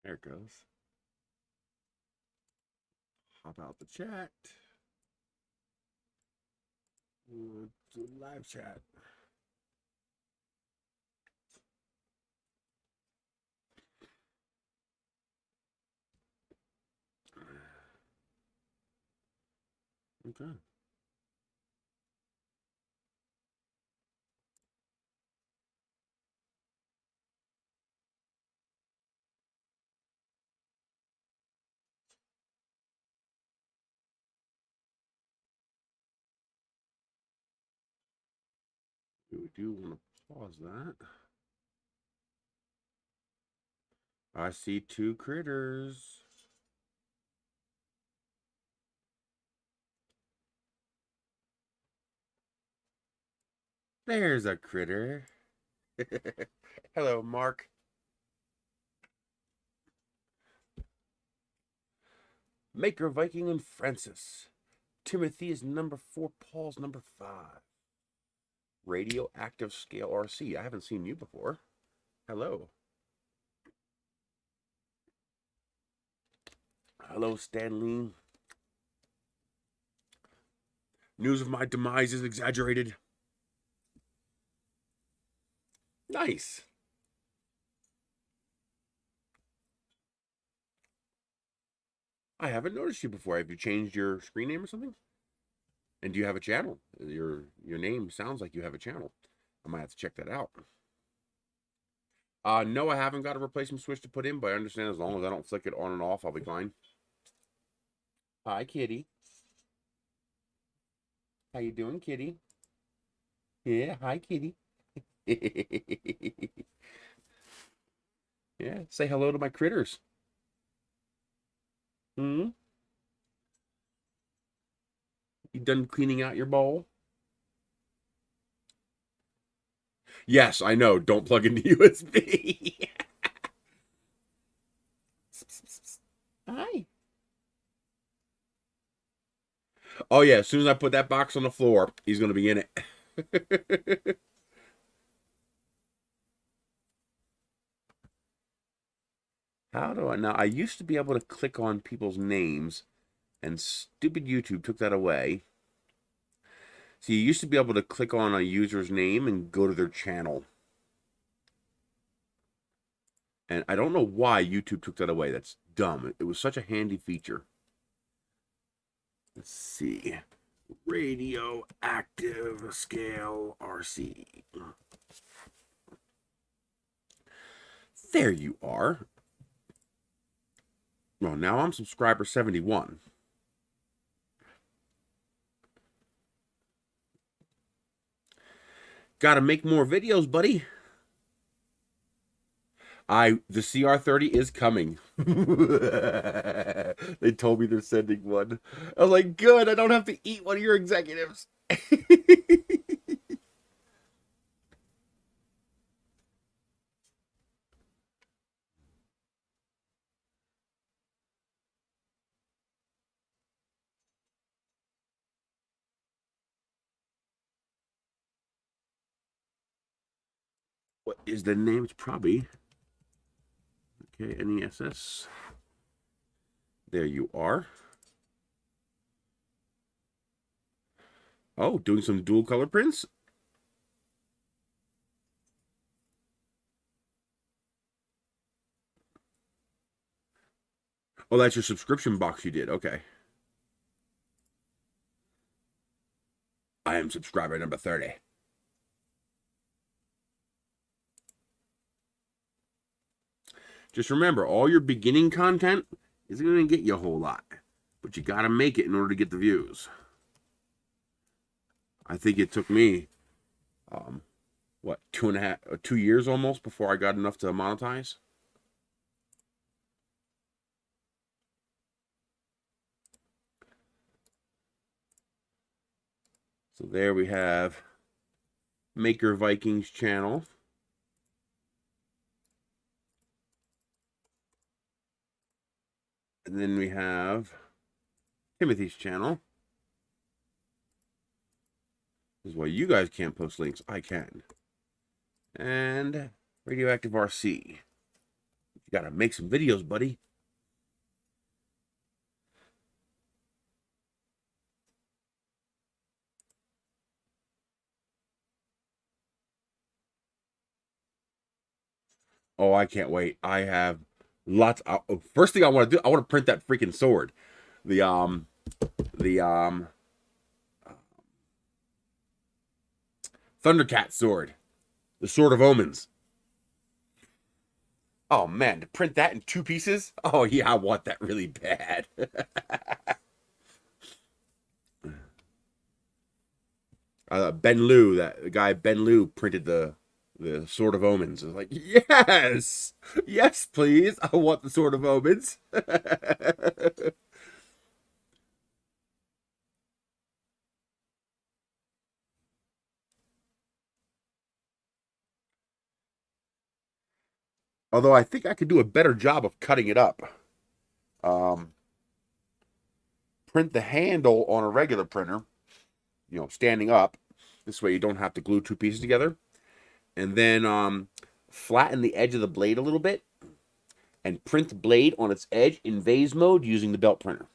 There it goes. Hop out the chat. Do live chat. Okay. We do want to pause that. I see two critters. There's a critter. Hello, Mark. Maker Viking and Francis. Timothy is number 4. Paul's number 5. Radioactive Scale RC. I haven't seen you before. Hello. Hello, Stanley. News of my demise is exaggerated. Nice. I haven't noticed you before. Have you changed your screen name or something? And do you have a channel? Your name sounds like you have a channel. I might have to check that out. No, I haven't got a replacement switch to put in, but I understand as long as I don't flick it on and off, I'll be fine. Hi, kitty. How you doing, kitty? Yeah, hi, kitty. Yeah, say hello to my critters. Hmm? You done cleaning out your bowl? Yes, I know. Don't plug into USB. Hi. Oh, yeah. As soon as I put that box on the floor, he's going to be in it. How do I now? I used to be able to click on people's names, and stupid YouTube took that away. So you used to be able to click on a user's name and go to their channel. And I don't know why YouTube took that away. That's dumb. It was such a handy feature. Let's see. Radioactive Scale RC. There you are. Well, now I'm subscriber 71. Gotta make more videos, buddy. The CR30 is coming. They told me they're sending one. I was like, good, I don't have to eat one of your executives. What is the name? It's probably okay, NESS. There you are. Oh, doing some dual color prints? Oh, that's your subscription box you did. Okay. I am subscriber number 30. Just remember, all your beginning content isn't going to get you a whole lot, but you got to make it in order to get the views. I think it took me, what, 2 years almost before I got enough to monetize. So there we have Maker Vikings channel. And then we have Timothy's channel. This is why you guys can't post links. I can. And Radioactive RC. You gotta make some videos, buddy. Oh, I can't wait. I have lots. First thing I want to do, I want to print that freaking sword. The the Thundercat sword, the Sword of Omens. Oh man, to print that in 2 pieces? Oh yeah, I want that really bad. Ben Liu, that guy Ben Liu printed the Sword of Omens. I was like, yes, yes, please, I want the Sword of Omens. Although I think I could do a better job of cutting it up. Um, Print the handle on a regular printer, standing up. This way you don't have to glue 2 pieces together. And then flatten the edge of the blade a little bit and print the blade on its edge in vase mode using the belt printer.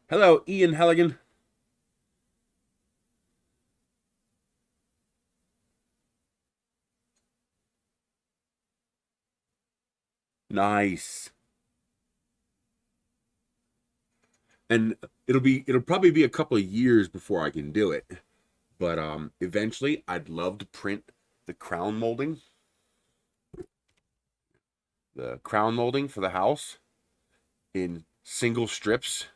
Hello, Ian Halligan. Nice. And it'll probably be a couple of years before I can do it. But eventually I'd love to print the crown molding. The crown molding for the house in single strips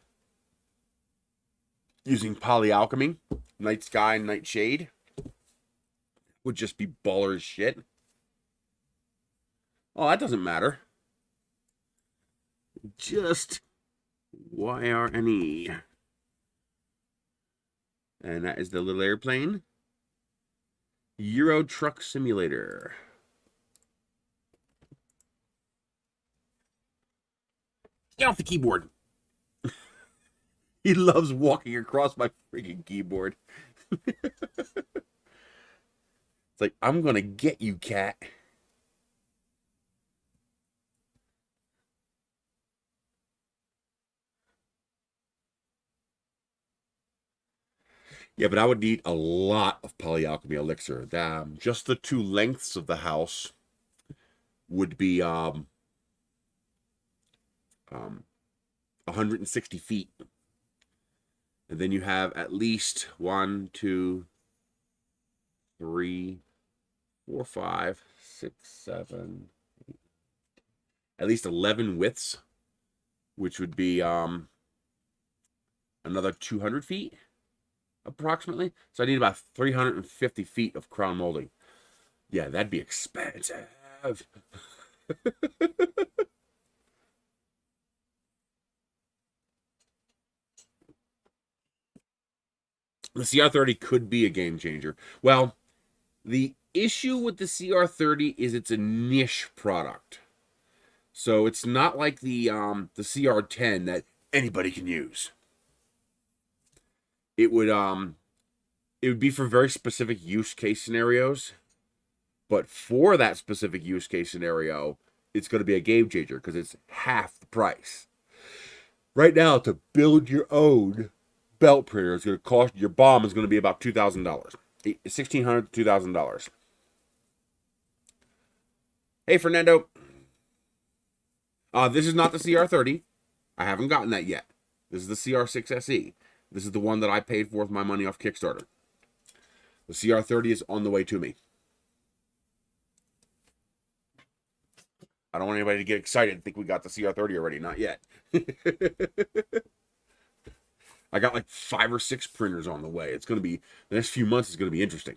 using polyalchemy, night sky and night shade. Would just be baller as shit. Oh, that doesn't matter. Just YRNE. And that is the little airplane. Euro Truck Simulator. Get off the keyboard. He loves walking across my freaking keyboard. It's like, I'm gonna get you, cat. Yeah, but I would need a lot of polyalchemy elixir. Just the 2 lengths of the house would be 160 feet. And then you have at least 1, 2, 3, 4, 5, 6, 7, 8, at least 11 widths, which would be another 200 feet approximately. So I need about 350 feet of crown molding. Yeah, that'd be expensive. The CR30 could be a game changer. Well, the issue with the CR30 is it's a niche product. So it's not like the CR10 that anybody can use. It would be for very specific use case scenarios, but for that specific use case scenario, it's going to be a game changer because it's half the price. Right now, to build your own belt printer is going to cost, your bomb is going to be about $2,000, $1,600 to $2,000. Hey, Fernando. This is not the CR30. I haven't gotten that yet. This is the CR6-SE. This is the one that I paid for with my money off Kickstarter. The CR30 is on the way to me. I don't want anybody to get excited and think we got the CR30 already. Not yet. I got like 5 or 6 printers on the way. It's going to be, the next few months is going to be interesting.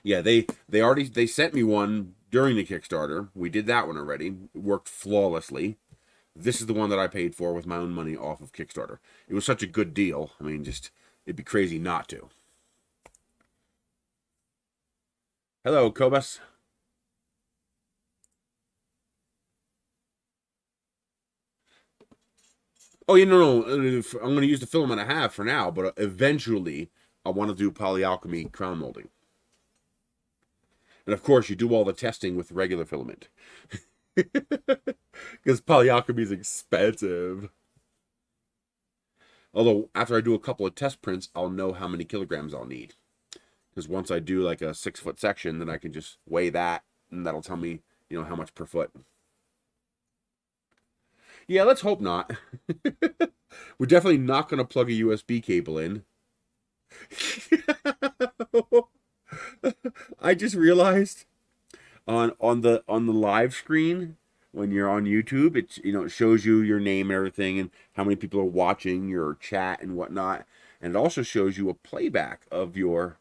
Yeah, they sent me one during the Kickstarter. We did that one already. It worked flawlessly. This is the one that I paid for with my own money off of Kickstarter. It was such a good deal. I mean, just, it'd be crazy not to. Hello, Kobus. Oh, yeah, no. I'm going to use the filament I have for now, but eventually I want to do polyalchemy crown molding. And of course, you do all the testing with regular filament. Because polyalchemy is expensive. Although, after I do a couple of test prints, I'll know how many kilograms I'll need. Because once I do like a 6-foot section, then I can just weigh that, and that'll tell me, you know, how much per foot. Yeah, let's hope not. We're definitely not going to plug a USB cable in. I just realized on the live screen when you're on YouTube, it shows you your name and everything and how many people are watching your chat and whatnot, and it also shows you a playback of your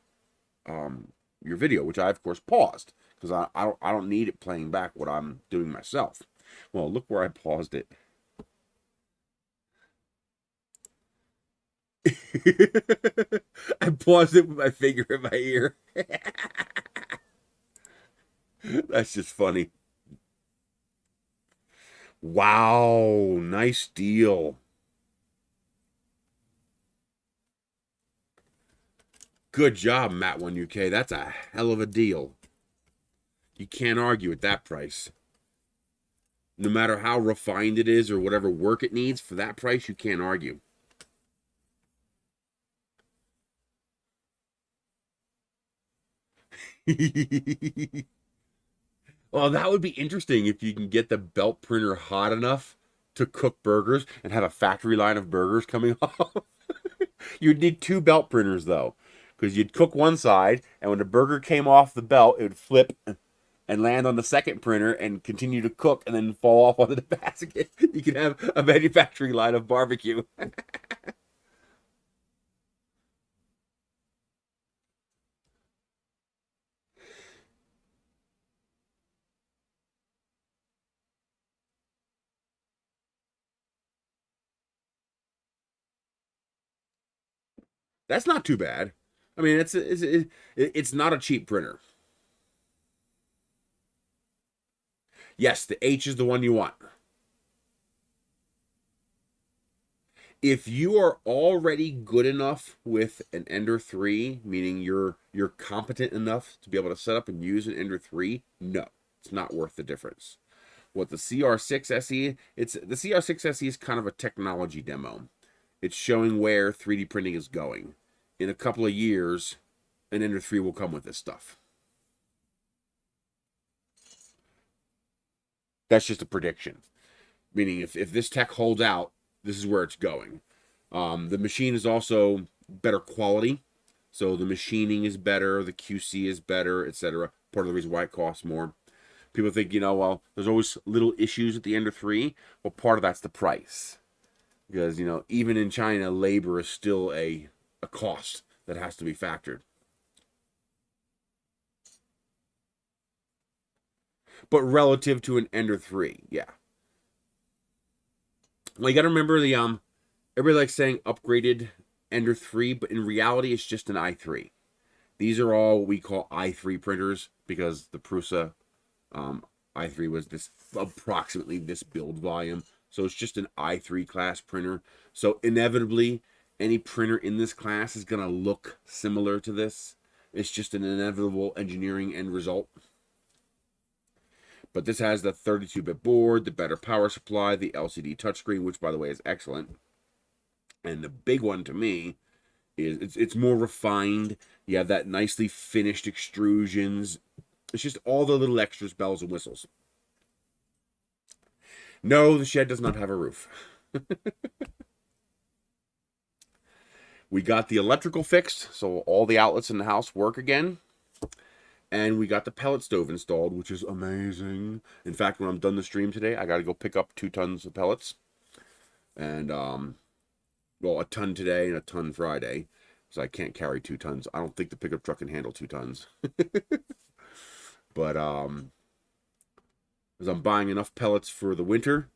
video, which I of course paused because I don't need it playing back what I'm doing myself. Well, look where I paused it. I paused it with my finger in my ear. That's just funny. Wow, nice deal. Good job, Matt1UK. That's a hell of a deal. You can't argue at that price. No matter how refined it is or whatever work it needs, for that price, you can't argue. Well, that would be interesting if you can get the belt printer hot enough to cook burgers and have a factory line of burgers coming off. You'd need 2 belt printers, though, because you'd cook one side, and when the burger came off the belt, it would flip and land on the second printer and continue to cook and then fall off onto the basket. You could have a manufacturing line of barbecue. That's not too bad. I mean, it's not a cheap printer. Yes, the H is the one you want. If you are already good enough with an Ender 3, meaning you're competent enough to be able to set up and use an Ender 3, no, it's not worth the difference. What the CR6-SE, the CR6-SE is kind of a technology demo. It's showing where 3D printing is going. In a couple of years, an Ender 3 will come with this stuff. That's just a prediction. Meaning if this tech holds out, this is where it's going. The machine is also better quality. So the machining is better, the QC is better, etc. Part of the reason why it costs more. People think, well, there's always little issues at the Ender 3. Well, part of that's the price. Because, even in China, labor is still a cost that has to be factored. But relative to an Ender 3, yeah. Well, you got to remember everybody likes saying upgraded Ender 3, but in reality, it's just an i3. These are all what we call i3 printers because the Prusa i3 was approximately this build volume. So it's just an i3 class printer. So inevitably, any printer in this class is going to look similar to this. It's just an inevitable engineering end result. But this has the 32-bit board, the better power supply, the LCD touchscreen, which, by the way, is excellent. And the big one to me is it's more refined. You have that nicely finished extrusions. It's just all the little extras, bells and whistles. No, the shed does not have a roof. We got the electrical fixed, so all the outlets in the house work again. And we got the pellet stove installed, which is amazing. In fact, when I'm done the stream today, I got to go pick up 2 tons of pellets. And, well, a ton today and a ton Friday. So I can't carry 2 tons. I don't think the pickup truck can handle 2 tons. But, because I'm buying enough pellets for the winter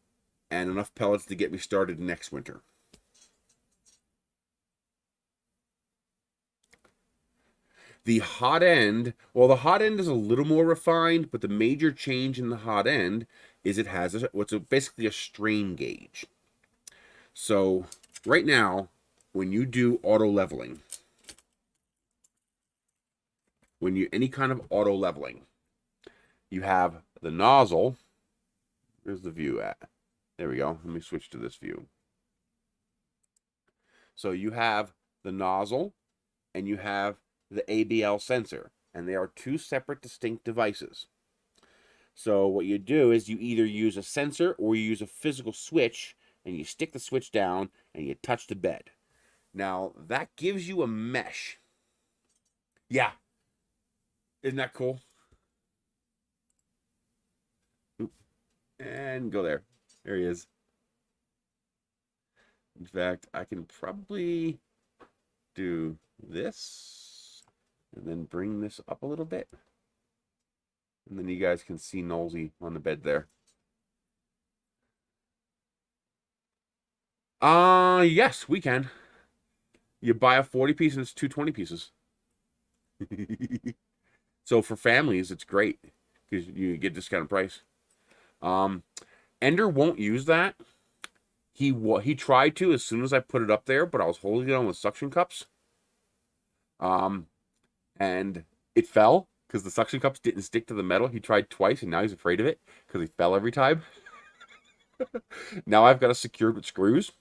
and enough pellets to get me started next winter. The hot end, well, the hot end is a little more refined, but the major change in the hot end is it has what's basically a strain gauge. So right now, when you do auto leveling, when you any kind of auto leveling, you have the nozzle. Where's the view at? There we go. Let me switch to this view. So you have the nozzle and you have the ABL sensor, and they are two separate distinct devices. So what you do is you either use a sensor or you use a physical switch, and you stick the switch down and you touch the bed. Now that gives you a mesh. Yeah. Isn't that cool? Oop. And go there. There he is. In fact, I can probably do this and then bring this up a little bit. And then you guys can see Nosy on the bed there. Yes, we can. You buy a 40 piece and it's 220 pieces. So for families, it's great because you get discounted price. Ender won't use that. He tried to as soon as I put it up there, but I was holding it on with suction cups. And it fell because the suction cups didn't stick to the metal. He tried twice, and now he's afraid of it because he fell every time. Now I've got it secured with screws.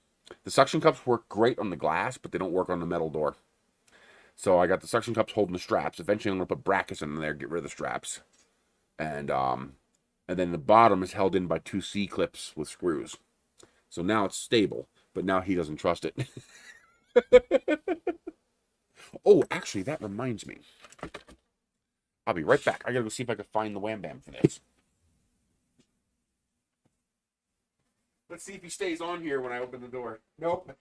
The suction cups work great on the glass, but they don't work on the metal door. So I got the suction cups holding the straps. Eventually, I'm going to put brackets in there, get rid of the straps. And then the bottom is held in by two C-clips with screws. So now it's stable, but now he doesn't trust it. Oh, actually, that reminds me. I'll be right back. I gotta go see if I can find the Wham Bam for this. Let's see if he stays on here when I open the door. Nope.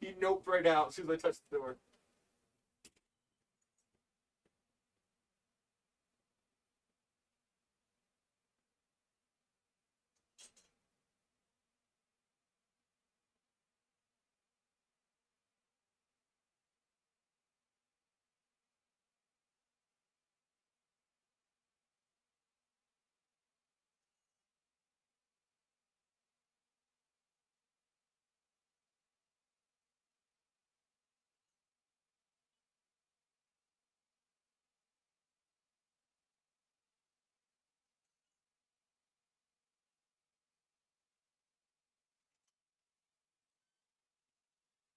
He noped right out as soon as I touched the door.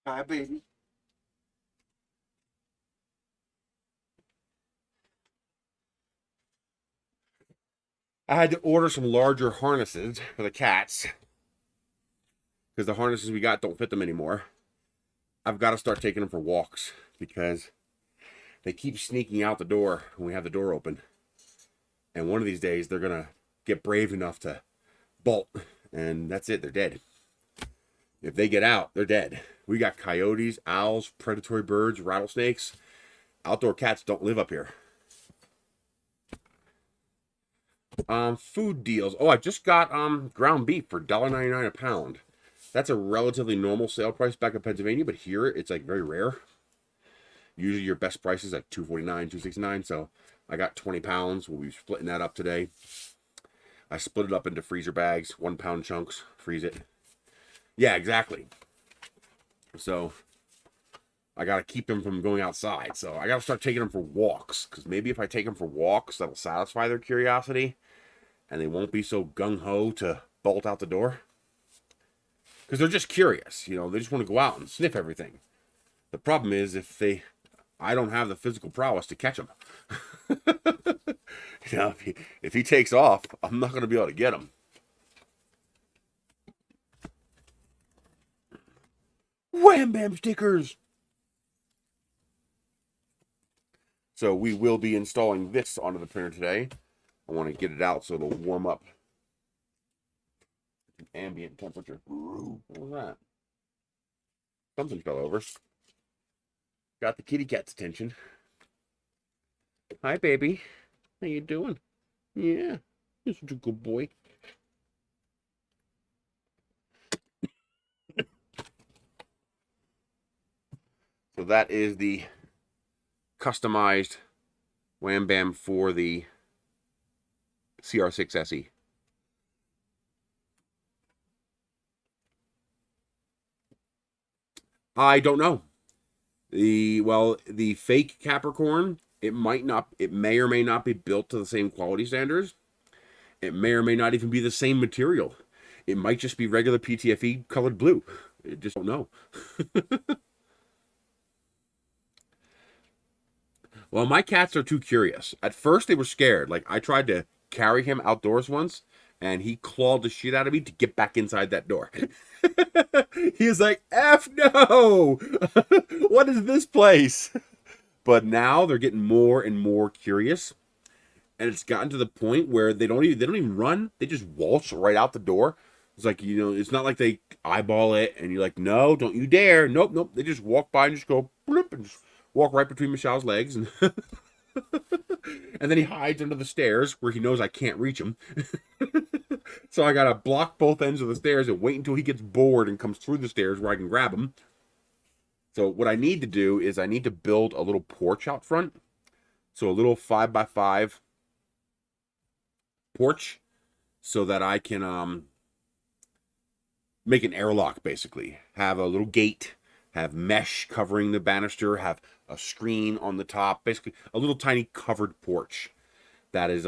Hi, baby. I had to order some larger harnesses for the cats because the harnesses we got don't fit them anymore. I've got to start taking them for walks because they keep sneaking out the door when we have the door open. And one of these days, they're going to get brave enough to bolt. And that's it. They're dead. If they get out, they're dead. We got coyotes, owls, predatory birds, rattlesnakes. Outdoor cats don't live up here. Food deals. Oh, I just got ground beef for $1.99 a pound. That's a relatively normal sale price back in Pennsylvania, but here it's like very rare. Usually your best price is like $2.49, $2.69. So I got 20 pounds. We'll be splitting that up today. I split it up into freezer bags, 1 pound chunks, freeze it. Yeah, exactly. So I got to keep them from going outside. So I got to start taking them for walks, because maybe if I take them for walks, that'll satisfy their curiosity and they won't be so gung-ho to bolt out the door. Because they're just curious, you know, they just want to go out and sniff everything. The problem is I don't have the physical prowess to catch them. You know, if he takes off, I'm not going to be able to get him. Wham Bam stickers! So we will be installing this onto the printer today. I want to get it out so it'll warm up. Ambient temperature. Ooh, what was that? Something fell over. Got the kitty cat's attention. Hi, baby. How you doing? Yeah, you're such a good boy. So that is the customized Wham Bam for the CR6-SE. I don't know. The fake Capricorn, it may or may not be built to the same quality standards. It may or may not even be the same material. It might just be regular PTFE colored blue. I just don't know. Well, my cats are too curious. At first, they were scared. Like, I tried to carry him outdoors once, and he clawed the shit out of me to get back inside that door. He was like, F no! What is this place? But now they're getting more and more curious. And it's gotten to the point where they don't even run. They just waltz right out the door. It's like, it's not like they eyeball it and you're like, no, don't you dare. Nope, nope. They just walk by and just go bloop and just walk right between Michelle's legs, and and then he hides under the stairs where he knows I can't reach him. So I gotta block both ends of the stairs and wait until he gets bored and comes through the stairs where I can grab him. So what I need to do is I need to build a little porch out front. So a little 5x5 porch so that I can make an airlock, basically. Have a little gate, have mesh covering the banister, have a screen on the top, basically a little tiny covered porch that is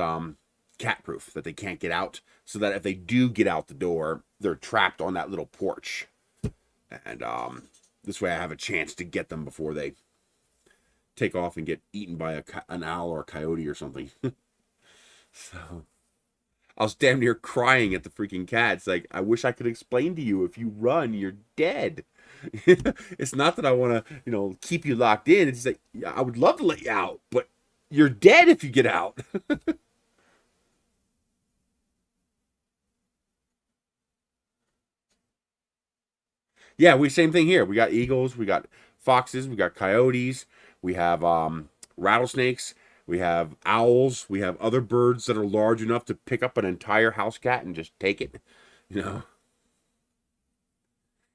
cat proof, that they can't get out, so that if they do get out the door, they're trapped on that little porch. And this way I have a chance to get them before they take off and get eaten by an owl or a coyote or something. So I was damn near crying at the freaking cats. Like, I wish I could explain to you, if you run, you're dead. It's not that I want to, keep you locked in. It's like, I would love to let you out, but you're dead if you get out. Yeah, same thing here. We got eagles, we got foxes, we got coyotes, we have rattlesnakes, we have owls, we have other birds that are large enough to pick up an entire house cat and just take it. You know.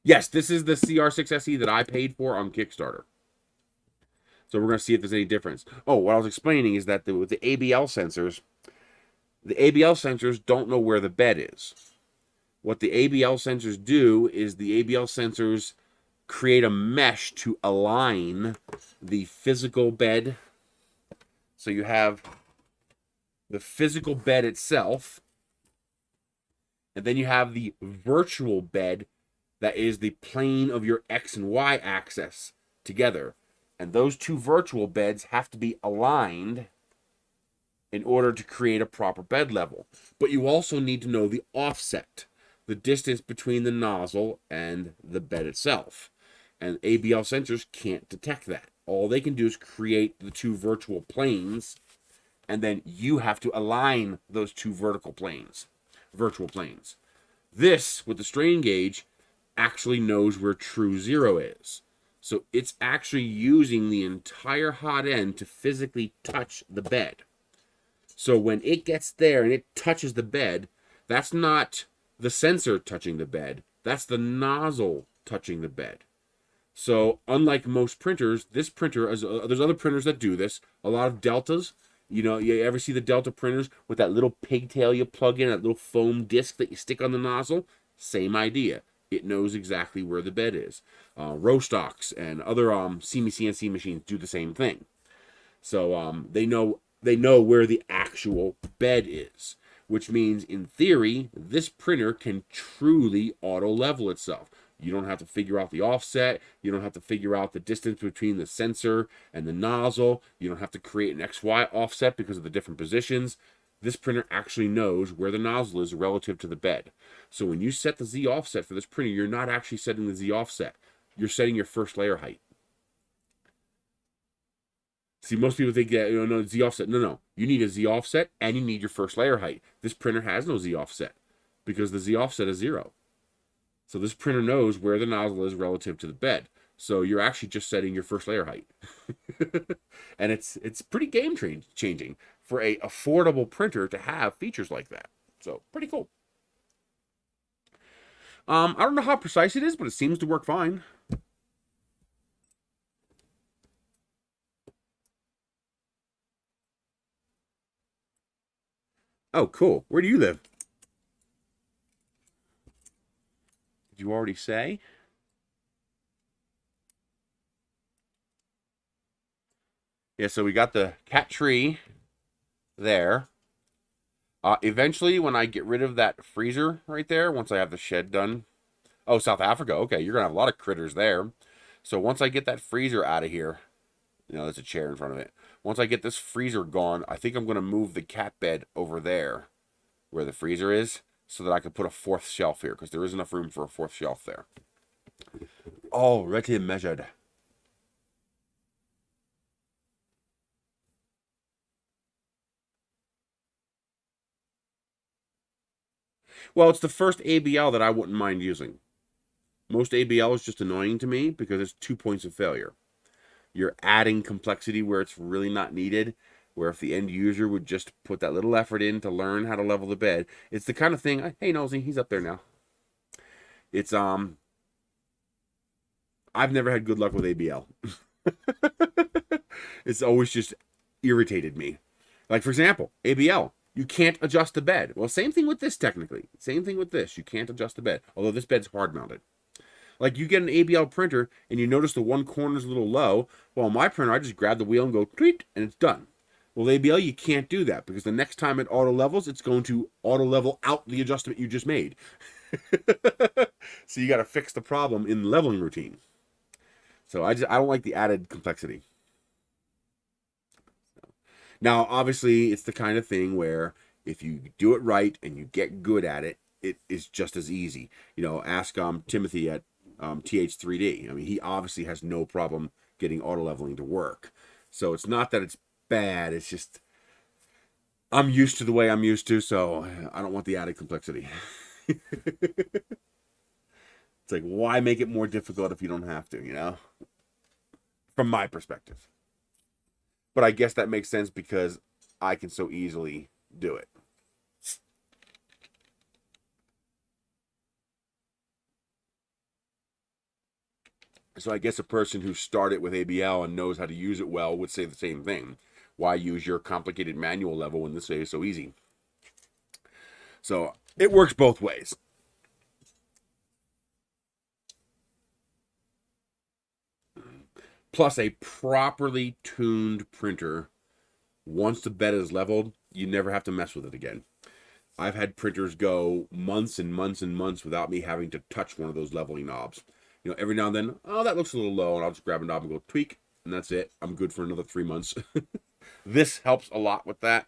Yes, this is the CR6-SE that I paid for on Kickstarter. So we're going to see if there's any difference. Oh, what I was explaining is that with the ABL sensors don't know where the bed is. What the ABL sensors do is the ABL sensors create a mesh to align the physical bed. So you have the physical bed itself, and then you have the virtual bed that is the plane of your X and Y axis together. And those two virtual beds have to be aligned in order to create a proper bed level. But you also need to know the offset, the distance between the nozzle and the bed itself. And ABL sensors can't detect that. All they can do is create the two virtual planes, and then you have to align those two virtual planes. This, with the strain gauge, actually knows where true zero is. So it's actually using the entire hot end to physically touch the bed. So when it gets there and it touches the bed, that's not the sensor touching the bed. That's the nozzle touching the bed. So unlike most printers, this printer, there's other printers that do this. A lot of Deltas, you ever see the Delta printers with that little pigtail you plug in, that little foam disc that you stick on the nozzle? Same idea. It knows exactly where the bed is. Rostocks and other CNC machines do the same thing. So they know where the actual bed is, which means in theory this printer can truly auto level itself. You don't have to figure out the offset. You don't have to figure out the distance between the sensor and the nozzle. You don't have to create an XY offset because of the different positions. This printer actually knows where the nozzle is relative to the bed. So when you set the Z offset for this printer, you're not actually setting the Z offset. You're setting your first layer height. See, most people think that, no, Z offset. No. You need a Z offset and you need your first layer height. This printer has no Z offset because the Z offset is 0. So this printer knows where the nozzle is relative to the bed. So you're actually just setting your first layer height. And it's pretty game changing for a affordable printer to have features like that. So pretty cool. I don't know how precise it is, but it seems to work fine. Oh, cool. Where do you live? Did you already say? Yeah, so we got the cat tree there. Eventually, when I get rid of that freezer right there, once I have the shed done. Oh, South Africa. Okay, you're going to have a lot of critters there. So once I get that freezer out of here, there's a chair in front of it. Once I get this freezer gone, I think I'm going to move the cat bed over there where the freezer is so that I can put a fourth shelf here because there is enough room for a fourth shelf there. Already measured. Well, it's the first ABL that I wouldn't mind using. Most ABL is just annoying to me because it's 2 points of failure. You're adding complexity where it's really not needed, where if the end user would just put that little effort in to learn how to level the bed, it's the kind of thing, hey Nosy, he's up there now. It's I've never had good luck with ABL. It's always just irritated me. Like for example, ABL, you can't adjust the bed. Well, same thing with this technically. Same thing with this. You can't adjust the bed, although this bed's hard mounted. Like you get an ABL printer and you notice the one corner's a little low. Well, on my printer, I just grab the wheel and go tweet and it's done. Well, ABL, you can't do that because the next time it auto levels, it's going to auto level out the adjustment you just made. So you got to fix the problem in the leveling routine. So I don't like the added complexity. Now, obviously, it's the kind of thing where if you do it right and you get good at it, it is just as easy. Ask Timothy at TH3D. I mean, he obviously has no problem getting auto leveling to work. So it's not that it's bad. It's just I'm used to the way I'm used to, so I don't want the added complexity. It's like, why make it more difficult if you don't have to, From my perspective. But I guess that makes sense because I can so easily do it. So I guess a person who started with ABL and knows how to use it well would say the same thing. Why use your complicated manual level when this way is so easy? So it works both ways. Plus a properly tuned printer, once the bed is leveled, you never have to mess with it again. I've had printers go months and months and months without me having to touch one of those leveling knobs. Every now and then, oh, that looks a little low, and I'll just grab a knob and go tweak, and that's it. I'm good for another 3 months. This helps a lot with that.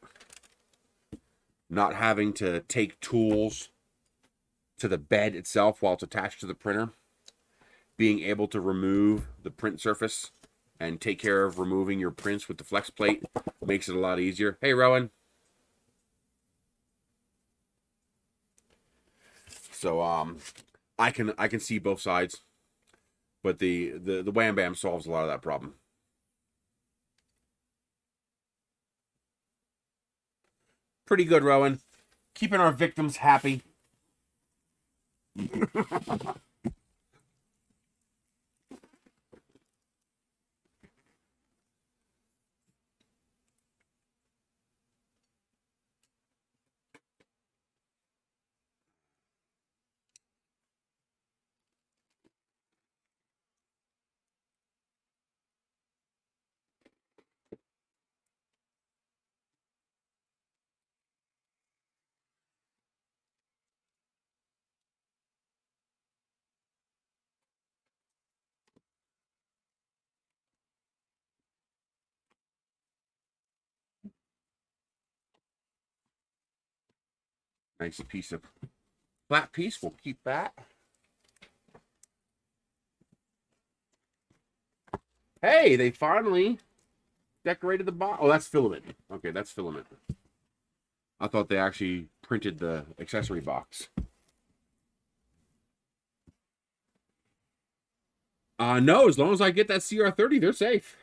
Not having to take tools to the bed itself while it's attached to the printer. Being able to remove the print surface and take care of removing your prints with the flex plate makes it a lot easier. Hey, Rowan. So I can see both sides, but the Wham Bam solves a lot of that problem. Pretty good, Rowan. Keeping our victims happy. Nice piece of flat piece. We'll keep that. Hey, they finally decorated the box. Oh, that's filament. Okay, that's filament. I thought they actually printed the accessory box. No, as long as I get that CR30, they're safe.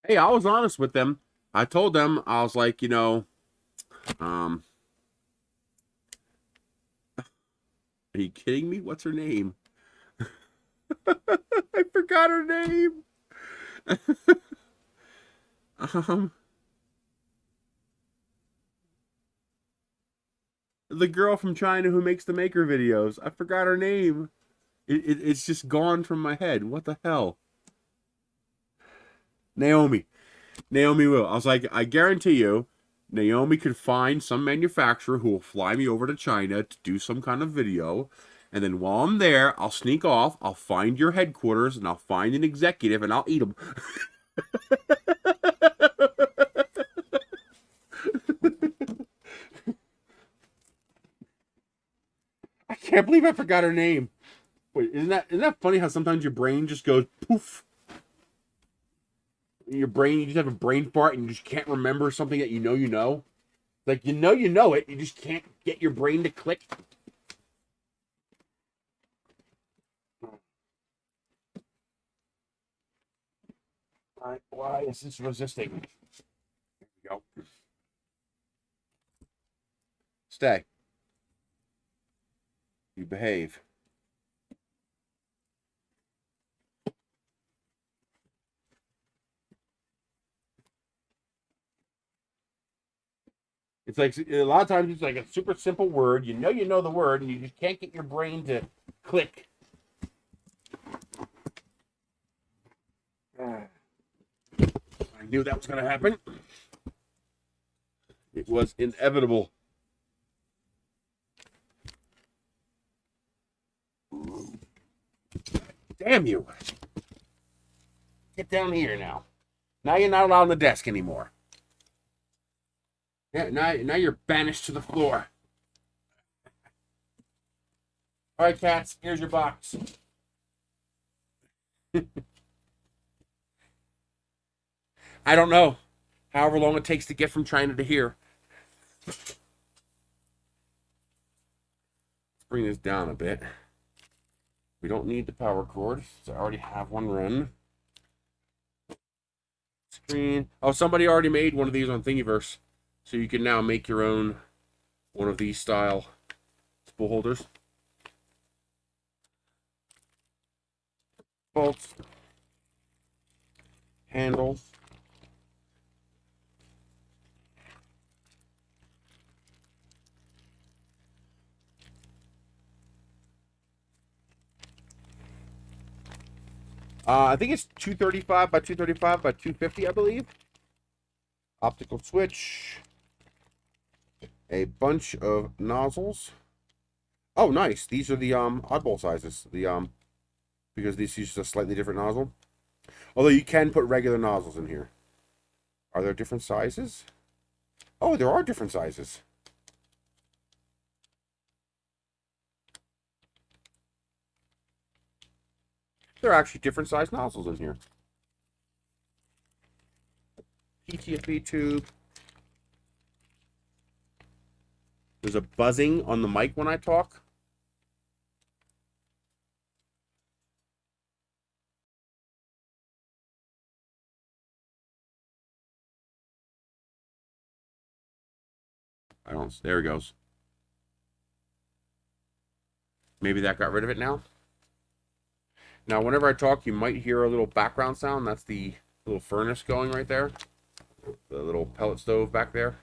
Hey, I was honest with them. I told them, I was like, um, are you kidding me? What's her name? I forgot her name. Um, the girl from China who makes the maker videos. I forgot her name. It's just gone from my head. What the hell? Naomi. Naomi will. I was like, I guarantee you, Naomi could find some manufacturer who will fly me over to China to do some kind of video. And then while I'm there, I'll sneak off, I'll find your headquarters, and I'll find an executive, and I'll eat them. I can't believe I forgot her name. Wait, isn't that funny how sometimes your brain just goes poof? Your brain, you just have a brain fart and you just can't remember something that you know. Like you know it, you just can't get your brain to click. Why is this resisting? There we go. Stay. You behave. It's like a lot of times it's like a super simple word. You know the word, and you just can't get your brain to click. I knew that was going to happen. It was inevitable. Damn you. Get down here now. Now you're not allowed on the desk anymore. Yeah, now you're banished to the floor. All right, cats, here's your box. I don't know. However long it takes to get from China to here. Let's bring this down a bit. We don't need the power cord, so I already have one run. Screen. Oh, somebody already made one of these on Thingiverse. So you can now make your own one of these style spool holders. Bolts. Handles. I think it's 235 by 235 by 250, I believe. Optical switch. A bunch of nozzles. Oh, nice. These are the oddball sizes. Because these use a slightly different nozzle. Although you can put regular nozzles in here. Are there different sizes? Oh, there are different sizes. There are actually different size nozzles in here. PTFE tube. There's a buzzing on the mic when I talk. I don't. There it goes. Maybe that got rid of it now. Now, whenever I talk, you might hear a little background sound. That's the little furnace going right there. The little pellet stove back there.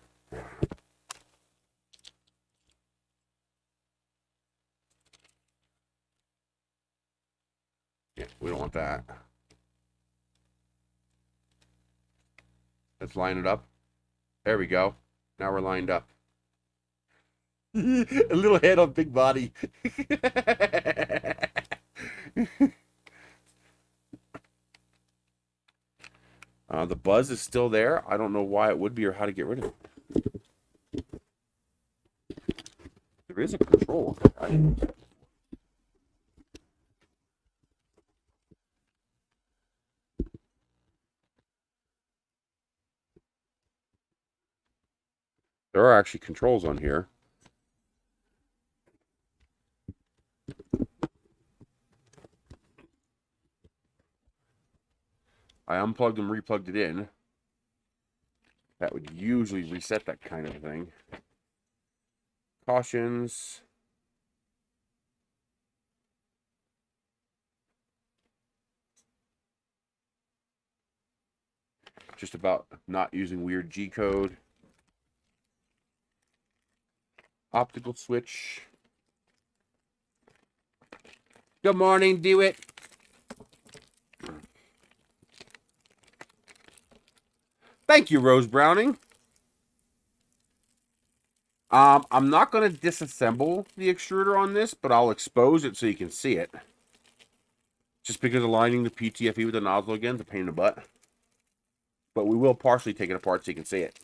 Yeah, we don't want that. Let's line it up. There we go. Now we're lined up. A little head on big body. The buzz is still there. I don't know why it would be or how to get rid of it. There is a control. There are actually controls on here. I unplugged and replugged it in. That would usually reset that kind of thing. Cautions. Just about not using weird G code. Optical switch. Good morning, Dewitt. Thank you, Rose Browning. I'm not going to disassemble the extruder on this, but I'll expose it so you can see it. Just because aligning the PTFE with the nozzle again is a pain in the butt. But we will partially take it apart so you can see it.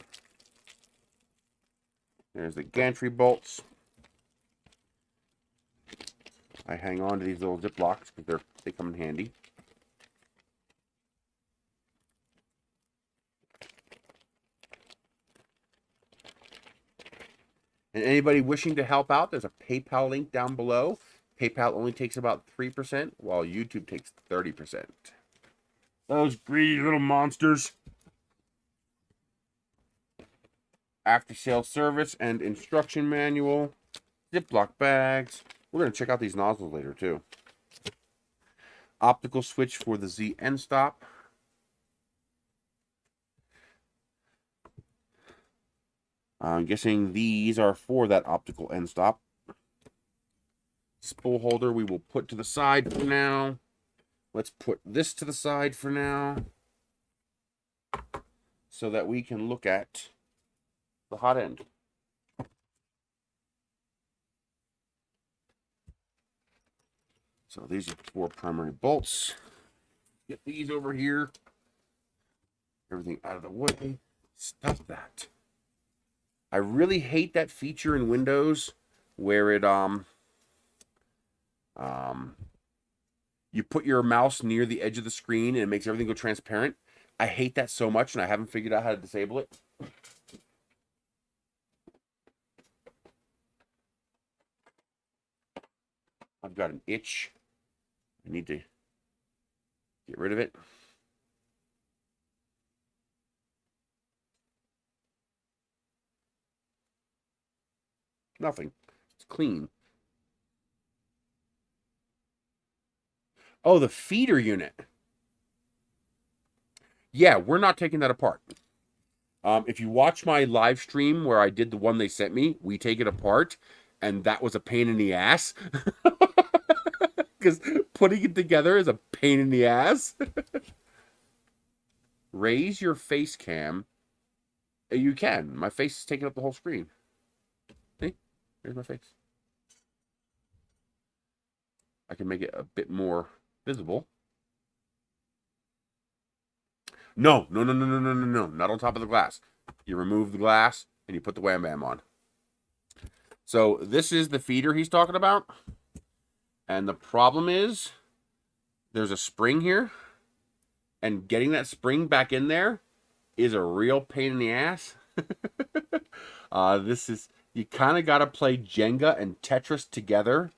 There's the gantry bolts. I hang on to these little Ziplocs because they come in handy. And anybody wishing to help out, there's a PayPal link down below. PayPal only takes about 3%, while YouTube takes 30%. Those greedy little monsters. After sales service and instruction manual. Ziploc bags. We're going to check out these nozzles later, too. Optical switch for the Z end stop. I'm guessing these are for that optical end stop. Spool holder we will put to the side for now. Let's put this to the side for now so that we can look at the hot end. So these are 4 primary bolts. Get these over here. Everything out of the way. Stuff that. I really hate that feature in Windows where it you put your mouse near the edge of the screen and it makes everything go transparent. I hate that so much, and I haven't figured out how to disable it. I've got an itch. I need to get rid of it. Nothing. It's clean. Oh, the feeder unit. Yeah, we're not taking that apart. If you watch my live stream where I did the one they sent me, we take it apart, and that was a pain in the ass. Because putting it together is a pain in the ass. Raise your face cam. You can. My face is taking up the whole screen. See? Here's my face. I can make it a bit more visible. No. Not on top of the glass. You remove the glass and you put the Wham Bam on. So this is the feeder he's talking about. And the problem is there's a spring here. And getting that spring back in there is a real pain in the ass. You kind of got to play Jenga and Tetris together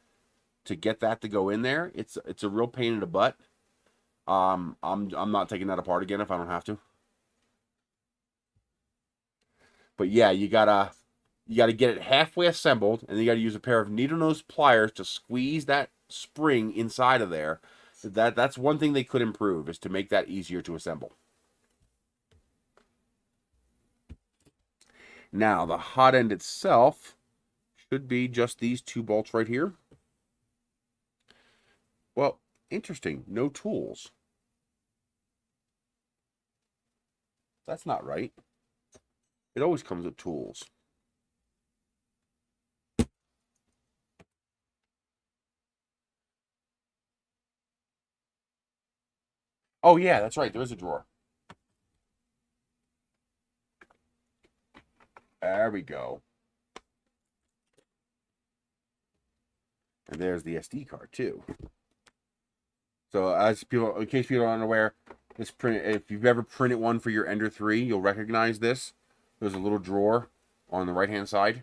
to get that to go in there. It's a real pain in the butt. I'm not taking that apart again if I don't have to. But yeah, you gotta get it halfway assembled, and then you gotta use a pair of needle nose pliers to squeeze that spring inside of there. That's one thing they could improve, is to make that easier to assemble. Now the hot end itself should be just these 2 bolts right here. Well, interesting. No tools. That's not right. It always comes with tools. Oh, yeah, that's right. There is a drawer. There we go. And there's the SD card, too. So, as people, in case people are unaware, this print, if you've ever printed one for your Ender 3, you'll recognize this. There's a little drawer on the right-hand side,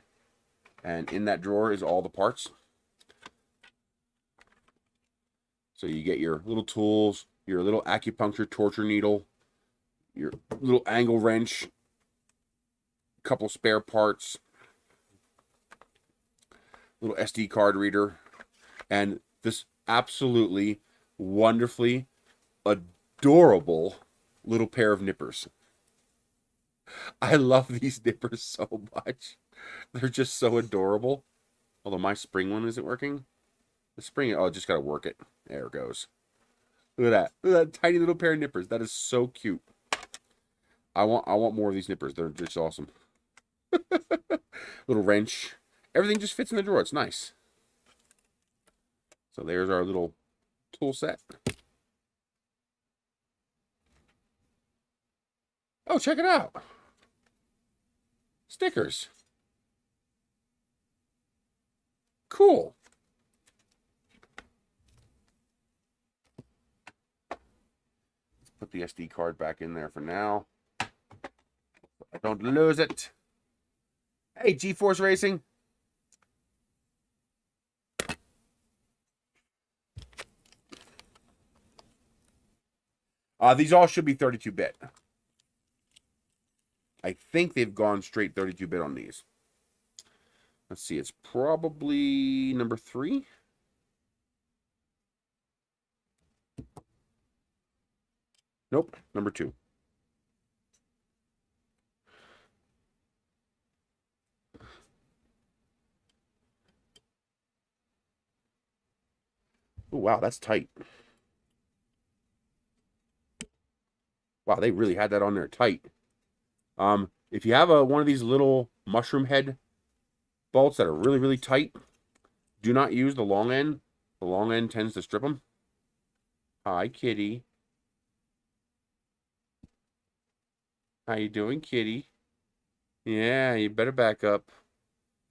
and in that drawer is all the parts. So you get your little tools, your little acupuncture torture needle, your little angle wrench, couple spare parts, little SD card reader, and this absolutely wonderfully adorable little pair of nippers. I love these nippers so much. They're just so adorable. Although my spring one isn't working. The spring, oh, I just gotta work it. There it goes. Look at that. Look at that tiny little pair of nippers. That is so cute. I want more of these nippers. They're just awesome. Little wrench. Everything just fits in the drawer. It's nice. So there's our little tool set. Oh, check it out. Stickers. Cool. Let's put the SD card back in there for now. I don't lose it. Hey, G-Force Racing. These all should be 32-bit. I think they've gone straight 32-bit on these. Let's see, it's probably number 3. Nope, number 2. Oh, wow, that's tight. Wow, they really had that on there tight. If you have one of these little mushroom head bolts that are really, really tight, do not use the long end. The long end tends to strip them. Hi, kitty. How you doing, kitty? Yeah, you better back up.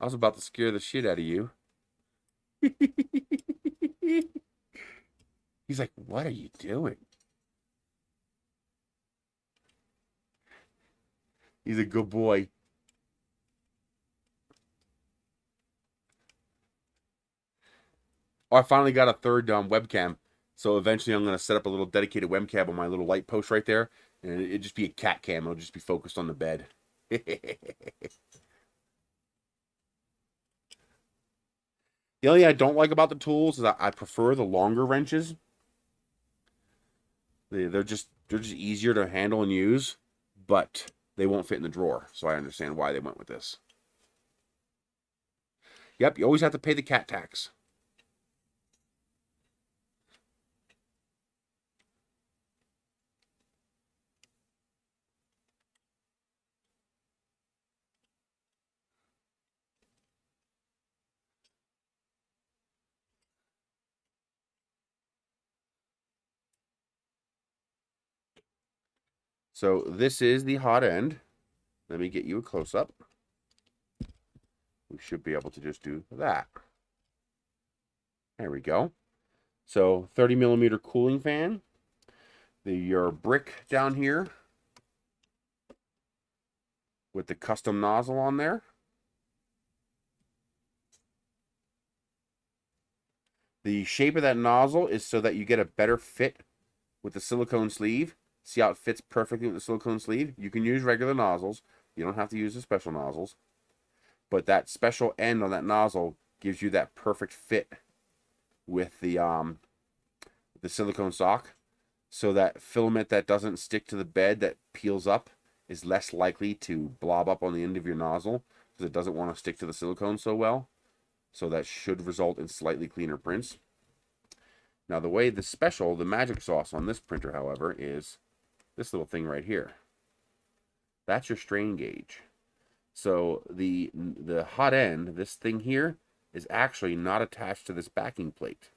I was about to scare the shit out of you. He's like, what are you doing? He's a good boy. Oh, I finally got a third webcam. So eventually I'm going to set up a little dedicated webcam on my little light post right there. And it'll just be a cat cam. It'll just be focused on the bed. The only thing I don't like about the tools is I prefer the longer wrenches. They're just easier to handle and use, but they won't fit in the drawer. So I understand why they went with this. Yep, you always have to pay the cat tax. So this is the hot end. Let me get you a close-up. We should be able to just do that. There we go. So 30mm cooling fan. Your brick down here with the custom nozzle on there. The shape of that nozzle is so that you get a better fit with the silicone sleeve. See how it fits perfectly with the silicone sleeve? You can use regular nozzles. You don't have to use the special nozzles. But that special end on that nozzle gives you that perfect fit with the silicone sock. So that filament that doesn't stick to the bed, that peels up, is less likely to blob up on the end of your nozzle because it doesn't want to stick to the silicone so well. So that should result in slightly cleaner prints. Now the way the magic sauce on this printer, however, is this little thing right here. That's your strain gauge. So the hot end, this thing here, is actually not attached to this backing plate.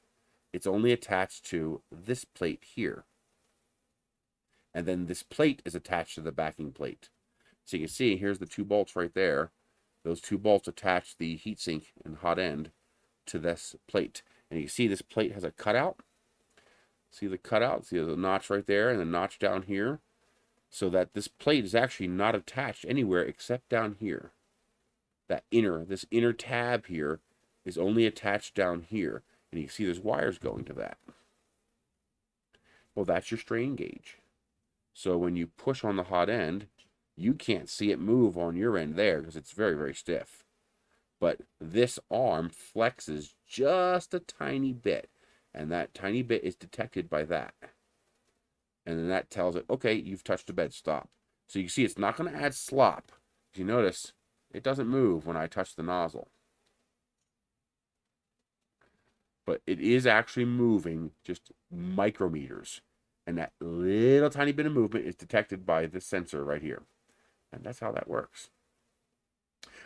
It's only attached to this plate here. And then this plate is attached to the backing plate. So you can see, here's the 2 bolts right there. Those 2 bolts attach the heatsink and hot end to this plate. And you can see this plate has a cutout. See the cutout? See the notch right there and the notch down here? So that this plate is actually not attached anywhere except down here. This inner tab here is only attached down here. And you can see there's wires going to that. Well, that's your strain gauge. So when you push on the hot end, You can't see it move on your end there because it's very, very stiff. But this arm flexes just a tiny bit, and that tiny bit is detected by that. And then that tells it, okay, you've touched the bed, stop. So you see it's not going to add slop. If you notice, it doesn't move when I touch the nozzle. But it is actually moving just micrometers. And that little tiny bit of movement is detected by this sensor right here. And that's how that works.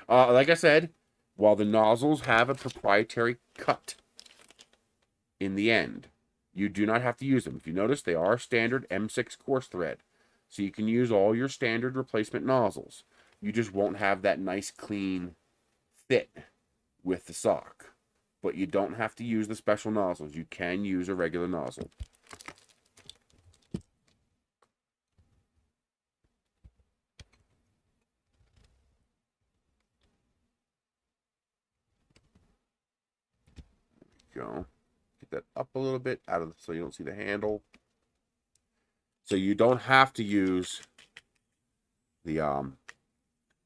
Like I said, while the nozzles have a proprietary cut in the end, you do not have to use them. If you notice, they are standard M6 coarse thread. So you can use all your standard replacement nozzles. You just won't have that nice clean fit with the sock. But you don't have to use the special nozzles. You can use a regular nozzle. Go. Get that up a little bit out of so you don't see the handle. So you don't have to use the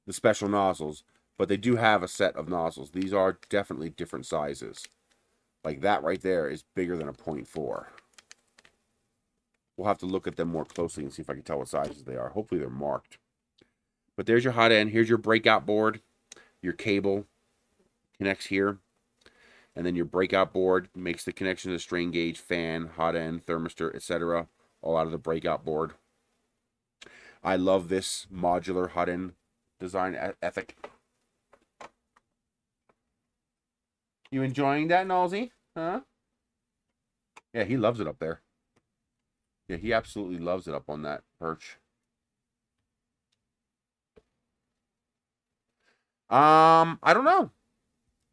special nozzles, but they do have a set of nozzles. These are definitely different sizes. Like that right there is bigger than a 0.4. We'll have to look at them more closely and see if I can tell what sizes they are. Hopefully they're marked. But there's your hot end. Here's your breakout board. Your cable connects here. And then your breakout board makes the connection to the strain gauge, fan, hot end, thermistor, etc. all out of the breakout board. I love this modular hot end design ethic. You enjoying that, Nalsy? Huh? Yeah, he loves it up there. Yeah, he absolutely loves it up on that perch. I don't know.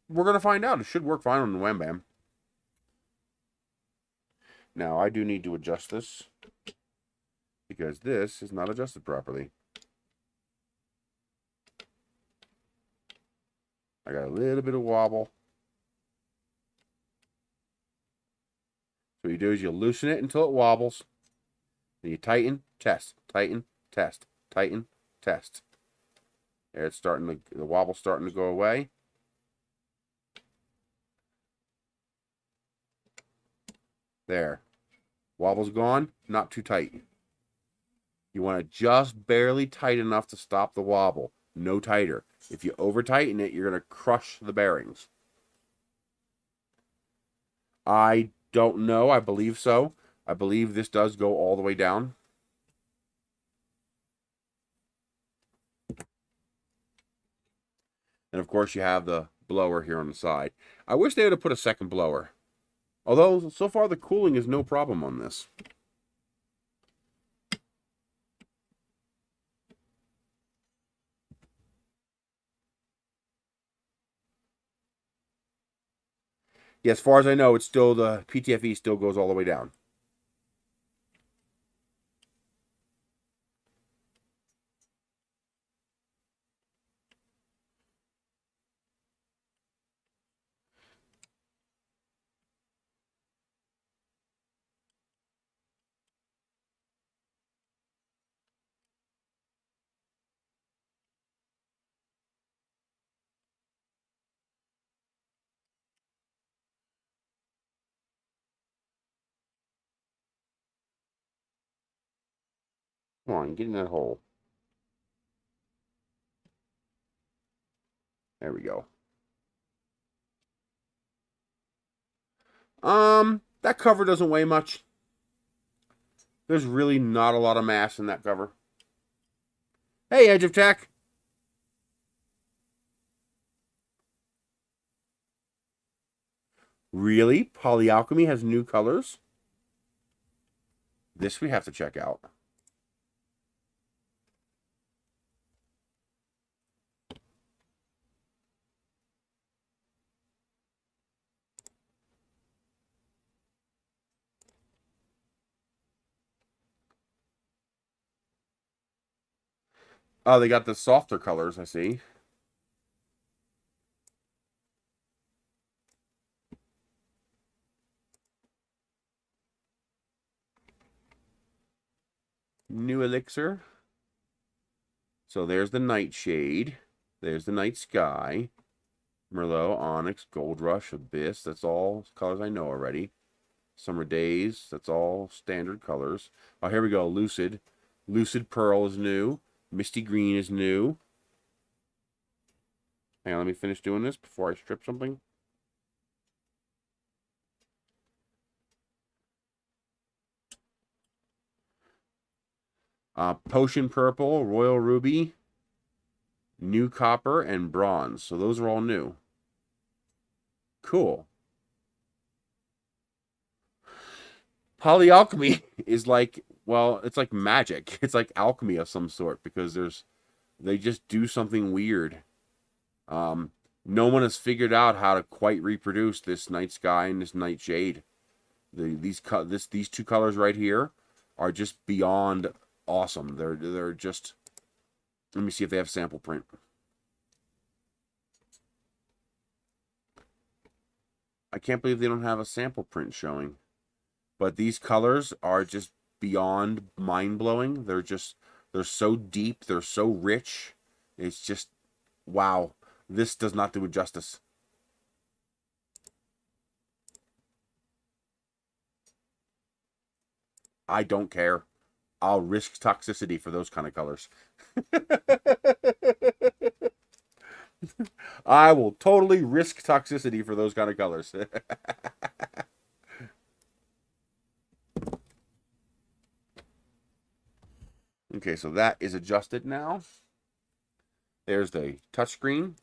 We're going to find out. It should work fine on the Wham Bam. Now, I do need to adjust this because this is not adjusted properly. I got a little bit of wobble. So what you do is you loosen it until it wobbles. Then you tighten, test, tighten, test, tighten, test. There, it's starting to, the wobble's starting to go away. There. Wobble's gone, not too tight. You want to just barely tight enough to stop the wobble. No tighter. If you over tighten it, you're going to crush the bearings. I don't know. I believe so. I believe this does go all the way down. And of course you have the blower here on the side. I wish they would have put a second blower. Although, so far the cooling is no problem on this. Yeah, as far as I know, it's still the PTFE still goes all the way down. Come on, get in that hole. There we go. That cover doesn't weigh much. There's really not a lot of mass in that cover. Hey, Edge of Tech. Really? Polyalchemy has new colors? This we have to check out. Oh, they got the softer colors, I see. New elixir. So there's the Nightshade. There's the Night Sky. Merlot, Onyx, Gold Rush, Abyss. That's all colors I know already. Summer Days. That's all standard colors. Oh, here we go. Lucid. Lucid Pearl is new. Misty Green is new. Hang on, let me finish doing this before I strip something. Potion Purple, Royal Ruby, New Copper, and Bronze. So those are all new. Cool. Polyalchemy is like, well, it's like magic. It's like alchemy of some sort because they just do something weird. No one has figured out how to quite reproduce this Night Sky and this Nightshade. These two colors right here are just beyond awesome. They're just. Let me see if they have sample print. I can't believe they don't have a sample print showing. But these colors are just beyond mind-blowing. They're so deep, they're so rich. It's just wow. This does not do it justice. I don't care. I'll risk toxicity for those kind of colors. I will totally risk toxicity for those kind of colors. Okay, so that is adjusted now. There's the touchscreen.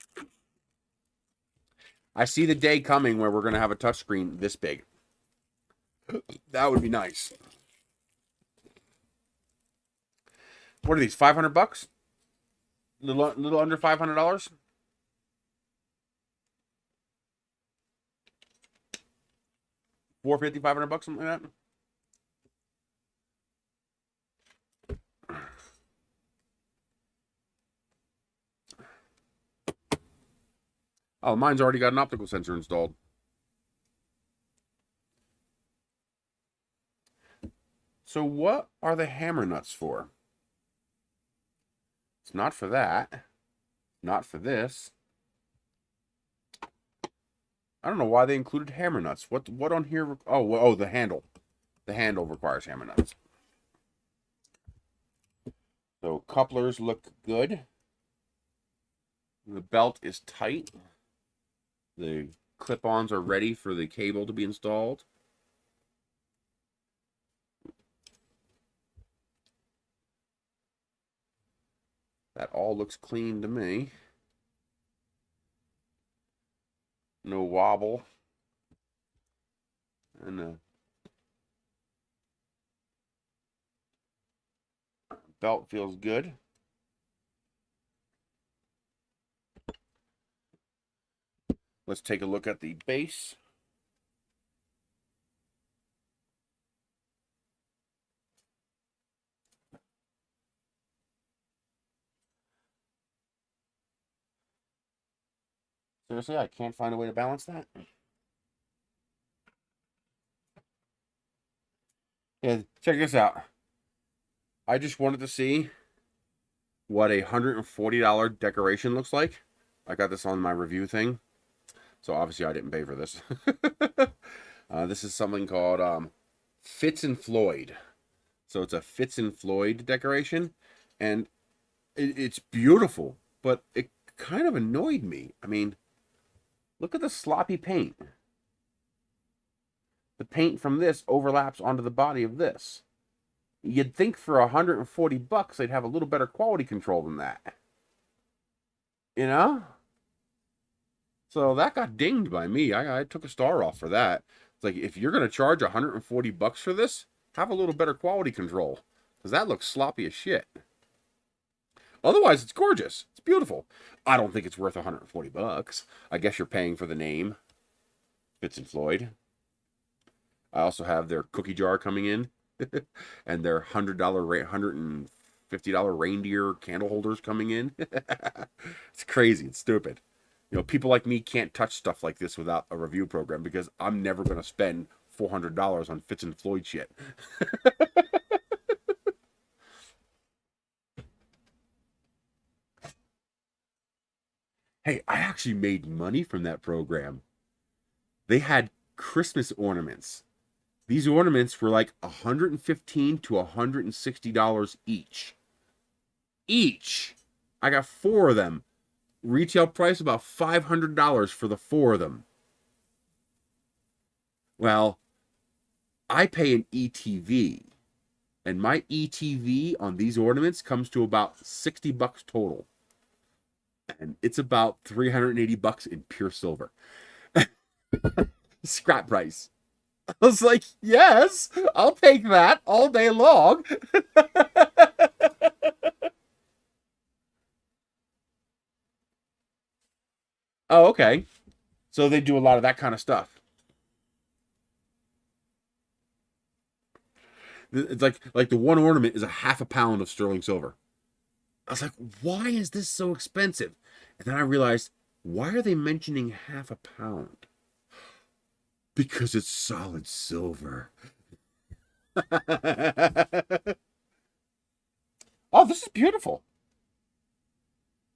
I see the day coming where we're going to have a touchscreen this big. That would be nice. What are these, 500 bucks? Little under $500? $450, 500 bucks, something like that? Oh, mine's already got an optical sensor installed. So what are the hammer nuts for? It's not for that. Not for this. I don't know why they included hammer nuts. What on here? Oh, the handle. The handle requires hammer nuts. So couplers look good. The belt is tight. The clip-ons are ready for the cable to be installed. That all looks clean to me. No wobble. And the belt feels good. Let's take a look at the base. Seriously, I can't find a way to balance that. Yeah, check this out. I just wanted to see what a $140 decoration looks like. I got this on my review thing. So obviously I didn't pay for this. This is something called Fitz and Floyd. So it's a Fitz and Floyd decoration. And it's beautiful. But it kind of annoyed me. I mean, look at the sloppy paint. The paint from this overlaps onto the body of this. You'd think for 140 bucks they'd have a little better quality control than that. You know? So that got dinged by me. I took a star off for that. It's like, if you're going to charge 140 bucks for this, have a little better quality control. Because that looks sloppy as shit. Otherwise, it's gorgeous. It's beautiful. I don't think it's worth 140 bucks. I guess you're paying for the name. Fitz and Floyd. I also have their cookie jar coming in. And their $150 reindeer candle holders coming in. It's crazy. It's stupid. You know, people like me can't touch stuff like this without a review program because I'm never going to spend $400 on Fitz and Floyd shit. Hey, I actually made money from that program. They had Christmas ornaments. These ornaments were like $115 to $160 each. Each. I got 4 of them. Retail price about $500 for the 4 of them. Well, I pay an ETV, and my ETV on these ornaments comes to about $60 total. And it's about $380 in pure silver. Scrap price. I was like, yes, I'll take that all day long. Oh, okay. So they do a lot of that kind of stuff. It's like the one ornament is a half a pound of sterling silver. I was like, why is this so expensive? And then I realized, why are they mentioning half a pound? Because it's solid silver. Oh, this is beautiful.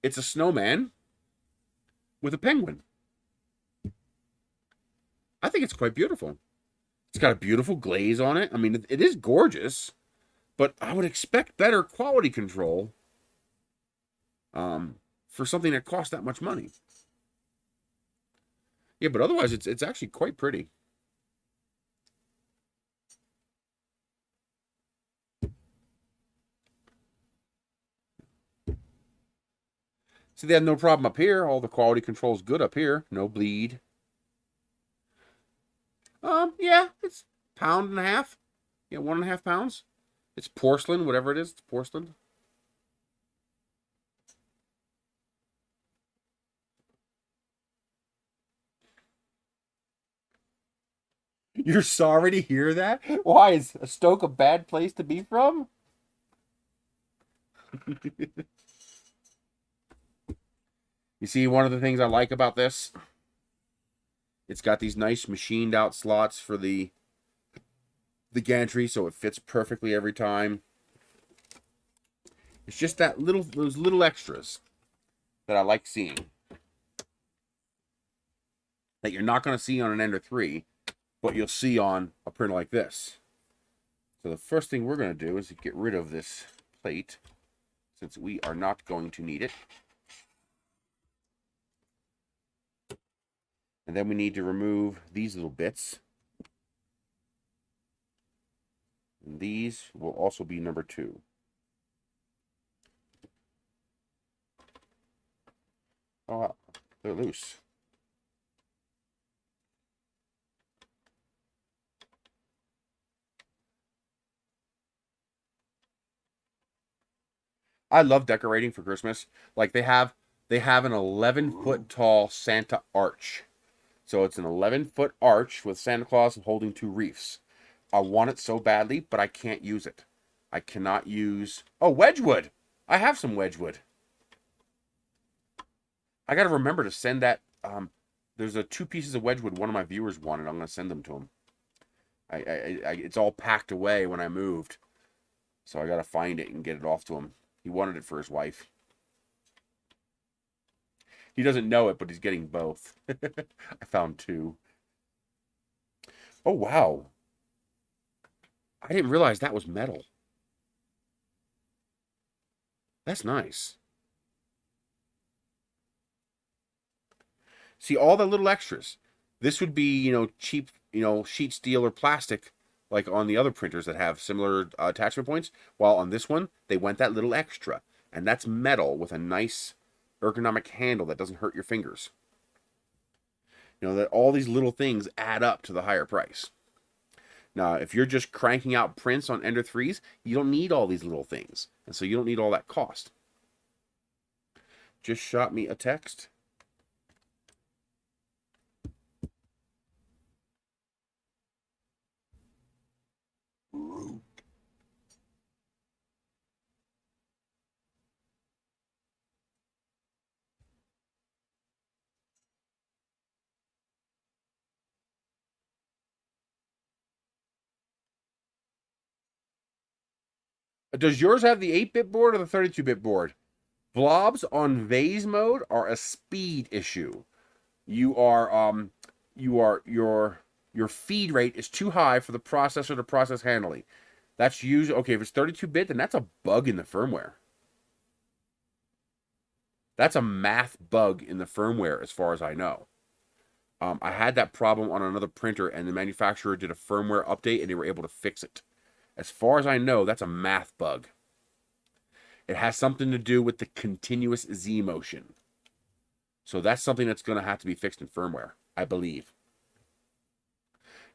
It's a snowman with a penguin. I think it's quite beautiful. It's got a beautiful glaze on it. I mean, it is gorgeous, but I would expect better quality control for something that costs that much money. Yeah, but otherwise, it's actually quite pretty. See, they have no problem up here. All the quality control is good up here. No bleed. Yeah, it's pound and a half. Yeah, 1.5 pounds. It's porcelain, whatever it is. It's porcelain. You're sorry to hear that? Why, is Stoke a bad place to be from? You see, one of the things I like about this, it's got these nice machined out slots for the gantry, so it fits perfectly every time. It's just those little extras that I like seeing that you're not going to see on an Ender 3, but you'll see on a printer like this. So the first thing we're going to do is get rid of this plate, since we are not going to need it. And then we need to remove these little bits. And these will also be number 2. Oh, wow. They're loose. I love decorating for Christmas. Like they have an 11-foot tall Santa arch. So it's an 11-foot arch with Santa Claus holding 2 wreaths. I want it so badly, but I can't use it. I cannot use... Oh, Wedgwood! I have some Wedgwood. I got to remember to send that... there's 2 pieces of Wedgwood one of my viewers wanted. I'm going to send them to him. It's all packed away when I moved. So I got to find it and get it off to him. He wanted it for his wife. He doesn't know it, but he's getting both. I found 2. Oh, wow. I didn't realize that was metal. That's nice. See, all the little extras. This would be, cheap, sheet steel or plastic, like on the other printers that have similar attachment points. While on this one, they went that little extra. And that's metal with a nice ergonomic handle that doesn't hurt your fingers. That all these little things add up to the higher price. Now, if you're just cranking out prints on Ender 3s, you don't need all these little things. And so you don't need all that cost. Just shot me a text. Does yours have the 8-bit board or the 32-bit board? Blobs on vase mode are a speed issue. You are your feed rate is too high for the processor to process handily. That's usually okay. If it's 32-bit, then that's a bug in the firmware. That's a math bug in the firmware, as far as I know. I had that problem on another printer, and the manufacturer did a firmware update, and they were able to fix it. As far as I know, that's a math bug. It has something to do with the continuous Z motion. So that's something that's going to have to be fixed in firmware, I believe.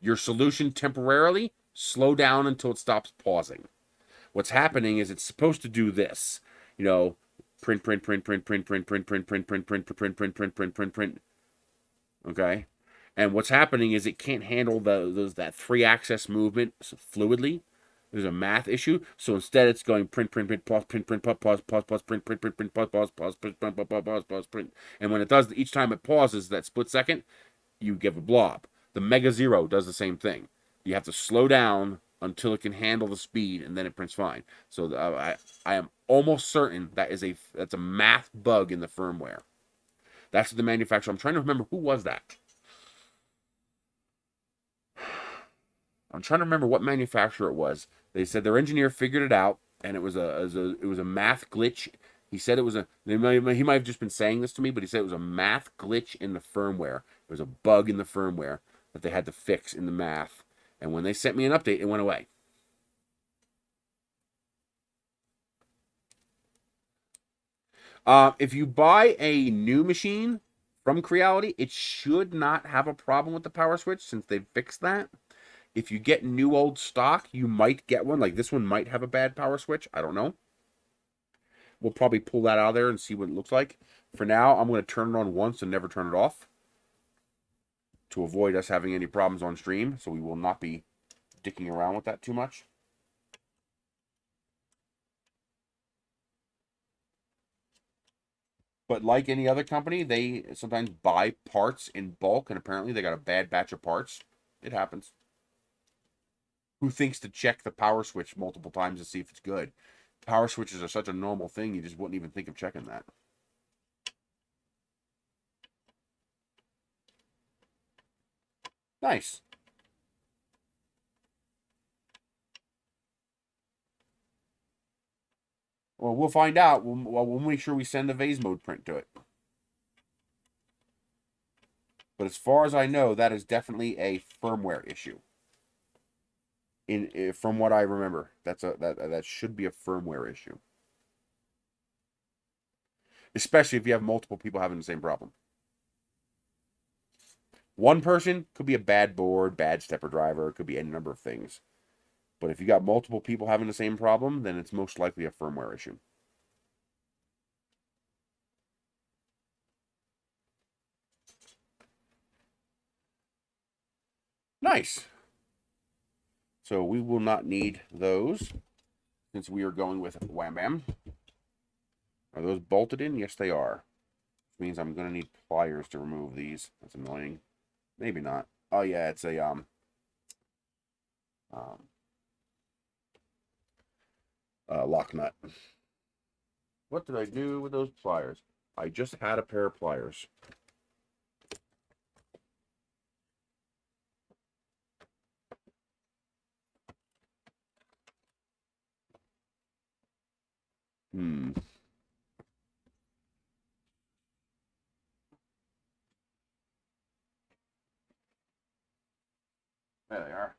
Your solution temporarily, slow down until it stops pausing. What's happening is it's supposed to do this. You know, print, print, print, print, print, print, print, print, print, print, print, print, print, print, print, print, print, print. Okay? And what's happening is it can't handle that 3-axis movement fluidly. There's a math issue. So instead it's going print, print, print, pause, print, print, pause, pause, pause, pause, print, print, print, print, pause, pause, pause, print, pause, pause, pause, pause, print. And when it does, each time it pauses that split second, you give a blob. The Mega Zero does the same thing. You have to slow down until it can handle the speed, and then it prints fine. So I am almost certain that's a math bug in the firmware. That's the manufacturer. I'm trying to remember who was that. I'm trying to remember what manufacturer it was. They said their engineer figured it out, and it was a math glitch. He said it was he might have just been saying this to me, but he said it was a math glitch in the firmware. There was a bug in the firmware that they had to fix in the math. And when they sent me an update, it went away. If you buy a new machine from Creality, it should not have a problem with the power switch since they've fixed that. If you get new old stock, you might get one. Like this one might have a bad power switch. I don't know. We'll probably pull that out of there and see what it looks like. For now, I'm going to turn it on once and never turn it off to avoid us having any problems on stream. So we will not be dicking around with that too much. But like any other company, they sometimes buy parts in bulk, and apparently they got a bad batch of parts. It happens. Who thinks to check the power switch multiple times to see if it's good? Power switches are such a normal thing, you just wouldn't even think of checking that. Nice. Well, we'll find out. We'll make sure we send the vase mode print to it. But as far as I know, that is definitely a firmware issue. From what I remember, that should be a firmware issue. Especially if you have multiple people having the same problem. One person could be a bad board, bad stepper driver, it could be any number of things. But if you got multiple people having the same problem, then it's most likely a firmware issue. Nice. So we will not need those since we are going with Wham Bam. Are those bolted in? Yes, they are. Which means I'm going to need pliers to remove these. That's annoying. Maybe not. Oh, yeah, it's a lock nut. What did I do with those pliers? I just had a pair of pliers. There they are.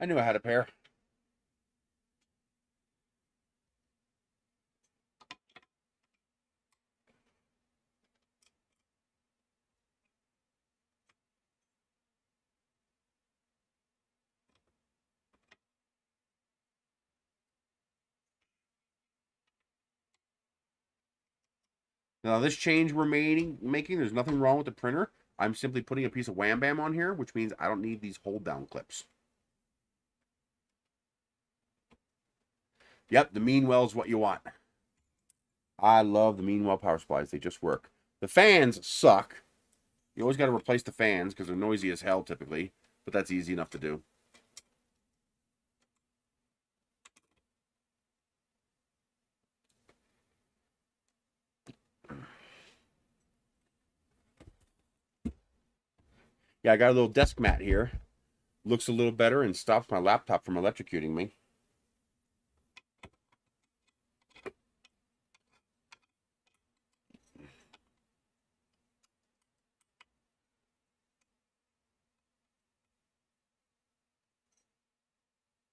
I knew I had a pair. Now, this change we're making, there's nothing wrong with the printer. I'm simply putting a piece of Wham Bam on here, which means I don't need these hold-down clips. Yep, the Meanwell is what you want. I love the Meanwell power supplies. They just work. The fans suck. You always got to replace the fans because they're noisy as hell typically, but that's easy enough to do. Yeah, I got a little desk mat here. Looks a little better and stops my laptop from electrocuting me.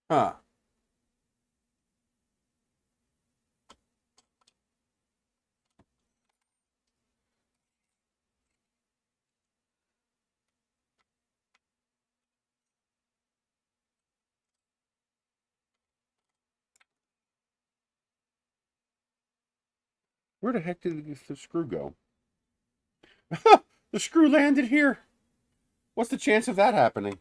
Huh. Where the heck did the screw go? The screw landed here. What's the chance of that happening?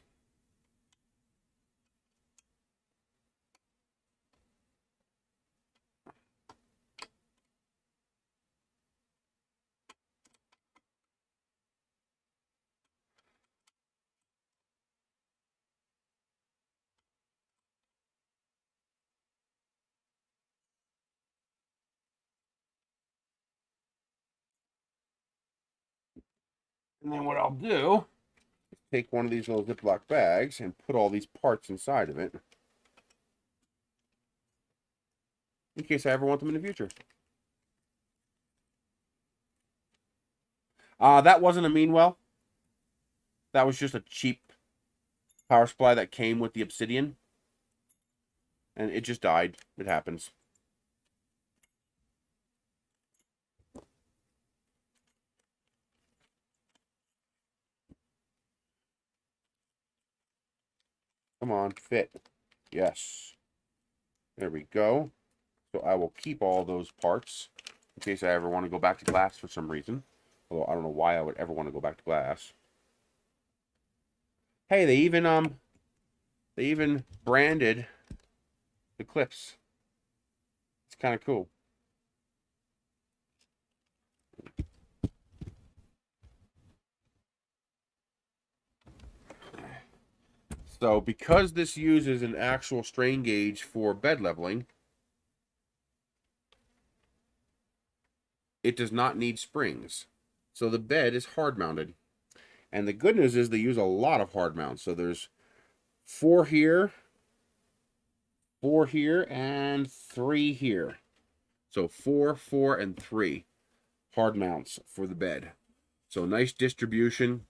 And then what I'll do is take one of these little Ziploc bags and put all these parts inside of it in case I ever want them in the future. That wasn't a Meanwell. That was just a cheap power supply that came with the Obsidian. And it just died. It happens. Come on, fit. Yes. There we go. So I will keep all those parts in case I ever want to go back to glass for some reason. Although I don't know why I would ever want to go back to glass. Hey, they even branded the clips. It's kind of cool. So because this uses an actual strain gauge for bed leveling, it does not need springs. So the bed is hard mounted. And the good news is they use a lot of hard mounts. So there's 4 here, 4 here, and 3 here. So 4, 4, and 3 hard mounts for the bed. So nice distribution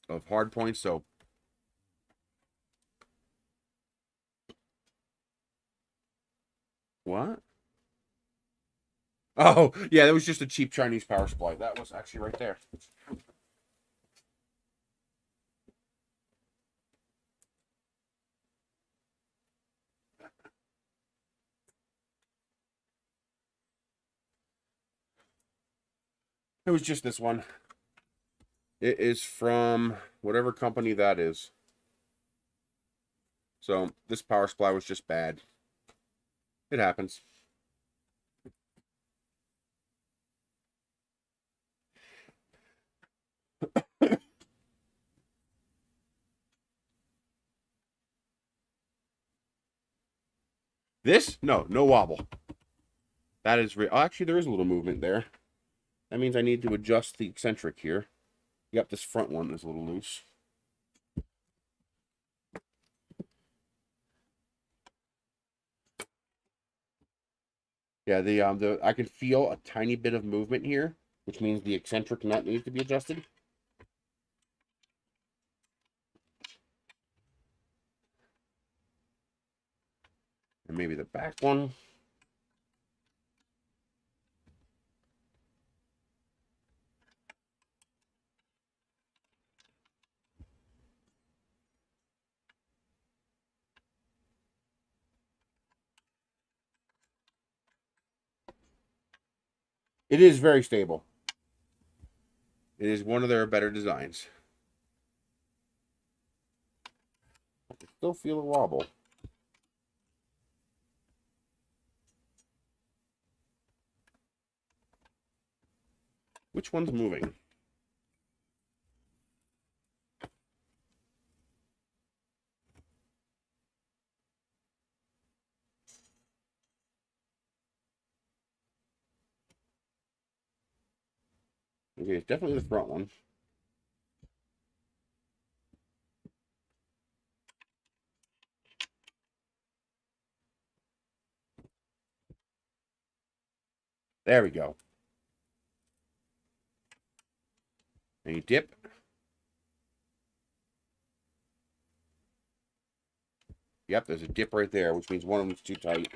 of hard points. So what? Oh, yeah, that was just a cheap Chinese power supply. That was actually right there. It was just this one. It is from whatever company that is. So this power supply was just bad. It happens. This? No, no wobble. That is real. Oh, actually, there is a little movement there. That means I need to adjust the eccentric here. Yep, this front one is a little loose. Yeah, the I can feel a tiny bit of movement here, which means the eccentric nut needs to be adjusted. And maybe the back one. It is very stable. It is one of their better designs. I can still feel a wobble. Which one's moving? Okay, it's definitely the front one. There we go. And you dip. Yep, there's a dip right there, which means one of them's too tight.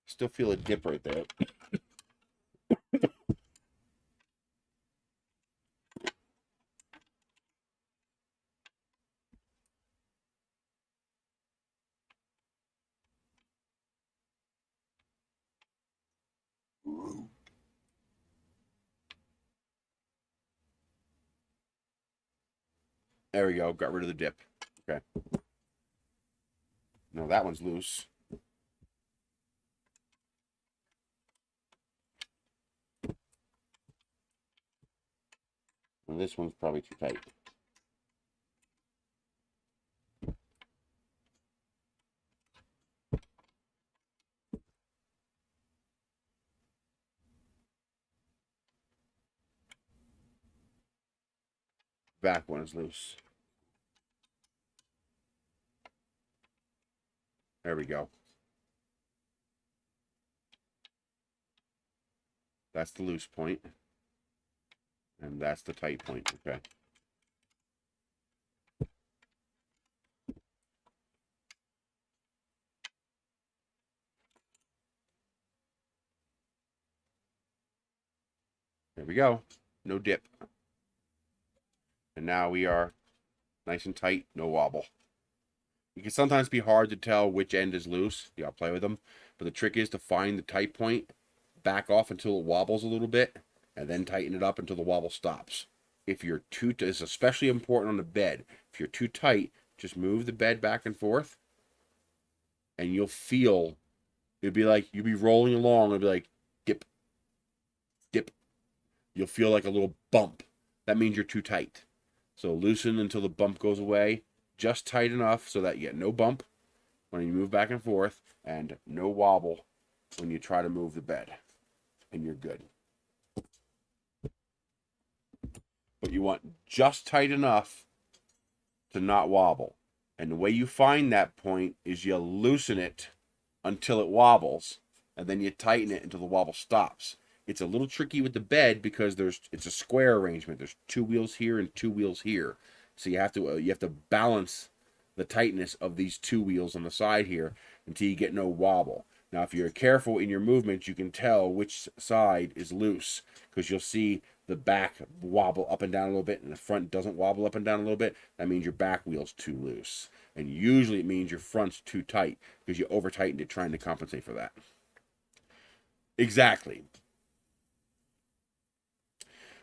Still feel a dip right there. There we go. Got rid of the dip. Okay. No, that one's loose. And this one's probably too tight. Back one is loose. There we go. That's the loose point. And that's the tight point. Okay. There we go. No dip. And now we are nice and tight, no wobble. It can sometimes be hard to tell which end is loose. You gotta play with them. But the trick is to find the tight point, back off until it wobbles a little bit, and then tighten it up until the wobble stops. If you're too, it's especially important on the bed. If you're too tight, just move the bed back and forth, and you'll feel, it'll be like, you'll be rolling along, it'll be like, dip, dip. You'll feel like a little bump. That means you're too tight. So loosen until the bump goes away, just tight enough so that you get no bump when you move back and forth, and no wobble when you try to move the bed, and you're good. But you want just tight enough to not wobble. And the way you find that point is you loosen it until it wobbles, and then you tighten it until the wobble stops. It's a little tricky with the bed because it's a square arrangement. There's 2 wheels here and 2 wheels here. So you have to balance the tightness of these 2 wheels on the side here until you get no wobble. Now, if you're careful in your movements, you can tell which side is loose because you'll see the back wobble up and down a little bit and the front doesn't wobble up and down a little bit. That means your back wheel's too loose. And usually it means your front's too tight because you over-tightened it trying to compensate for that. Exactly.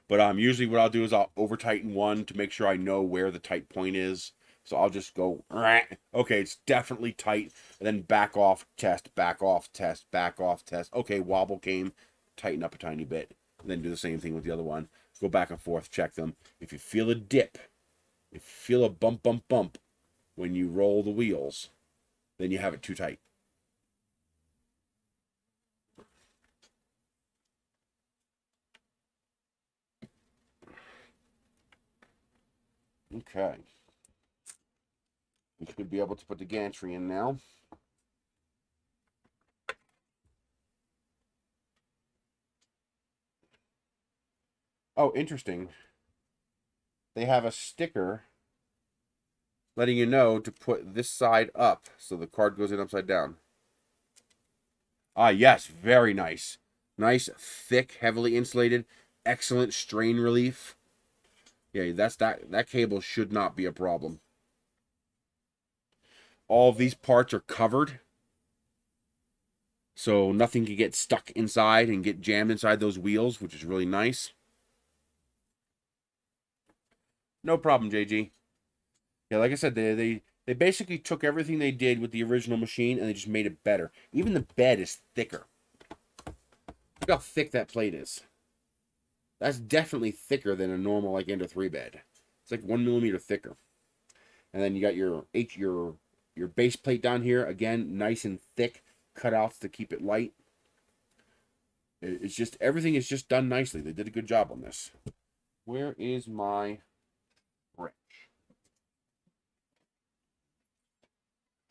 But usually what I'll do is I'll over-tighten one to make sure I know where the tight point is. So I'll just go, okay, it's definitely tight. And then back off, test, back off, test, back off, test. Okay, wobble came, tighten up a tiny bit. And then do the same thing with the other one. Go back and forth, check them. If you feel a dip, if you feel a bump, bump, bump when you roll the wheels, then you have it too tight. Okay. We should be able to put the gantry in now. Oh, interesting. They have a sticker letting you know to put this side up so the card goes in upside down. Ah, yes, very nice. Nice, thick, heavily insulated, excellent strain relief. Yeah, that cable should not be a problem. All of these parts are covered, so nothing can get stuck inside and get jammed inside those wheels, which is really nice. No problem, JG. Yeah, like I said, they basically took everything they did with the original machine and they just made it better. Even the bed is thicker. Look how thick that plate is. That's definitely thicker than a normal like Ender 3 bed. It's like 1 millimeter thicker. And then you got your base plate down here, again, nice and thick, cut off to keep it light. It's just, everything is just done nicely. They did a good job on this. Where is my wrench?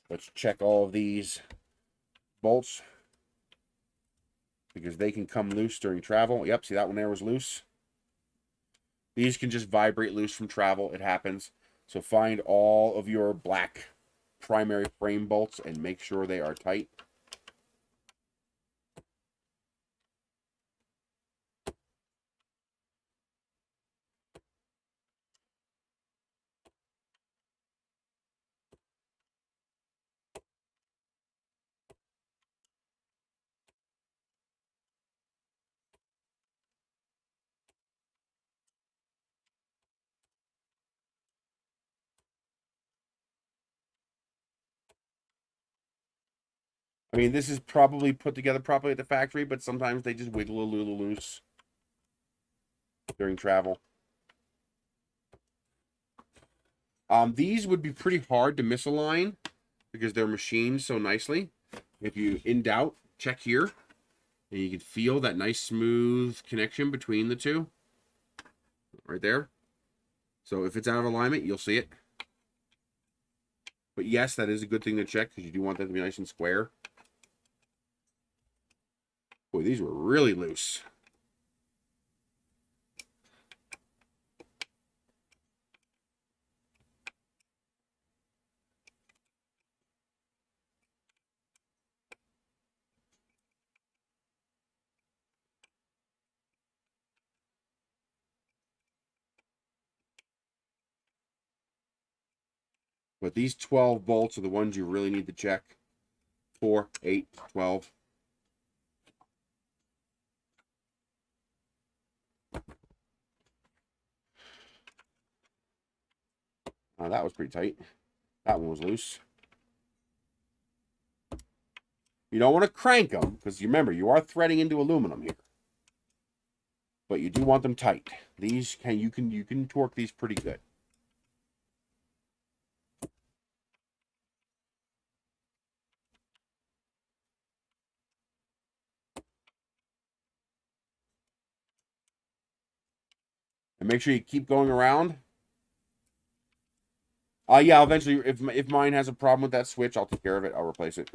Let's check all of these bolts, because they can come loose during travel. Yep, see that one there was loose. These can just vibrate loose from travel. It happens. So find all of your black primary frame bolts and make sure they are tight. I mean, this is probably put together properly at the factory, but sometimes they just wiggle a little loose during travel. These would be pretty hard to misalign because they're machined so nicely. If you, in doubt, check here. And you can feel that nice smooth connection between the two. Right there. So if it's out of alignment, you'll see it. But yes, that is a good thing to check because you do want that to be nice and square. Boy, these were really loose. But these 12 bolts are the ones you really need to check. 4, 8, 12. That was pretty tight. That one was loose. You don't want to crank them because you remember you are threading into aluminum here. But you do want them tight. These you can torque these pretty good. And make sure you keep going around. Yeah, eventually, if mine has a problem with that switch, I'll take care of it. I'll replace it.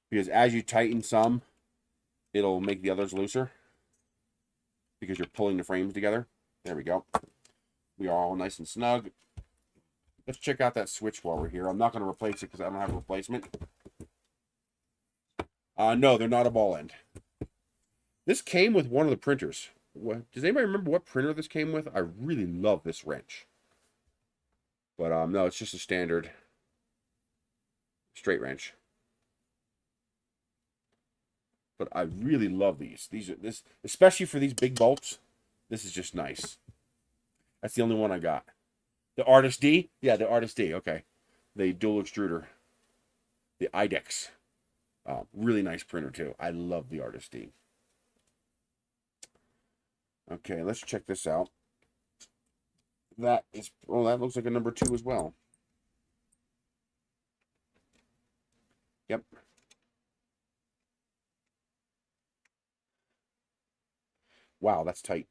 Because as you tighten some, it'll make the others looser. Because you're pulling the frames together. There we go. We are all nice and snug. Let's check out that switch while we're here. I'm not going to replace it because I don't have a replacement. No, they're not a ball end. This came with one of the printers. Does anybody remember what printer this came with? I really love this wrench. But no, it's just a standard straight wrench. But I really love these. Especially for these big bolts. This is just nice. That's the only one I got. The Artist D? Yeah, the Artist D. Okay. The dual extruder. The IDEX. Really nice printer too. I love the Artist D. Okay, let's check this out. That looks like a number 2 as well. Yep. Wow, that's tight.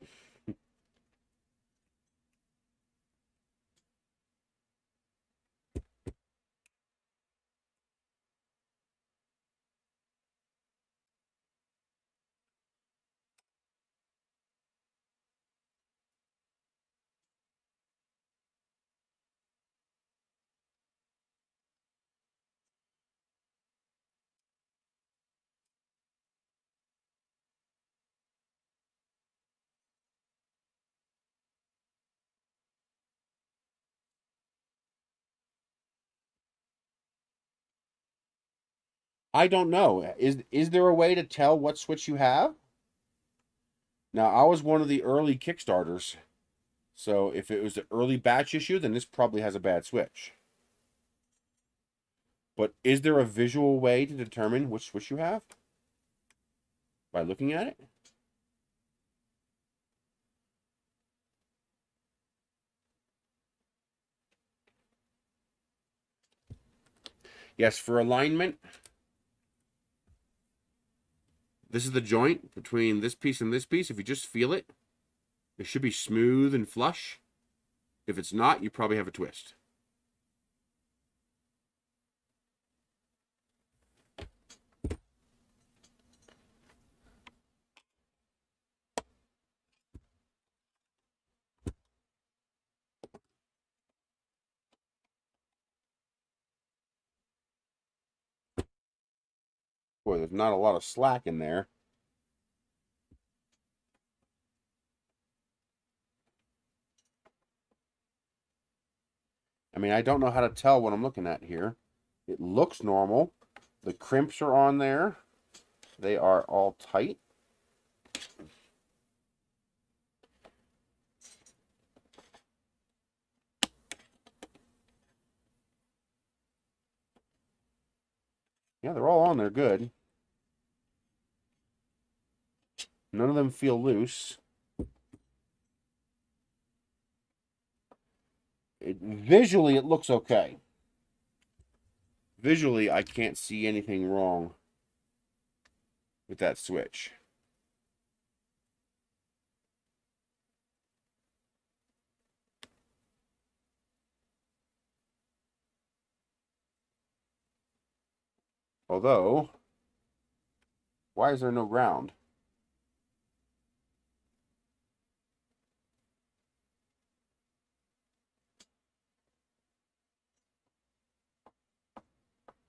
I don't know. Is there a way to tell what switch you have? Now, I was one of the early Kickstarters. So if it was the early batch issue, then this probably has a bad switch. But is there a visual way to determine which switch you have? By looking at it? Yes, for alignment, this is the joint between this piece and this piece. If you just feel it, it should be smooth and flush. If it's not, you probably have a twist. Boy, there's not a lot of slack in there. I mean, I don't know how to tell what I'm looking at here. It looks normal. The crimps are on there. They are all tight. Yeah, they're all on there good. None of them feel loose. Visually, it looks okay. Visually, I can't see anything wrong with that switch. Although, why is there no ground?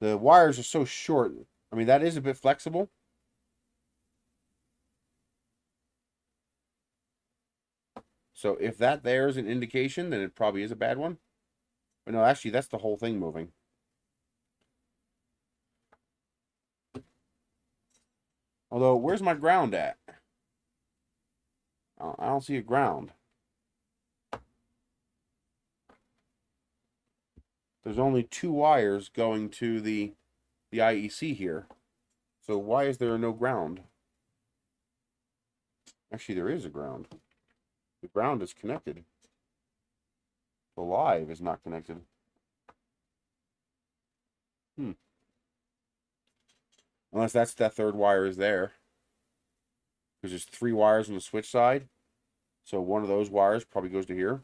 The wires are so short. I mean, that is a bit flexible. So if that there is an indication, then it probably is a bad one. But no, actually, that's the whole thing moving. Although, where's my ground at? I don't see a ground. There's only 2 wires going to the IEC here. So why is there no ground? Actually, there is a ground. The ground is connected. The live is not connected. Unless that 3rd wire is there. Because there's 3 wires on the switch side. So one of those wires probably goes to here.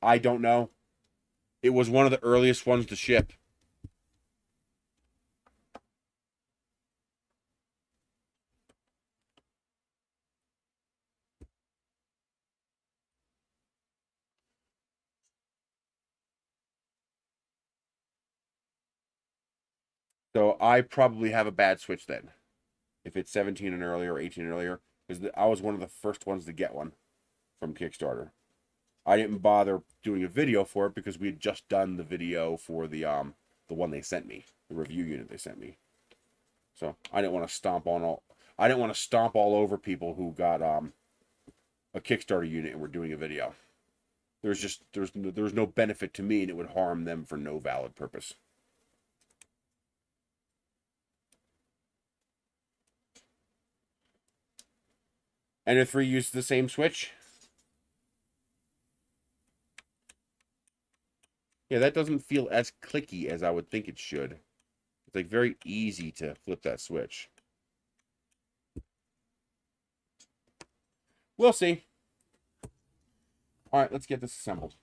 I don't know. It was one of the earliest ones to ship. So I probably have a bad switch then. If it's 17 and earlier or 18 and earlier. Because I was one of the first ones to get one from Kickstarter. I didn't bother doing a video for it because we had just done the video for the one they sent me, the review unit they sent me. So I didn't want to stomp all over people who got a Kickstarter unit and were doing a video. There's no benefit to me, and it would harm them for no valid purpose. Ender 3 uses the same switch. Yeah, that doesn't feel as clicky as I would think it should. It's like very easy to flip that switch. We'll see. All right, let's get this assembled.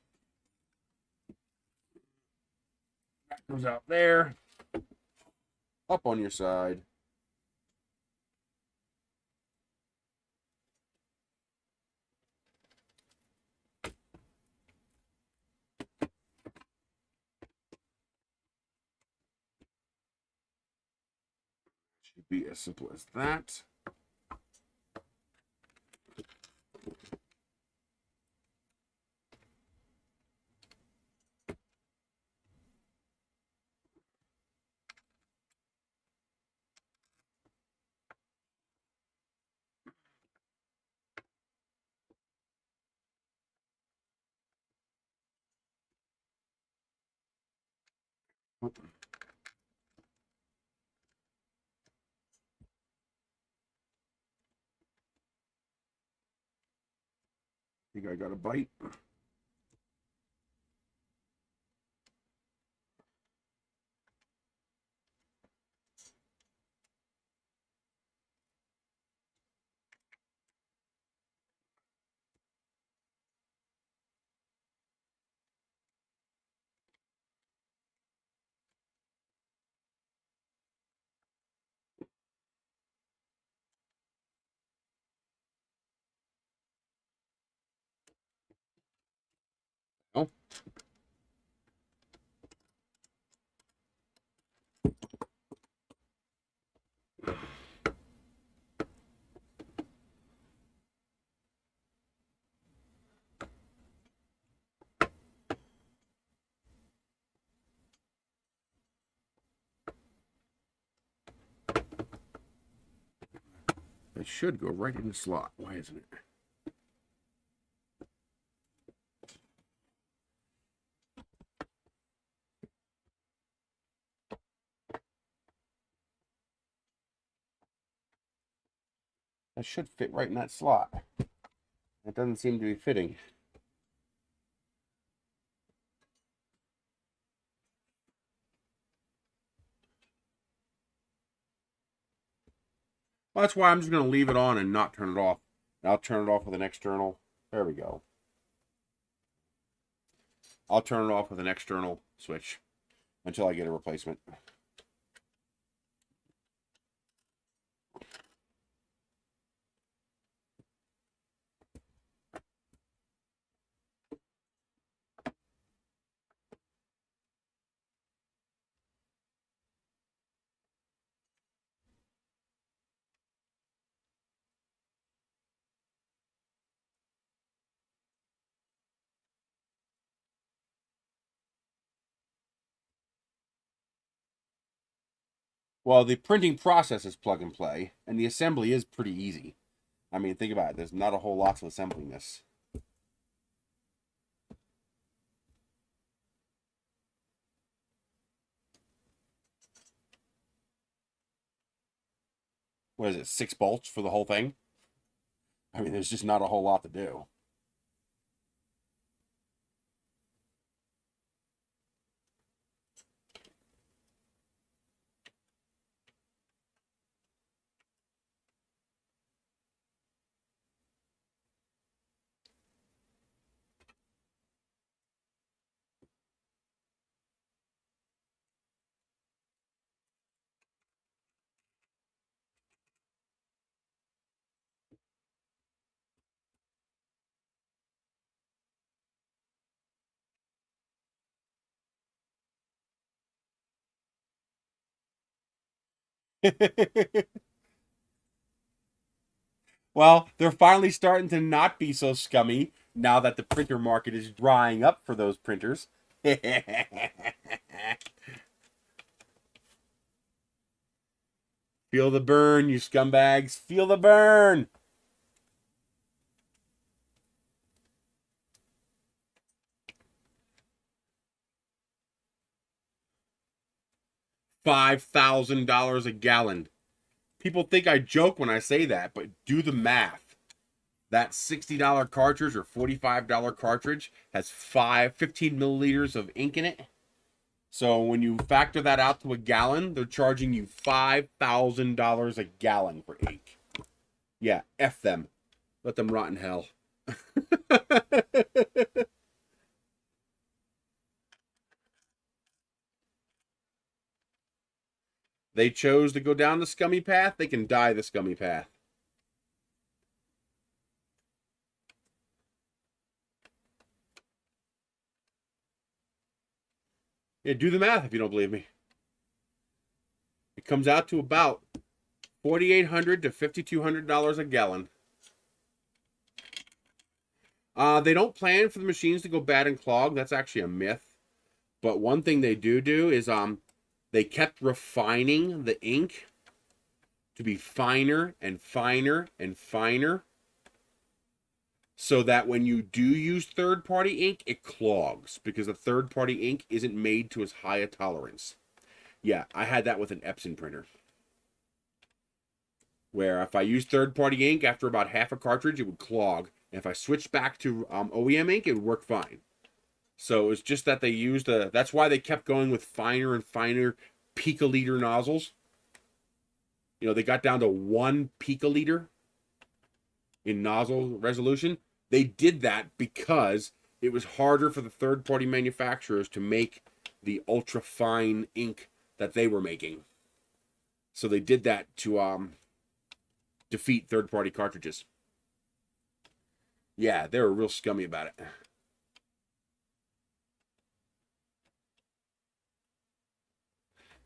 That goes out there. Up on your side. Should be as simple as that. I think I got a bite. Oh. It should go right in the slot. Why isn't it? That should fit right in that slot. It doesn't seem to be fitting. Well, that's why I'm just going to leave it on and not turn it off. I'll turn it off with an external. There we go. I'll turn it off with an external switch until I get a replacement. Well, the printing process is plug and play, and the assembly is pretty easy. I mean, think about it. There's not a whole lot to assembling this. What is it, 6 bolts for the whole thing? I mean, there's just not a whole lot to do. Well, they're finally starting to not be so scummy now that the printer market is drying up for those printers. Feel the burn, you scumbags. Feel the burn. $5,000 a gallon. People think I joke when I say that, but do the math. That $60 cartridge or $45 cartridge has 15 milliliters of ink in it. So when you factor that out to a gallon, they're charging you $5,000 a gallon for ink. Yeah, F them. Let them rot in hell. They chose to go down the scummy path, they can die the scummy path. Yeah, do the math if you don't believe me. It comes out to about $4,800 to $5,200 a gallon. They don't plan for the machines to go bad and clog. That's actually a myth. But one thing they do is they kept refining the ink to be finer and finer and finer, so that when you do use third-party ink, it clogs because the third-party ink isn't made to as high a tolerance. Yeah, I had that with an Epson printer, where if I used third-party ink after about half a cartridge, it would clog. And if I switched back to OEM ink, it would work fine. So it's just that they used that's why they kept going with finer and finer picoliter nozzles. You know, they got down to 1 picoliter in nozzle resolution. They did that because it was harder for the third-party manufacturers to make the ultra-fine ink that they were making. So they did that to defeat third-party cartridges. Yeah, they were real scummy about it.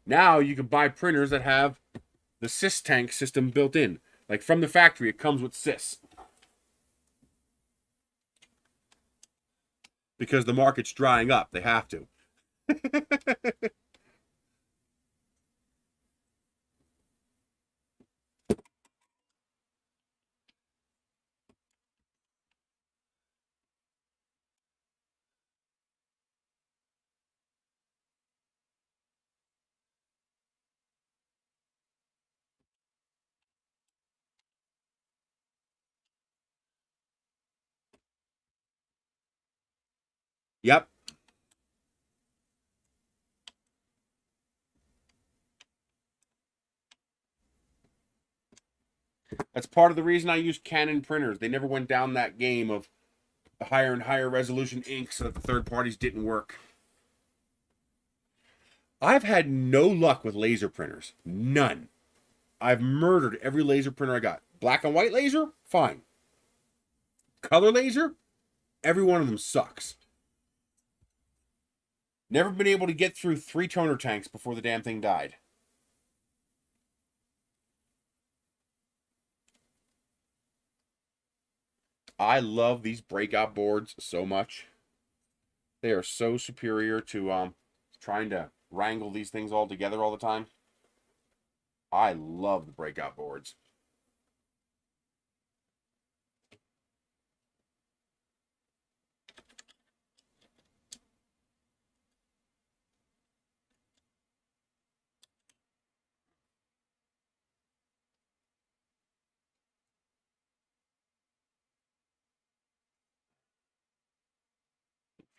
Now you can buy printers that have the CIS tank system built in. Like from the factory, it comes with CIS. Because the market's drying up. They have to. Yep. That's part of the reason I use Canon printers. They never went down that game of higher and higher resolution ink so that the third parties didn't work. I've had no luck with laser printers. None. I've murdered every laser printer I got. Black and white laser? Fine. Color laser? Every one of them sucks. Never been able to get through 3 toner tanks before the damn thing died. I love these breakout boards so much. They are so superior to trying to wrangle these things all together all the time. I love the breakout boards.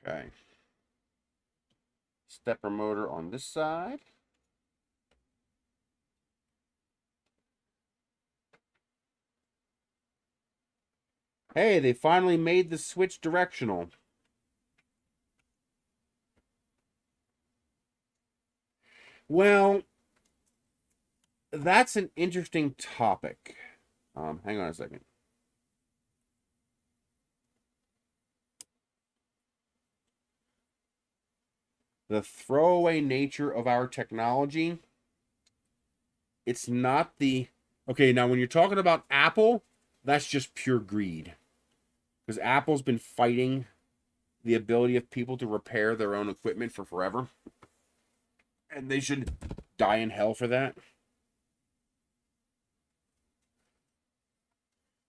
Okay. Stepper motor on this side. Hey, they finally made the switch directional. Well, that's an interesting topic. Hang on a second. The throwaway nature of our technology. It's not the... Okay, now when you're talking about Apple, that's just pure greed. Because Apple's been fighting the ability of people to repair their own equipment for forever. And they should die in hell for that.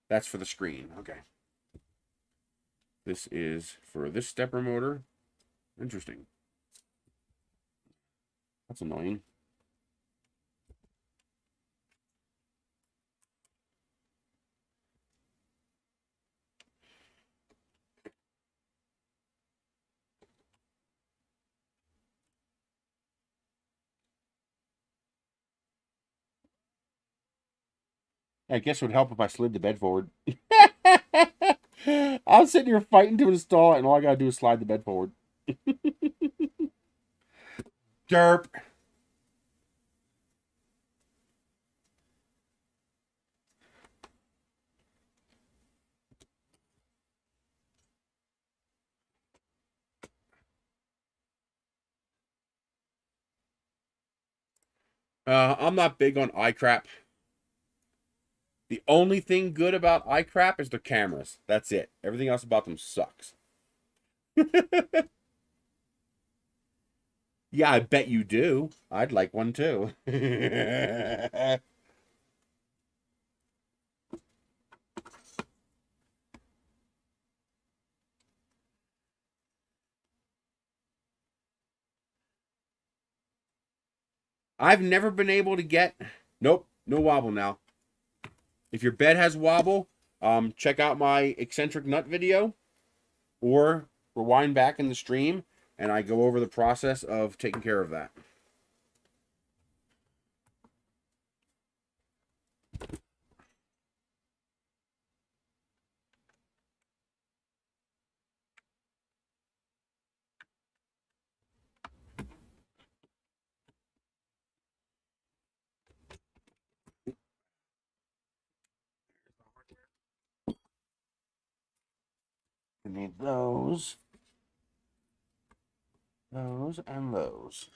That's for the screen. Okay. This is for this stepper motor. Interesting. That's annoying. I guess it would help if I slid the bed forward. I'm sitting here fighting to install it, and all I gotta do is slide the bed forward. Derp. I'm not big on iCrap. The only thing good about iCrap is their cameras. That's it. Everything else about them sucks. Yeah, I bet you do. I'd like one too. I've never been able to get... Nope, no wobble now. If your bed has wobble, check out my eccentric nut video or rewind back in the stream and I go over the process of taking care of that. We need those, and those.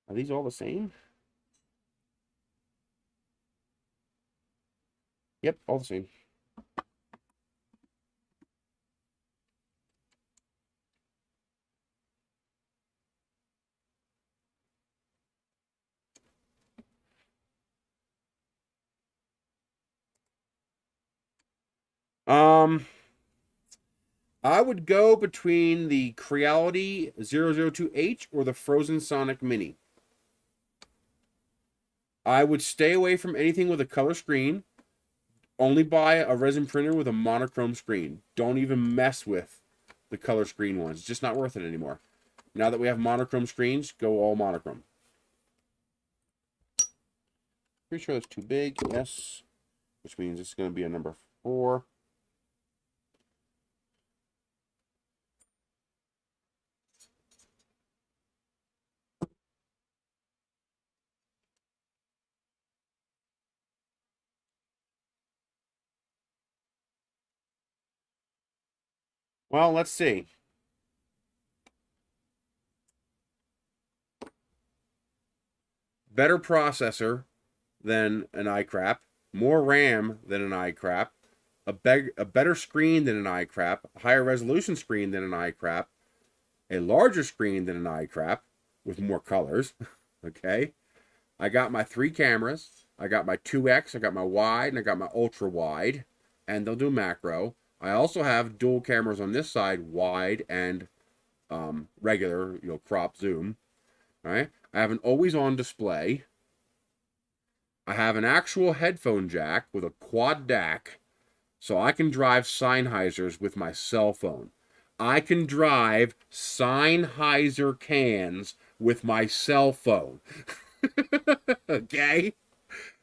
Are these all the same? Yep, all the same. I would go between the Creality 002H or the Frozen Sonic Mini. I would stay away from anything with a color screen. Only buy a resin printer with a monochrome screen. Don't even mess with the color screen ones. It's just not worth it anymore. Now that we have monochrome screens, go all monochrome. Pretty sure that's too big. Yes. Which means it's going to be a number 4. Well, let's see. Better processor than an iCrap, more RAM than an iCrap, a better screen than an iCrap, a higher resolution screen than an iCrap, a larger screen than an iCrap with more colors. Okay, I got my 3 cameras. I got my 2x, I got my wide, and I got my ultra wide, and they'll do macro. I also have dual cameras on this side, wide and regular, crop zoom. All right, I have an always on display. I have an actual headphone jack with a quad DAC, so I can drive Sennheisers with my cell phone. I can drive Sennheiser cans with my cell phone. Okay?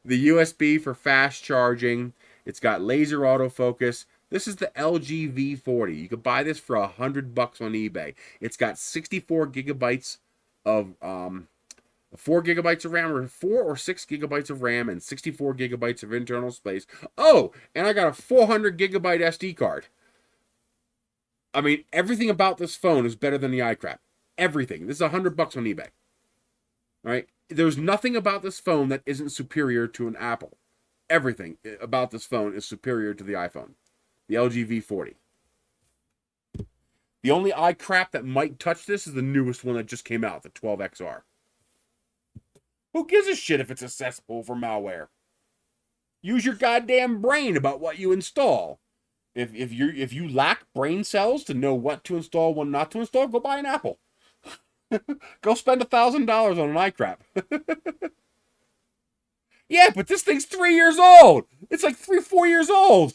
The USB for fast charging. It's got laser autofocus. This is the LG V40. You could buy this for $100 on eBay. It's got 64 gigabytes of 4 gigabytes of RAM, or 4 or 6 gigabytes of RAM, and 64 gigabytes of internal space. Oh, and I got a 400 gigabyte SD card. I mean, everything about this phone is better than the iCrap. Everything. This is $100 on eBay. All right? There's nothing about this phone that isn't superior to an Apple. Everything about this phone is superior to the iPhone, the LG V40. The only iCrap that might touch this is the newest one that just came out, the 12XR. Who gives a shit if it's a cesspool for malware? Use your goddamn brain about what you install. If you lack brain cells to know what to install, what not to install, go buy an Apple. Go spend $1,000 on an iCrap. Yeah, but this thing's 3 years old. It's like 4 years old.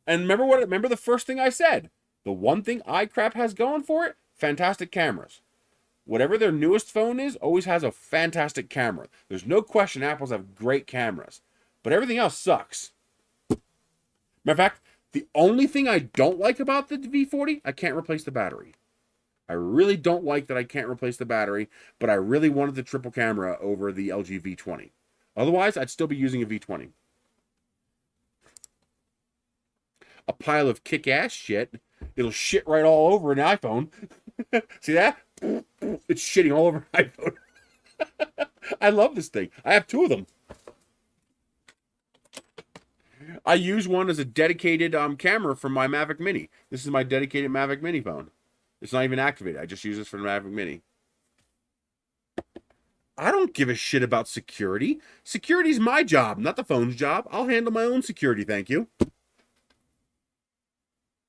And remember the first thing I said. The one thing iCrap has going for it, fantastic cameras. Whatever their newest phone is, always has a fantastic camera. There's no question Apples have great cameras. But everything else sucks. Matter of fact, the only thing I don't like about the V40, I can't replace the battery. I really don't like that I can't replace the battery, but I really wanted the triple camera over the LG V20. Otherwise, I'd still be using a V20. A pile of kick-ass shit. It'll shit right all over an iPhone. See that? It's shitting all over an iPhone. I love this thing. I have 2 of them. I use one as a dedicated camera for my Mavic Mini. This is my dedicated Mavic Mini phone. It's not even activated. I just use this for the Mavic Mini. I don't give a shit about security. Security's my job, not the phone's job. I'll handle my own security, thank you.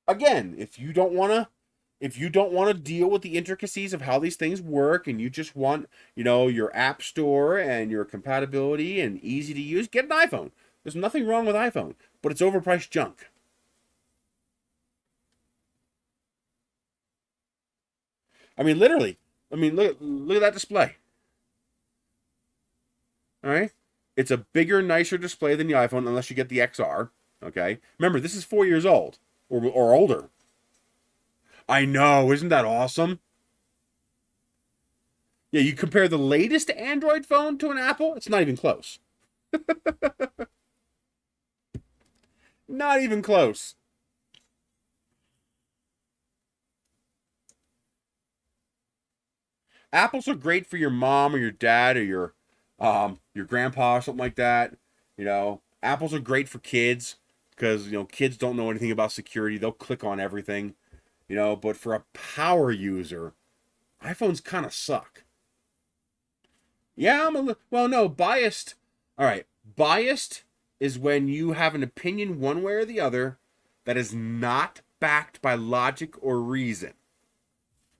Again, if you don't want to deal with the intricacies of how these things work, and you just want, your app store and your compatibility and easy to use, get an iPhone. There's nothing wrong with iPhone, but it's overpriced junk. I mean, literally. I mean, look at that display. All right? It's a bigger, nicer display than the iPhone, unless you get the XR. Okay? Remember, this is 4 years old or older. I know. Isn't that awesome? Yeah, you compare the latest Android phone to an Apple, it's not even close. Not even close. Apples are great for your mom or your dad or your grandpa or something like that. You know, apples are great for kids because, you know, kids don't know anything about security. They'll click on everything, you know, but for a power user, iPhones kind of suck. Yeah, well, no, biased. All right, biased is when you have an opinion one way or the other that is not backed by logic or reason.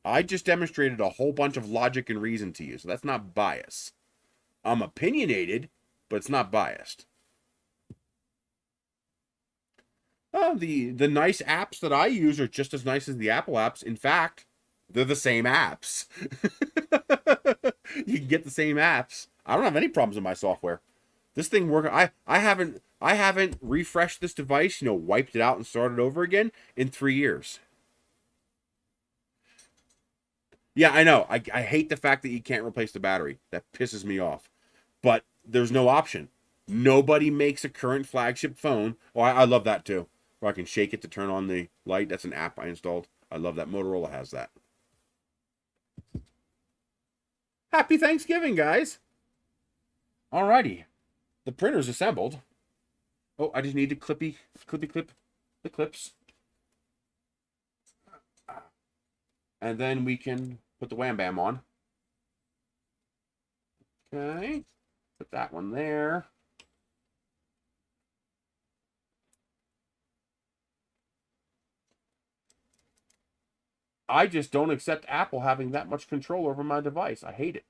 I just demonstrated a whole bunch of logic and reason to you, so that's not bias. I'm opinionated, but it's not biased. Oh, the nice apps that I use are just as nice as the Apple apps. In fact, they're the same apps. You can get the same apps. I don't have any problems with my software. This thing works. I haven't refreshed this device, you know, wiped it out and started over again in 3 years. Yeah, I know. I hate the fact that you can't replace the battery. That pisses me off. But there's no option. Nobody makes a current flagship phone. Oh, I love that too. Where I can shake it to turn on the light. That's an app I installed. I love that. Motorola has that. Happy Thanksgiving, guys. Alrighty. The printer's assembled. Oh, I just need to clip the clips. And then we can put the wham bam on. Okay. Put that one there. I just don't accept Apple having that much control over my device. I hate it.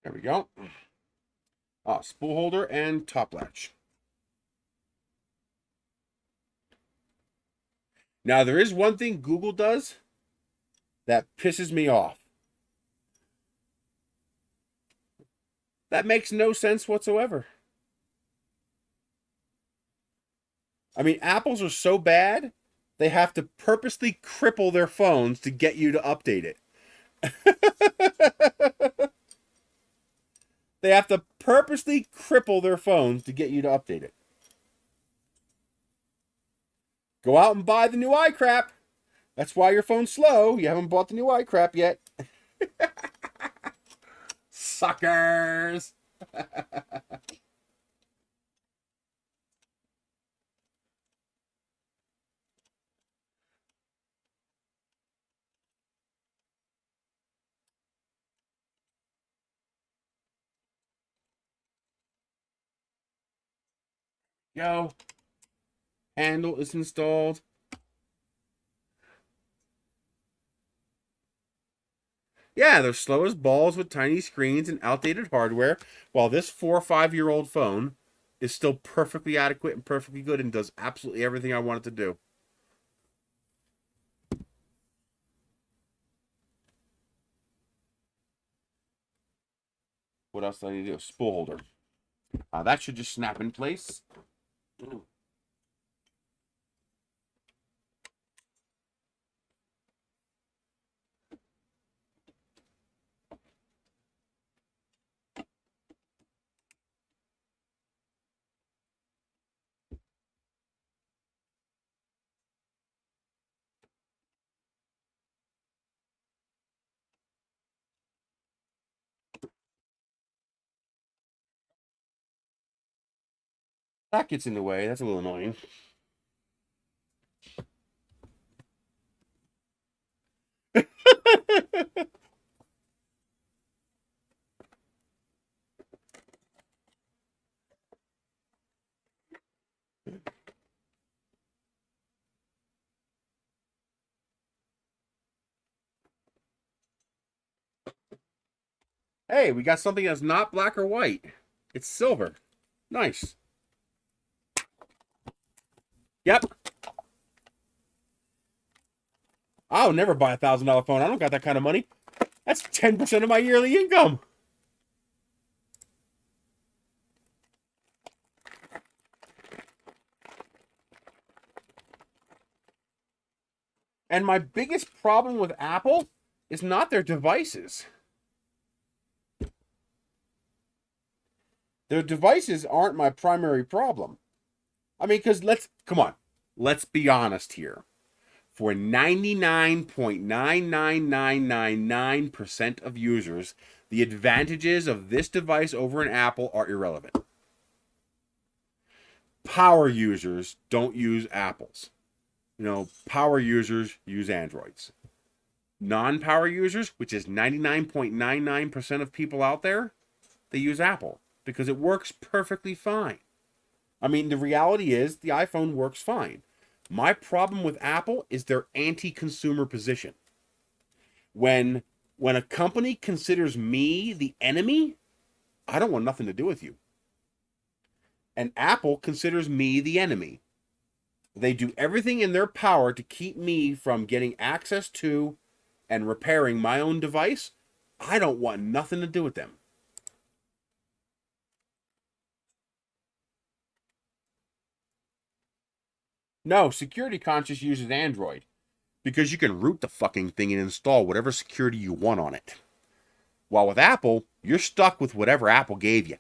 There we go. Spool holder and top latch. Now, there is one thing Google does that pisses me off. That makes no sense whatsoever. I mean, Apples are so bad, they have to purposely cripple their phones to get you to update it. They have to purposely cripple their phones to get you to update it. Go out and buy the new iCrap. That's why your phone's slow. You haven't bought the new iCrap yet. Suckers. Go. Handle is installed. Yeah, they're slow as balls with tiny screens and outdated hardware, while this 4 or 5-year-old phone is still perfectly adequate and perfectly good and does absolutely everything I want it to do. What else do I need to do? Spool holder. That should just snap in place. That gets in the way. That's a little annoying. Hey, we got something that's not black or white. It's silver. Nice. Yep. I'll never buy $1,000 phone. I don't got that kind of money. That's 10% of my yearly income. And my biggest problem with Apple is not their devices. Their devices aren't my primary problem. I mean, because come on, let's be honest here. For 99.99999% of users, the advantages of this device over an Apple are irrelevant. Power users don't use Apples. Power users use Androids. Non-power users, which is 99.99% of people out there, they use Apple because it works perfectly fine. I mean, the reality is the iPhone works fine. My problem with Apple is their anti-consumer position. When a company considers me the enemy, I don't want nothing to do with you. And Apple considers me the enemy. They do everything in their power to keep me from getting access to and repairing my own device. I don't want nothing to do with them. No, Security Conscious uses Android because you can root the fucking thing and install whatever security you want on it. While with Apple, you're stuck with whatever Apple gave you.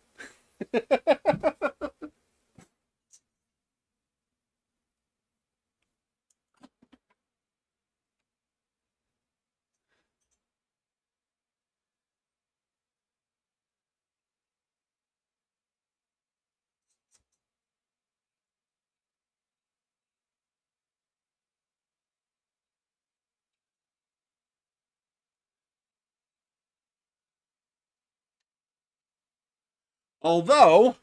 Although,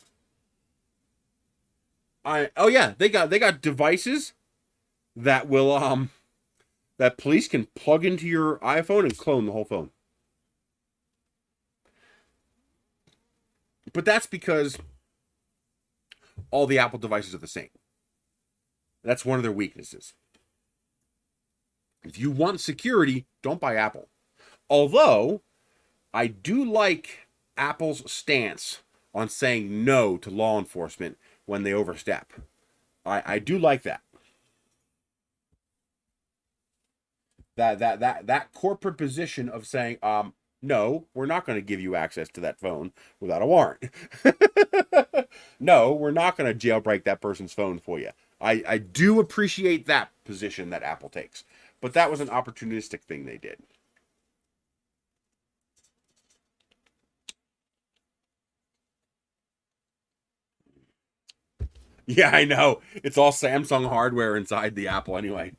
oh yeah, they got devices that will that police can plug into your iPhone and clone the whole phone. But that's because all the Apple devices are the same. That's one of their weaknesses. If you want security, don't buy Apple. Although, I do like Apple's stance on saying no to law enforcement when they overstep. I do like that. That corporate position of saying, no, we're not going to give you access to that phone without a warrant. No, we're not going to jailbreak that person's phone for you. I do appreciate that position that Apple takes. But that was an opportunistic thing they did. Yeah, I know. It's all Samsung hardware inside the Apple anyway.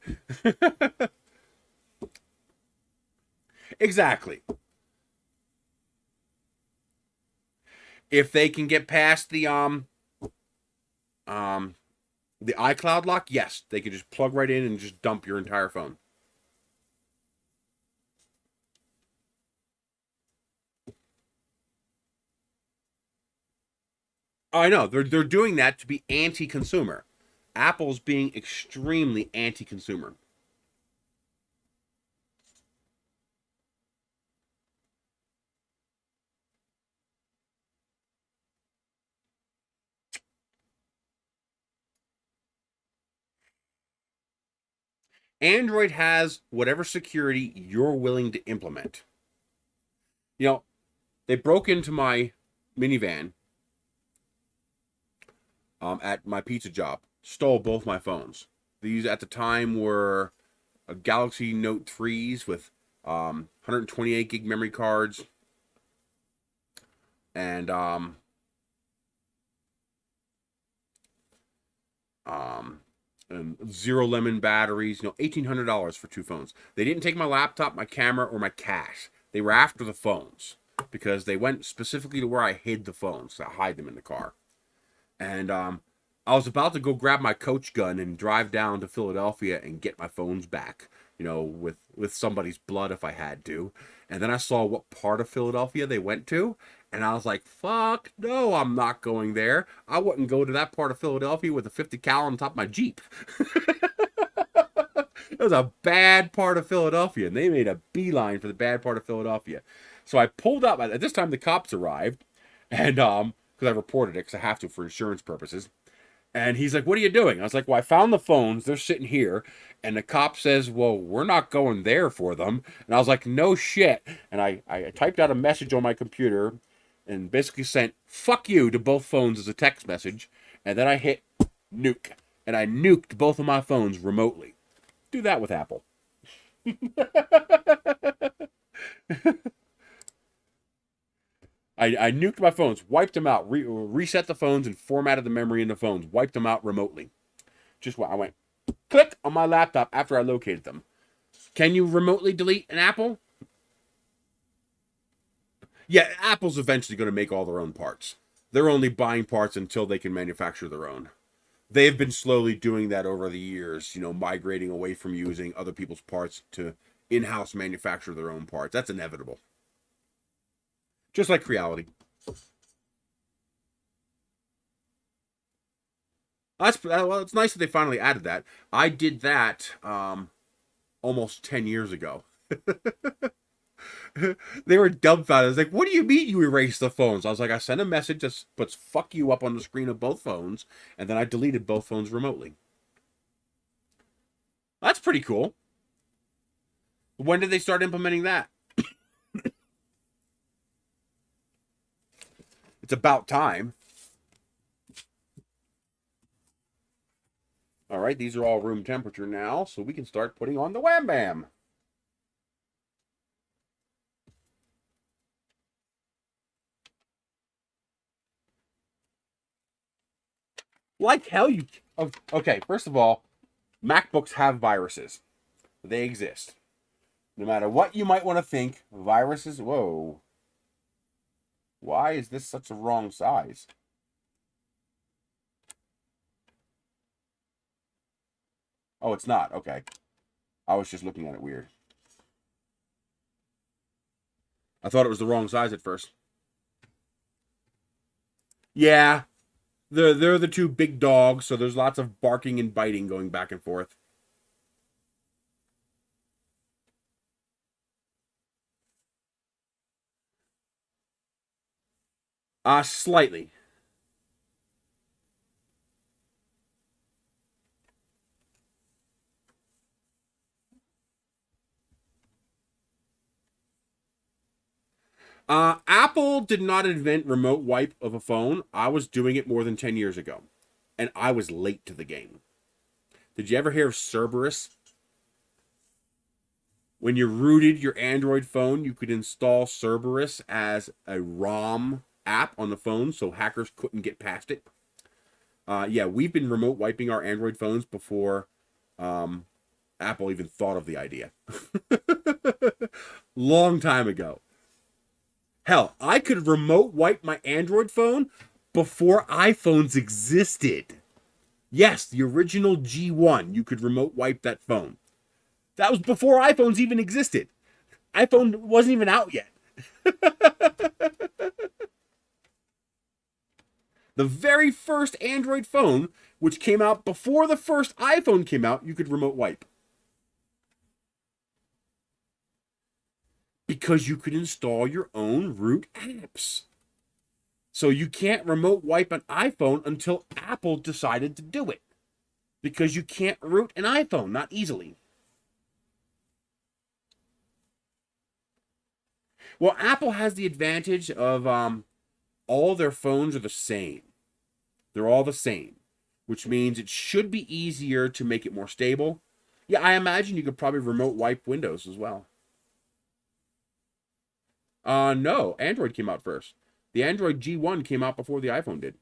Exactly. If they can get past the iCloud lock, yes, they can just plug right in and just dump your entire phone. I know they're doing that to be anti-consumer. Apple's being extremely anti-consumer. Android has whatever security you're willing to implement. They broke into my minivan at my pizza job, stole both my phones. These at the time were Galaxy Note 3s with 128 gig memory cards and zero lemon batteries. $1,800 for two phones. They didn't take my laptop, my camera, or my cash. They were after the phones because they went specifically to where I hid the phones. So I hide them in the car. And I was about to go grab my coach gun and drive down to Philadelphia and get my phones back, with somebody's blood if I had to. And then I saw what part of Philadelphia they went to, and I was like, fuck, no, I'm not going there. I wouldn't go to that part of Philadelphia with a 50 cal on top of my Jeep. It was a bad part of Philadelphia, and they made a beeline for the bad part of Philadelphia. So I pulled up. At this time, the cops arrived, and because I reported it, because I have to for insurance purposes. And he's like, "What are you doing?" I was like, "Well, I found the phones. They're sitting here." And the cop says, "Well, we're not going there for them." And I was like, "No shit." And I typed out a message on my computer and basically sent "fuck you" to both phones as a text message. And then I hit nuke. And I nuked both of my phones remotely. Do that with Apple. I nuked my phones, wiped them out, reset the phones, and formatted the memory in the phones, wiped them out remotely. Just what I went click on my laptop after I located them. Can you remotely delete an Apple? Yeah, Apple's eventually going to make all their own parts. They're only buying parts until they can manufacture their own. They've been slowly doing that over the years, migrating away from using other people's parts to in-house manufacture their own parts. That's inevitable. Just like Creality. Well, it's nice that they finally added that. I did that almost 10 years ago. They were dumbfounded. I was like, "What do you mean you erased the phones?" I was like, "I sent a message that puts fuck you up on the screen of both phones, and then I deleted both phones remotely." That's pretty cool. When did they start implementing that? It's about time. All right, these are all room temperature now, so we can start putting on the Wham Bam. Like hell you... Okay, first of all, MacBooks have viruses. They exist. No matter what you might want to think, viruses... Whoa. Why is this such a wrong size? Oh, it's not. Okay. I was just looking at it weird. I thought it was the wrong size at first. Yeah, they're the two big dogs, so there's lots of barking and biting going back and forth. Slightly. Apple did not invent remote wipe of a phone. I was doing it more than 10 years ago, and I was late to the game. Did you ever hear of Cerberus? When you rooted your Android phone, you could install Cerberus as a ROM app on the phone so hackers couldn't get past it. Yeah, we've been remote wiping our Android phones before um, Apple even thought of the idea. Long time ago. Hell, I could remote wipe my Android phone before iPhones existed. Yes, the original G1, you could remote wipe that phone. That was before iPhones even existed. iPhone wasn't even out yet. The very first Android phone, which came out before the first iPhone came out, you could remote wipe. Because you could install your own root apps. So you can't remote wipe an iPhone until Apple decided to do it. Because you can't root an iPhone, not easily. Well, Apple has the advantage of all their phones are the same. They're all the same, which means it should be easier to make it more stable. Yeah, I imagine you could probably remote wipe Windows as well. No, Android came out first. The Android G1 came out before the iPhone did.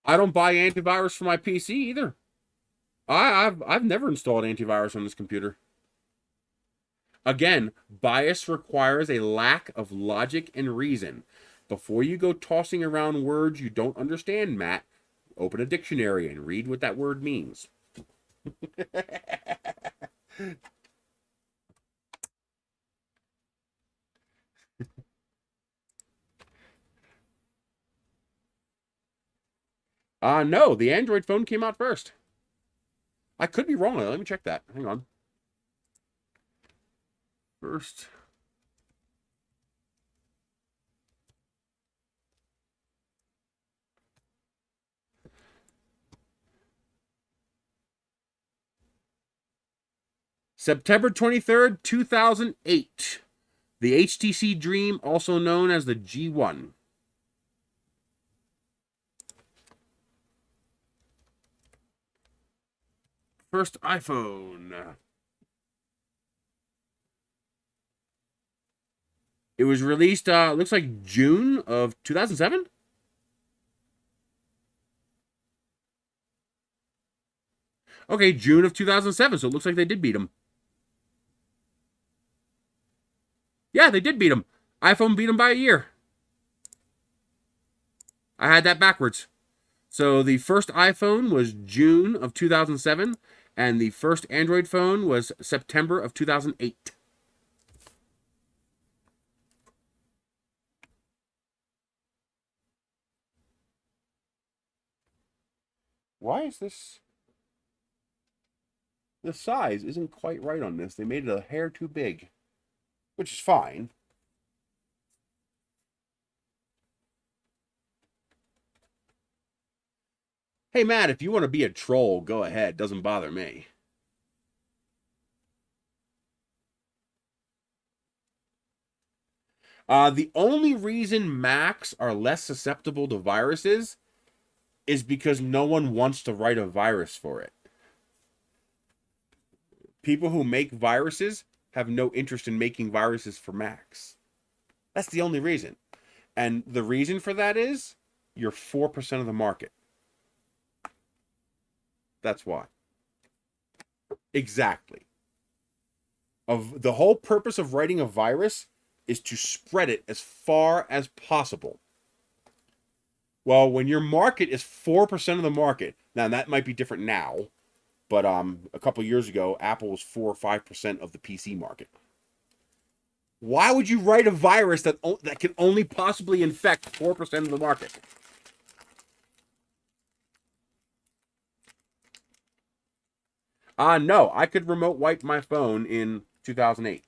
I don't buy antivirus for my PC either. I've never installed antivirus on this computer. Again, bias requires a lack of logic and reason. Before you go tossing around words you don't understand, Matt, open a dictionary and read what that word means. No, the Android phone came out first. I could be wrong. Let me check that. Hang on. First. September 23rd, 2008. The HTC Dream, also known as the G1. First iPhone. It was released, looks like June of 2007? Okay, June of 2007, so it looks like they did beat them. Yeah, they did beat them. iPhone beat them by a year. I had that backwards. So the first iPhone was June of 2007, and the first Android phone was September of 2008. Why is this? The size isn't quite right on this. They made it a hair too big, which is fine. Hey, Matt, if you want to be a troll, go ahead. Doesn't bother me. The only reason Macs are less susceptible to viruses is because no one wants to write a virus for it. People who make viruses have no interest in making viruses for Macs. That's the only reason. And the reason for that is you're 4% of the market. That's why. Exactly. Of the whole purpose of writing a virus is to spread it as far as possible. Well, when your market is 4% of the market, now that might be different now, but a couple years ago, Apple was 4 or 5% of the PC market. Why would you write a virus that can only possibly infect 4% of the market? No, I could remote wipe my phone in 2008.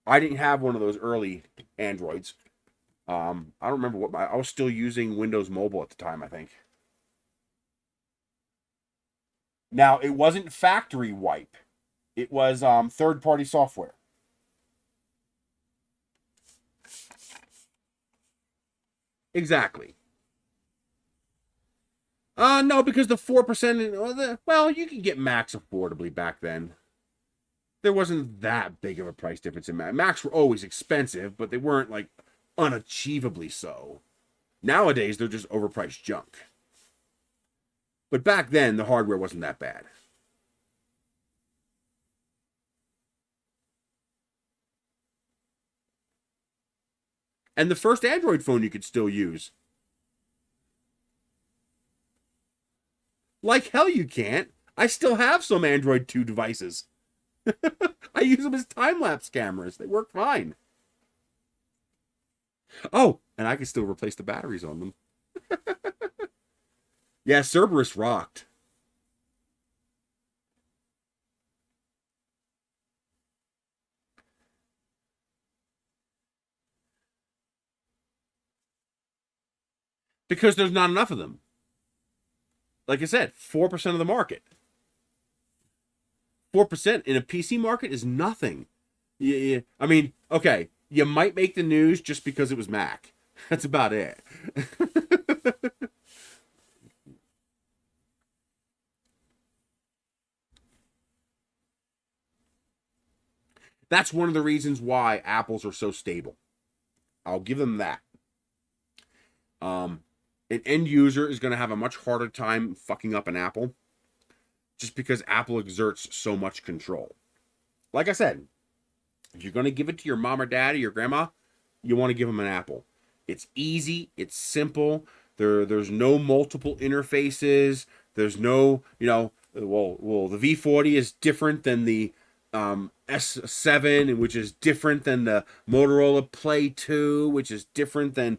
I didn't have one of those early Androids. I don't remember what I was still using Windows Mobile at the time, I think. Now, it wasn't factory wipe. It was third-party software. Exactly. No, because the 4%, well, you can get Macs affordably back then. There wasn't that big of a price difference in Macs. Macs were always expensive, but they weren't like unachievably so. Nowadays, they're just overpriced junk. But back then, the hardware wasn't that bad. And the first Android phone you could still use. Like hell you can't. I still have some Android 2 devices. I use them as time-lapse cameras. They work fine. Oh, and I can still replace the batteries on them. Yeah, Cerberus rocked. Because there's not enough of them. Like I said, 4% of the market. 4% in a PC market is nothing. Yeah, I mean, okay, you might make the news just because it was Mac. That's about it. That's one of the reasons why Apples are so stable. I'll give them that. An end user is going to have a much harder time fucking up an Apple just because Apple exerts so much control. Like I said, if you're going to give it to your mom or dad or your grandma, you want to give them an Apple. It's easy. It's simple. There's no multiple interfaces. There's no, well, the V40 is different than the S7, which is different than the Motorola Play 2, which is different than,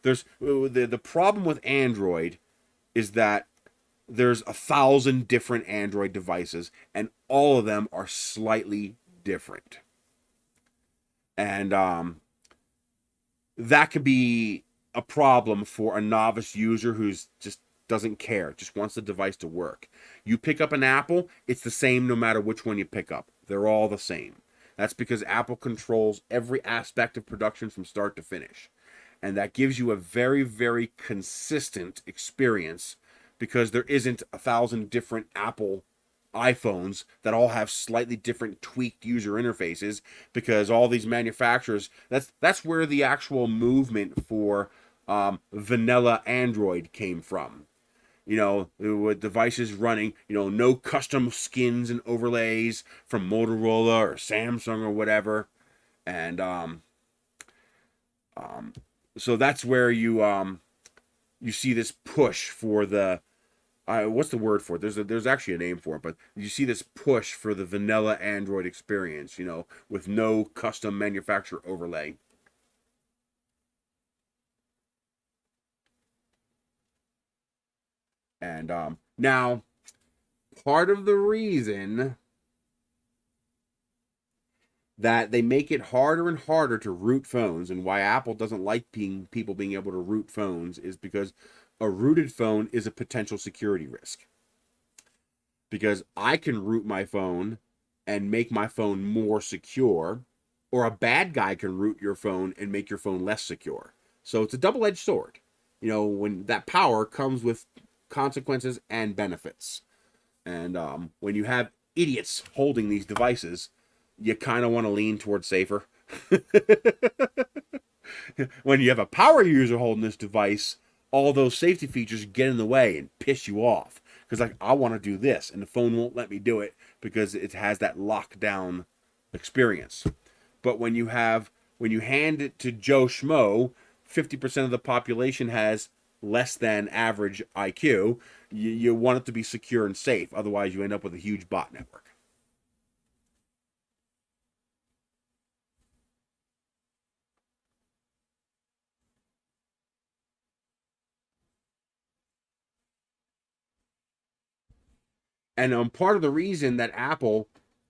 there's the problem with Android is that there's 1,000 different Android devices, and all of them are slightly different. And that could be a problem for a novice user who's just doesn't care, just wants the device to work. You pick up an Apple, it's the same no matter which one you pick up. They're all the same. That's because Apple controls every aspect of production from start to finish. And that gives you a very, very consistent experience, because there isn't 1,000 different Apple iPhones that all have slightly different tweaked user interfaces, because all these manufacturers, that's where the actual movement for vanilla Android came from. With devices running, no custom skins and overlays from Motorola or Samsung or whatever. And so that's where you see this push for the what's the word for it? There's actually a name for it, but you see this push for the vanilla Android experience, with no custom manufacturer overlay. And now, part of the reason that they make it harder and harder to root phones, and why Apple doesn't like people being able to root phones, is because a rooted phone is a potential security risk. Because I can root my phone and make my phone more secure, or a bad guy can root your phone and make your phone less secure. So it's a double-edged sword. When that power comes with consequences and benefits. And when you have idiots holding these devices, you kind of want to lean towards safer. When you have a power user holding this device, all those safety features get in the way and piss you off. Because I want to do this, and the phone won't let me do it because it has that lockdown experience. But when you hand it to Joe Schmo, 50% of the population has less than average IQ, you want it to be secure and safe. Otherwise, you end up with a huge bot network. And part of the reason that Apple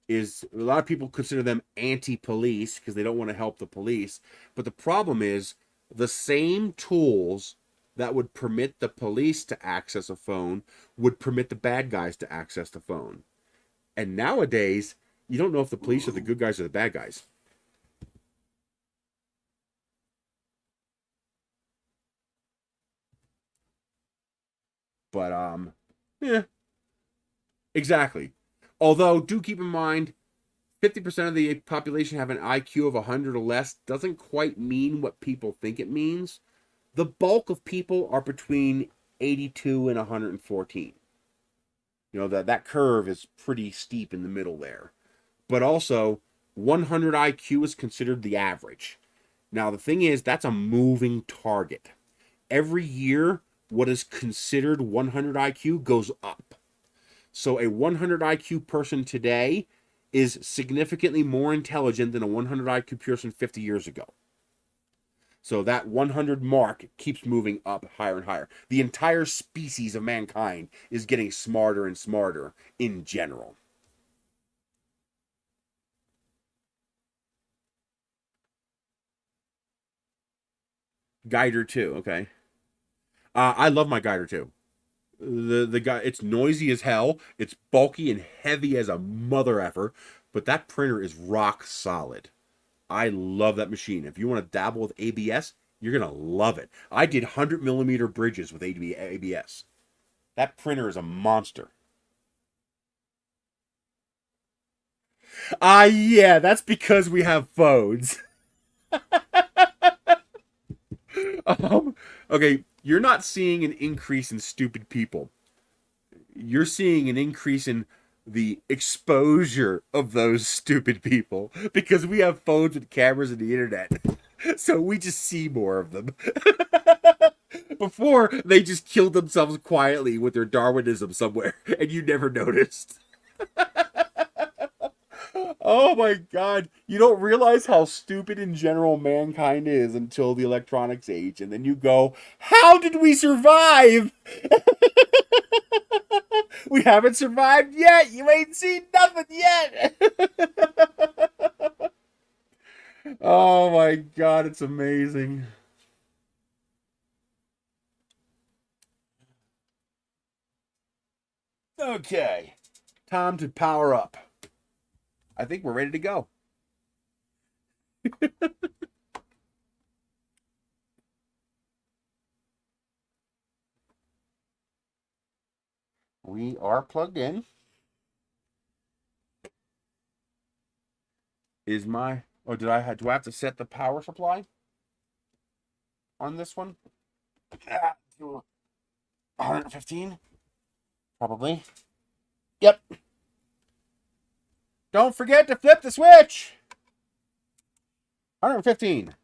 is, a lot of people consider them anti-police because they don't want to help the police. But the problem is, the same tools that would permit the police to access a phone would permit the bad guys to access the phone. And nowadays, you don't know if the police are the good guys or the bad guys. But, yeah, exactly. Although, do keep in mind, 50% of the population have an IQ of 100 or less doesn't quite mean what people think it means. The bulk of people are between 82 and 114. That curve is pretty steep in the middle there. But also, 100 IQ is considered the average. Now, the thing is, that's a moving target. Every year, what is considered 100 IQ goes up. So a 100 IQ person today is significantly more intelligent than a 100 IQ person 50 years ago. So that 100 mark keeps moving up higher and higher. The entire species of mankind is getting smarter and smarter in general. Guider 2, okay. I love my Guider 2. The guy, it's noisy as hell. It's bulky and heavy as a mother effer, but that printer is rock solid. I love that machine. If you want to dabble with ABS, you're gonna love it. I did 100mm bridges with ABS. That printer is a monster. Yeah, that's because we have phones. Okay, you're not seeing an increase in stupid people. You're seeing an increase in the exposure of those stupid people because we have phones with cameras and the internet. So we just see more of them. Before, they just killed themselves quietly with their Darwinism somewhere, and you never noticed. Oh my god. You don't realize how stupid in general mankind is until the electronics age. And then you go, how did we survive? We haven't survived yet. You ain't seen nothing yet. Oh my God, it's amazing. Okay, time to power up. I think we're ready to go. We are plugged in. Is my, or do I have to set the power supply on this one? 115? Probably. Yep. Don't forget to flip the switch. 115.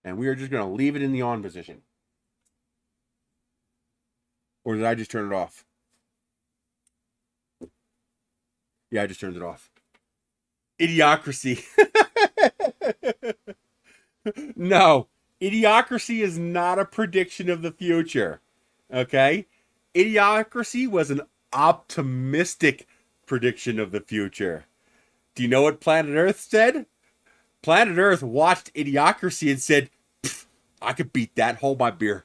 And we are just going to leave it in the on position. Or did I just turn it off? Yeah, I just turned it off. Idiocracy. No, idiocracy is not a prediction of the future. Okay? Idiocracy was an optimistic prediction of the future. Do you know what Planet Earth said? Planet Earth watched Idiocracy and said, I could beat that. Hold my beer.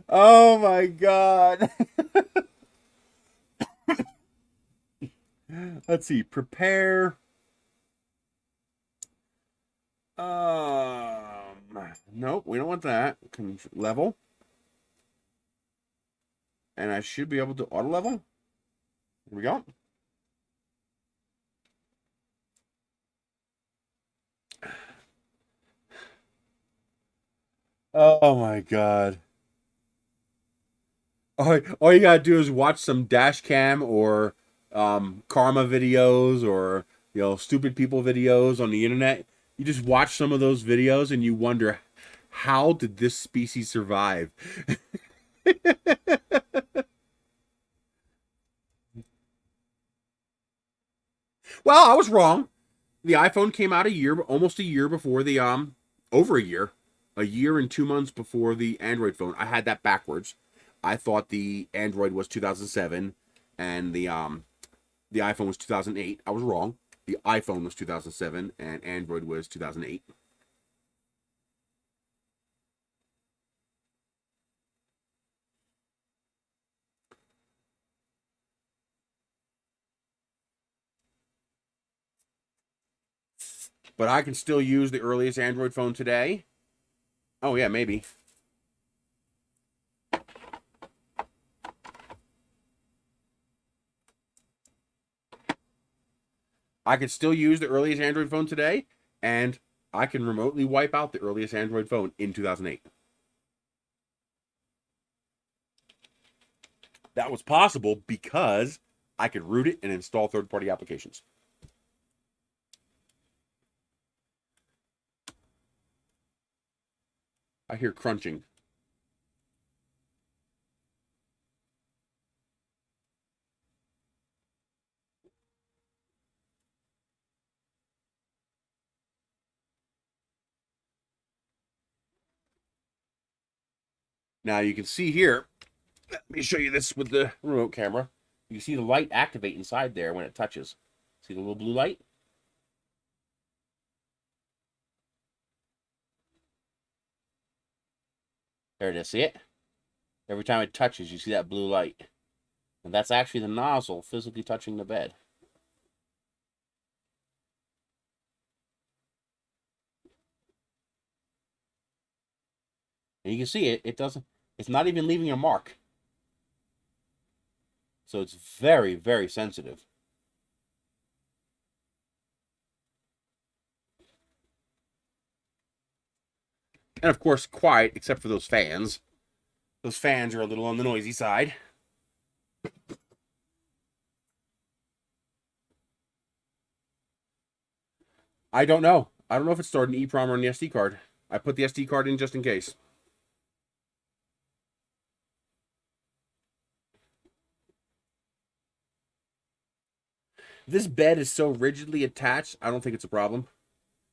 Oh my God. Let's see. Prepare. Nope, we don't want that. Level. And I should be able to auto level. Here we go. Oh my God. All you gotta do is watch some dash cam or karma videos or stupid people videos on the internet. You just watch some of those videos and you wonder, how did this species survive? Well, I was wrong. The iPhone came out almost a year before the over a year and 2 months before the Android phone. I had that backwards. I thought the Android was 2007 and the iPhone was 2008. I was wrong. The iPhone was 2007 and Android was 2008. But I can still use the earliest Android phone today. Oh yeah, maybe. I could still use the earliest Android phone today, and I can remotely wipe out the earliest Android phone in 2008. That was possible because I could root it and install third-party applications. I hear crunching. Now you can see here, let me show you this with the remote camera. You see the light activate inside there when it touches. See the little blue light? There it is, see it? Every time it touches, you see that blue light. And that's actually the nozzle physically touching the bed. And you can see it's not even leaving a mark. So it's very, very sensitive. And of course, quiet, except for those fans. Those fans are a little on the noisy side. I don't know. I don't know if it's stored in EEPROM or on the SD card. I put the SD card in just in case. This bed is so rigidly attached, I don't think it's a problem.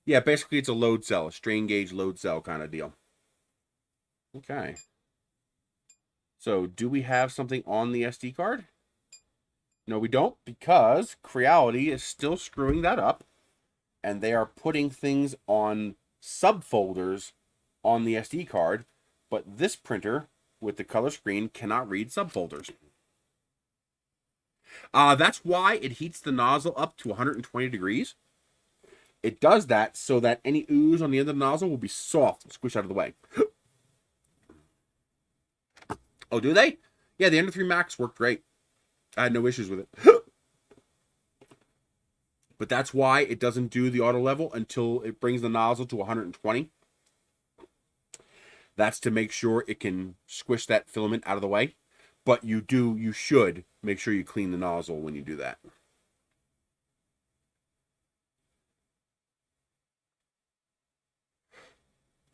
Yeah, basically it's a load cell, a strain gauge load cell kind of deal. Okay. So, do we have something on the SD card? No, we don't, because Creality is still screwing that up, and they are putting things on subfolders on the SD card, but this printer with the color screen cannot read subfolders. That's why it heats the nozzle up to 120 degrees. It does that so that any ooze on the end of the nozzle will be soft and squish out of the way. Oh, do they? Yeah, the Ender 3 Max worked great. I had no issues with it. But that's why it doesn't do the auto level until it brings the nozzle to 120. That's to make sure it can squish that filament out of the way. But you should make sure you clean the nozzle when you do that.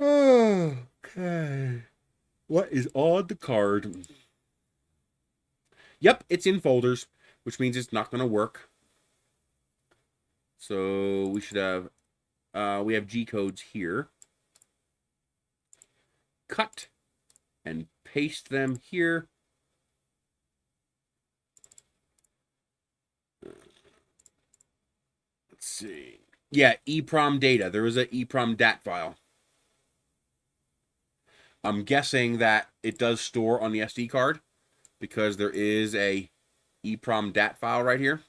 Okay. What is on the card? Yep, it's in folders, which means it's not going to work. So we should have, we have G codes here. Cut and paste them here. Let's see. Yeah, EEPROM data. There is a EEPROM DAT file. I'm guessing that it does store on the SD card because there is a EEPROM DAT file right here.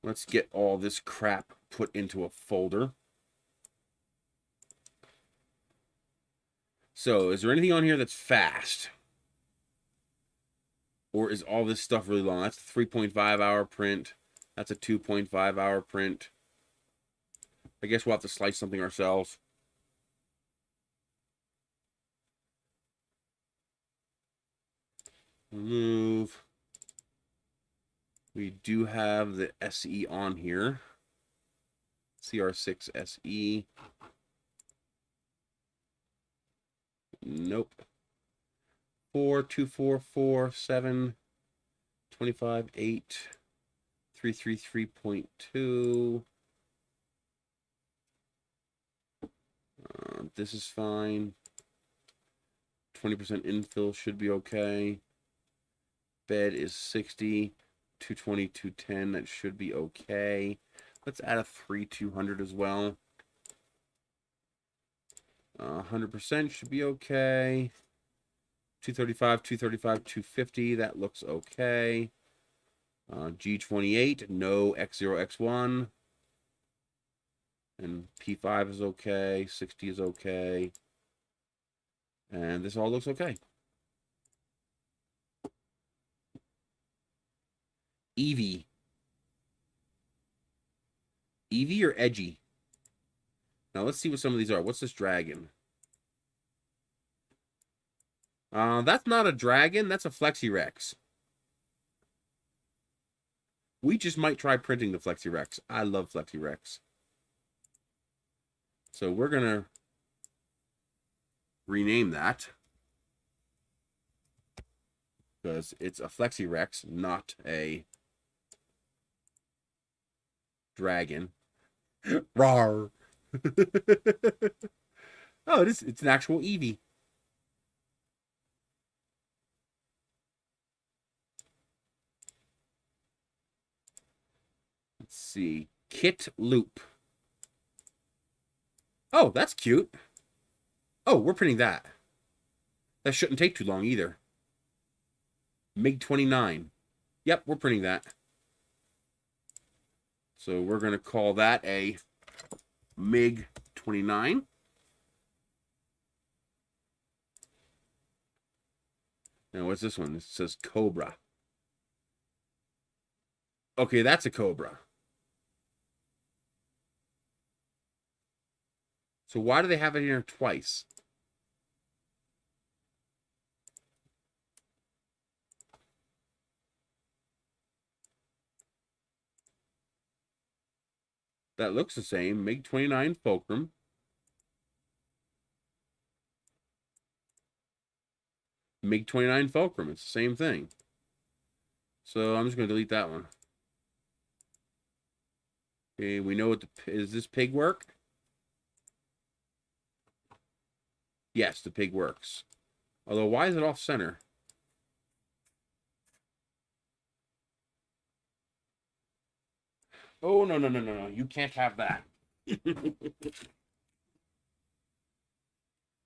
Let's get all this crap put into a folder. So, is there anything on here that's fast? Or is all this stuff really long? That's a 3.5 hour print. That's a 2.5 hour print. I guess we'll have to slice something ourselves. Remove. We do have the SE on here. CR6-SE. Nope. 42447 25 8 333.2. This is fine. 20% infill should be okay. Bed is 60, 220, 210. That should be okay. Let's add a 3200 as well. 100% should be okay. 235, 235, 250. That looks okay. G28, no X0, X1. And P5 is okay. 60 is okay. And this all looks okay. Eevee. Eevee or Edgy? Now let's see what some of these are. What's this dragon? That's not a dragon. That's a Flexirex. We just might try printing the Flexirex. I love Flexirex. So we're going to rename that. Because it's a Flexirex, not a dragon. Rawr. Oh, it's an actual Eevee. Let's see. Kit Loop. Oh, that's cute. Oh, we're printing that. That shouldn't take too long either. MiG-29. Yep, we're printing that. So we're going to call that a MiG-29. Now, what's this one? It says Cobra. Okay, that's a Cobra. So why do they have it here twice? That looks the same. MiG-29 Fulcrum. MiG-29 Fulcrum. It's the same thing. So I'm just going to delete that one. Okay, we know what is this pig work? Yes, the pig works. Although, why is it off center? Oh, no, no, no, no, no. You can't have that.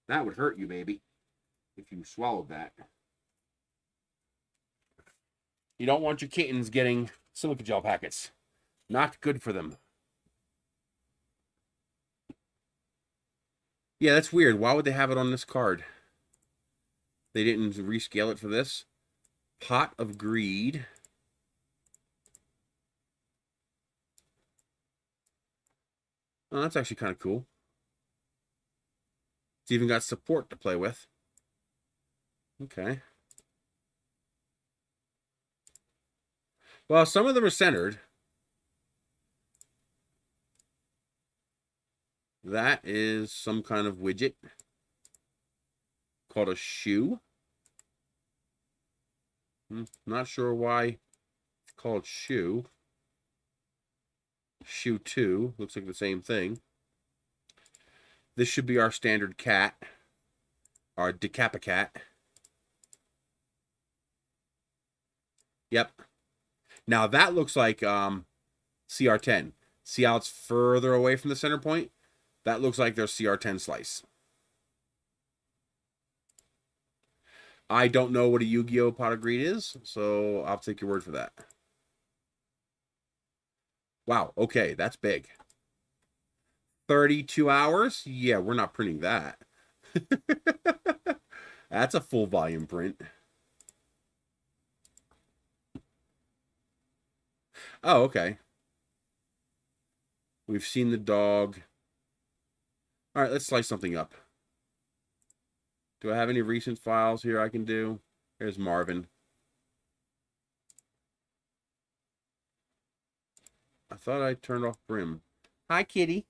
That would hurt you, baby, if you swallowed that. You don't want your kittens getting silica gel packets. Not good for them. Yeah, that's weird. Why would they have it on this card? They didn't rescale it for this. Pot of Greed. Oh, that's actually kind of cool. It's even got support to play with. Okay. Well, some of them are centered. That is some kind of widget called a shoe. Not sure why it's called shoe. Shoe 2 looks like the same thing. This should be our standard cat, our Decapicat. Yep. Now that looks like CR10. See how it's further away from the center point? That looks like their CR10 slice. I don't know what a Yu-Gi-Oh! Pot of Greed is, so I'll take your word for that. Wow, okay, that's big. 32 hours? Yeah, we're not printing that. That's a full volume print. Oh, okay. We've seen the dog. All right, let's slice something up. Do I have any recent files here I can do? Here's Marvin. I thought I turned off Brim. Hi, kitty.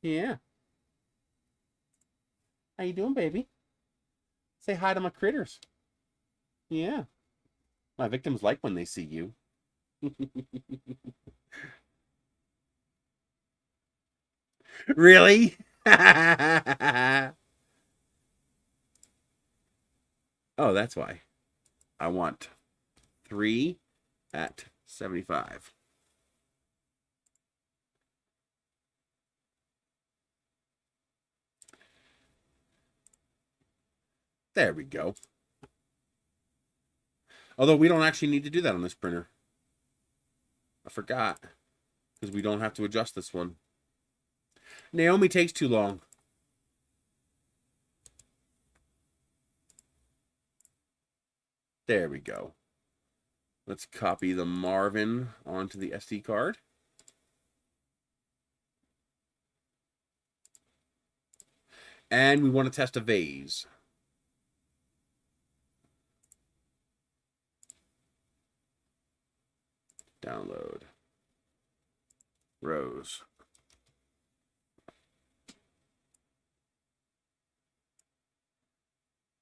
Yeah. How you doing, baby? Say hi to my critters. Yeah. My victims like when they see you. Really? Oh, that's why. I want 3 at 75. There we go. Although we don't actually need to do that on this printer. I forgot. Because we don't have to adjust this one. Naomi takes too long. There we go. Let's copy the Marvin onto the SD card. And we want to test a vase. Download. Rose.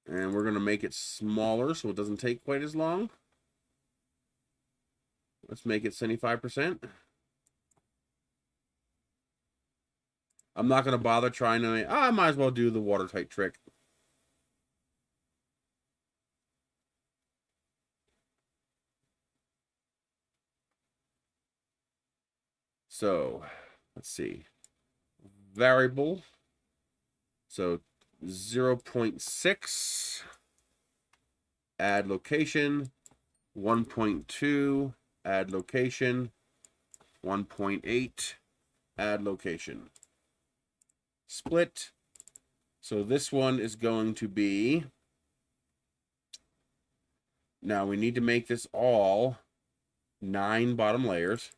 And we're going to make it smaller so it doesn't take quite as long. Let's make it 75%. I'm not going to bother trying to... I might as well do the watertight trick. So, let's see. Variable. So, 0.6. Add location. 1.2. Add location. 1.8. Add location. Split. So this one is going to be... Now we need to make this all 9 bottom layers.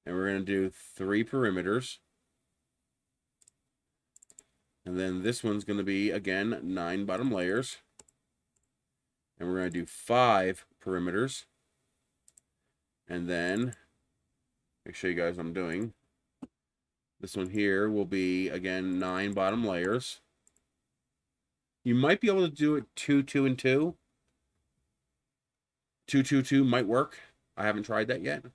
And we're going to do 3 perimeters. And then this one's going to be, again, 9 bottom layers. And we're going to do 5 perimeters. And then Let me show you guys what I'm doing. This one here will be, again, 9 bottom layers. You might be able to do it 2, 2, and 2. 2, 2, 2 might work. I haven't tried that yet.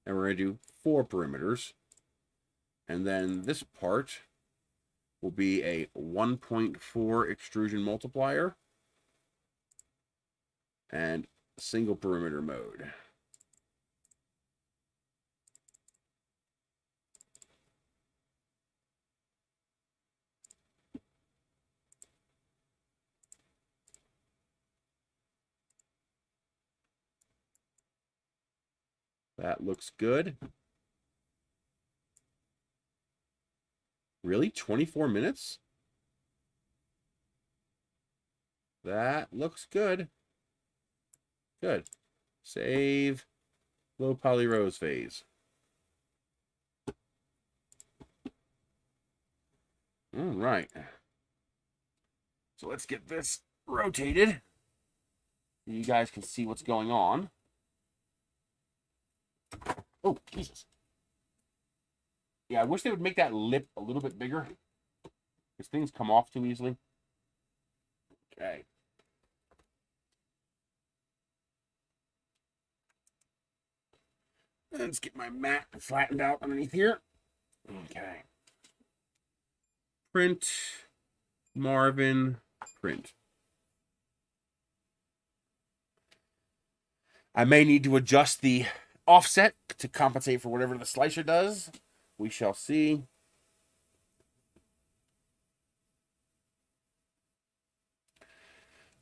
And we're going to do 4 perimeters. And then this part will be a 1.4 extrusion multiplier and single perimeter mode. That looks good. Really? 24 minutes? That looks good. Good. Save low poly rose phase. All right. So let's get this rotated so you guys can see what's going on. Oh, Jesus. Yeah, I wish they would make that lip a little bit bigger, because things come off too easily. Okay. Let's get my mat flattened out underneath here. Okay. Print. Marvin. Print. I may need to adjust the offset to compensate for whatever the slicer does. We shall see.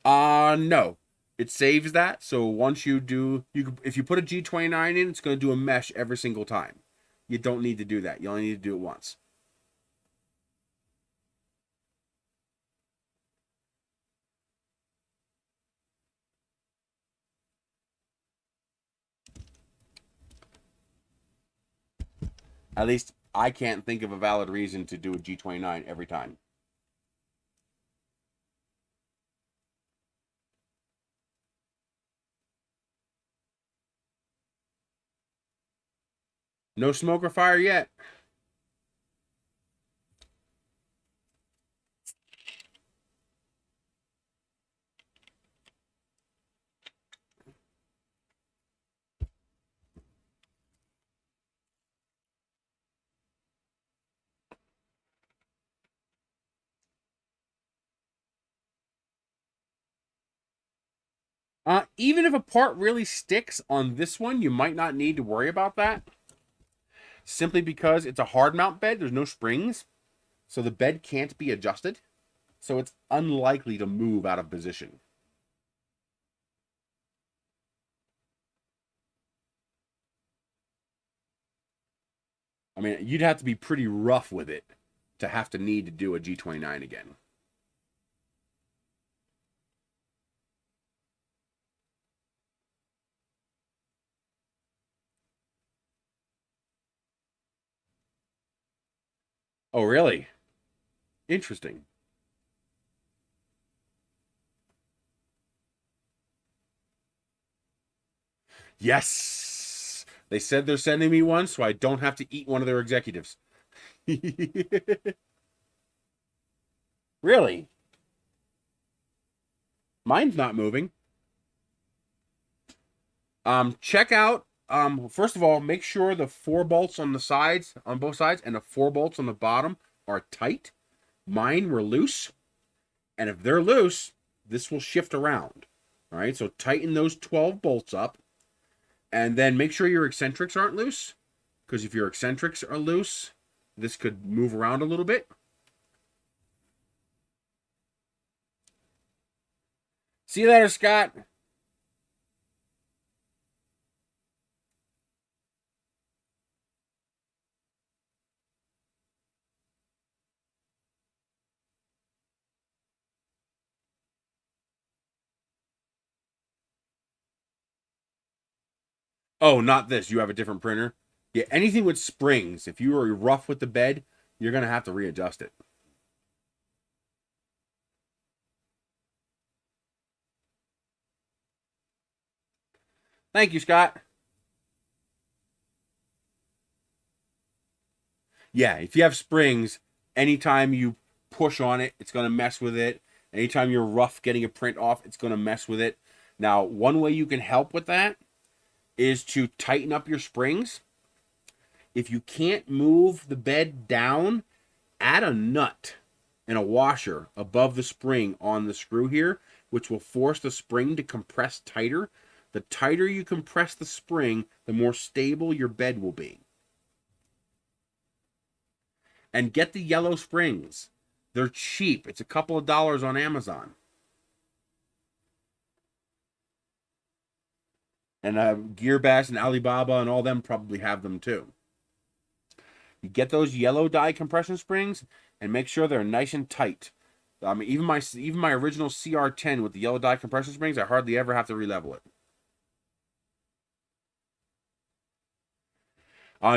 No. It saves that. So once you do, if you put a G29 in, it's going to do a mesh every single time. You don't need to do that. You only need to do it once. At least I can't think of a valid reason to do a G29 every time. No smoke or fire yet. Even if a part really sticks on this one, you might not need to worry about that. Simply because it's a hard mount bed, there's no springs. So the bed can't be adjusted. So it's unlikely to move out of position. I mean, you'd have to be pretty rough with it to have to need to do a G29 again. Oh, really? Interesting. Yes! They said they're sending me one, so I don't have to eat one of their executives. Really? Mine's not moving. Check out, first of all, make sure the 4 bolts on the sides, on both sides, and the 4 bolts on the bottom are tight. Mine were loose. And if they're loose, this will shift around. All right, so tighten those 12 bolts up. And then make sure your eccentrics aren't loose. Because if your eccentrics are loose, this could move around a little bit. See you later, Scott. Oh, not this. You have a different printer. Yeah, anything with springs, if you are rough with the bed, you're going to have to readjust it. Thank you, Scott. Yeah, if you have springs, anytime you push on it, it's going to mess with it. Anytime you're rough getting a print off, it's going to mess with it. Now, one way you can help with that is to tighten up your springs. If you can't move the bed down, add a nut and a washer above the spring on the screw here, which will force the spring to compress tighter. The tighter you compress the spring, the more stable your bed will be. And get the yellow springs. They're cheap. It's a couple of dollars on Amazon. And Gearbest and Alibaba and all them probably have them too. You get those yellow dye compression springs and make sure they're nice and tight. Even my original CR10 with the yellow dye compression springs, I hardly ever have to relevel it.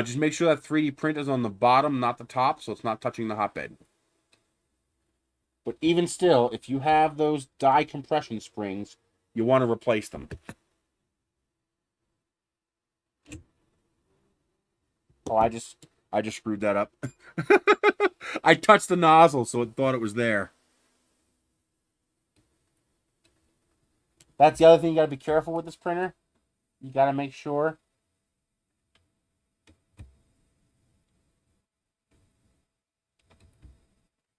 Just make sure that 3D print is on the bottom, not the top, so it's not touching the hotbed. But even still, if you have those dye compression springs, you want to replace them. Oh, I just screwed that up. I touched the nozzle, so it thought it was there. That's the other thing you got to be careful with this printer. You got to make sure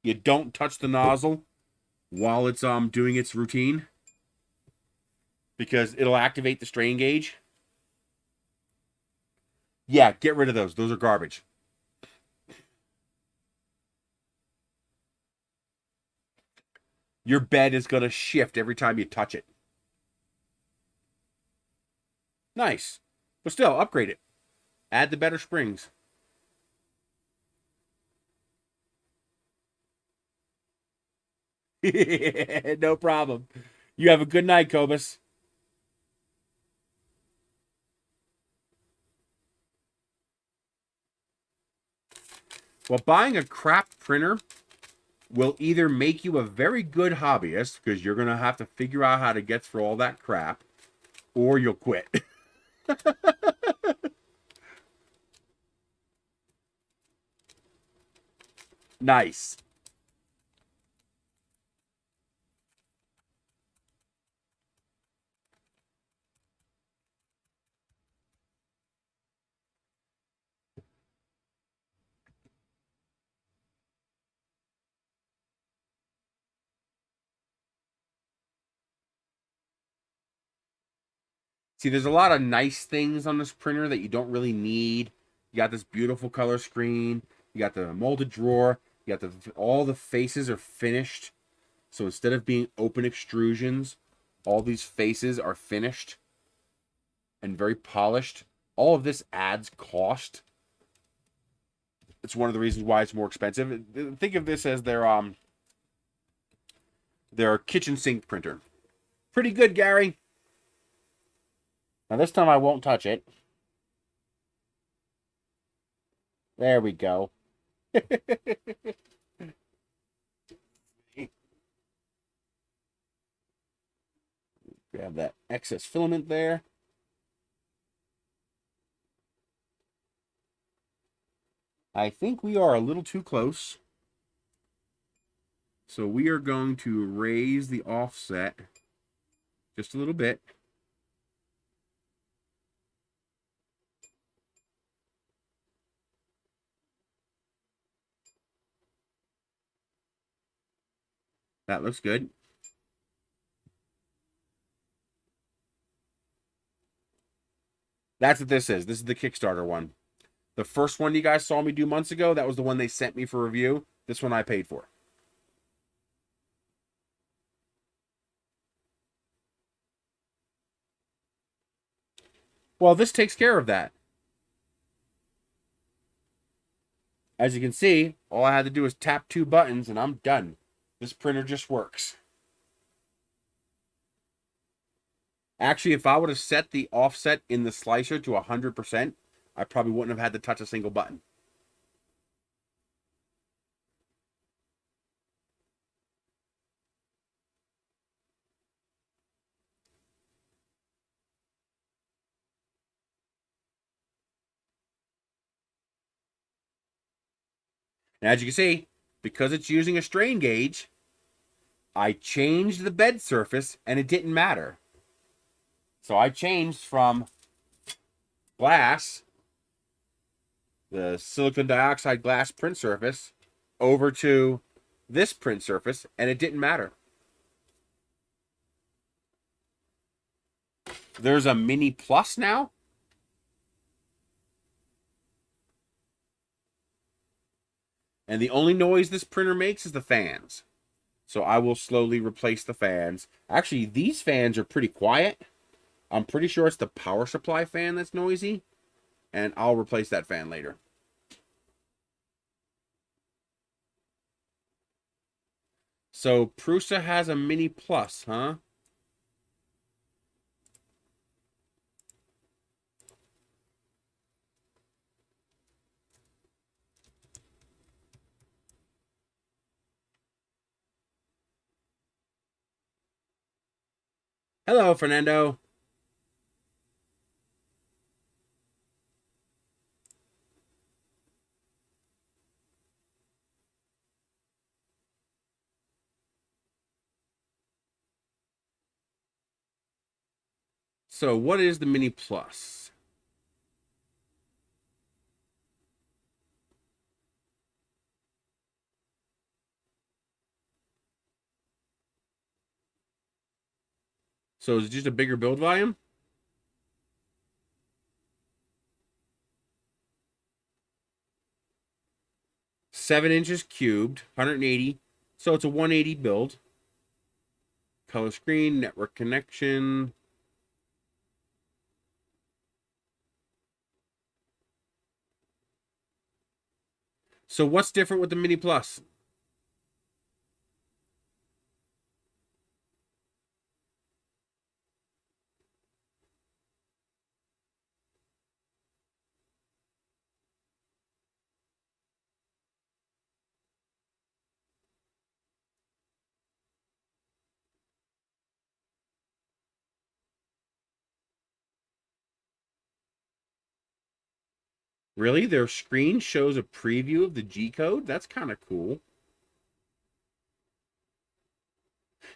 you don't touch the nozzle while it's doing its routine, because it'll activate the strain gauge. Yeah, get rid of those. Those are garbage. Your bed is going to shift every time you touch it. Nice. But still, upgrade it. Add the better springs. No problem. You have a good night, Cobus. Well, buying a crap printer will either make you a very good hobbyist, because you're going to have to figure out how to get through all that crap, or you'll quit. Nice. See, there's a lot of nice things on this printer that you don't really need. You got this beautiful color screen. You got the molded drawer. You got all the faces are finished. So instead of being open extrusions, all these faces are finished and very polished. All of this adds cost. It's one of the reasons why it's more expensive. Think of this as their kitchen sink printer. Pretty good, Gary. Now this time I won't touch it. There we go. Grab that excess filament there. I think we are a little too close. So we are going to raise the offset just a little bit. That looks good. That's what this is. This is the Kickstarter one. The first one you guys saw me do months ago, that was the one they sent me for review. This one I paid for. Well, this takes care of that. As you can see, all I had to do is tap 2 buttons and I'm done. This printer just works. Actually, if I would have set the offset in the slicer to 100%, I probably wouldn't have had to touch a single button. And as you can see, because it's using a strain gauge, I changed the bed surface and it didn't matter. So I changed from glass, the silicon dioxide glass print surface, over to this print surface, and it didn't matter. There's a Mini Plus now. And the only noise this printer makes is the fans. So I will slowly replace the fans. Actually, these fans are pretty quiet. I'm pretty sure it's the power supply fan that's noisy. And I'll replace that fan later. So Prusa has a Mini Plus, huh? Hello, Fernando. So what is the Mini Plus? So is it just a bigger build volume? Seven inches cubed, 180. So it's a 180 build. Color screen, network connection. So what's different with the Mini Plus? Really? Their screen shows a preview of the G code? That's kind of cool.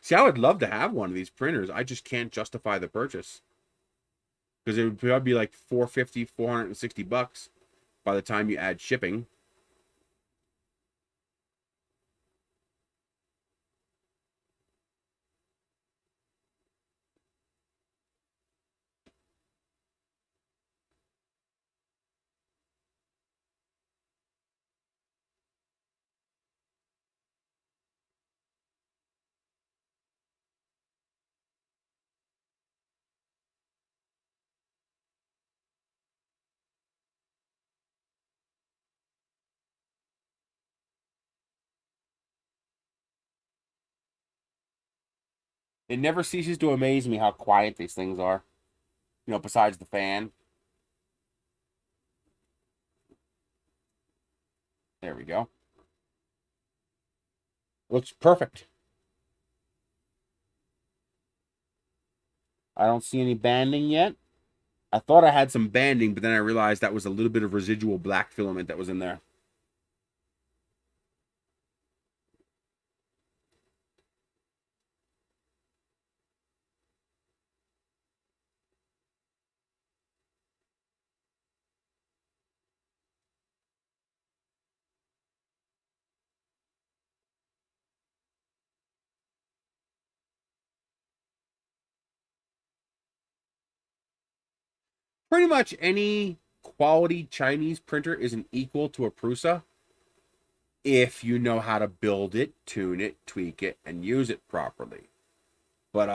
See, I would love to have one of these printers. I just can't justify the purchase. Because it would probably be like $450, $460 by the time you add shipping. It never ceases to amaze me how quiet these things are. You know, besides the fan. There we go. Looks perfect. I don't see any banding yet. I thought I had some banding, but then I realized that was a little bit of residual black filament that was in there. Pretty much any quality Chinese printer isn't equal to a Prusa if you know how to build it, tune it, tweak it, and use it properly. But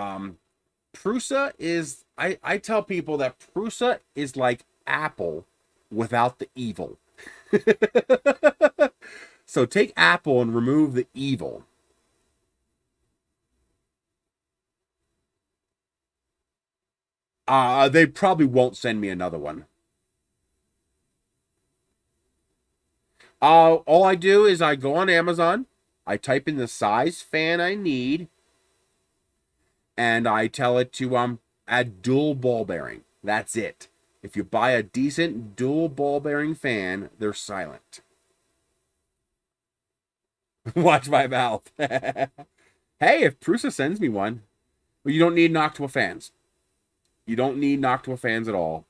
Prusa is, I tell people that Prusa is like Apple without the evil. So take Apple and remove the evil. They probably won't send me another one. All I do is I go on Amazon, I type in the size fan I need, and I tell it to add dual ball bearing. That's it. If you buy a decent dual ball bearing fan, they're silent. Watch my mouth. Hey, if Prusa sends me one, well, you don't need Noctua fans. You don't need Noctua fans at all.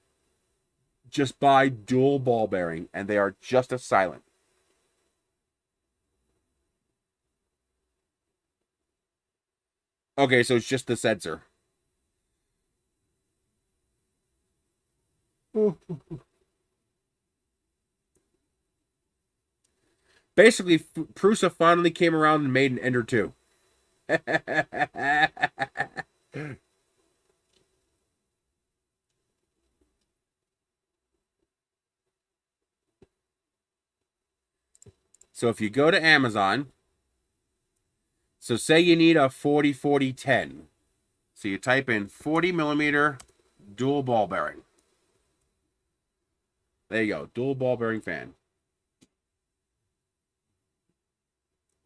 Just buy dual ball bearing, and they are just as silent. Okay, so it's just the sensor. Basically, Prusa finally came around and made an Ender 2. So if you go to Amazon, so say you need a 40-40-10. So you type in 40 millimeter dual ball bearing. There you go, dual ball bearing fan.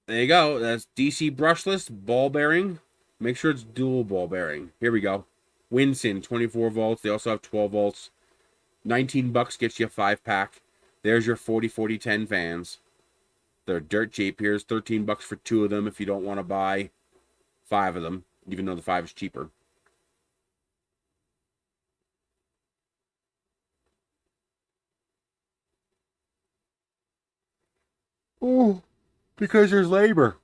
There you go. That's DC brushless ball bearing. Make sure it's dual ball bearing. Here we go. Winsin 24 volts. They also have 12 volts. 19 bucks gets you a 5-pack. There's your 40-40-10 fans. They're dirt cheap. Here's 13 bucks for 2 of them if you don't want to buy 5 of them, even though the 5 is cheaper. Oh, because there's labor.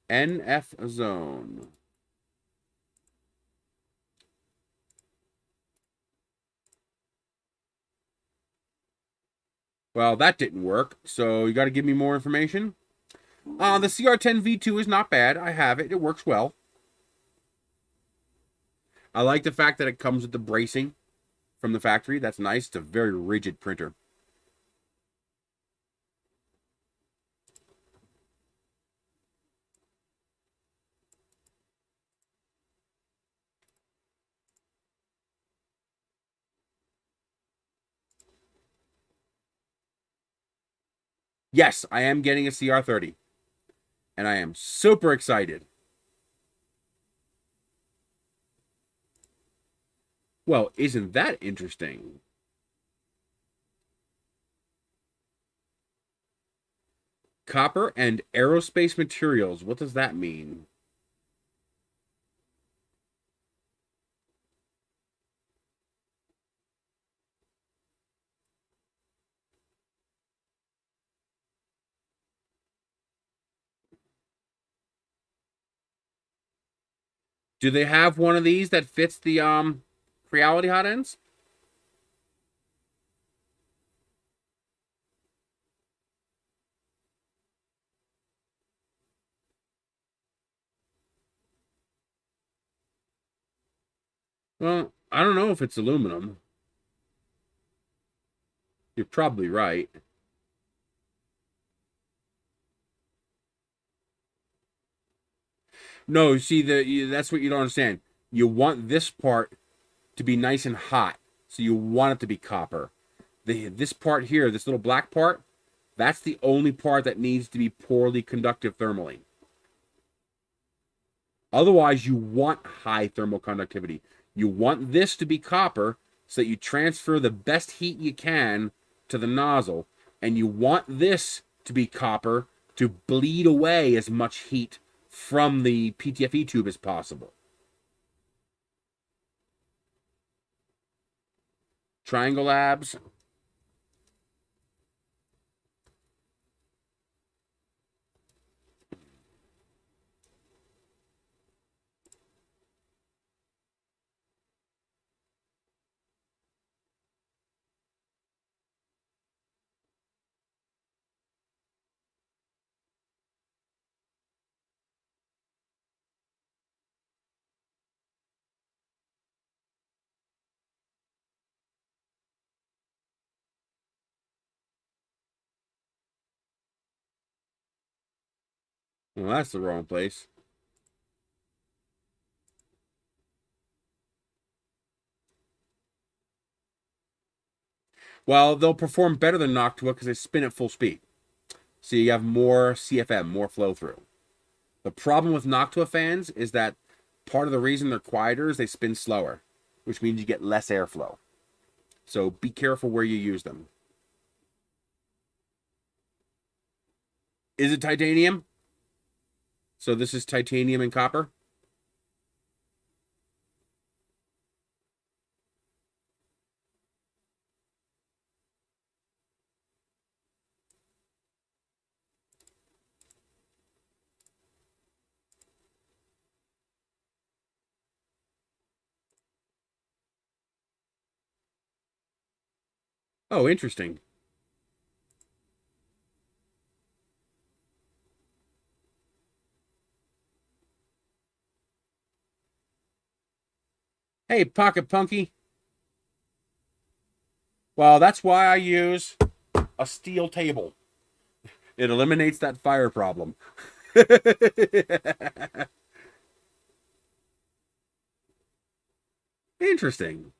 NF Zone. Well, that didn't work, so you got to give me more information. The CR10V2 is not bad. I have it. It works well. I like the fact that it comes with the bracing from the factory. That's nice. It's a very rigid printer. Yes, I am getting a CR30. And I am super excited. Well, isn't that interesting? Copper and aerospace materials. What does that mean? Do they have one of these that fits the Creality hot ends? Well, I don't know if it's aluminum. You're probably right. No, see that's what you don't understand. You want this part to be nice and hot, so you want it to be copper. This part here, this little black part, that's the only part that needs to be poorly conductive thermally. Otherwise, you want high thermal conductivity. You want this to be copper so that you transfer the best heat you can to the nozzle, and you want this to be copper to bleed away as much heat from the PTFE tube as possible. Triangle Labs. Well, that's the wrong place. Well, they'll perform better than Noctua because they spin at full speed. So you have more CFM, more flow through. The problem with Noctua fans is that part of the reason they're quieter is they spin slower, which means you get less airflow. So be careful where you use them. Is it titanium? So this is titanium and copper? Oh, interesting. Hey, Pocket Punky. Well, that's why I use a steel table. It eliminates that fire problem. Interesting.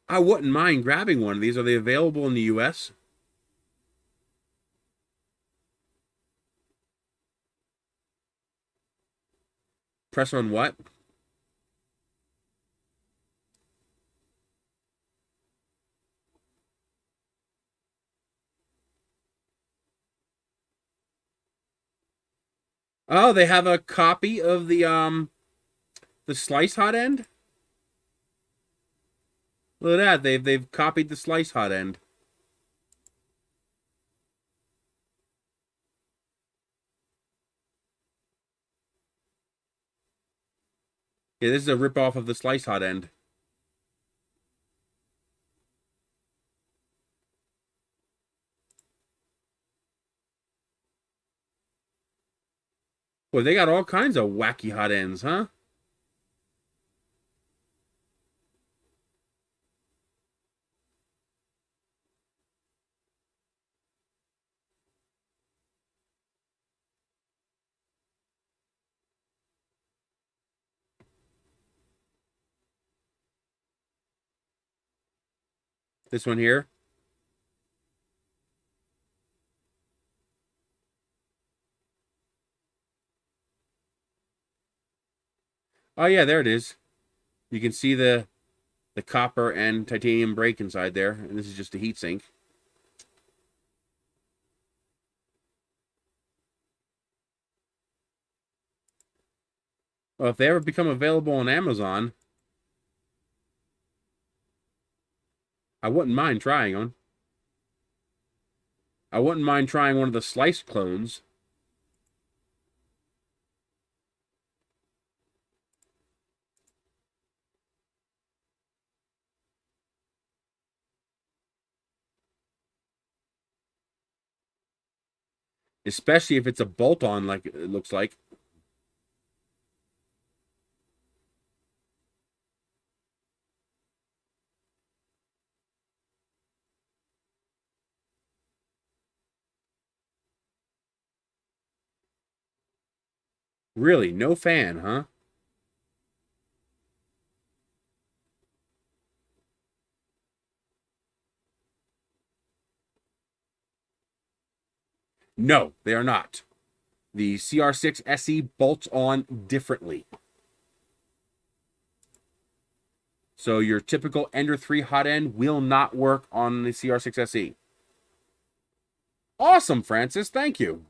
I wouldn't mind grabbing one of these. Are they available in the US? Press on what? Oh, they have a copy of the slice hot end? Look at that. They've copied the slice hot end. Yeah, this is a ripoff of the slice hot end. Boy, they got all kinds of wacky hot ends, huh? This one here. Oh yeah, there it is. You can see the copper and titanium brake inside there, and this is just a heat sink. Well, if they ever become available on Amazon, I wouldn't mind trying one. I wouldn't mind trying one of the slice clones. Especially if it's a bolt-on like it looks like. Really, no fan, huh? No, they are not. The CR6-SE bolts on differently. So your typical Ender 3 hot end will not work on the CR6-SE. Awesome, Francis. Thank you.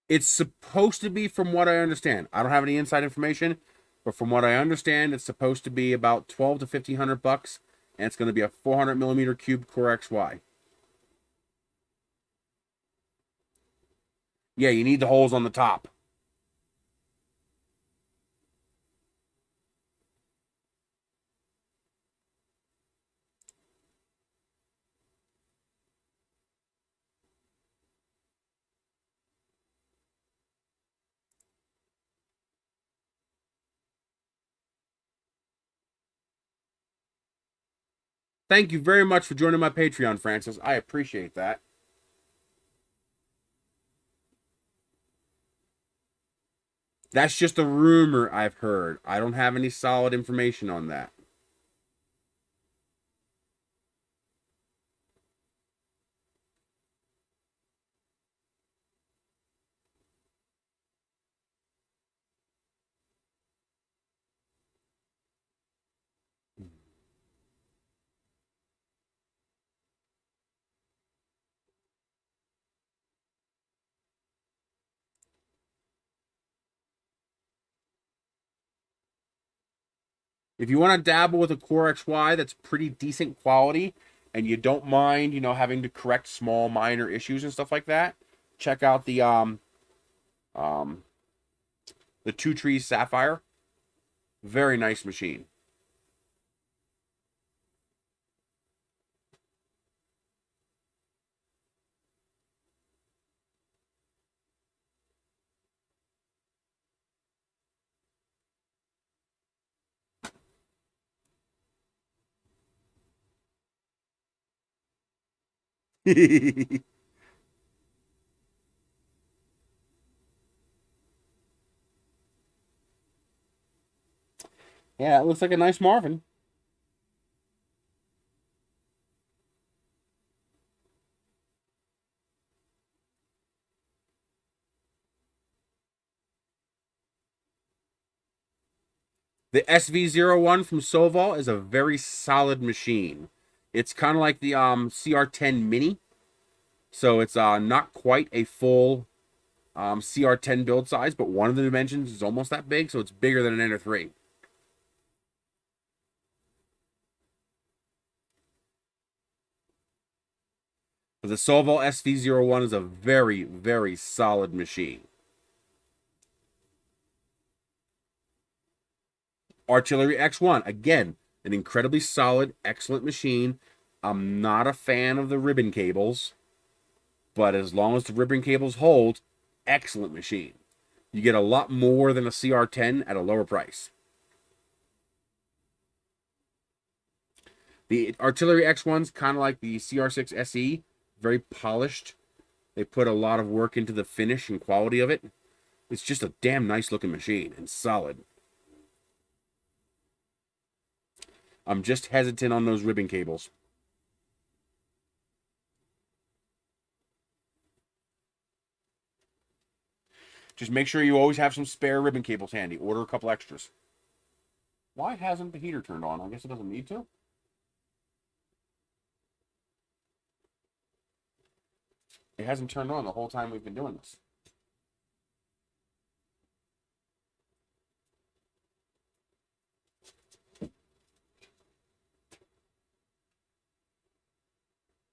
It's supposed to be, from what I understand. I don't have any inside information, but from what I understand, it's supposed to be about 12 to 1500 bucks, and it's going to be a 400 millimeter cube Core XY. Yeah, you need the holes on the top. Thank you very much for joining my Patreon, Francis. I appreciate that. That's just a rumor I've heard. I don't have any solid information on that. If you want to dabble with a Core XY that's pretty decent quality and you don't mind, having to correct small minor issues and stuff like that, check out um the Two Trees Sapphire. Very nice machine. Yeah, it looks like a nice Marvin. The SV01 from Soval is a very solid machine. It's kind of like the CR10 Mini, so it's not quite a full CR10 build size, but one of the dimensions is almost that big, so it's bigger than an Ender 3. But the Soval SV01 is a very, very solid machine. Artillery X1, again, an incredibly solid, excellent machine. I'm not a fan of the ribbon cables, but as long as the ribbon cables hold, excellent machine. You get a lot more than a CR10 at a lower price. The Artillery X1's kind of like the CR6-SE, very polished. They put a lot of work into the finish and quality of it. It's just a damn nice looking machine and solid. I'm just hesitant on those ribbon cables. Just make sure you always have some spare ribbon cables handy. Order a couple extras. Why hasn't the heater turned on? I guess it doesn't need to. It hasn't turned on the whole time we've been doing this.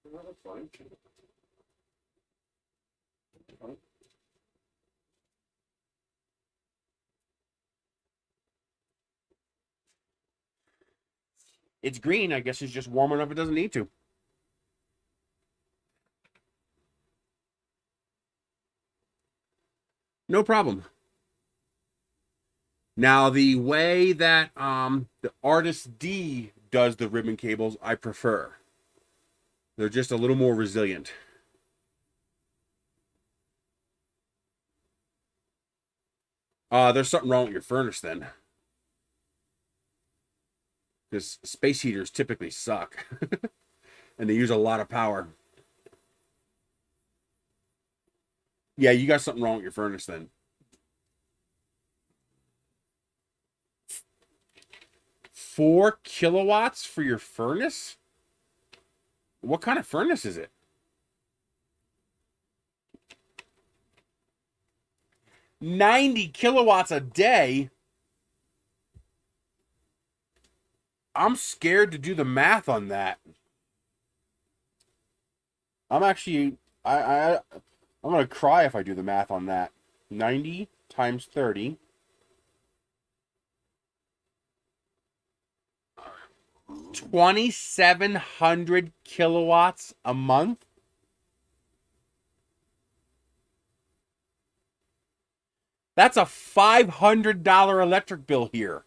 Well, that's fine. It's green. I guess it's just warm enough it doesn't need to. No problem. Now, the way that the Artist D does the ribbon cables, I prefer. They're just a little more resilient. There's something wrong with your furnace then. Because space heaters typically suck. And they use a lot of power. Yeah, you got something wrong with your furnace then. 4 kilowatts for your furnace? What kind of furnace is it? 90 kilowatts a day? I'm scared to do the math on that. I'm actually I'm gonna cry if I do the math on that. 90 times 30. 2,700 kilowatts a month. That's a $500 electric bill here.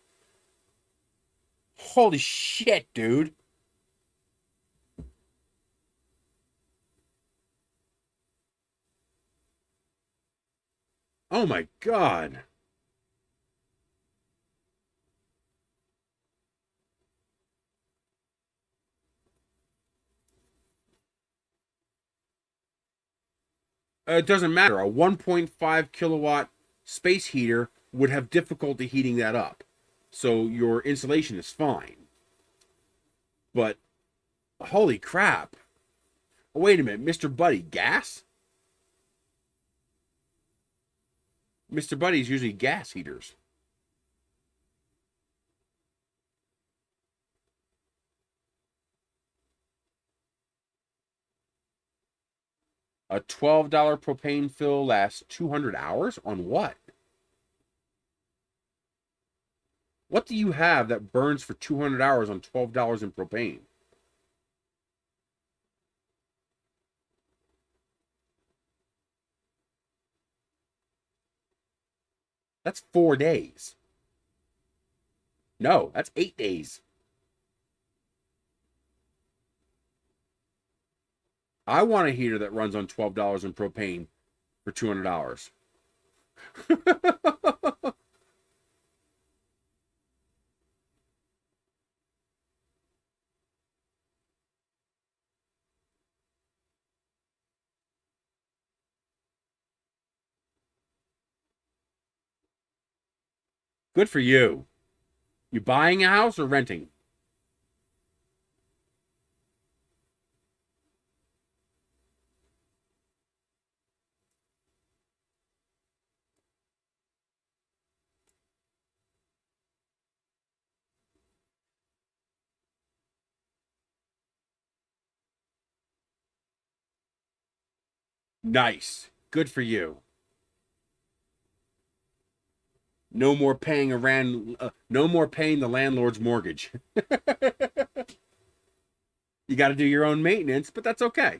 Holy shit, dude. Oh my God. It doesn't matter. A 1.5 kilowatt space heater would have difficulty heating that up. So your insulation is fine. But holy crap. Oh, wait a minute, Mr. Buddy, gas? Mr. Buddy's usually gas heaters. A $12 propane fill lasts 200 hours? On what? What do you have that burns for 200 hours on $12 in propane? That's 4 days. No, that's 8 days. I want a heater that runs on $12 in propane for $200. Good for you. You buying a house or renting? Nice. Good for you. No more paying no more paying the landlord's mortgage. You got to do your own maintenance, but that's okay.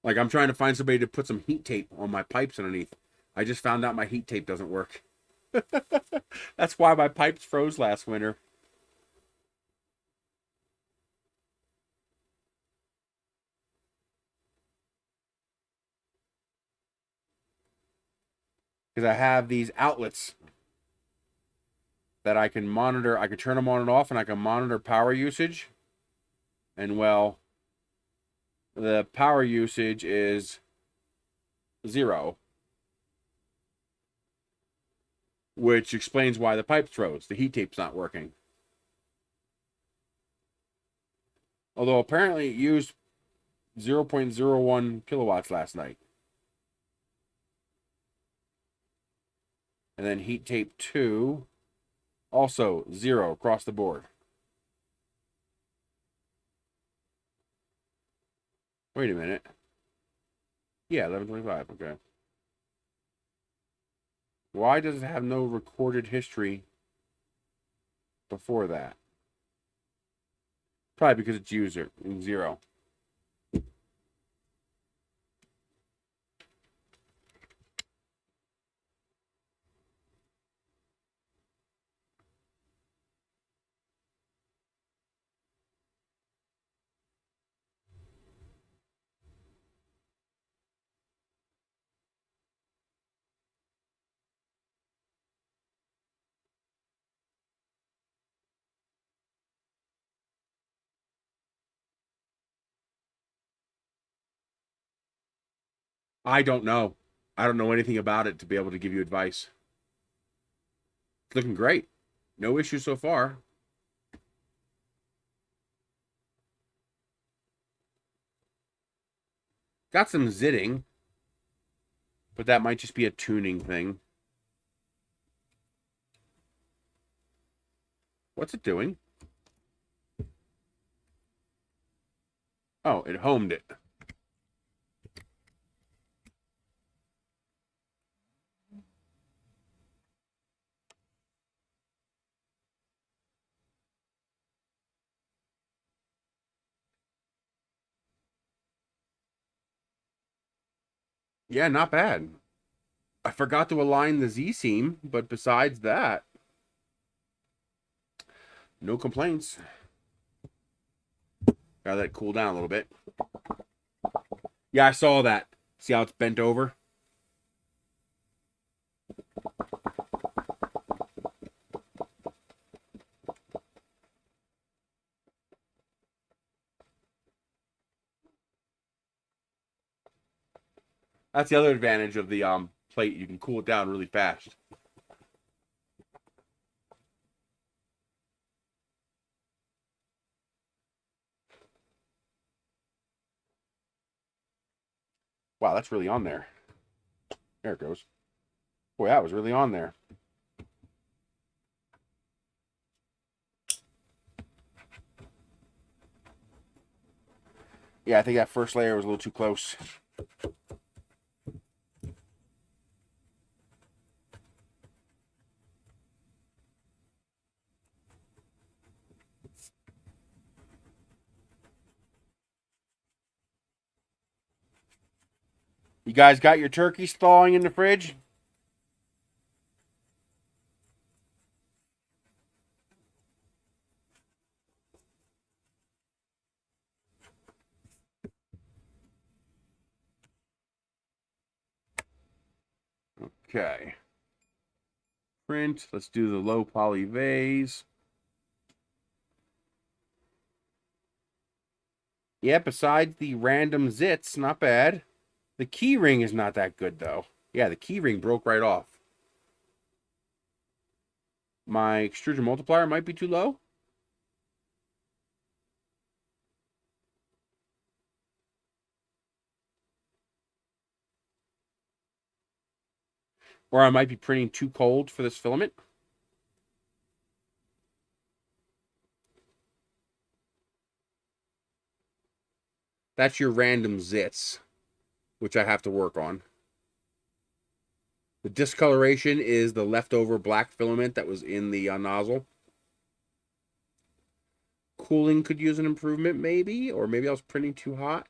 Like I'm trying to find somebody to put some heat tape on my pipes underneath. I just found out my heat tape doesn't work. That's why my pipes froze last winter. Because I have these outlets that I can monitor. I can turn them on and off, and I can monitor power usage. And well, the power usage is 0, which explains why the pipes froze. The heat tape's not working. Although apparently it used 0.01 kilowatts last night. And then heat tape 2, also 0 across the board. Wait a minute. Yeah, 1125, okay. Why does it have no recorded history before that? Probably because it's user 0. I don't know. I don't know anything about it to be able to give you advice. It's looking great. No issues so far. Got some zitting, but that might just be a tuning thing. What's it doing? Oh, it homed it. Yeah, not bad. I forgot to align the Z-seam, but besides that, no complaints. Gotta let it cool down a little bit. Yeah, I saw that. See how it's bent over? That's the other advantage of the plate. You can cool it down really fast. Wow, that's really on there. There it goes. Boy, that was really on there. Yeah, I think that first layer was a little too close. You guys got your turkeys thawing in the fridge? Okay. Print. Let's do the low poly vase. Yeah, besides the random zits, not bad. The key ring is not that good, though. Yeah, the key ring broke right off. My extrusion multiplier might be too low. Or I might be printing too cold for this filament. That's your random zits, which I have to work on. The discoloration is the leftover black filament that was in the nozzle. Cooling could use an improvement, maybe. Or maybe I was printing too hot.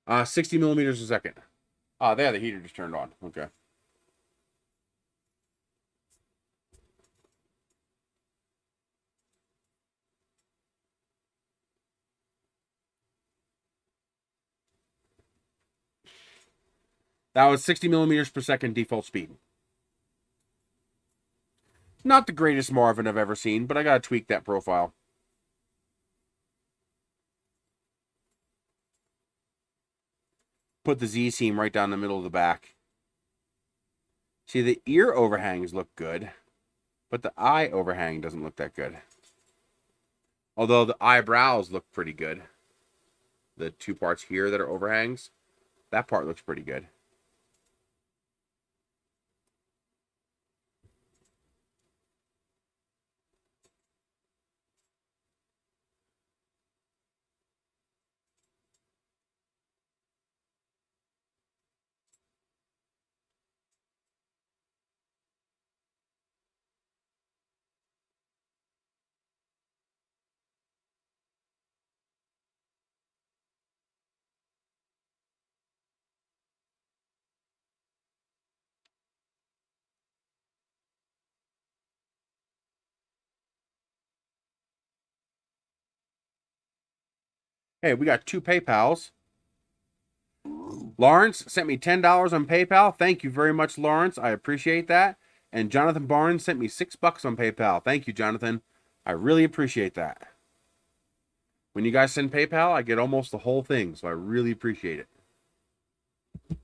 Uh, 60 millimeters a second. Ah, there, the heater just turned on. Okay. That was 60 millimeters per second default speed. Not the greatest Marvin I've ever seen, but I gotta tweak that profile. Put the Z seam right down the middle of the back. See, the ear overhangs look good, but the eye overhang doesn't look that good. Although the eyebrows look pretty good. The two parts here that are overhangs, that part looks pretty good. Hey, we got two PayPals. Lawrence sent me $10 on PayPal. Thank you very much, Lawrence. I appreciate that. And Jonathan Barnes sent me $6 on PayPal. Thank you, Jonathan. I really appreciate that. When you guys send PayPal, I get almost the whole thing, so I really appreciate it.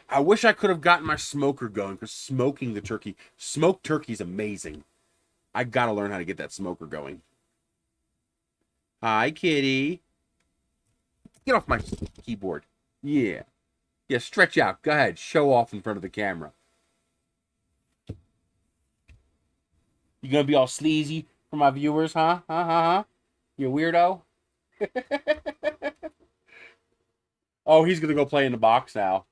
I wish I could have gotten my smoker going, because smoking the turkey, smoked turkey is amazing. I gotta learn how to get that smoker going. Hi, kitty. Get off my keyboard. Yeah. Yeah, stretch out. Go ahead. Show off in front of the camera. You gonna be all sleazy for my viewers, huh? You weirdo? Oh, he's gonna go play in the box now.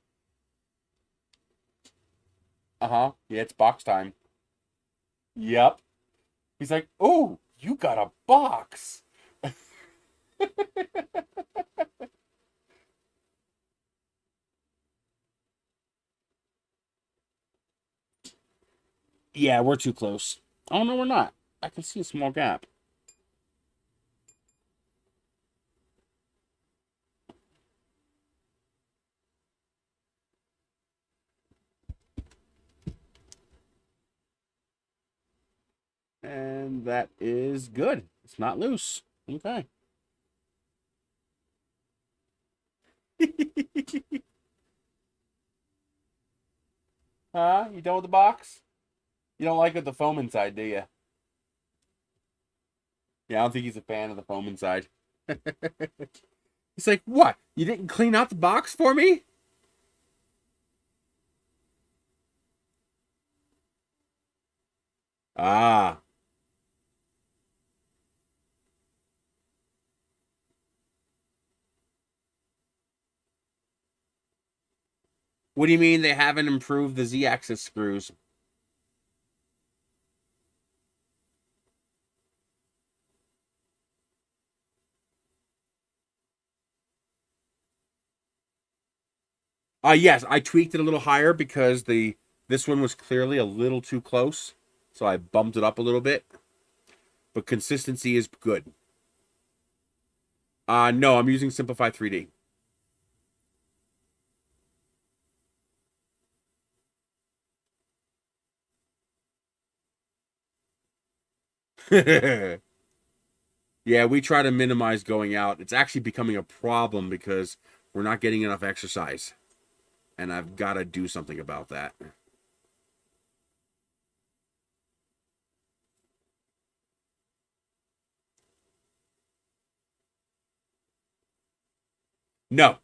Yeah, it's box time. Yep. He's like, oh, you got a box. Yeah, we're too close. Oh, no, we're not. I can see a small gap. And that is good. It's not loose. Okay. Huh? You done with the box? You don't like the foam inside, do you? Yeah, I don't think he's a fan of the foam inside. He's like, what? You didn't clean out the box for me? Ah. What do you mean they haven't improved the Z-axis screws? Yes, I tweaked it a little higher because this one was clearly a little too close. So I bumped it up a little bit. But consistency is good. No, I'm using Simplify 3D. Yeah, we try to minimize going out. It's actually becoming a problem because we're not getting enough exercise. And I've got to do something about that. No,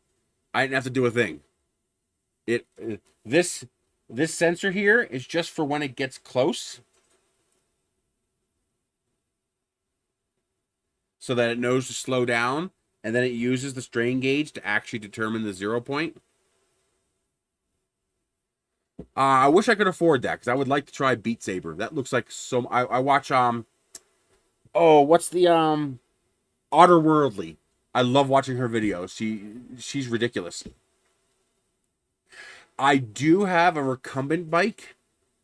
I didn't have to do a thing. It this this sensor here is just for when it gets close, so that it knows to slow down, and then it uses the strain gauge to actually determine the 0 point. I wish I could afford that because I would like to try Beat Saber. That looks like so. I watch oh, what's the Otterworldly. I love watching her videos. She's ridiculous. I do have a recumbent bike.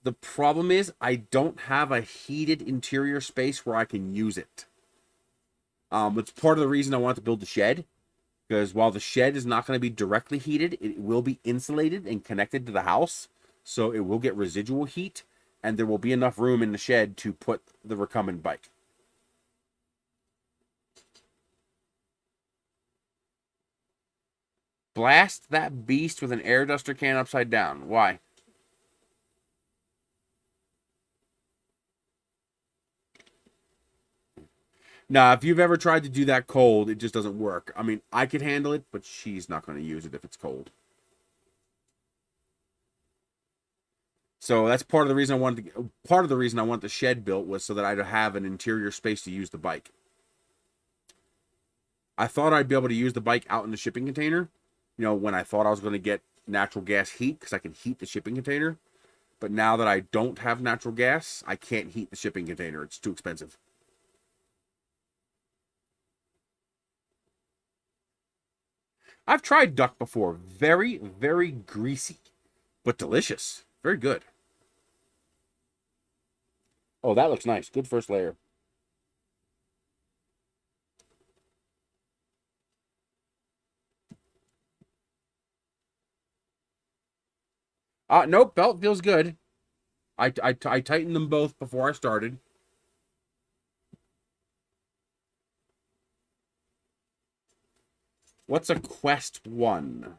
The problem is I don't have a heated interior space where I can use it. It's part of the reason I want to build the shed, because while the shed is not going to be directly heated, it will be insulated and connected to the house, so it will get residual heat, and there will be enough room in the shed to put the recumbent bike. Blast that beast with an air duster can upside down. Why? Now, if you've ever tried to do that cold, it just doesn't work. I mean, I could handle it, but she's not going to use it if it's cold. So that's part of the reason I want the shed built was so that I'd have an interior space to use the bike. I thought I'd be able to use the bike out in the shipping container, when I thought I was going to get natural gas heat because I can heat the shipping container. But now that I don't have natural gas, I can't heat the shipping container. It's too expensive. I've tried duck before. Very, very greasy, but delicious. Very good. Oh, that looks nice. Good first layer. Nope, belt feels good. I tightened them both before I started. What's a Quest 1?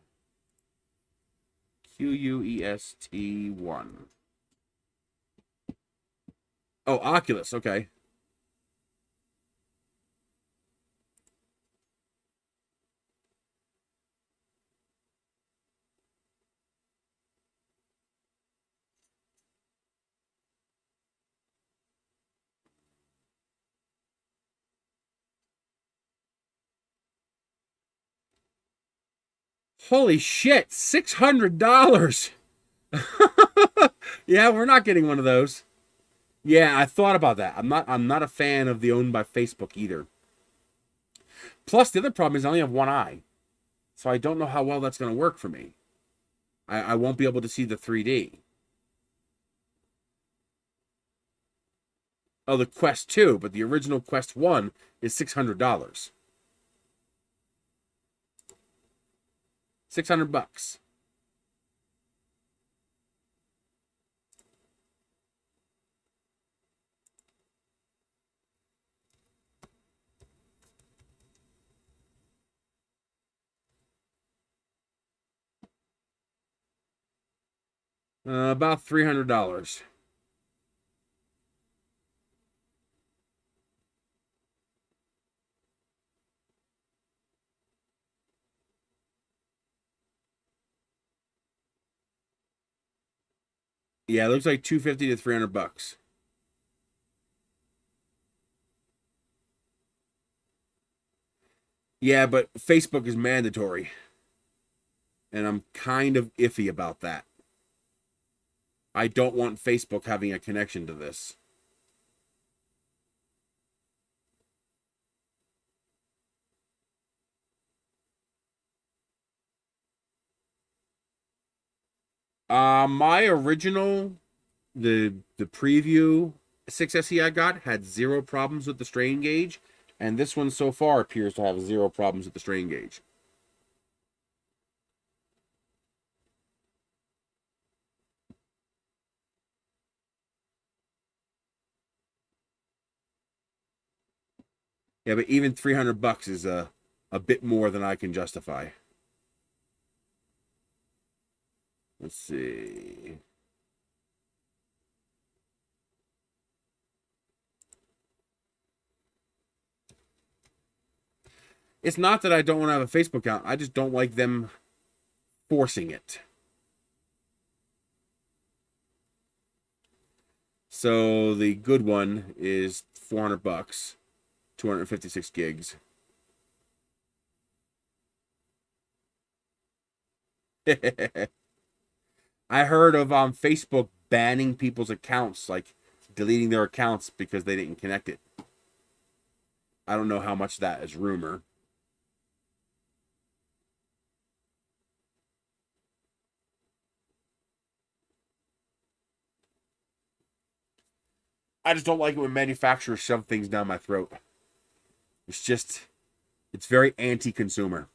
Quest 1. Oh, Oculus. Okay. Holy shit, $600. Yeah, we're not getting one of those. Yeah, I thought about that. I'm not a fan of the owned by Facebook either. Plus, the other problem is I only have one eye. So I don't know how well that's going to work for me. I won't be able to see the 3D. Oh, the Quest 2, but the original Quest 1 is $600. $600. About $300. Yeah, it looks like $250 to $300. Yeah, but Facebook is mandatory, and I'm kind of iffy about that. I don't want Facebook having a connection to this. My original, the preview 6SE I got had 0 problems with the strain gauge, and this one so far appears to have 0 problems with the strain gauge. Yeah, but even $300 is a bit more than I can justify. Let's see. It's not that I don't want to have a Facebook account. I just don't like them forcing it. So the good one is $400, 256 gigs. I heard of Facebook banning people's accounts, like deleting their accounts because they didn't connect it. I don't know how much that is rumor. I just don't like it when manufacturers shove things down my throat. It's very anti-consumer.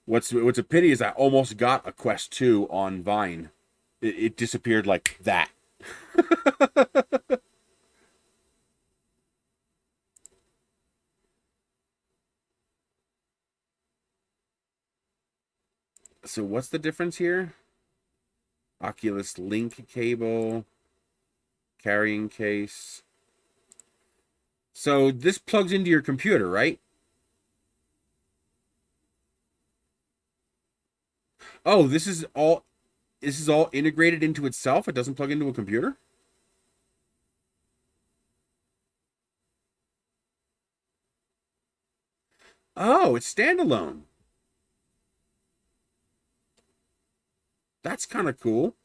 What's a pity is I almost got a Quest 2 on Vine. It disappeared like that. So what's the difference here? Oculus Link cable, carrying case. So this plugs into your computer, right? Oh, this is all integrated into itself. It doesn't plug into a computer? Oh, it's standalone. That's kind of cool.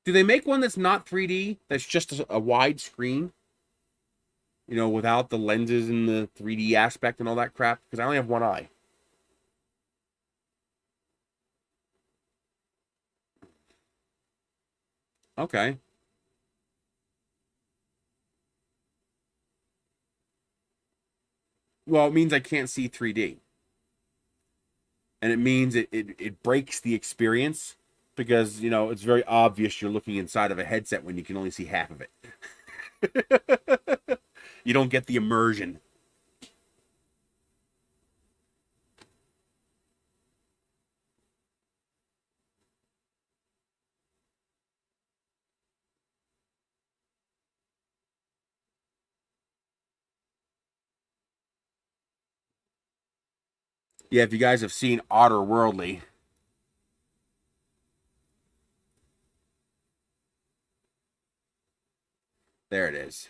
Do they make one that's not 3D, that's just a wide screen? You know, without the lenses and the 3D aspect and all that crap? Because I only have one eye. Okay. Well, it means I can't see 3D. And it means it breaks the experience because, you know, it's very obvious you're looking inside of a headset when you can only see half of it. You don't get the immersion. Yeah, if you guys have seen Otter Worldly, there it is.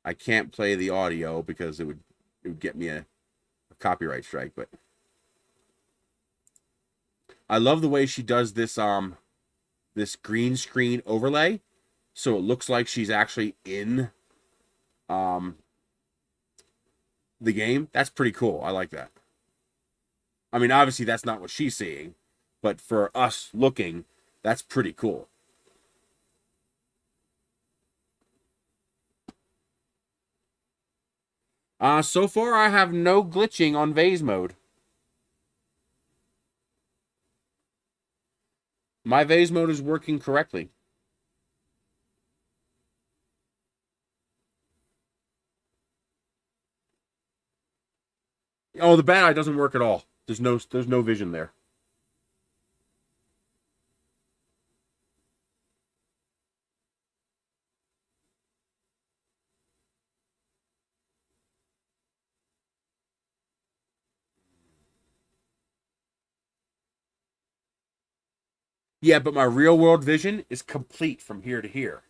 I can't play the audio because it would get me a copyright strike, but I love the way she does this this green screen overlay, so it looks like she's actually in the game. That's pretty cool. I like that. I mean, obviously that's not what she's seeing, but for us looking, that's pretty cool. So far I have no glitching on vase mode. My vase mode is working correctly. Oh, the bad eye doesn't work at all. There's no vision there. Yeah, but my real world vision is complete from here to here.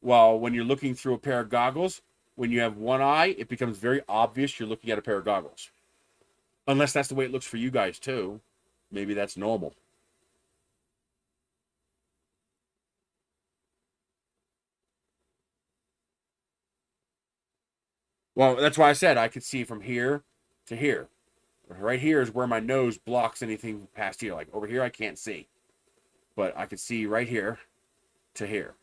While when you're looking through a pair of goggles, when you have one eye, it becomes very obvious you're looking at a pair of goggles. Unless that's the way it looks for you guys too. Maybe that's normal. Well, that's why I said I could see from here to here. Right here is where my nose blocks anything past here. Like over here, I can't see. But I could see right here to here.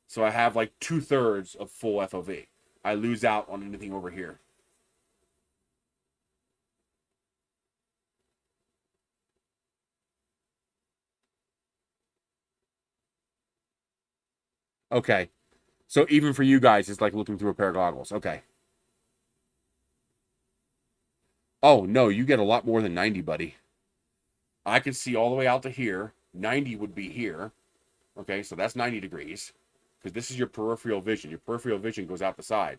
So I have like 2/3 of full FOV. I lose out on anything over here. Okay. So even for you guys, it's like looking through a pair of goggles. Okay. Oh, no, you get a lot more than 90, buddy. I can see all the way out to here. 90 would be here. Okay, so that's 90 degrees. Because this is your peripheral vision. Your peripheral vision goes out the side.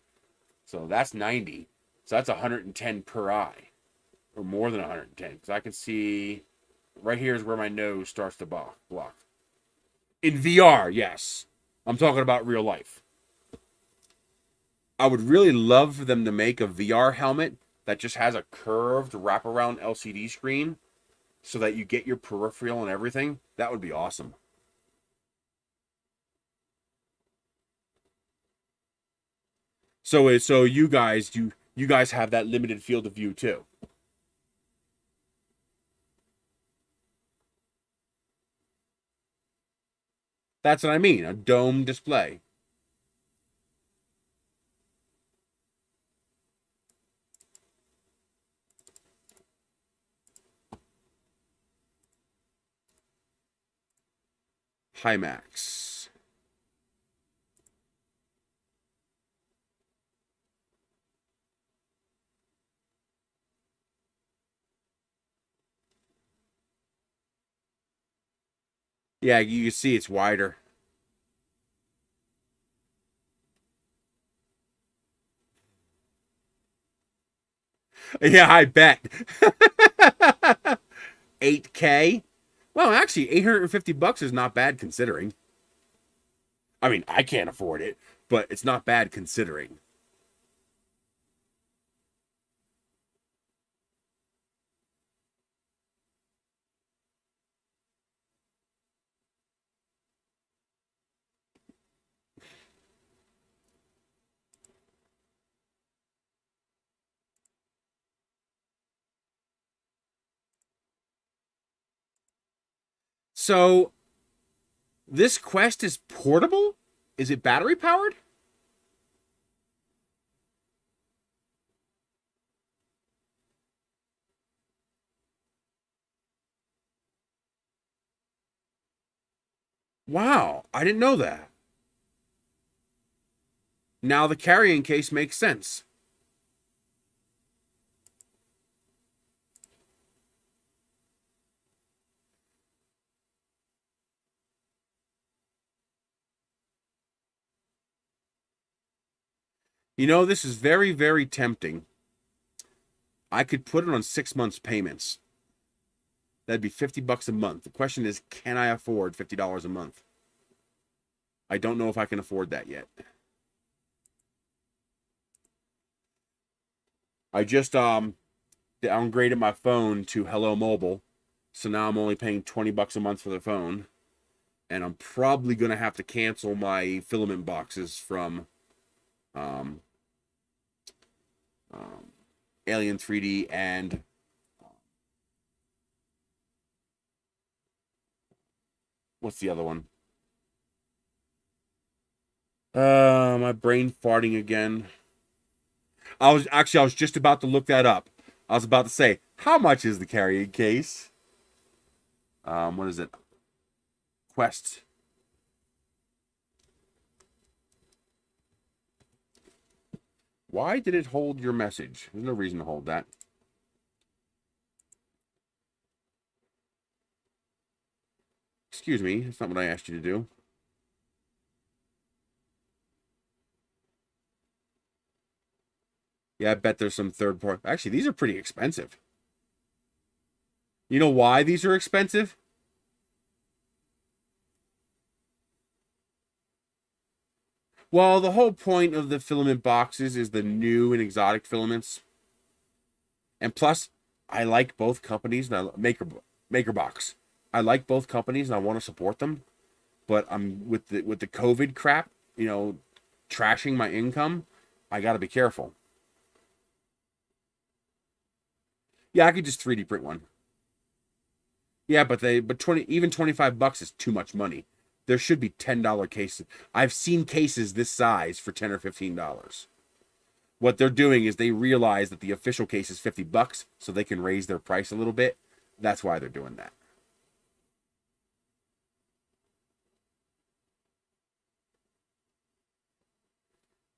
So that's 90. So that's 110 per eye. Or more than 110. Because I can see right here is where my nose starts to block. In VR, yes. I'm talking about real life. I would really love for them to make a VR helmet that just has a curved wraparound LCD screen so that you get your peripheral and everything. That would be awesome. So you guys have that limited field of view too. That's what I mean, a dome display. Hymax. Yeah, you can see it's wider. Yeah, I bet. 8K? Well, actually, 850 bucks is not bad considering. I mean, I can't afford it, but it's not bad considering. So, this Quest is portable? Is it battery powered? Wow, I didn't know that. Now the carrying case makes sense. You know, this is very, very tempting. I could put it on 6 months payments. That'd be 50 bucks a month. The question is, can I afford $50 a month? I don't know if I can afford that yet. I just downgraded my phone to Hello Mobile, So now I'm only paying 20 bucks a month for the phone. And I'm probably going to have to cancel my filament boxes from um, um, Alien 3D and what's the other one? My brain farting again. I was just about to look that up. I was about to say, how much is the carrying case? What is it? Quest. Why did it hold your message? There's no reason to hold that. Excuse me, that's not what I asked you to do. Yeah, I bet there's some third party. Actually, these are pretty expensive. You know why these are expensive? Well, the whole point of the filament boxes is the new and exotic filaments. And plus, I like both companies. And Maker Box. I like both companies and I want to support them. But I'm with the COVID crap, trashing my income. I got to be careful. Yeah, I could just 3D print one. Yeah, but 25 bucks is too much money. There should be $10 cases. I've seen cases this size for $10 or $15. What they're doing is they realize that the official case is 50 bucks, so they can raise their price a little bit. That's why they're doing that.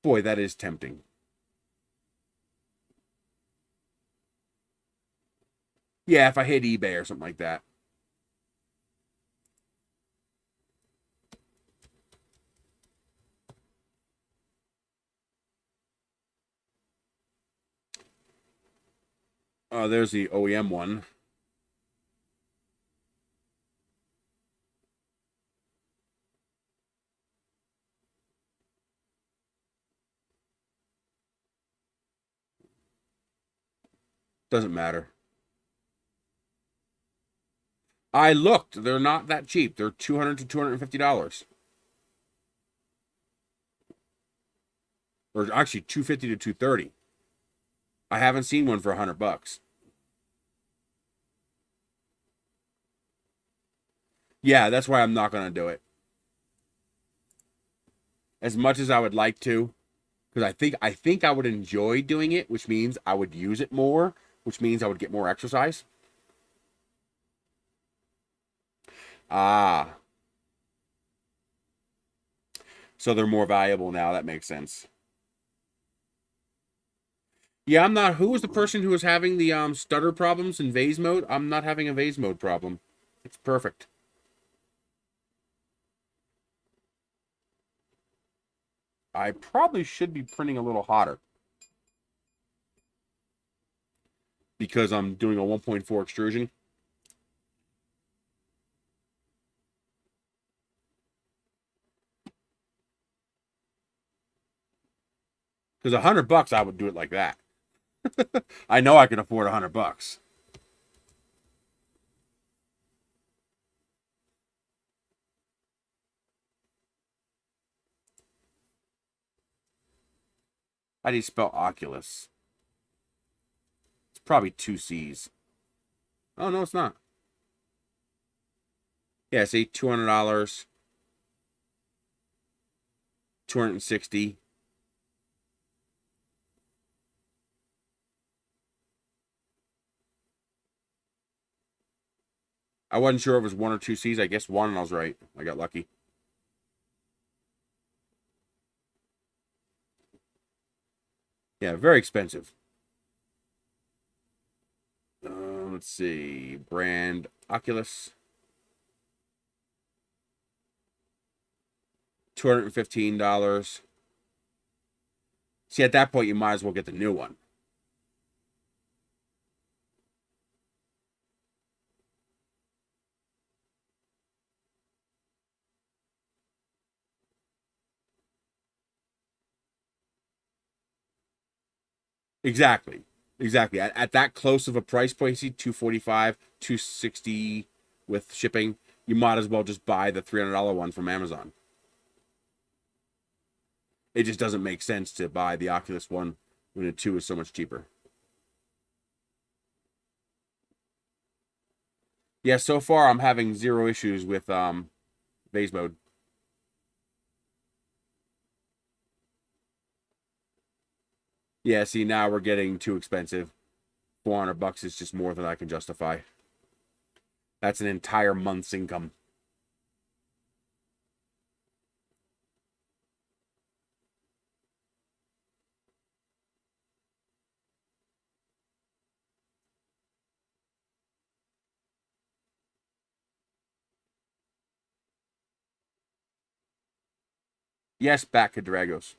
Boy, that is tempting. Yeah, if I hit eBay or something like that. Oh, there's the OEM one. Doesn't matter. I looked. They're not that cheap. They're $200 to $250. Or actually 250 to 230. I haven't seen one for 100 bucks. Yeah, that's why I'm not going to do it. As much as I would like to, because I think I would enjoy doing it, which means I would use it more, which means I would get more exercise. Ah, so they're more valuable now. That makes sense. Yeah, I'm not. Who was the person who was having the stutter problems in vase mode? I'm not having a vase mode problem. It's perfect. I probably should be printing a little hotter because I'm doing a 1.4 extrusion. Because 100 bucks, I would do it like that. I know I can afford 100 bucks. How do you spell Oculus? It's probably two C's. Oh no, it's not. Yeah, see, $200, 260. I wasn't sure if it was one or two C's. I guess one, and I was right. I got lucky. Yeah, very expensive. Let's see. Brand Oculus. $215. See, at that point, you might as well get the new one. Exactly. Exactly. At that close of a price point, you see 245, 260 with shipping, you might as well just buy the $300 one from Amazon. It just doesn't make sense to buy the Oculus one when the 2 is so much cheaper. Yeah, so far I'm having zero issues with vase mode. Yeah, see, now we're getting too expensive. $400 is just more than I can justify. That's an entire month's income. Yes, back to Dragos.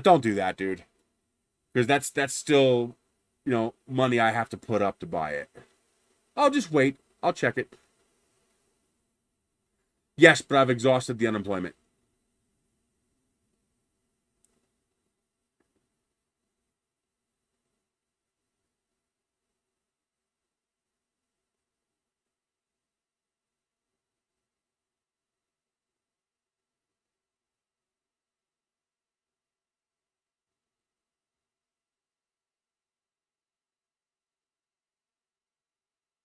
Don't do that, dude. Because that's still, money I have to put up to buy it. I'll just wait. I'll check it. Yes, but I've exhausted the unemployment.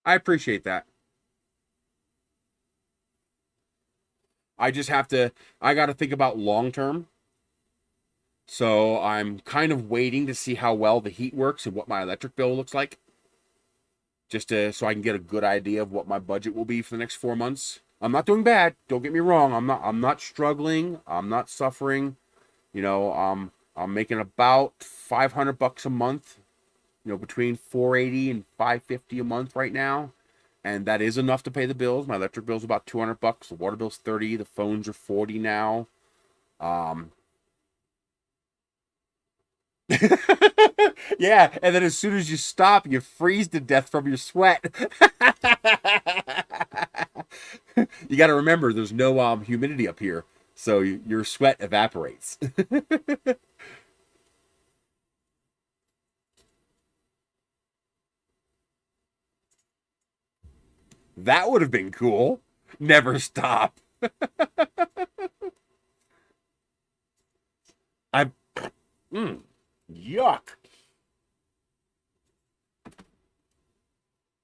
I appreciate that. I just have to, I got to think about long term. So I'm kind of waiting to see how well the heat works and what my electric bill looks like. Just so I can get a good idea of what my budget will be for the next 4 months. I'm not doing bad. Don't get me wrong. I'm not struggling. I'm not suffering. I'm making about $500 a month, between 480 and 550 a month right now. And that is enough to pay the bills. My electric bill's about $200. The water bill's 30. The phones are 40 now. Um, yeah, and then as soon as you stop, you freeze to death from your sweat. You got to remember, there's no humidity up here, so your sweat evaporates. That would have been cool. Never stop. I, mm, yuck.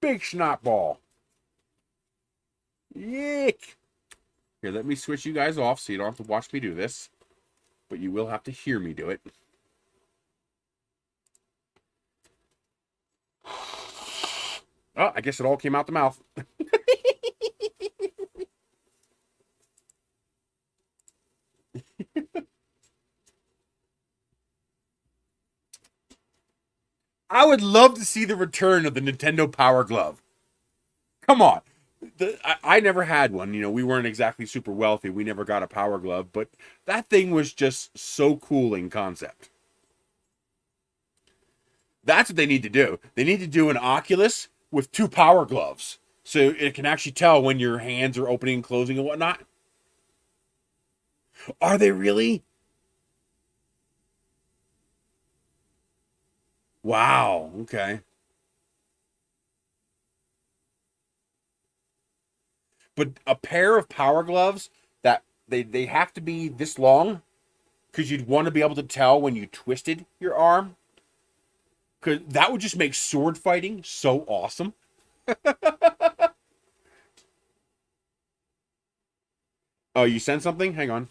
Big snot ball. Yick. Here, let me switch you guys off so you don't have to watch me do this, but you will have to hear me do it. Oh, I guess it all came out the mouth. I would love to see the return of the Nintendo Power Glove. Come on. I never had one. We weren't exactly super wealthy. We never got a Power Glove, but that thing was just so cool in concept. That's what they need to do. They need to do an Oculus with 2 Power Gloves, so it can actually tell when your hands are opening and closing and whatnot. Are they really? Wow. Okay. But a pair of Power Gloves that they have to be this long because you'd want to be able to tell when you twisted your arm. Because that would just make sword fighting so awesome. Oh, you sent something? Hang on.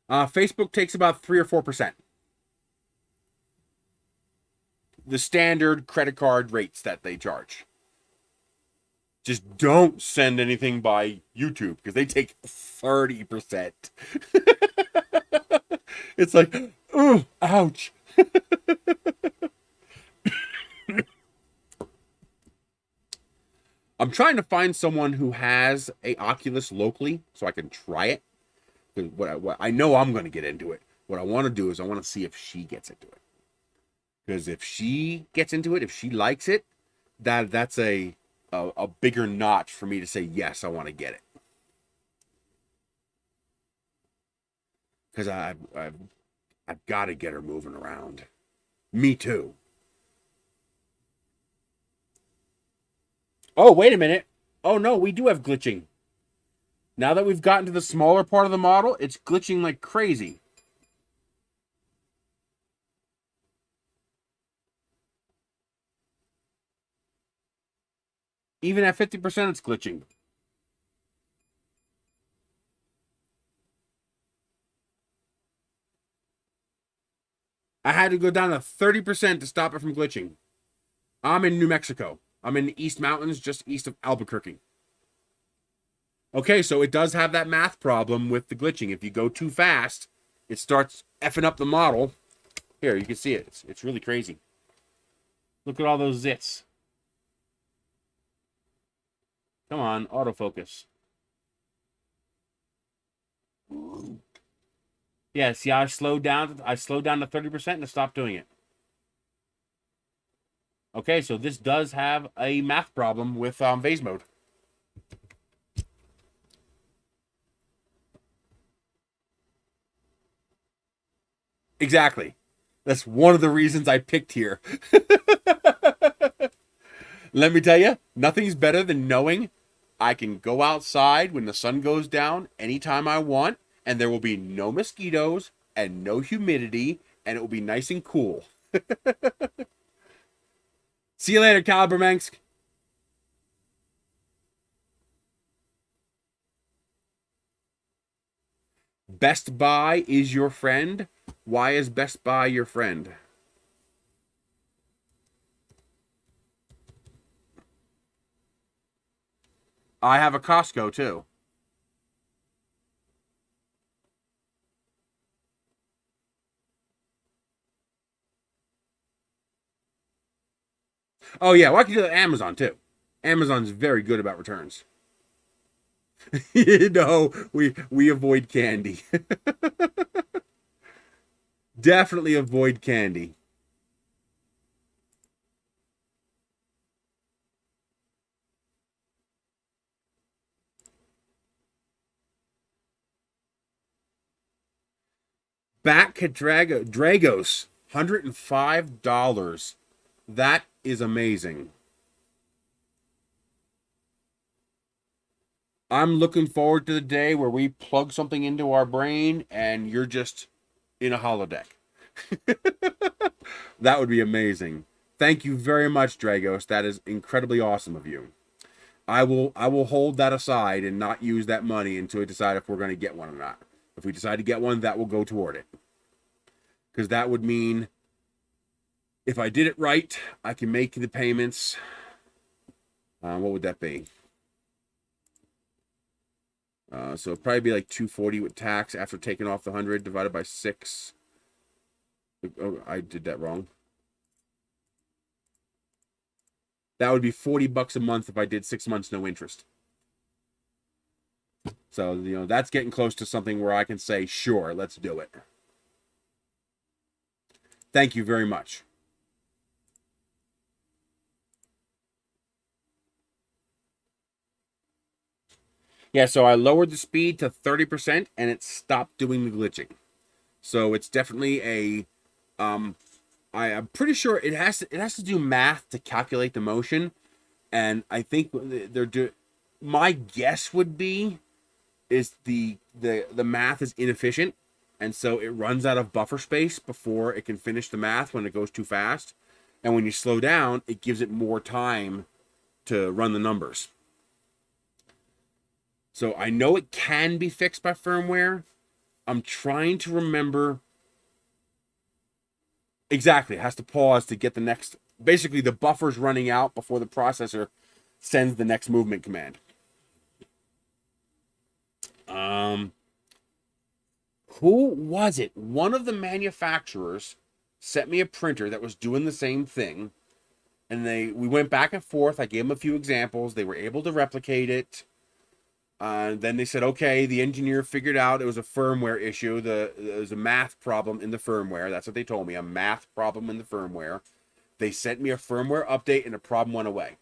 Facebook takes about 3 or 4%. The standard credit card rates that they charge. Just don't send anything by YouTube because they take 30%. It's like, oh, ouch. I'm trying to find someone who has a Oculus locally so I can try it. What I know I'm going to get into it. What I want to do is I want to see if she gets into it. Because if she gets into it, if she likes it, that's a bigger notch for me to say, yes, I want to get it. Because I've got to get her moving around. Me too. Oh, wait a minute. Oh, no, we do have glitching. Now that we've gotten to the smaller part of the model, it's glitching like crazy. Even at 50%, it's glitching. I had to go down to 30% to stop it from glitching. I'm in New Mexico. I'm in the East Mountains, just east of Albuquerque. Okay, so it does have that math problem with the glitching. If you go too fast, it starts effing up the model. Here, you can see it. It's really crazy. Look at all those zits. Come on, autofocus. Yeah, see how I slowed down? I slowed down to 30% and stopped doing it. Okay, so this does have a math problem with vase mode. Exactly. That's one of the reasons I picked here. Let me tell you, nothing's better than knowing I can go outside when the sun goes down anytime I want, and there will be no mosquitoes and no humidity, and it will be nice and cool. See you later, Calibermansk. Best Buy is your friend. Why is Best Buy your friend? I have a Costco too. Oh yeah, well I can do that at Amazon too. Amazon's very good about returns. No, we avoid candy. Definitely avoid candy. Back at Dragos, $105. That is amazing. I'm looking forward to the day where we plug something into our brain and you're just in a holodeck. That would be amazing. Thank you very much, Dragos. That is incredibly awesome of you. I will hold that aside and not use that money until we decide if we're going to get one or not. If we decide to get one, that will go toward it. Because that would mean if I did it right, I can make the payments. What would that be? So it'd probably be like $240 with tax after taking off the 100 divided by 6. Oh, I did that wrong. That would be $40 a month if I did 6 months no interest. So, that's getting close to something where I can say, sure, let's do it. Thank you very much. Yeah, so I lowered the speed to 30% and it stopped doing the glitching. So it's definitely a I'm pretty sure it has to do math to calculate the motion, and I think my guess would be is the math is inefficient, and so it runs out of buffer space before it can finish the math when it goes too fast, and when you slow down, it gives it more time to run the numbers. So I know it can be fixed by firmware. I'm trying to remember. Exactly. It has to pause to get the next. Basically, the buffer's running out before the processor sends the next movement command. Who was it? One of the manufacturers sent me a printer that was doing the same thing. And we went back and forth. I gave them a few examples. They were able to replicate it. Then they said, okay, the engineer figured out it was a firmware issue. It was a math problem in the firmware. That's what they told me, a math problem in the firmware. They sent me a firmware update and the problem went away.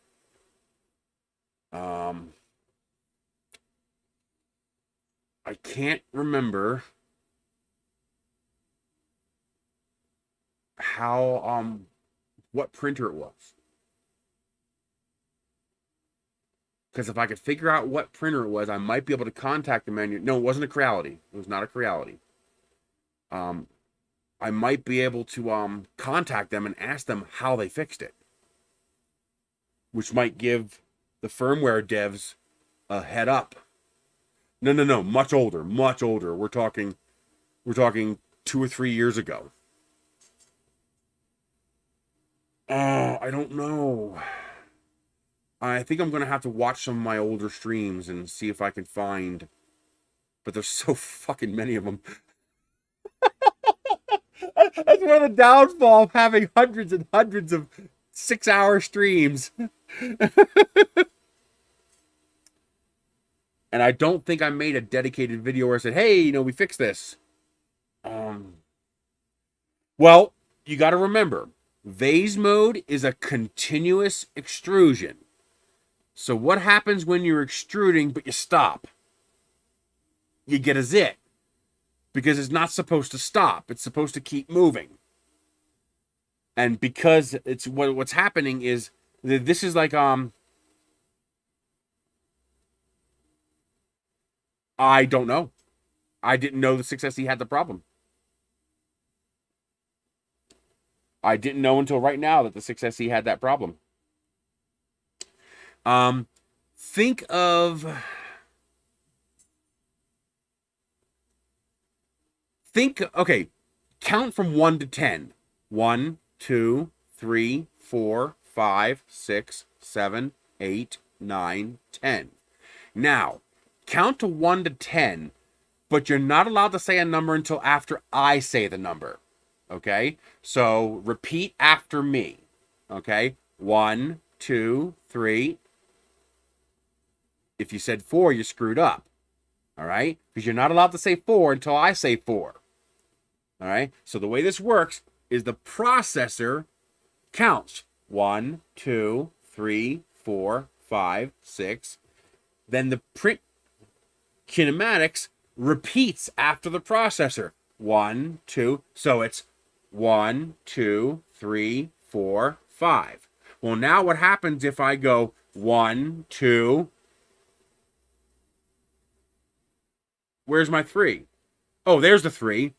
I can't remember how, what printer it was. Because if I could figure out what printer it was, I might be able to contact the No, it wasn't a Creality. It was not a Creality. I might be able to contact them and ask them how they fixed it, which might give the firmware devs a head up. No, much older, much older. We're talking 2 or 3 years ago. I don't know. I think I'm gonna have to watch some of my older streams and see if I can find, but there's so fucking many of them. That's one of the downfall of having hundreds and hundreds of 6-hour streams. And I don't think I made a dedicated video where I said, hey, we fixed this. Well, you got to remember, vase mode is a continuous extrusion. So what happens when you're extruding but you stop? You get a zit. Because it's not supposed to stop. It's supposed to keep moving. And because it's what's happening is this is like I don't know. I didn't know the 6SE had the problem. I didn't know until right now that the 6SE had that problem. Think of okay, count from 1 to 10. 1, 2, 3, 4, 5, 6, 7, 8, 9, 10. Now, count to 1 to 10, but you're not allowed to say a number until after I say the number. Okay? So, repeat after me. Okay? 1, 2, 3. If you said 4, you screwed up. All right? Because you're not allowed to say 4 until I say 4. All right? So the way this works is the processor counts 1, 2, 3, 4, 5, 6. Then the print kinematics repeats after the processor. 1, 2. So it's 1, 2, 3, 4, 5. Well, now what happens if I go 1, 2? Where's my 3? Oh, there's the 3.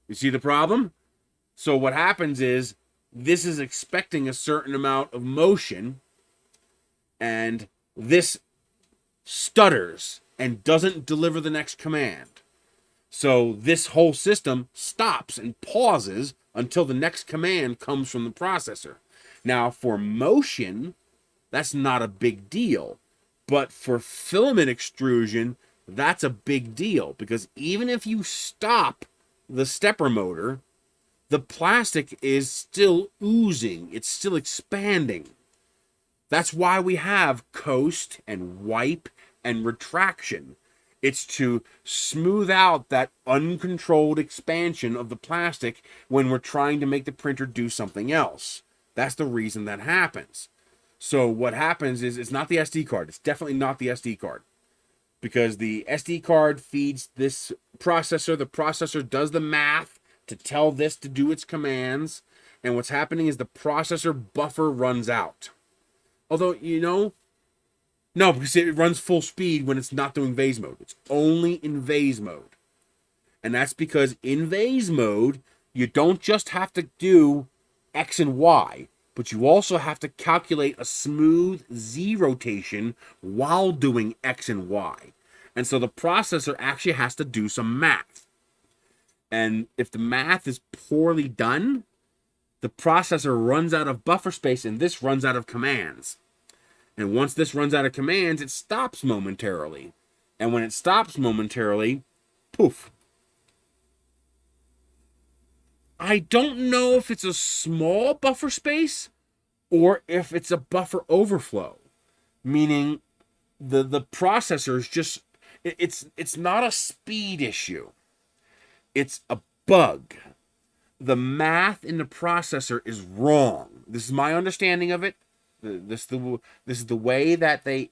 You see the problem? So what happens is this is expecting a certain amount of motion, and this stutters and doesn't deliver the next command. So this whole system stops and pauses until the next command comes from the processor. Now, for motion, that's not a big deal. But for filament extrusion, that's a big deal, because even if you stop the stepper motor, the plastic is still oozing. It's still expanding. That's why we have coast and wipe and retraction. It's to smooth out that uncontrolled expansion of the plastic when we're trying to make the printer do something else. That's the reason that happens. So what happens is it's not the SD card. It's definitely not the SD card. Because the SD card feeds this processor. The processor does the math to tell this to do its commands. And what's happening is the processor buffer runs out. Although, no, because it runs full speed when it's not doing vase mode. It's only in vase mode. And that's because in vase mode, you don't just have to do X and Y, but you also have to calculate a smooth Z rotation while doing X and Y. And so the processor actually has to do some math. And if the math is poorly done, the processor runs out of buffer space and this runs out of commands. And once this runs out of commands, it stops momentarily. And when it stops momentarily, poof. I don't know if it's a small buffer space or if it's a buffer overflow. Meaning, the processor is just, it's not a speed issue. It's a bug. The math in the processor is wrong. This is my understanding of it. This is the way that they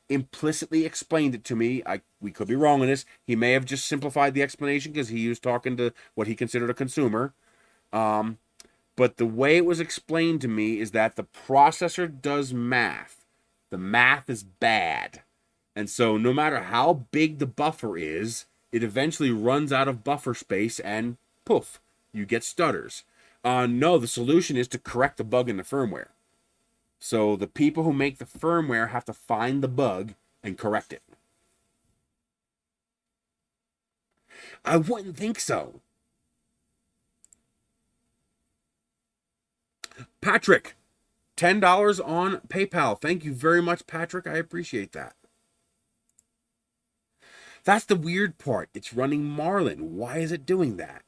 implicitly explained it to me. We could be wrong on this. He may have just simplified the explanation because he was talking to what he considered a consumer. But the way it was explained to me is that the processor does math. The math is bad. And so no matter how big the buffer is, it eventually runs out of buffer space and poof, you get stutters. No, the solution is to correct the bug in the firmware. So the people who make the firmware have to find the bug and correct it. I wouldn't think so. Patrick, $10 on PayPal. Thank you very much, Patrick. I appreciate that. That's the weird part. It's running Marlin. Why is it doing that?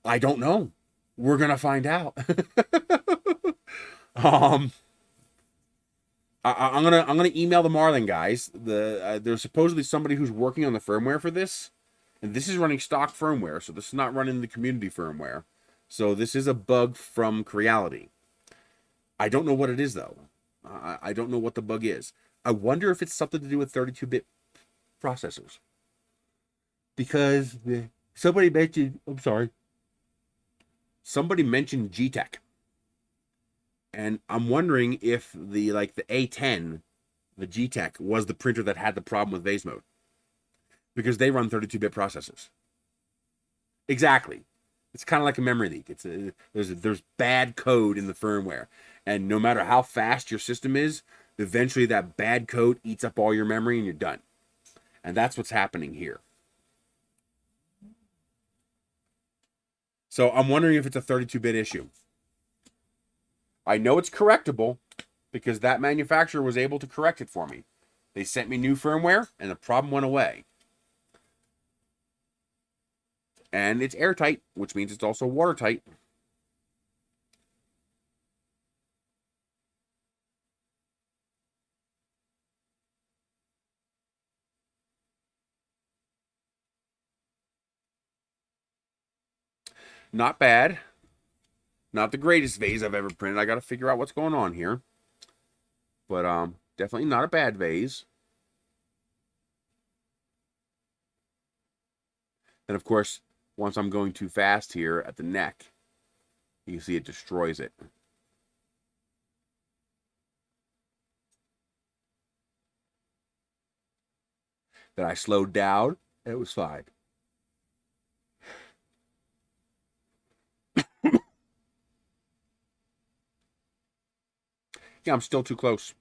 I don't know. We're going to find out. I'm gonna email the Marlin guys. There's supposedly somebody who's working on the firmware for this, and this is running stock firmware, so this is not running the community firmware. So this is a bug from Creality. I don't know what it is though. I don't know what the bug is. I wonder if it's something to do with 32-bit processors, because somebody mentioned. I'm sorry. Somebody mentioned G-Tech. And I'm wondering if the A10, the G-Tech, was the printer that had the problem with vase mode. Because they run 32-bit processors. Exactly. It's kind of like a memory leak. There's bad code in the firmware. And no matter how fast your system is, eventually that bad code eats up all your memory and you're done. And that's what's happening here. So I'm wondering if it's a 32-bit issue. I know it's correctable because that manufacturer was able to correct it for me. They sent me new firmware and the problem went away. And it's airtight, which means it's also watertight. Not bad. Not the greatest vase I've ever printed. I got to figure out what's going on here. But definitely not a bad vase. And of course, once I'm going too fast here at the neck, you can see it destroys it. Then I slowed down, and it was fine. Yeah, I'm still too close.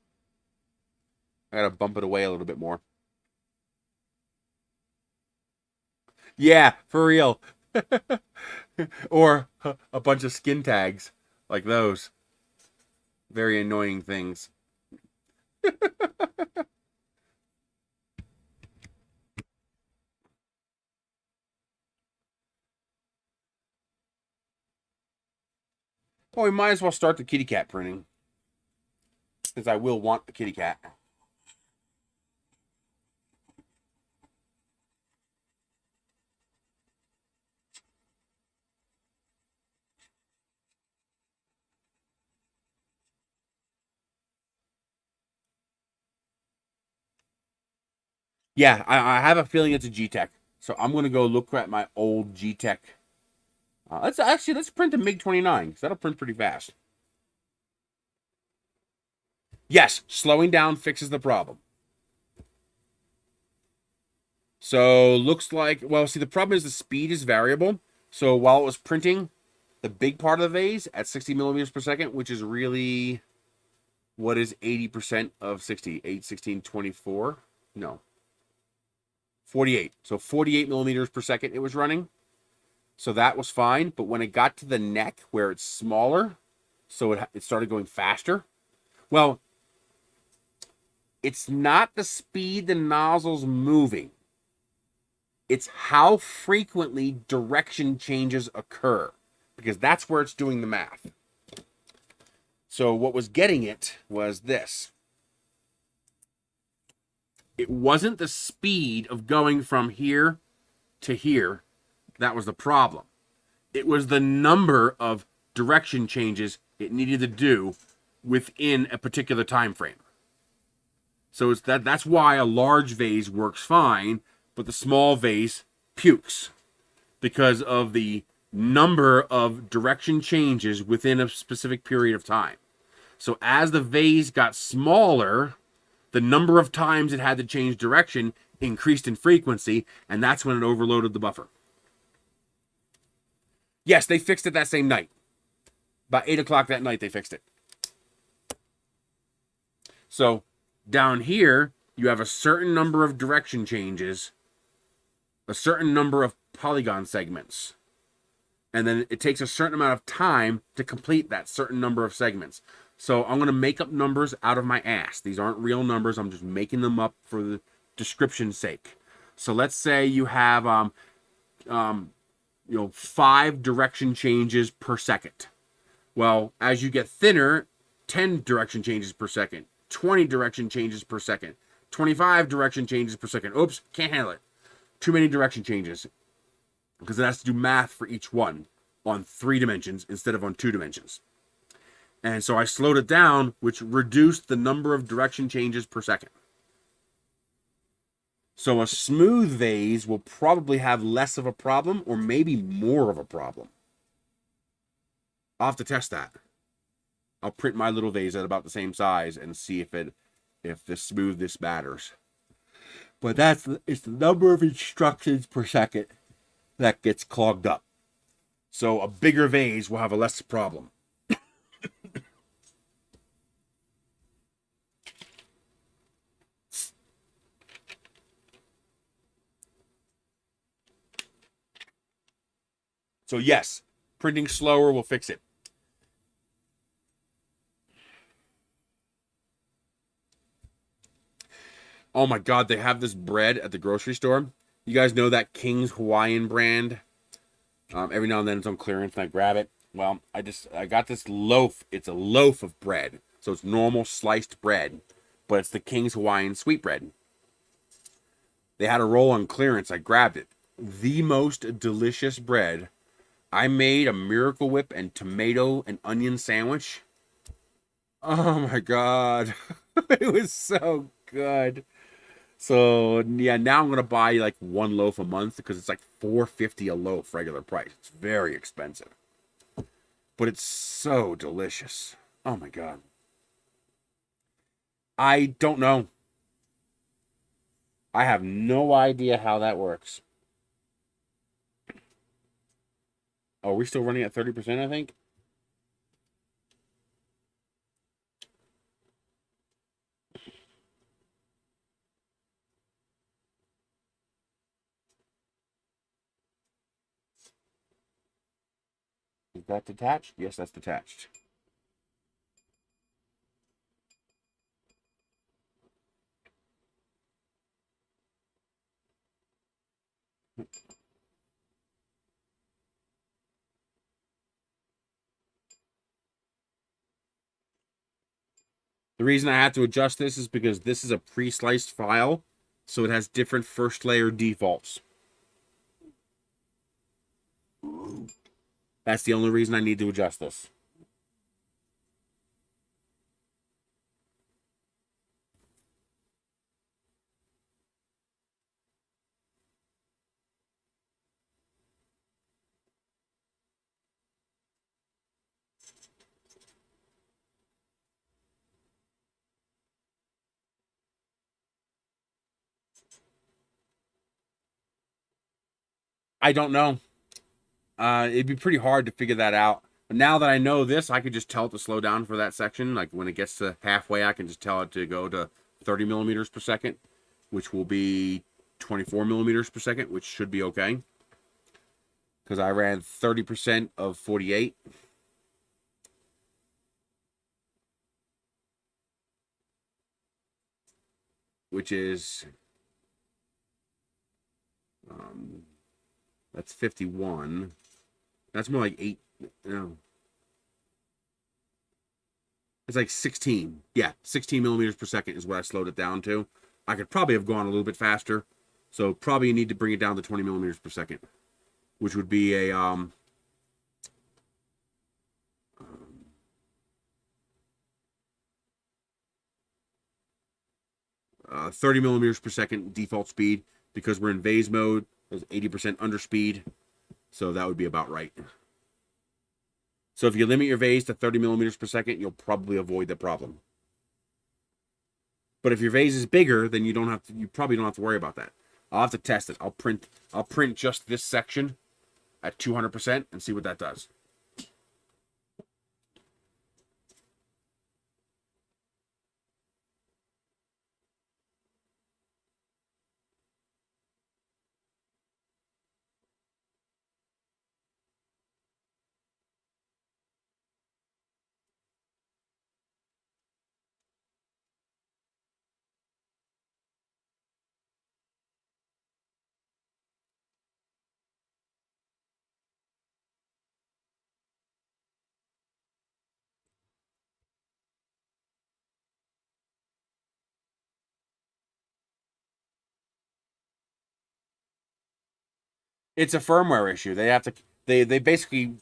I gotta bump it away a little bit more. Yeah, for real. Or a bunch of skin tags like those. Very annoying things. Well, we might as well start the kitty cat printing. Because I will want the kitty cat. Yeah, I have a feeling it's a G-Tech. So I'm going to go look at my old G-Tech. Let's print a MiG-29, because that'll print pretty fast. Yes, slowing down fixes the problem. So looks like, well, see, the problem is the speed is variable. So while it was printing the big part of the vase at 60 millimeters per second, which is really, what is 80% of 60? 8, 16, 24? No. 48. So 48 millimeters per second it was running. So that was fine. But when it got to the neck where it's smaller, so it started going faster. Well, it's not the speed the nozzle's moving. It's how frequently direction changes occur, because that's where it's doing the math. So what was getting it was this. It wasn't the speed of going from here to here that was the problem. It was the number of direction changes it needed to do within a particular time frame. So it's that's why a large vase works fine, but the small vase pukes because of the number of direction changes within a specific period of time. So as the vase got smaller, the number of times it had to change direction increased in frequency, and that's when it overloaded the buffer. Yes, they fixed it that same night. About 8 o'clock that night, they fixed it. So down here, you have a certain number of direction changes, a certain number of polygon segments, and then it takes a certain amount of time to complete that certain number of segments. So I'm going to make up numbers out of my ass. These aren't real numbers. I'm just making them up for the description's sake. So let's say you have 5 direction changes per second. Well, as you get thinner, 10 direction changes per second, 20 direction changes per second, 25 direction changes per second. Oops, can't handle it. Too many direction changes because it has to do math for each one on 3 dimensions instead of on 2 dimensions. And so I slowed it down, which reduced the number of direction changes per second. So a smooth vase will probably have less of a problem or maybe more of a problem. I'll have to test that. I'll print my little vase at about the same size and see if the smoothness matters. But it's the number of instructions per second that gets clogged up. So a bigger vase will have a less problem. So yes, printing slower will fix it. Oh my God, they have this bread at the grocery store. You guys know that King's Hawaiian brand? Every now and then it's on clearance and I grab it. Well, I got this loaf. It's a loaf of bread. So it's normal sliced bread, but it's the King's Hawaiian sweetbread. They had a roll on clearance. I grabbed it. The most delicious bread. I made a Miracle Whip and tomato and onion sandwich. Oh my God. It was so good. So yeah, now I'm gonna buy like 1 loaf a month because it's like $4.50 a loaf, regular price. It's very expensive, but it's so delicious. Oh my God. I don't know. I have no idea how that works. Oh, we're still running at 30%, I think. Is that detached? Yes, that's detached. The reason I have to adjust this is because this is a pre-sliced file, so it has different first layer defaults. That's the only reason I need to adjust this. I don't know. It'd be pretty hard to figure that out. But now that I know this, I could just tell it to slow down for that section. Like when it gets to halfway, I can just tell it to go to 30 millimeters per second, which will be 24 millimeters per second, which should be okay. Because I ran 30% of 48. Which is... that's 51. That's more like 8. No. It's like 16. Yeah, 16 millimeters per second is what I slowed it down to. I could probably have gone a little bit faster. So probably need to bring it down to 20 millimeters per second, which would be a 30 millimeters per second default speed, because we're in vase mode. There's 80% underspeed, so that would be about right. So if you limit your vase to 30 millimeters per second, you'll probably avoid the problem. But if your vase is bigger, then you probably don't have to worry about that. I'll have to test it. I'll print just this section at 200% and see what that does. It's a firmware issue. They have to. They basically,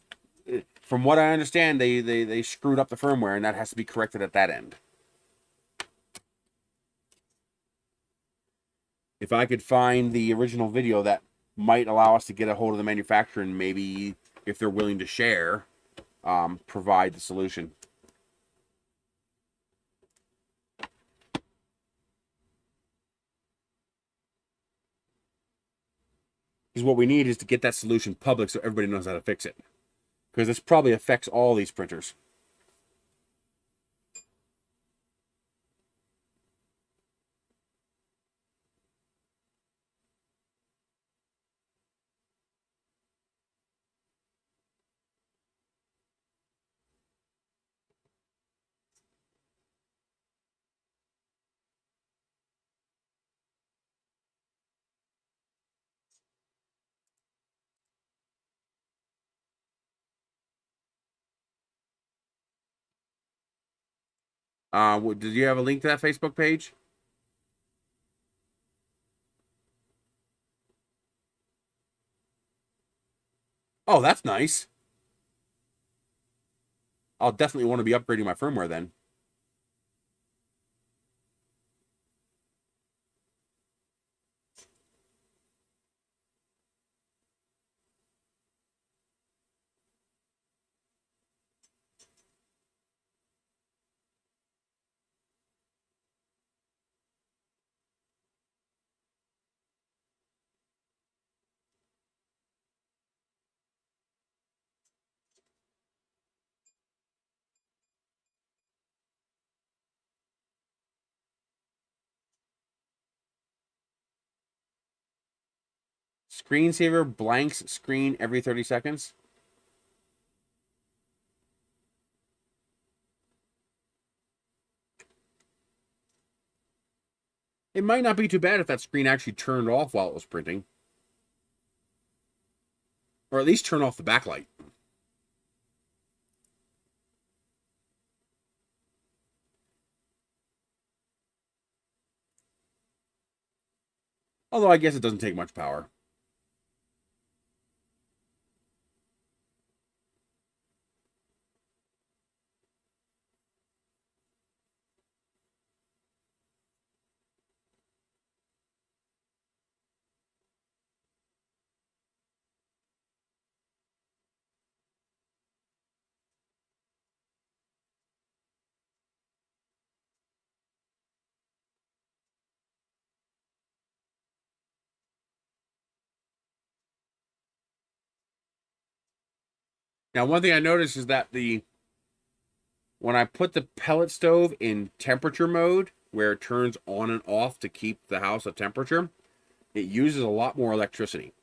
from what I understand, they screwed up the firmware, and that has to be corrected at that end. If I could find the original video that might allow us to get a hold of the manufacturer, and maybe if they're willing to share, provide the solution. Because what we need is to get that solution public so everybody knows how to fix it. Because this probably affects all these printers. Did you have a link to that Facebook page? Oh, that's nice. I'll definitely want to be upgrading my firmware then. Screensaver blanks screen every 30 seconds. It might not be too bad if that screen actually turned off while it was printing. Or at least turn off the backlight. Although I guess it doesn't take much power. Now, one thing I noticed is that when I put the pellet stove in temperature mode, where it turns on and off to keep the house at temperature, it uses a lot more electricity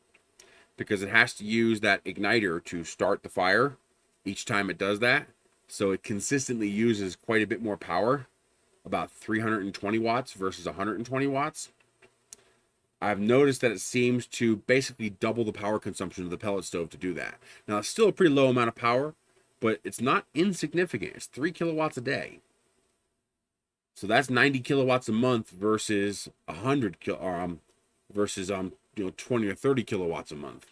because it has to use that igniter to start the fire each time it does that. So it consistently uses quite a bit more power, about 320 watts versus 120 watts. I've noticed that it seems to basically double the power consumption of the pellet stove to do that. Now, it's still a pretty low amount of power, but it's not insignificant. It's 3 kilowatts a day. So that's 90 kilowatts a month versus 100 versus 20 or 30 kilowatts a month.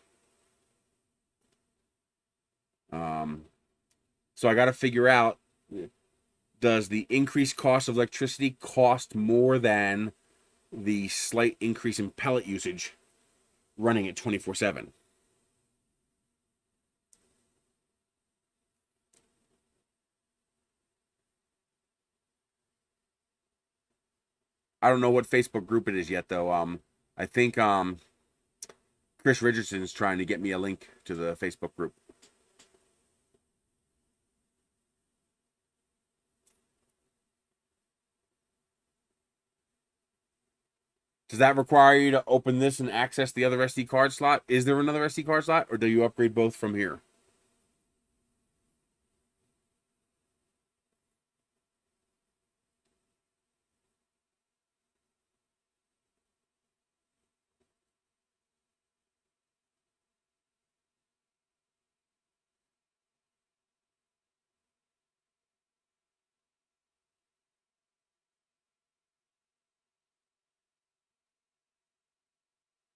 So I got to figure out, does the increased cost of electricity cost more than the slight increase in pellet usage running at 24/7? I don't know what Facebook group it is yet though. I think Chris Richardson's trying to get me a link to the Facebook group. Does that require you to open this and access the other SD card slot? Is there another SD card slot, or do you upgrade both from here?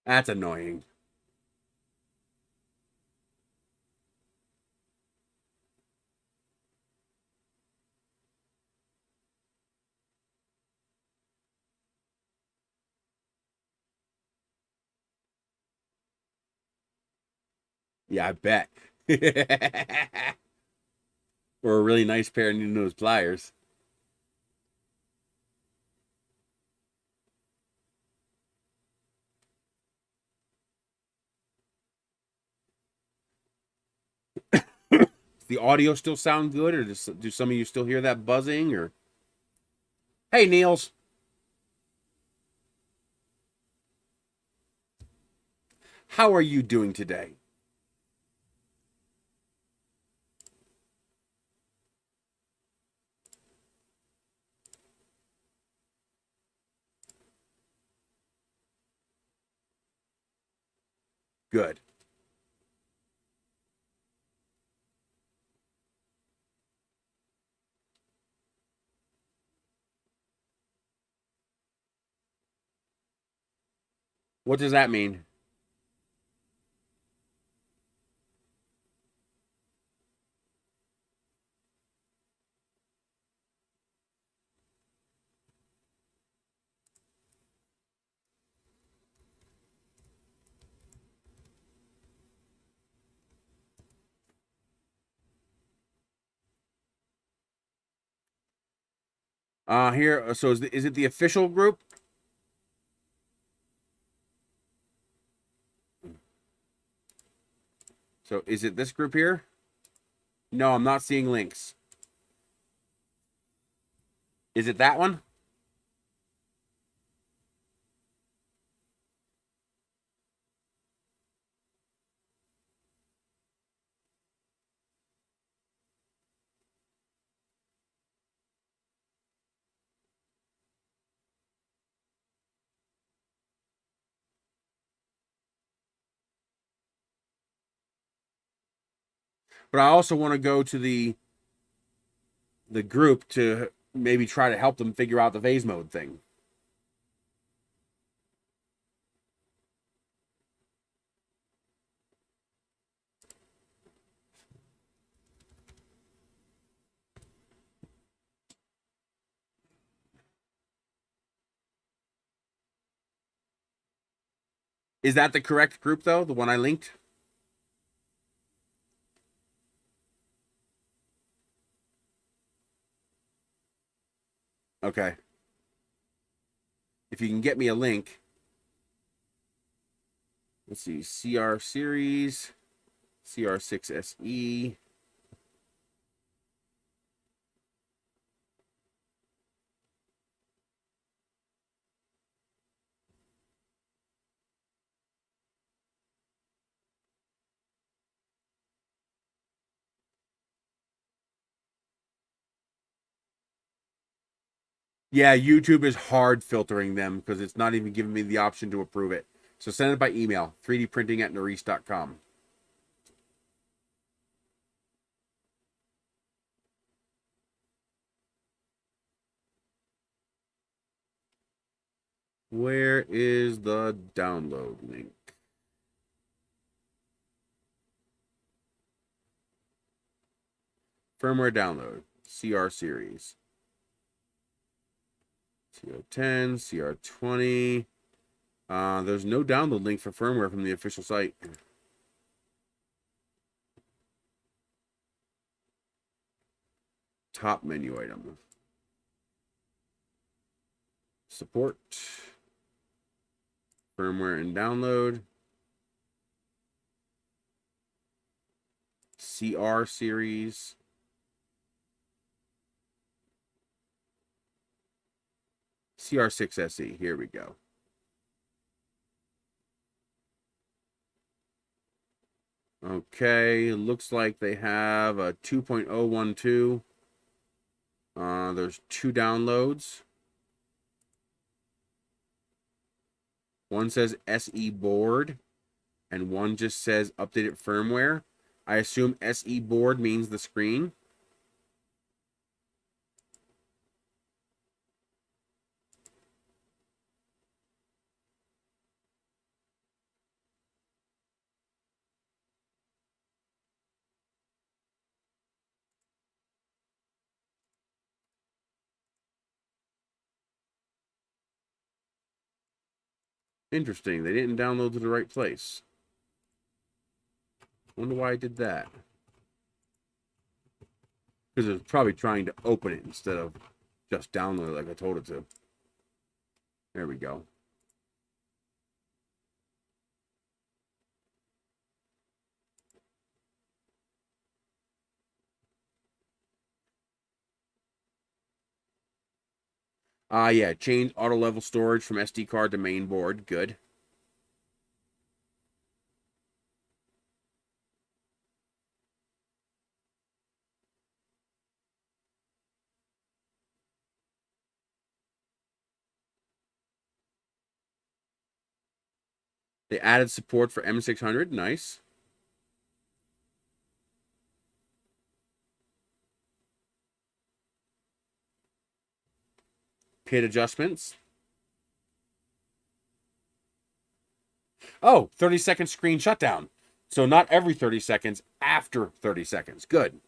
That's annoying. Yeah, I bet. Or a really nice pair of new nose pliers. Does the audio still sound good, or do some of you still hear that buzzing? Or hey, Niels, how are you doing today? Good. What does that mean? Here. So is it the official group? So is it this group here? No, I'm not seeing links. Is it that one? But I also want to go to the group to maybe try to help them figure out the phase mode thing. Is that the correct group though? The one I linked? Okay. If you can get me a link. Let's see. CR series, CR6-SE. Yeah, YouTube is hard filtering them because it's not even giving me the option to approve it. So send it by email, 3dprinting@Nerys.com. Where is the download link? Firmware download. CR series. CR10, CR20. There's no download link for firmware from the official site. Top menu item. Support. Firmware and download. CR series. CR6-SE. Here we go. Okay, looks like they have a 2.012. There's 2 downloads. One says SE board, and one just says updated firmware. I assume SE board means the screen. Interesting. They didn't download to the right place. Wonder why I did that. Because it was probably trying to open it instead of just download it like I told it to. There we go. Yeah, change auto level storage from SD card to main board. Good. They added support for M600. Nice. Pit adjustments. Oh, 30-second screen shutdown. So not every 30 seconds, after 30 seconds. Good.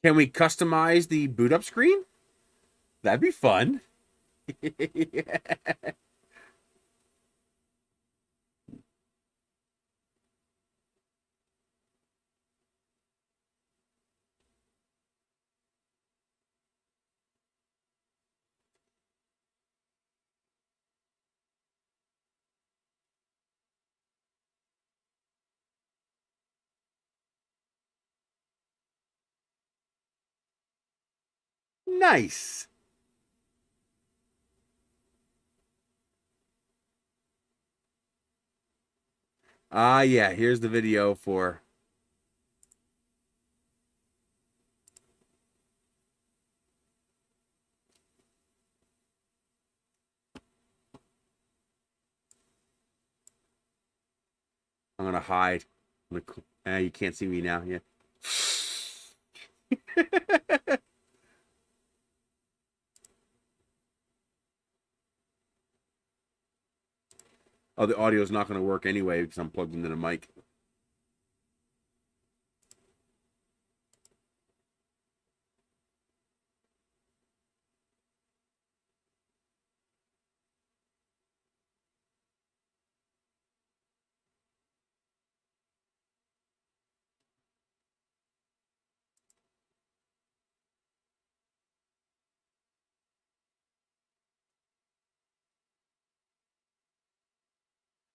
Can we customize the boot up screen? That'd be fun. Nice. Yeah, here's the video for. I'm gonna hide. You can't see me now. Yeah. Oh, the audio is not gonna work anyway because I'm plugged into the mic.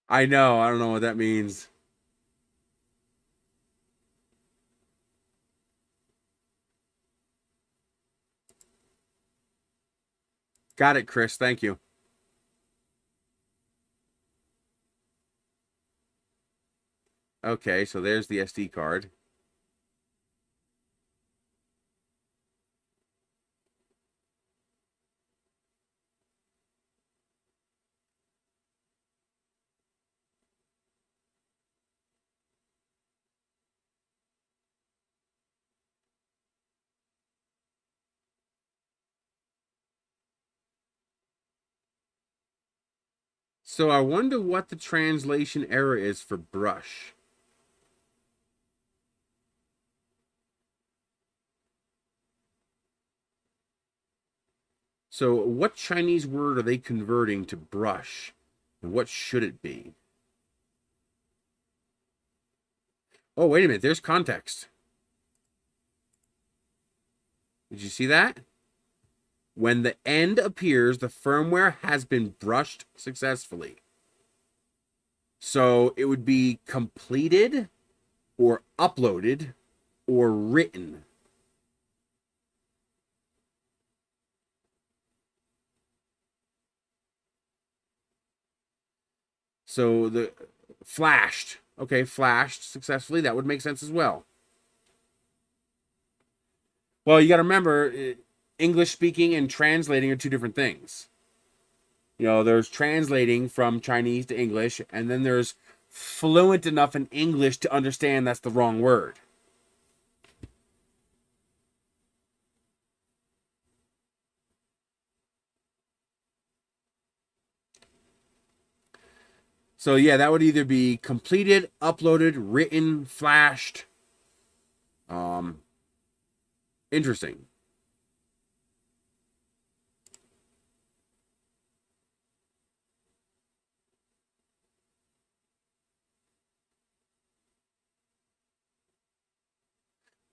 I know. I don't know what that means. Got it, Chris. Thank you. Okay, so there's the SD card. So I wonder what the translation error is for brush. So what Chinese word are they converting to brush? And what should it be? Oh, wait a minute. There's context. Did you see that? When the end appears, the firmware has been brushed successfully. So it would be completed or uploaded or written. So the flashed. Okay, flashed successfully. That would make sense as well. Well, you got to remember, English speaking and translating are two different things. You know, there's translating from Chinese to English, and then there's fluent enough in English to understand that's the wrong word. So yeah, that would either be completed, uploaded, written, flashed. Um, Interesting.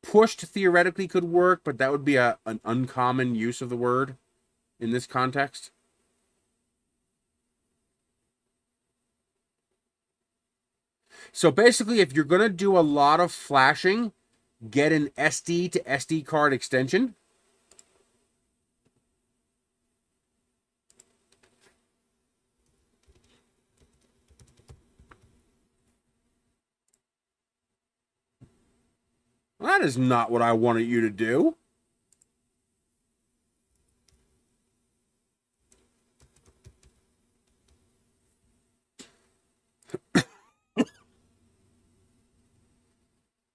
Pushed theoretically could work, but that would be an uncommon use of the word in this context. So basically, if you're going to do a lot of flashing, get an SD to SD card extension. Well, that is not what I wanted you to do.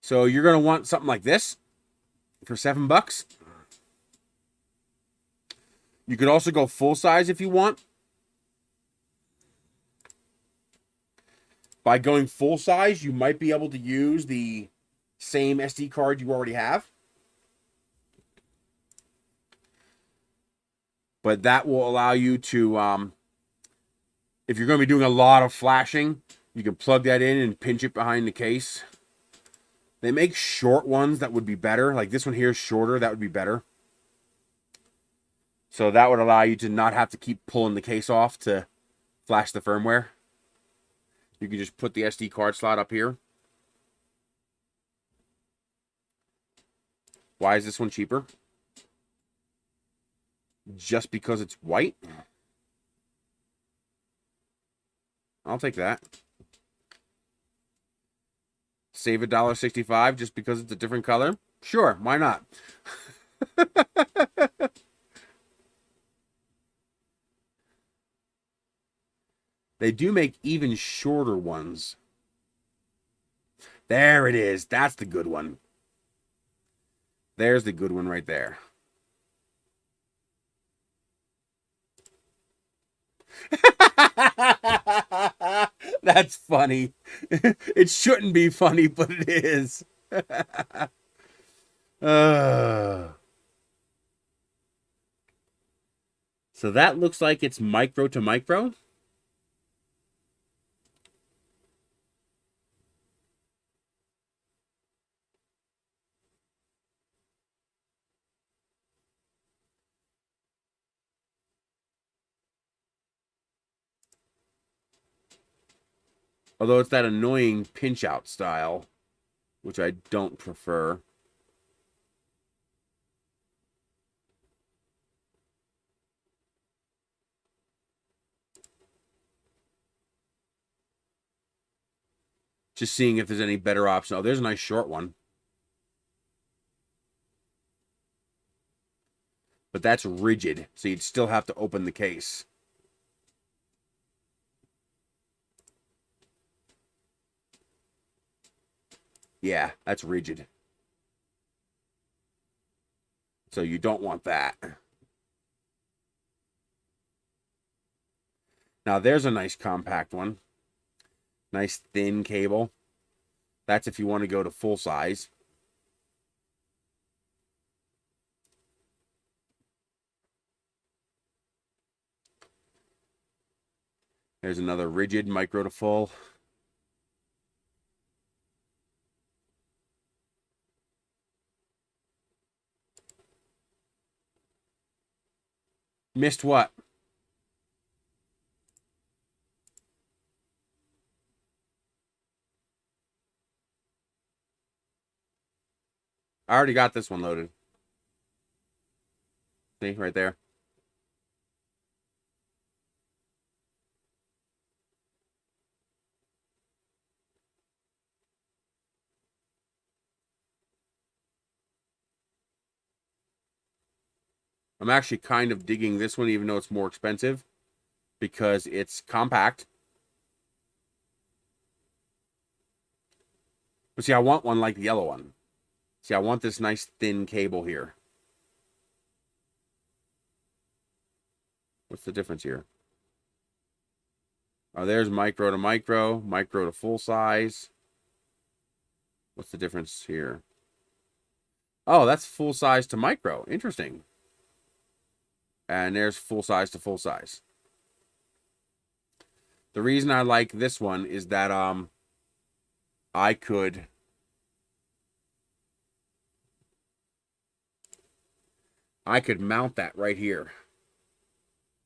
So you're going to want something like this for $7. You could also go full size if you want. By going full size, you might be able to use the same SD card you already have. But that will allow you to, if you're going to be doing a lot of flashing, you can plug that in and pinch it behind the case. They make short ones that would be better. Like this one here is shorter. That would be better. So that would allow you to not have to keep pulling the case off to flash the firmware. You can just put the SD card slot up here. Why is this one cheaper? Just because it's white? I'll take that. Save $1.65 just because it's a different color? Sure, why not? They do make even shorter ones. There it is. That's the good one. There's the good one right there. That's funny. It shouldn't be funny, but it is. uh. So that looks like it's micro to micro. Although it's that annoying pinch out style, which I don't prefer. Just seeing if there's any better option. Oh, there's a nice short one. But that's rigid, so you'd still have to open the case. Yeah, that's rigid. So you don't want that. Now there's a nice compact one. Nice thin cable. That's if you want to go to full size. There's another rigid micro to full. Missed what? I already got this one loaded. See, right there. I'm actually kind of digging this one, even though it's more expensive, because it's compact. But see, I want one like the yellow one. See, I want this nice thin cable here. What's the difference here? Oh, there's micro to micro, micro to full size. What's the difference here? Oh, that's full size to micro. Interesting. And there's full size to full size. The reason I like this one is that I could mount that right here.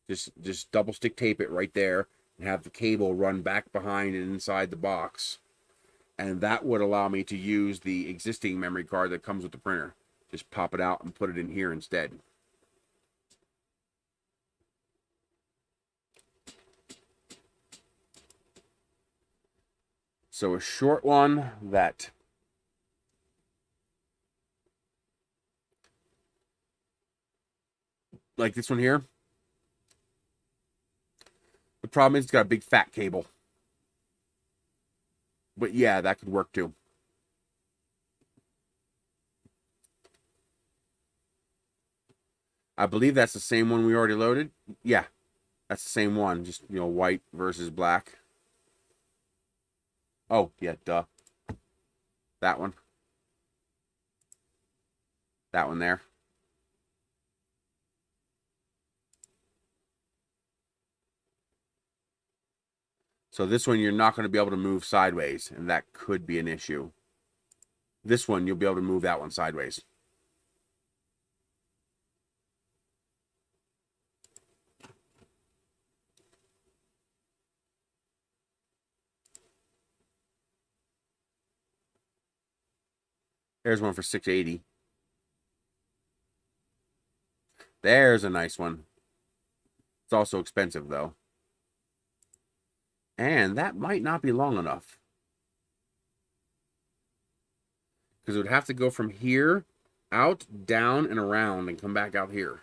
Just double stick tape it right there and have the cable run back behind and inside the box. And that would allow me to use the existing memory card that comes with the printer. Just pop it out and put it in here instead. So a short one that like this one here. The problem is it's got a big fat cable. But yeah, that could work too. I believe that's the same one we already loaded. Yeah, that's the same one. Just, you know, white versus black. Oh, yeah, duh. That one. That one there. So this one you're not going to be able to move sideways, and that could be an issue. This one, you'll be able to move that one sideways. There's one for $680. There's a nice one. It's also expensive, though. And that might not be long enough. Because it would have to go from here, out, down, and around, and come back out here.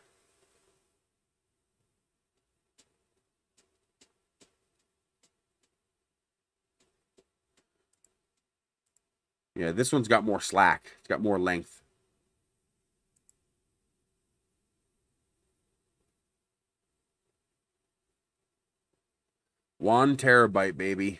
Yeah, this one's got more slack. It's got more length. One terabyte, baby.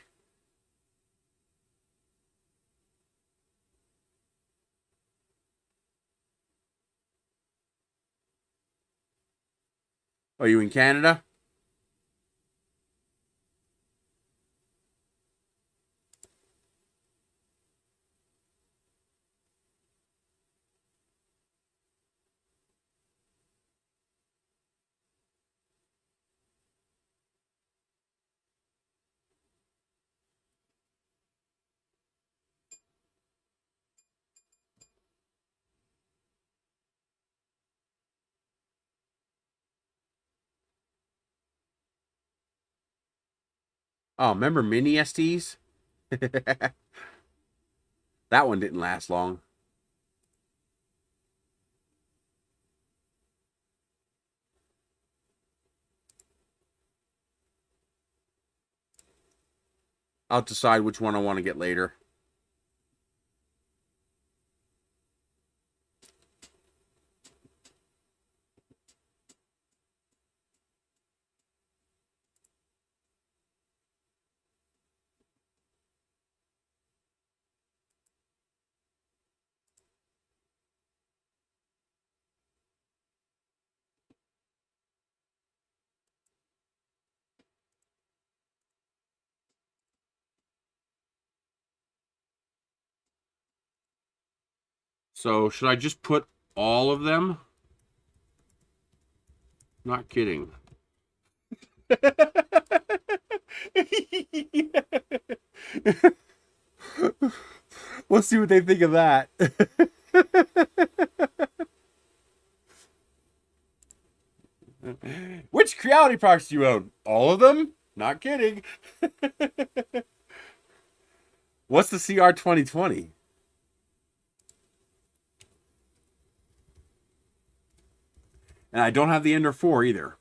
Are you in Canada? Oh, remember mini STs? That one didn't last long. I'll decide which one I want to get later. So, should I just put all of them? Not kidding. We'll see what they think of that. Which Creality products do you own? All of them? Not kidding. What's the CR 2020? And I don't have the Ender 4 either.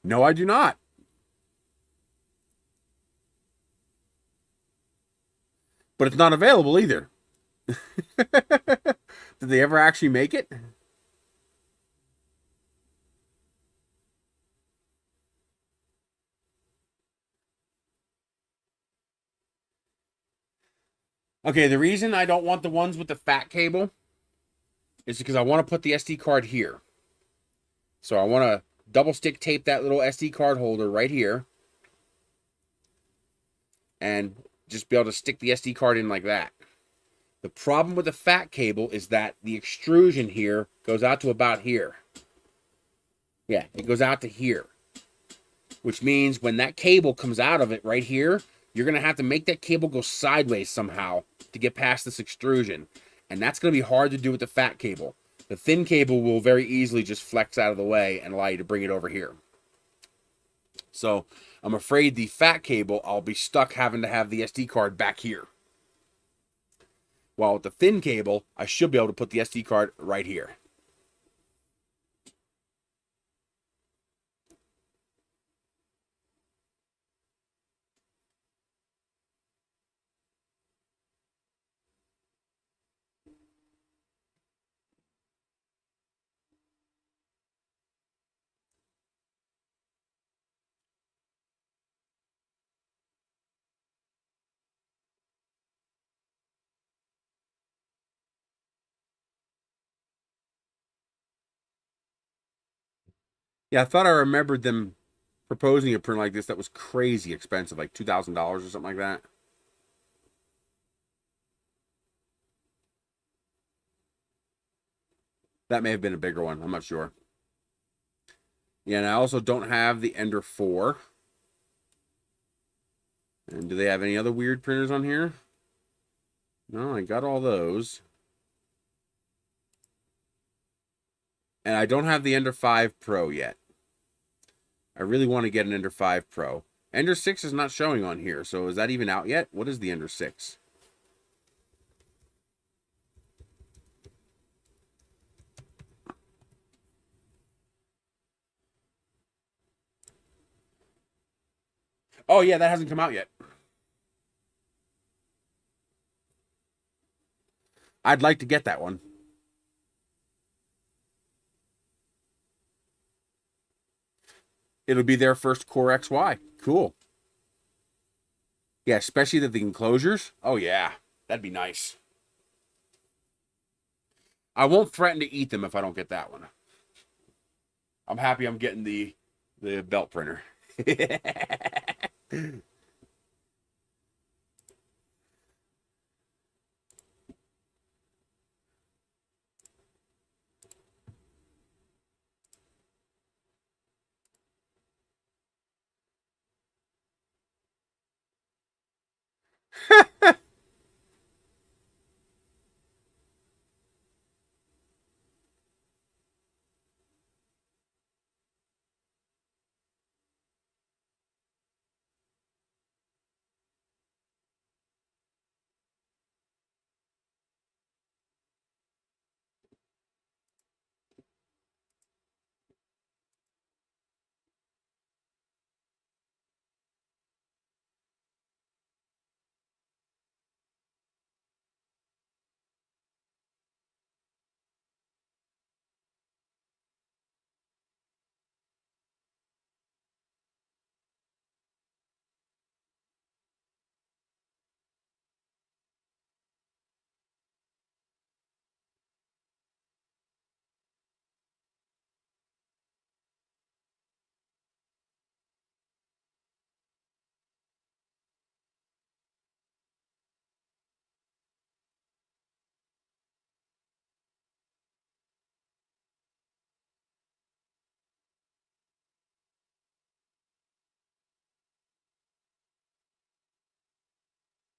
No, I do not. But it's not available either. Did they ever actually make it? Okay, the reason I don't want the ones with the fat cable is because I want to put the SD card here. So I want to double stick tape that little SD card holder right here. And just be able to stick the SD card in like that. The problem with the fat cable is that the extrusion here goes out to about here. Yeah, it goes out to here. Which means when that cable comes out of it right here, you're going to have to make that cable go sideways somehow to get past this extrusion. And that's going to be hard to do with the fat cable. The thin cable will very easily just flex out of the way and allow you to bring it over here. So I'm afraid the fat cable, I'll be stuck having to have the SD card back here. While with the thin cable, I should be able to put the SD card right here. Yeah, I thought I remembered them proposing a print like this that was crazy expensive, like $2,000 or something like that. That may have been a bigger one. I'm not sure. Yeah, and I also don't have the Ender 4. And do they have any other weird printers on here? No, I got all those. And I don't have the Ender 5 Pro yet. I really want to get an Ender 5 Pro. Ender 6 is not showing on here, so is that even out yet? What is the Ender 6? Oh, yeah, that hasn't come out yet. I'd like to get that one. It'll be their first Core XY. Cool. Yeah, especially the enclosures. Oh, yeah. That'd be nice. I won't threaten to eat them if I don't get that one. I'm happy I'm getting the belt printer.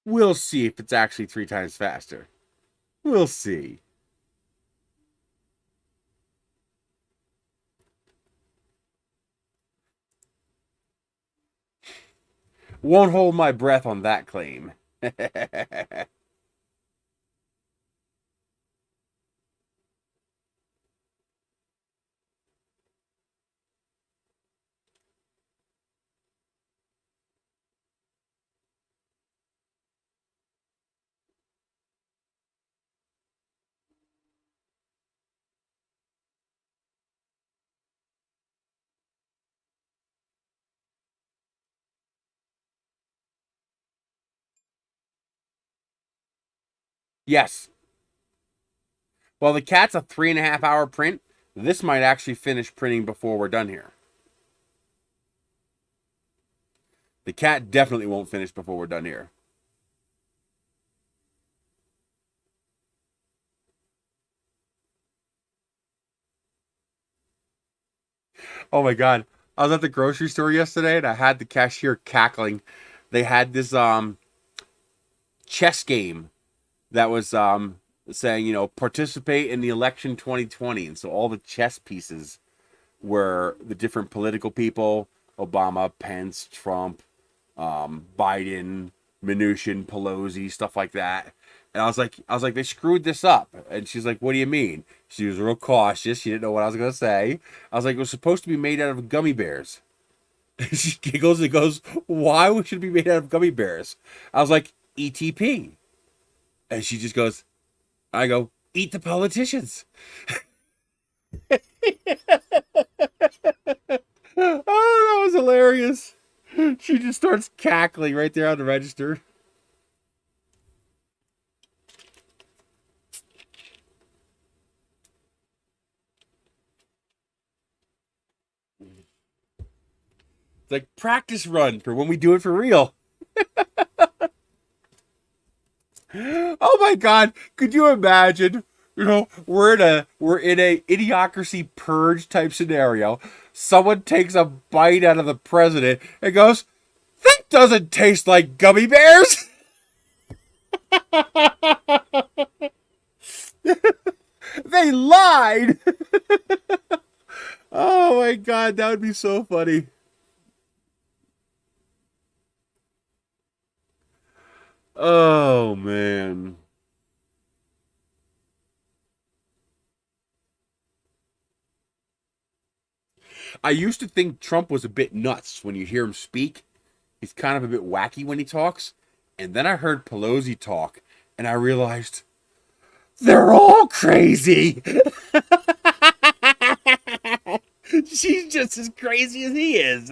We'll see if it's actually 3 times faster. We'll see. Won't hold my breath on that claim. Yes. Well, the cat's a 3.5 hour print. This might actually finish printing before we're done here. The cat definitely won't finish before we're done here. Oh my god. I was at the grocery store yesterday and I had the cashier cackling. They had this chess game that was saying, you know, participate in the election 2020. And so all the chess pieces were the different political people, Obama, Pence, Trump, Biden, Mnuchin, Pelosi, stuff like that. And I was like, they screwed this up. And she's like, what do you mean? She was real cautious. She didn't know what I was gonna say. I was like, it was supposed to be made out of gummy bears. She giggles and goes, why should it be made out of gummy bears? I was like, ETP. And she just goes, I go, eat the politicians. Oh, that was hilarious. She just starts cackling right there on the register. It's like practice run for when we do it for real. Oh my god, could you imagine? You know, we're in a idiocracy purge type scenario. Someone takes a bite out of the president and goes, "That doesn't taste like gummy bears." They lied. Oh my god, that would be so funny. Oh man. I used to think Trump was a bit nuts when you hear him speak. He's kind of a bit wacky when he talks. And then I heard Pelosi talk, and I realized they're all crazy. She's just as crazy as he is.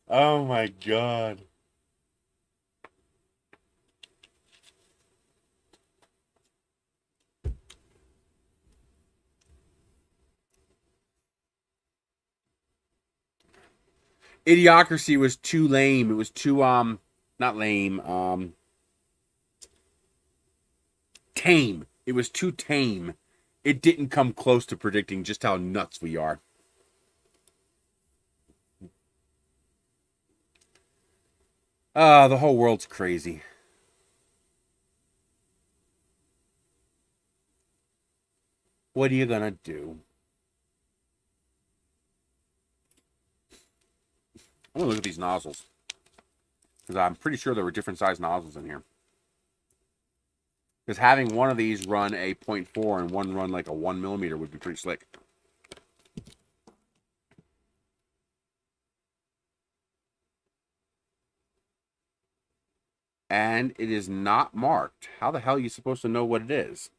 Oh my god. Idiocracy was too lame. It was too not lame, tame. It was too tame. It didn't come close to predicting just how nuts we are. The whole world's crazy. What are you gonna do? I'm gonna look at these nozzles. Because I'm pretty sure there were different size nozzles in here. Because having one of these run a .4 and one run like a 1mm would be pretty slick. And it is not marked. How the hell are you supposed to know what it is?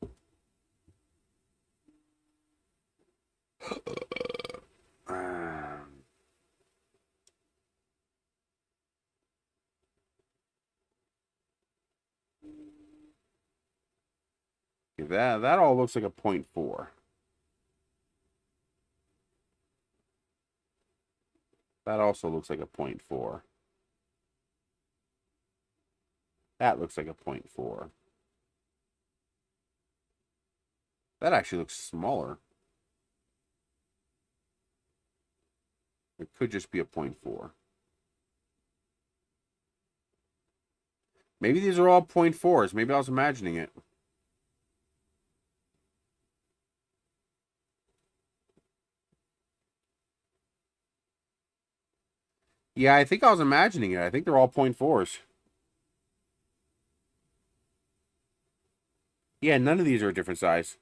That all looks like a .4. That also looks like a .4. That looks like a .4. That actually looks smaller. It could just be a .4. Maybe these are all 0.4s. Maybe I was imagining it. Yeah, I think I was imagining it. I think they're all 0.4s. Yeah, none of these are a different size.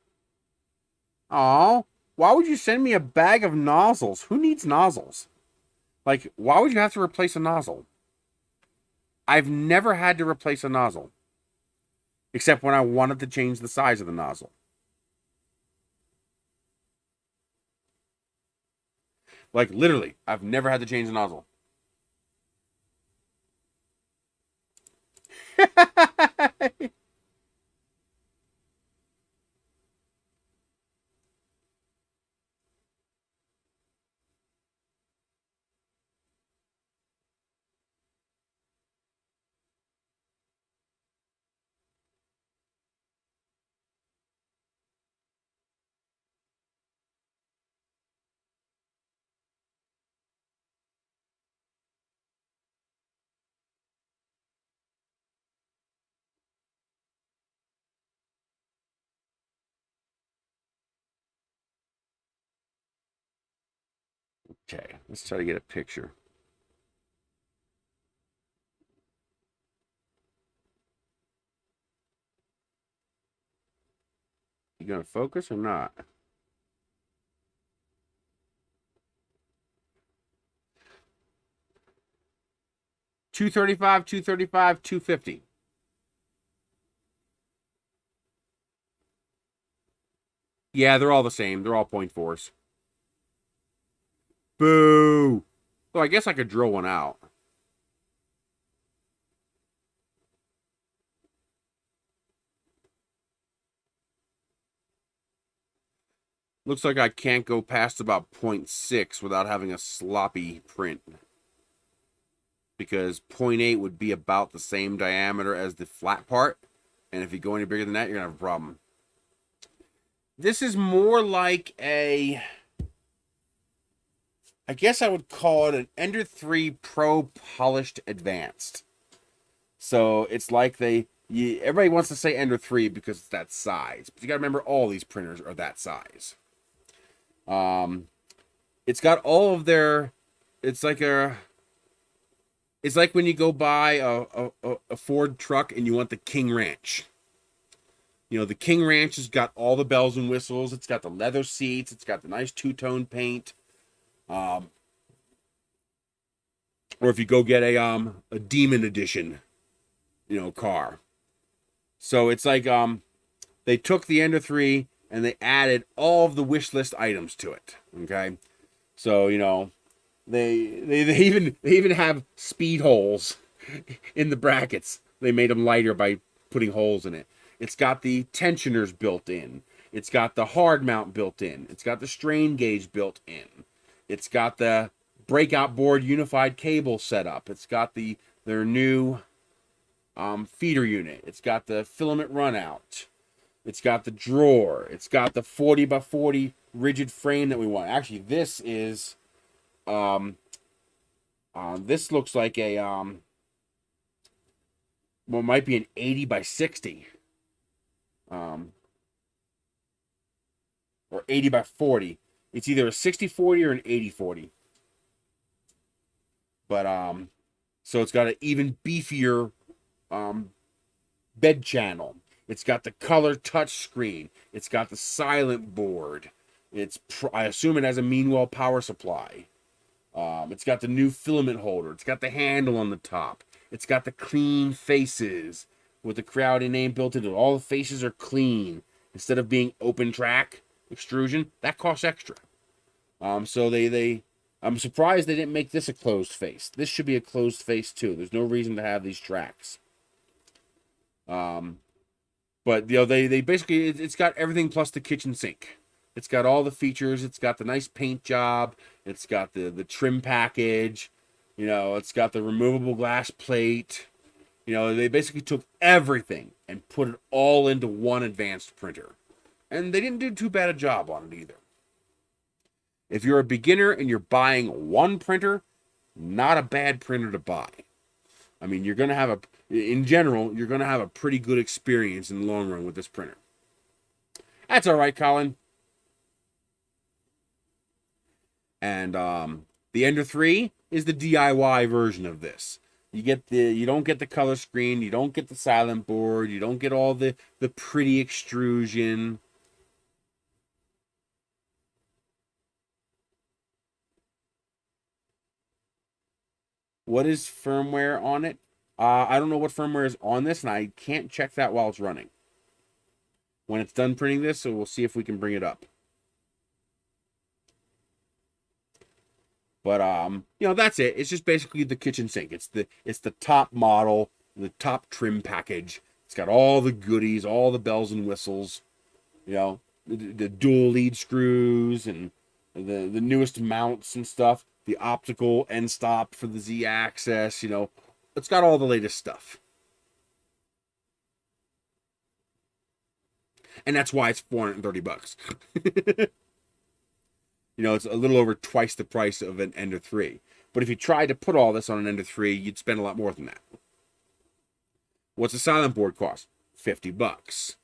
Oh, why would you send me a bag of nozzles? Who needs nozzles? Like, why would you have to replace a nozzle? I've never had to replace a nozzle. Except when I wanted to change the size of the nozzle. Like, literally, I've never had to change the nozzle. Okay, let's try to get a picture. You gonna focus or not? 235, 235, 250. Yeah, they're all the same. They're all 0.4s. Boo! Oh, I guess I could drill one out. Looks like I can't go past about 0.6 without having a sloppy print. Because 0.8 would be about the same diameter as the flat part. And if you go any bigger than that, you're going to have a problem. This is more like a... I guess I would call it an Ender 3 Pro Polished Advanced. So it's like everybody wants to say Ender 3 because it's that size. But you got to remember all these printers are that size. It's got all of their... It's like when you go buy a Ford truck and you want the King Ranch. You know, the King Ranch has got all the bells and whistles. It's got the leather seats. It's got the nice two-tone paint. Or if you go get a Demon Edition, you know, car. So it's like they took the Ender 3 and they added all of the wish list items to it. Okay, so you know they even have speed holes in the brackets. They made them lighter by putting holes in it. It's got the tensioners built in. It's got the hard mount built in. It's got the strain gauge built in. It's got the breakout board unified cable set up. It's got their new feeder unit. It's got the filament runout. It's got the drawer. It's got the 40 by 40 rigid frame that we want. Actually, this is this looks like a well, it might be an 80 by 60. Or 80 by 40. It's either a 60-40 or an 80-40. But so it's got an even beefier bed channel. It's got the color touch screen. It's got the silent board. I assume it has a Meanwell power supply. It's got the new filament holder. It's got the handle on the top. It's got the clean faces with the Creality name built into it. All the faces are clean instead of being open track extrusion. That costs extra. So I'm surprised they didn't make this a closed face. This should be a closed face too. There's no reason to have these tracks. But you know they basically it's got everything plus the kitchen sink. It's got all the features. It's got the nice paint job. It's got the trim package. You know, it's got the removable glass plate. You know, they basically took everything and put it all into one advanced printer. And they didn't do too bad a job on it either. If you're a beginner and you're buying one printer, not a bad printer to buy. I mean, you're going to have in general, you're going to have a pretty good experience in the long run with this printer. That's all right, Colin. And the Ender 3 is the DIY version of this. You don't get the color screen, you don't get the silent board, you don't get all the pretty extrusion. What is firmware on it? I don't know what firmware is on this, and I can't check that while it's running. When it's done printing this, so we'll see if we can bring it up. But you know, that's it. It's just basically the kitchen sink. It's the top model, the top trim package. It's got all the goodies, all the bells and whistles. You know, the dual lead screws and the newest mounts and stuff. The optical end stop for the Z-axis. You know, it's got all the latest stuff. And that's why it's $430. You know, it's a little over twice the price of an Ender 3. But if you tried to put all this on an Ender 3, you'd spend a lot more than that. What's a silent board cost? $50.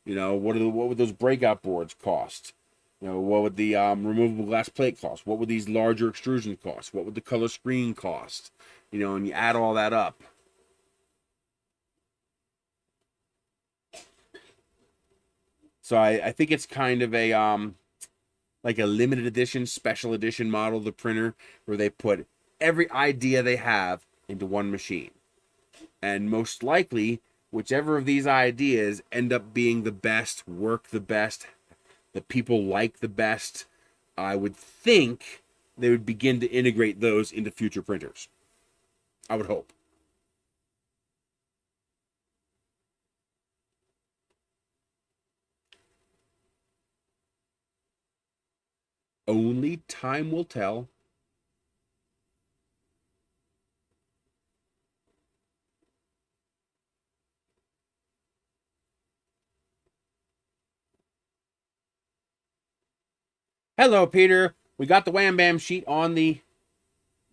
You know, what would those breakout boards cost? You know, what would the removable glass plate cost? What would these larger extrusions cost? What would the color screen cost? You know, and you add all that up. So I think it's kind of a like a limited edition, special edition model of the printer where they put every idea they have into one machine. And most likely, whichever of these ideas end up being the best, work the best, that people like the best, I would think they would begin to integrate those into future printers. I would hope. Only time will tell. Hello, Peter. We got the Wham Bam sheet on the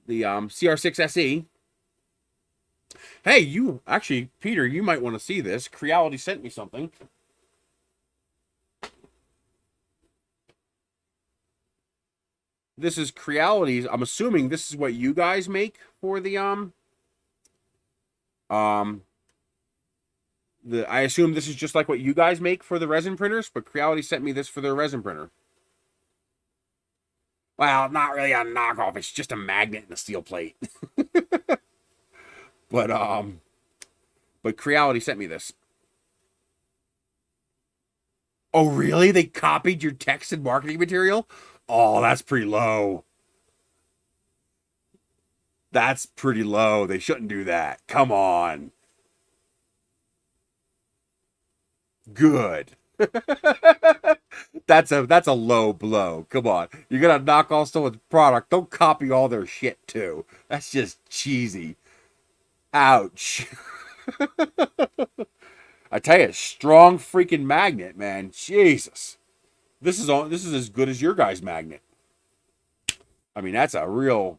CR6-SE. Hey, you actually, Peter, you might want to see this. Creality sent me something. This is Creality's. I'm assuming this is what you guys make for the I assume this is just like what you guys make for the resin printers, but Creality sent me this for their resin printer. Well, not really a knockoff. It's just a magnet and a steel plate. But Creality sent me this. Oh, really? They copied your text and marketing material? Oh, that's pretty low. That's pretty low. They shouldn't do that. Come on. Good. That's a low blow. Come on. You're gonna knock off someone's product. Don't copy all their shit too. That's just cheesy. Ouch. I tell you, strong freaking magnet, man. Jesus. This is as good as your guy's magnet. I mean, that's a real,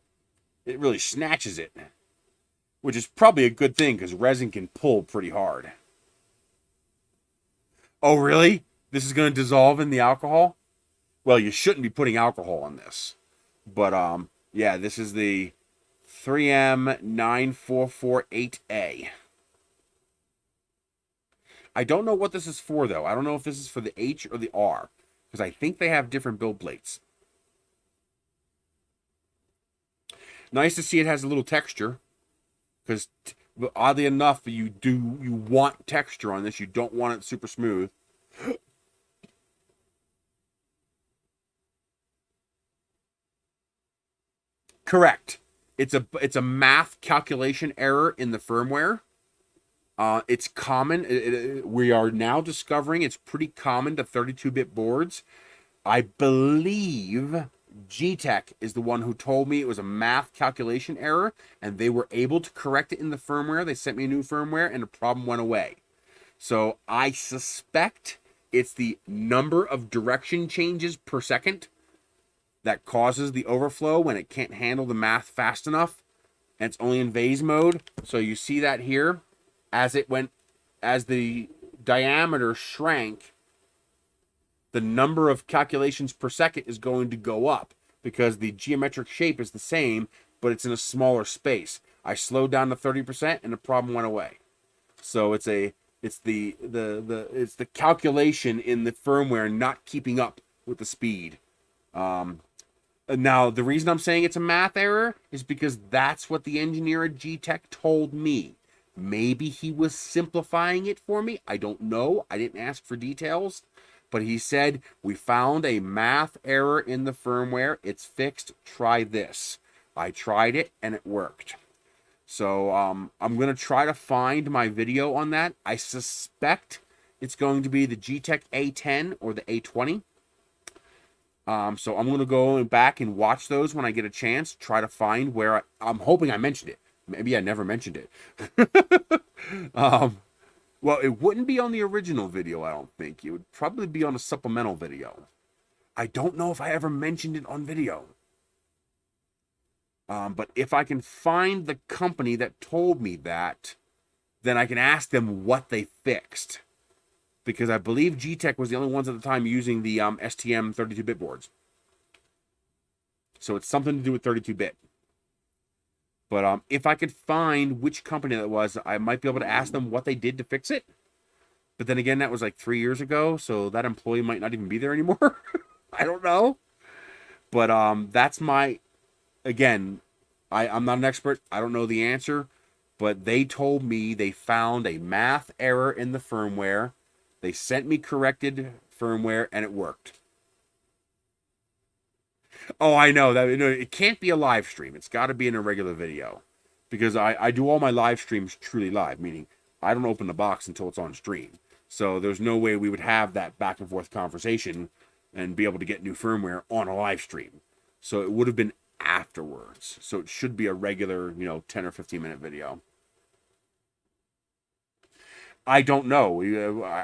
it really snatches it. Which is probably a good thing because resin can pull pretty hard. Oh, really? This is going to dissolve in the alcohol? Well, you shouldn't be putting alcohol on this. But, yeah, this is the 3M9448A. I don't know what this is for, though. I don't know if this is for the H or the R. Because I think they have different build plates. Nice to see it has a little texture. Because oddly enough, you want texture on this. You don't want it super smooth. Correct. It's a math calculation error in the firmware. It's common. We are now discovering it's pretty common to 32-bit boards. I believe G-Tech is the one who told me it was a math calculation error, and they were able to correct it in the firmware. They sent me a new firmware, and the problem went away. So I suspect it's the number of direction changes per second that causes the overflow when it can't handle the math fast enough. and it's only in vase mode. So you see that here, as the diameter shrank, the number of calculations per second is going to go up because the geometric shape is the same, but it's in a smaller space. I slowed down to 30% and the problem went away. So it's the calculation in the firmware not keeping up with the speed. Now, the reason I'm saying it's a math error is because that's what the engineer at G-Tech told me. Maybe he was simplifying it for me. I don't know. I didn't ask for details. But he said, we found a math error in the firmware. It's fixed. Try this. I tried it, and it worked. So I'm going to try to find my video on that. I suspect it's going to be the G-Tech A10 or the A20. So I'm going to go back and watch those when I get a chance. Try to find where I'm hoping I mentioned it. Maybe I never mentioned it. Well, it wouldn't be on the original video, I don't think. It would probably be on a supplemental video. I don't know if I ever mentioned it on video. But if I can find the company that told me that, then I can ask them what they fixed. Because I believe G-Tech was the only ones at the time using the STM 32-bit boards. So it's something to do with 32-bit. But if I could find which company that was, I might be able to ask them what they did to fix it. But then again, that was like 3 years ago, so that employee might not even be there anymore. I don't know. But that's my... Again, I'm not an expert. I don't know the answer. But they told me they found a math error in the firmware. They sent me corrected firmware, and it worked. Oh, I know. It can't be a live stream. It's got to be in a regular video. Because I do all my live streams truly live, meaning I don't open the box until it's on stream. So there's no way we would have that back and forth conversation and be able to get new firmware on a live stream. So it would have been afterwards. So it should be a regular, 10 or 15 minute video. I don't know.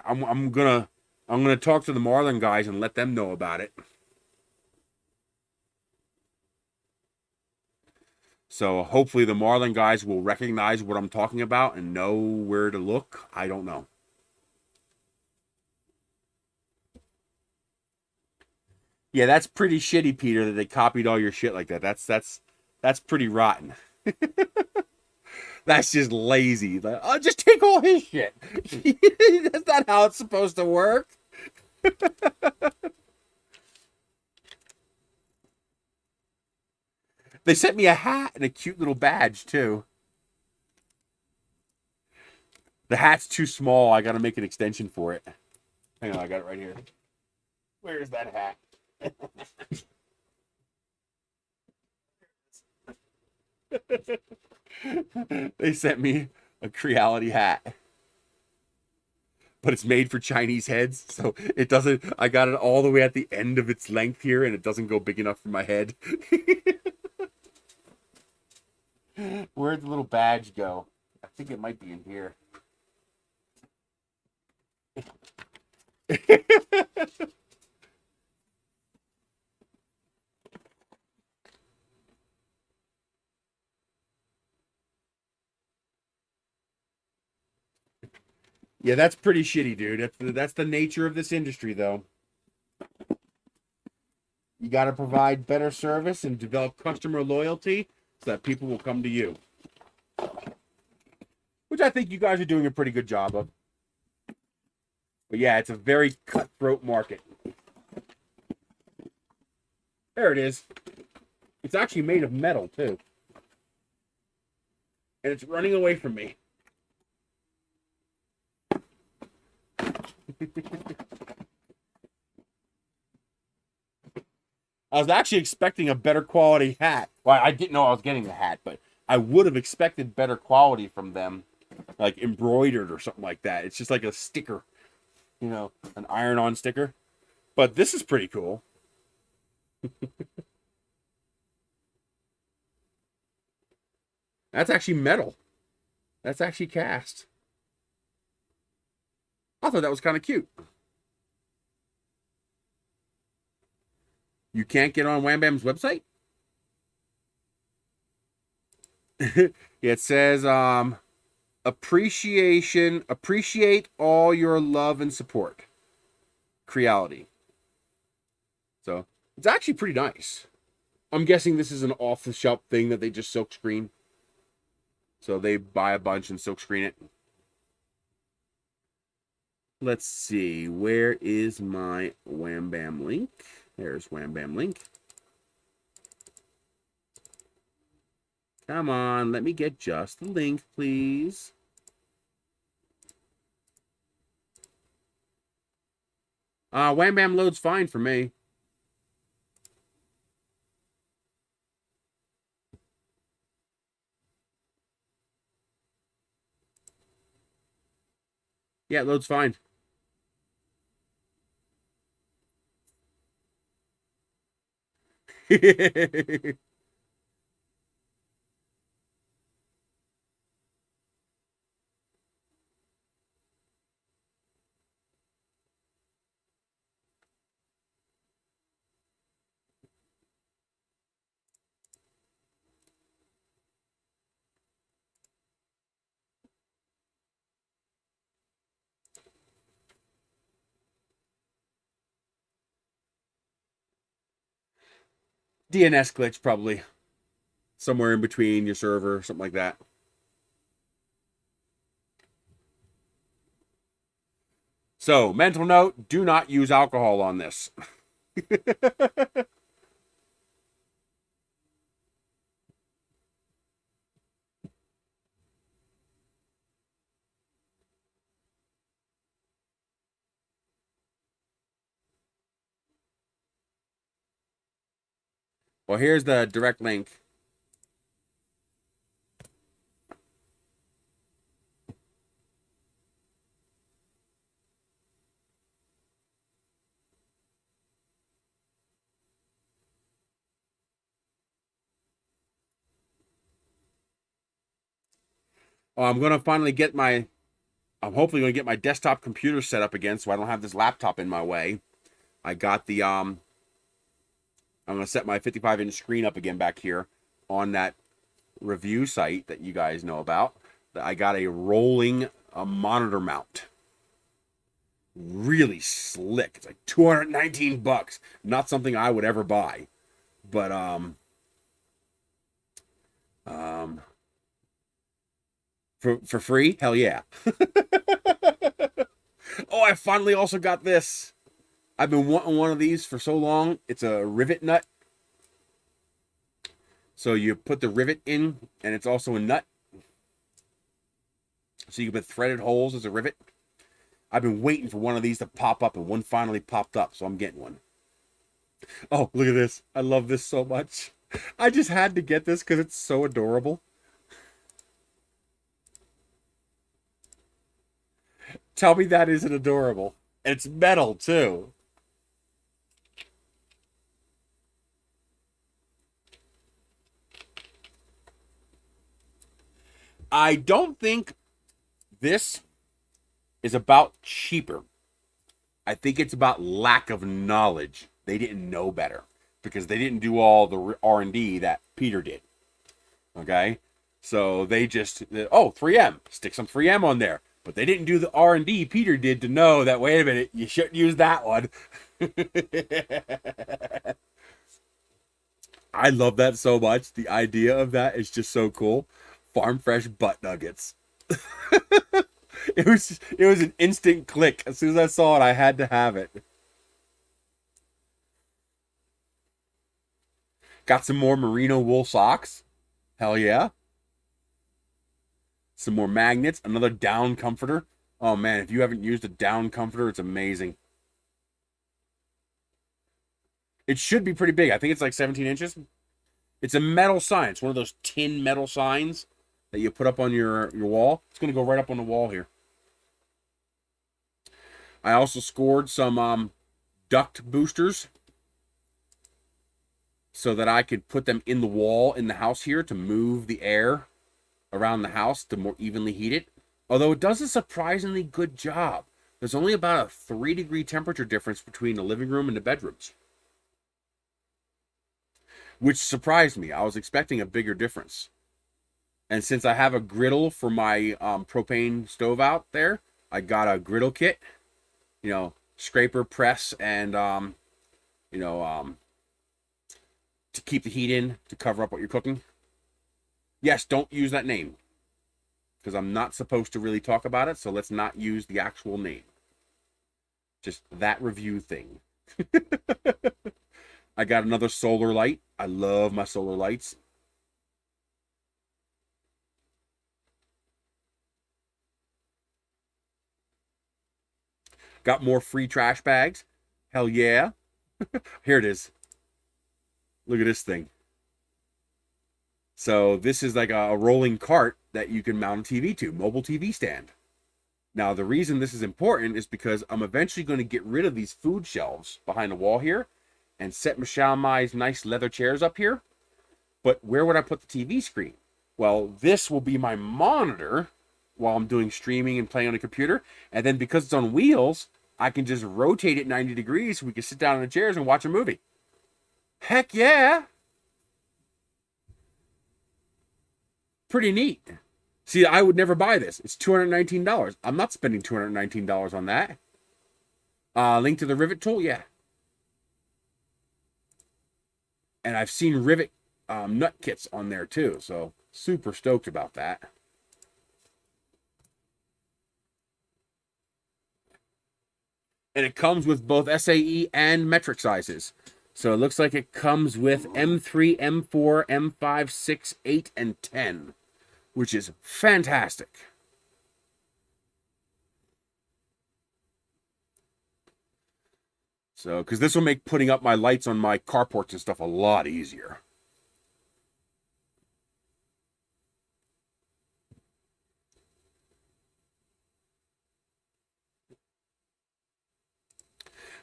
I'm gonna talk to the Marlin guys and let them know about it. So hopefully the Marlin guys will recognize what I'm talking about and know where to look. I don't know. Yeah, that's pretty shitty, Peter, that they copied all your shit like that. That's pretty rotten. That's just lazy. Like, oh, just take all his shit. That's not how it's supposed to work. They sent me a hat and a cute little badge, too. The hat's too small. I got to make an extension for it. Hang on, I got it right here. Where's that hat? They sent me a Creality hat. But it's made for Chinese heads, so it doesn't... I got it all the way at the end of its length here, and it doesn't go big enough for my head. Where'd the little badge go? I think it might be in here. Yeah, that's pretty shitty, dude. That's the nature of this industry, though. You got to provide better service and develop customer loyalty so that people will come to you. Which I think you guys are doing a pretty good job of. But yeah, it's a very cutthroat market. There it is. It's actually made of metal, too. And it's running away from me. I was actually expecting a better quality hat. Well, I didn't know I was getting the hat, but I would have expected better quality from them. Like embroidered or something like that. It's just like a sticker. An iron-on sticker. But this is pretty cool. That's actually metal. That's actually cast. I thought that was kind of cute. You can't get on Wham Bam's website? Yeah, it says appreciate all your love and support. Creality. So it's actually pretty nice. I'm guessing this is an off-the-shelf thing that they just silk screen. So they buy a bunch and silk screen it. Let's see. Where is my Wham Bam link? There's Wham Bam link. Come on, let me get just the link, please. Wham Bam loads fine for me. Yeah, it loads fine. DNS glitch, probably. Somewhere in between your server, something like that. So, mental note, do not use alcohol on this. Well, here's the direct link. Oh, I'm going to finally get my... I'm hopefully going to get my desktop computer set up again so I don't have this laptop in my way. I got the... I'm going to set my 55-inch screen up again back here on that review site that you guys know about. I got a rolling monitor mount. Really slick. It's like $219. Not something I would ever buy. But for free? Hell yeah. Oh, I finally also got this. I've been wanting one of these for so long. It's a rivet nut. So you put the rivet in, and it's also a nut. So you can put threaded holes as a rivet. I've been waiting for one of these to pop up, and one finally popped up, so I'm getting one. Oh, look at this. I love this so much. I just had to get this because it's so adorable. Tell me that isn't adorable. It's metal, too. I don't think this is about cheaper. I think it's about lack of knowledge. They didn't know better because they didn't do all the R&D that Peter did. Okay? So they just, oh, 3M, stick some 3M on there. But they didn't do the R&D Peter did to know that, wait a minute, you shouldn't use that one. I love that so much. The idea of that is just so cool. Farm fresh butt nuggets. It was an instant click. As soon as I saw it, I had to have it. Got some more merino wool socks. Hell yeah. Some more magnets. Another down comforter. Oh man, if you haven't used a down comforter, it's amazing. It should be pretty big. I think it's like 17 inches. It's a metal sign. It's one of those tin metal signs that you put up on your wall. It's going to go right up on the wall here. I also scored some duct boosters so that I could put them in the wall in the house here to move the air around the house to more evenly heat it. Although it does a surprisingly good job. There's only about a 3-degree temperature difference between the living room and the bedrooms, which surprised me. I was expecting a bigger difference. And since I have a griddle for my propane stove out there, I got a griddle kit, you know, scraper, press, and, you know, to keep the heat in, to cover up what you're cooking. Yes, don't use that name, because I'm not supposed to really talk about it, so let's not use the actual name. Just that review thing. I got another solar light. I love my solar lights. Got more free trash bags. Hell yeah. Here it is. Look at this thing. So this is like a rolling cart that you can mount a TV to, mobile TV stand. Now, the reason this is important is because I'm eventually going to get rid of these food shelves behind the wall here and set Michelle and Mai's nice leather chairs up here. But where would I put the TV screen? Well, this will be my monitor while I'm doing streaming and playing on the computer. And then because it's on wheels, I can just rotate it 90 degrees so we can sit down in the chairs and watch a movie. Heck yeah! Pretty neat. See, I would never buy this. It's $219. I'm not spending $219 on that. Link to the rivet tool? Yeah. And I've seen rivet nut kits on there too, so super stoked about that. And it comes with both SAE and metric sizes. So it looks like it comes with M3, M4, M5, 6, 8, and 10, which is fantastic. So, because this will make putting up my lights on my carports and stuff a lot easier.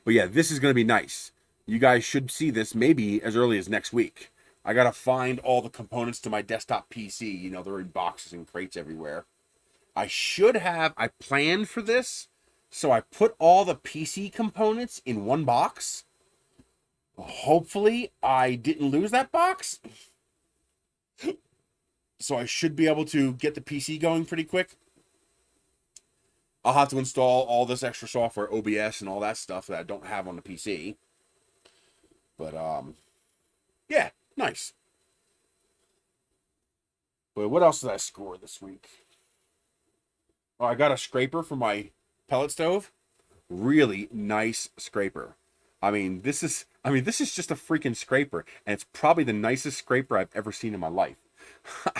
But yeah, this is going to be nice. You guys should see this maybe as early as next week. I got to find all the components to my desktop PC. You know, they're in boxes and crates everywhere. I planned for this, so I put all the PC components in one box. Hopefully, I didn't lose that box. So I should be able to get the PC going pretty quick. I'll have to install all this extra software, OBS and all that stuff that I don't have on the PC. But, yeah, nice. But what else did I score this week? Oh, I got a scraper for my pellet stove. Really nice scraper. I mean, this is just a freaking scraper, and it's probably the nicest scraper I've ever seen in my life.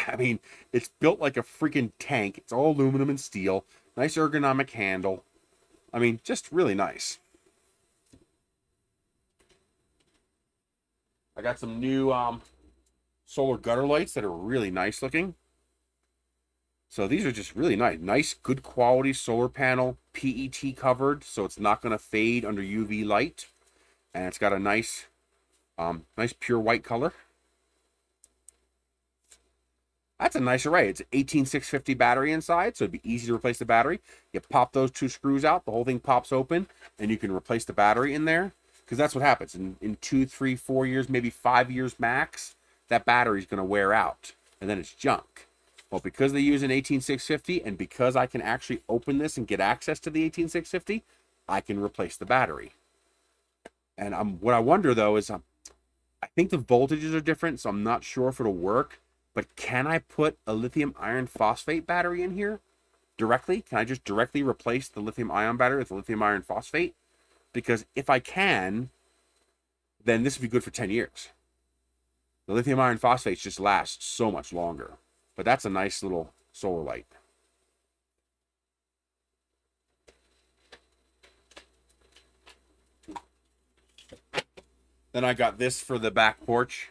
I mean, it's built like a freaking tank. It's all aluminum and steel. Nice ergonomic handle. I mean, just really nice. I got some new solar gutter lights that are really nice looking. So these are just really nice. Nice, good quality solar panel, PET covered, so it's not going to fade under UV light. And it's got a nice, nice pure white color. That's a nice array. It's an 18650 battery inside, so it'd be easy to replace the battery. You pop those two screws out, the whole thing pops open, and you can replace the battery in there. Because that's what happens. In 2, 3, 4 years, maybe 5 years max, that battery's going to wear out, and then it's junk. Well, because they use an 18650, and because I can actually open this and get access to the 18650, I can replace the battery. And what I wonder, though, is I think the voltages are different, so I'm not sure if it'll work. But can I put a lithium iron phosphate battery in here directly? Can I just directly replace the lithium ion battery with the lithium iron phosphate? Because if I can, then this would be good for 10 years. The lithium iron phosphates just last so much longer. But that's a nice little solar light. Then I got this for the back porch.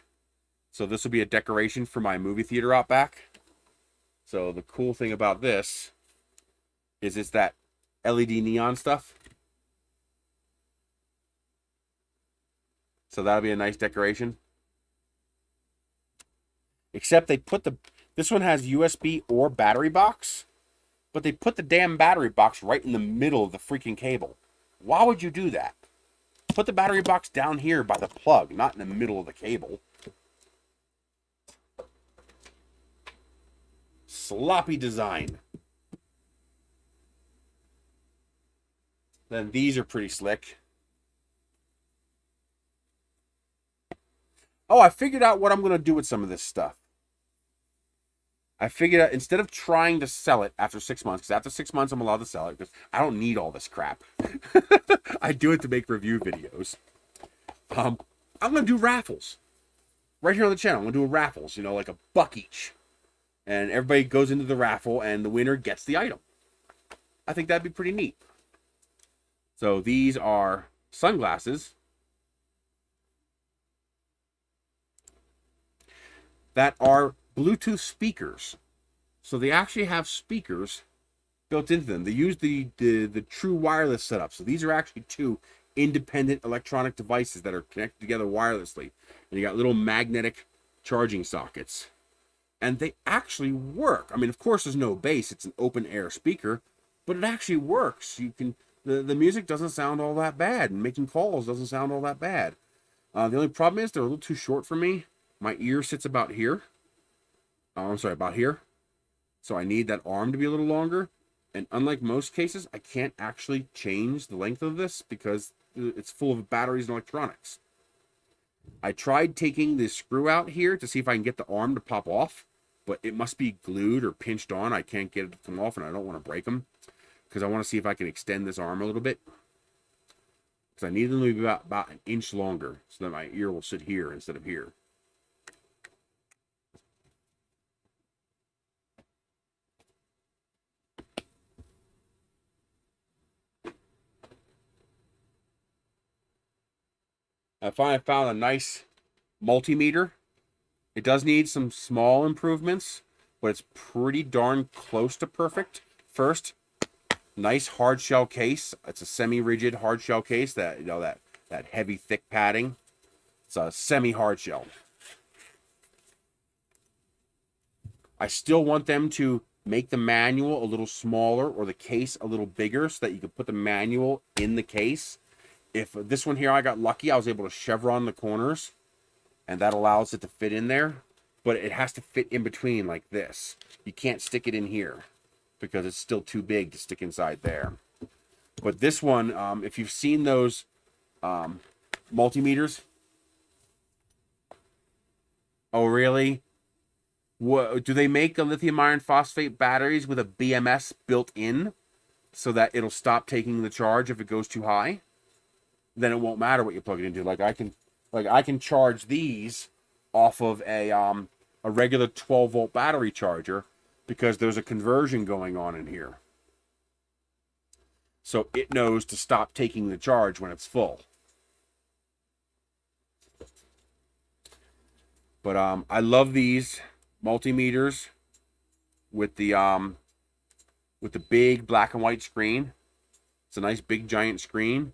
So this will be a decoration for my movie theater out back. So the cool thing about this is it's that LED neon stuff. So that'll be a nice decoration. Except they put this one has USB or battery box, but they put the damn battery box right in the middle of the freaking cable. Why would you do that? Put the battery box down here by the plug, not in the middle of the cable. sloppy design. Then these are pretty slick. Oh, I figured out what I'm going to do with some of this stuff. I figured out, instead of trying to sell it after 6 months, because after 6 months I'm allowed to sell it, because I don't need all this crap. I do it to make review videos. I'm going to do raffles. Right here on the channel, I'm going to do a raffles, you know, like a buck each. And everybody goes into the raffle, and the winner gets the item. I think that'd be pretty neat. So these are sunglasses that are Bluetooth speakers. So they actually have speakers built into them. They use the true wireless setup. So these are actually two independent electronic devices that are connected together wirelessly. And you got little magnetic charging sockets. And they actually work. I mean, of course, there's no bass. It's an open air speaker, but it actually works. You can the music doesn't sound all that bad, and making calls doesn't sound all that bad. The only problem is they're a little too short for me. My ear sits about here. Oh, I'm sorry, about here. So I need that arm to be a little longer. And unlike most cases, I can't actually change the length of this because it's full of batteries and electronics. I tried taking the screw out here to see if I can get the arm to pop off, but it must be glued or pinched on. I can't get it to come off, and I don't want to break them because I want to see if I can extend this arm a little bit. Because I need them to be about an inch longer so that my ear will sit here instead of here. I finally found a nice multimeter. It does need some small improvements, but it's pretty darn close to perfect. First, nice hard shell case. It's a semi-rigid hard shell case that, you know, that heavy thick padding. It's a semi-hard shell. I still want them to make the manual a little smaller or the case a little bigger so that you can put the manual in the case. If this one here, I got lucky, I was able to chevron the corners, and that allows it to fit in there, but it has to fit in between like this. You can't stick it in here because it's still too big to stick inside there. But this one, if you've seen those multimeters, oh really? What, do they make a lithium iron phosphate batteries with a BMS built in so that it'll stop taking the charge if it goes too high? Then it won't matter what you plug it into. Like I can charge these off of a regular 12-volt battery charger because there's a conversion going on in here. So it knows to stop taking the charge when it's full. But I love these multimeters with the big black and white screen. It's a nice big giant screen.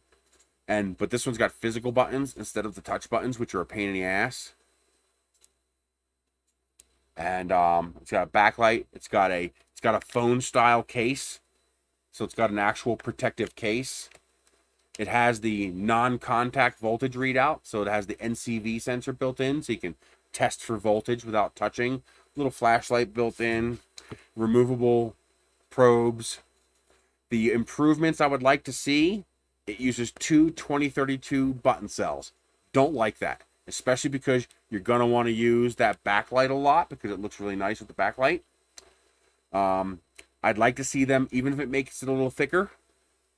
But this one's got physical buttons instead of the touch buttons, which are a pain in the ass. And it's got a backlight. It's got a phone style case, so it's got an actual protective case. It has the non-contact voltage readout, so it has the NCV sensor built in, so you can test for voltage without touching. Little flashlight built in, removable probes. The improvements I would like to see. It uses two 2032 button cells. Don't like that, especially because you're going to want to use that backlight a lot because it looks really nice with the backlight. I'd like to see them, even if it makes it a little thicker,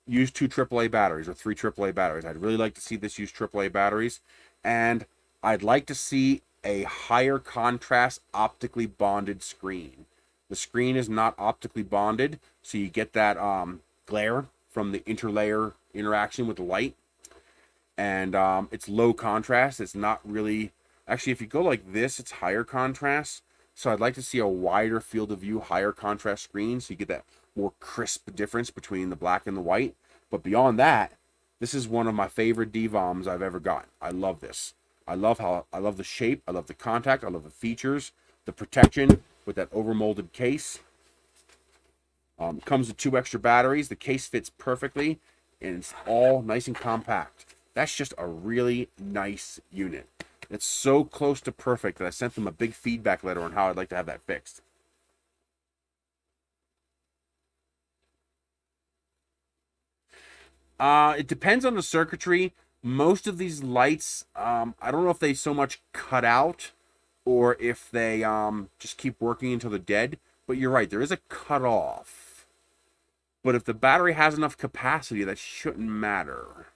use 2 AAA batteries or 3 AAA batteries. I'd really like to see this use AAA batteries. And I'd like to see a higher contrast optically bonded screen. The screen is not optically bonded, so you get that glare from the interlayer interaction with the light, and it's low contrast. It's not really, actually, if you go like this, it's higher contrast. So I'd like to see a wider field of view, higher contrast screen, so you get that more crisp difference between the black and the white. But beyond that, this is one of my favorite DVOMs I've ever got. I love this. I love the shape, I love the contact, I love the features, the protection with that overmolded case. Comes with 2 extra batteries. The case fits perfectly, and it's all nice and compact. That's just a really nice unit. It's so close to perfect that I sent them a big feedback letter on how I'd like to have that fixed. It depends on the circuitry. Most of these lights, I don't know if they so much cut out or if they just keep working until they're dead. But you're right, there is a cutoff. But if the battery has enough capacity, that shouldn't matter.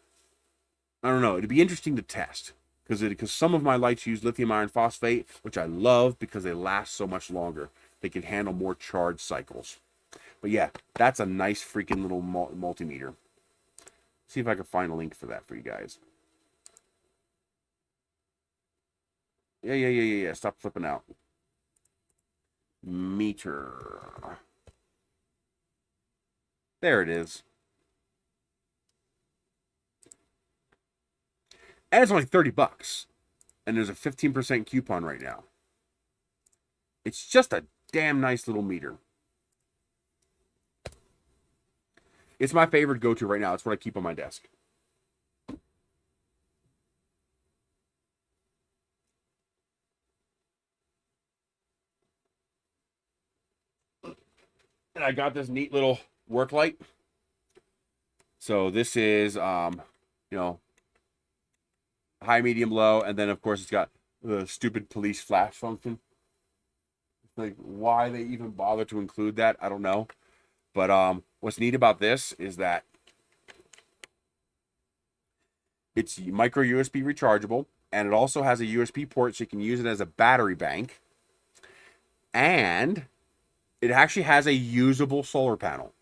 I don't know. It'd be interesting to test because some of my lights use lithium iron phosphate, which I love because they last so much longer. They can handle more charge cycles. But yeah, that's a nice freaking little multimeter. See if I can find a link for that for you guys. Yeah. Stop flipping out. Meter. There it is. And it's only 30 bucks. And there's a 15% coupon right now. It's just a damn nice little meter. It's my favorite go-to right now. It's what I keep on my desk. And I got this neat little work light. So this is, you know, high, medium, low. And then, of course, it's got the stupid police flash function. Like, why they even bother to include that, I don't know. But what's neat about this is that it's micro USB rechargeable, and it also has a USB port so you can use it as a battery bank. And it actually has a usable solar panel.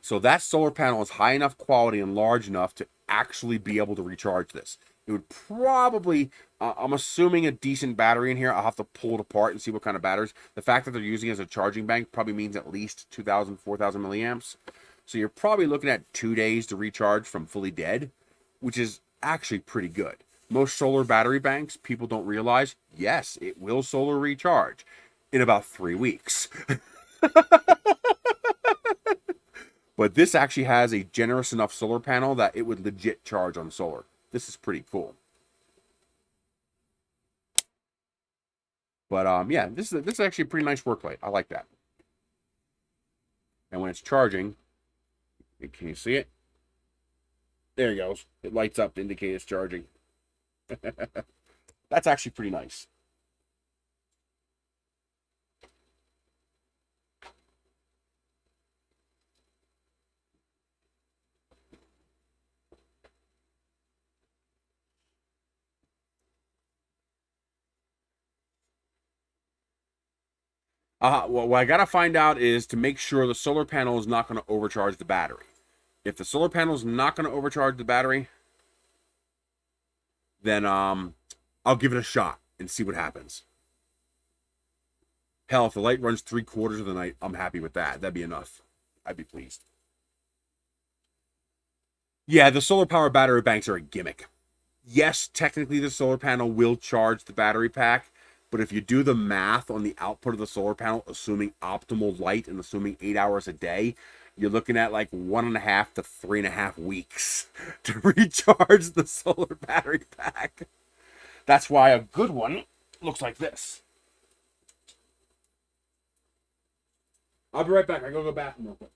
So that solar panel is high enough quality and large enough to actually be able to recharge this. It would probably, I'm assuming a decent battery in here. I'll have to pull it apart and see what kind of batteries. The fact that they're using it as a charging bank probably means at least 2,000, 4,000 milliamps. So you're probably looking at 2 days to recharge from fully dead, which is actually pretty good. Most solar battery banks, people don't realize, yes, it will solar recharge in about 3 weeks. But this actually has a generous enough solar panel that it would legit charge on solar. This is pretty cool. But yeah, this is actually a pretty nice work light. I like that. And when it's charging, can you see it? There it goes. It lights up to indicate it's charging. That's actually pretty nice. Well, what I gotta find out is to make sure the solar panel is not going to overcharge the battery. If the solar panel is not going to overcharge the battery, then I'll give it a shot and see what happens. Hell, if the light runs 3/4 of the night, I'm happy with that. That'd be enough. I'd be pleased. Yeah, the solar power battery banks are a gimmick. Yes, technically the solar panel will charge the battery pack, but if you do the math on the output of the solar panel, assuming optimal light and assuming 8 hours a day, you're looking at like 1.5 to 3.5 weeks to recharge the solar battery pack. That's why a good one looks like this. I'll be right back. I gotta go to the bathroom real quick.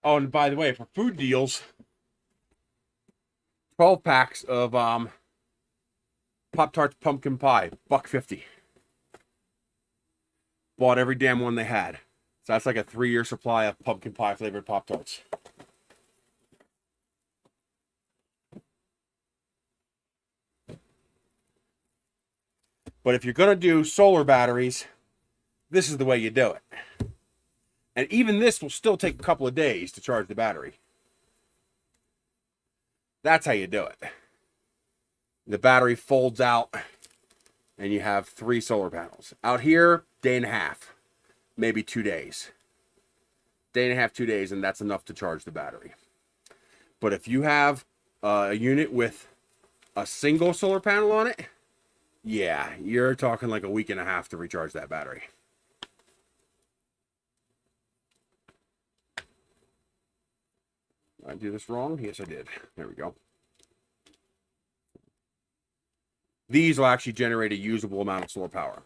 Oh, and by the way, for food deals, 12 packs of Pop-Tarts pumpkin pie, $1.50. Bought every damn one they had. So that's like a 3-year supply of pumpkin pie flavored Pop-Tarts. But if you're going to do solar batteries, this is the way you do it. And even this will still take a couple of days to charge the battery. That's how you do it. The battery folds out and you have 3 solar panels. Out here, day and a half, maybe 2 days. Day and a half, 2 days, and that's enough to charge the battery. But if you have a unit with a single solar panel on it, yeah, you're talking like a week and a half to recharge that battery. Did I do this wrong? Yes, I did. There we go. These will actually generate a usable amount of solar power.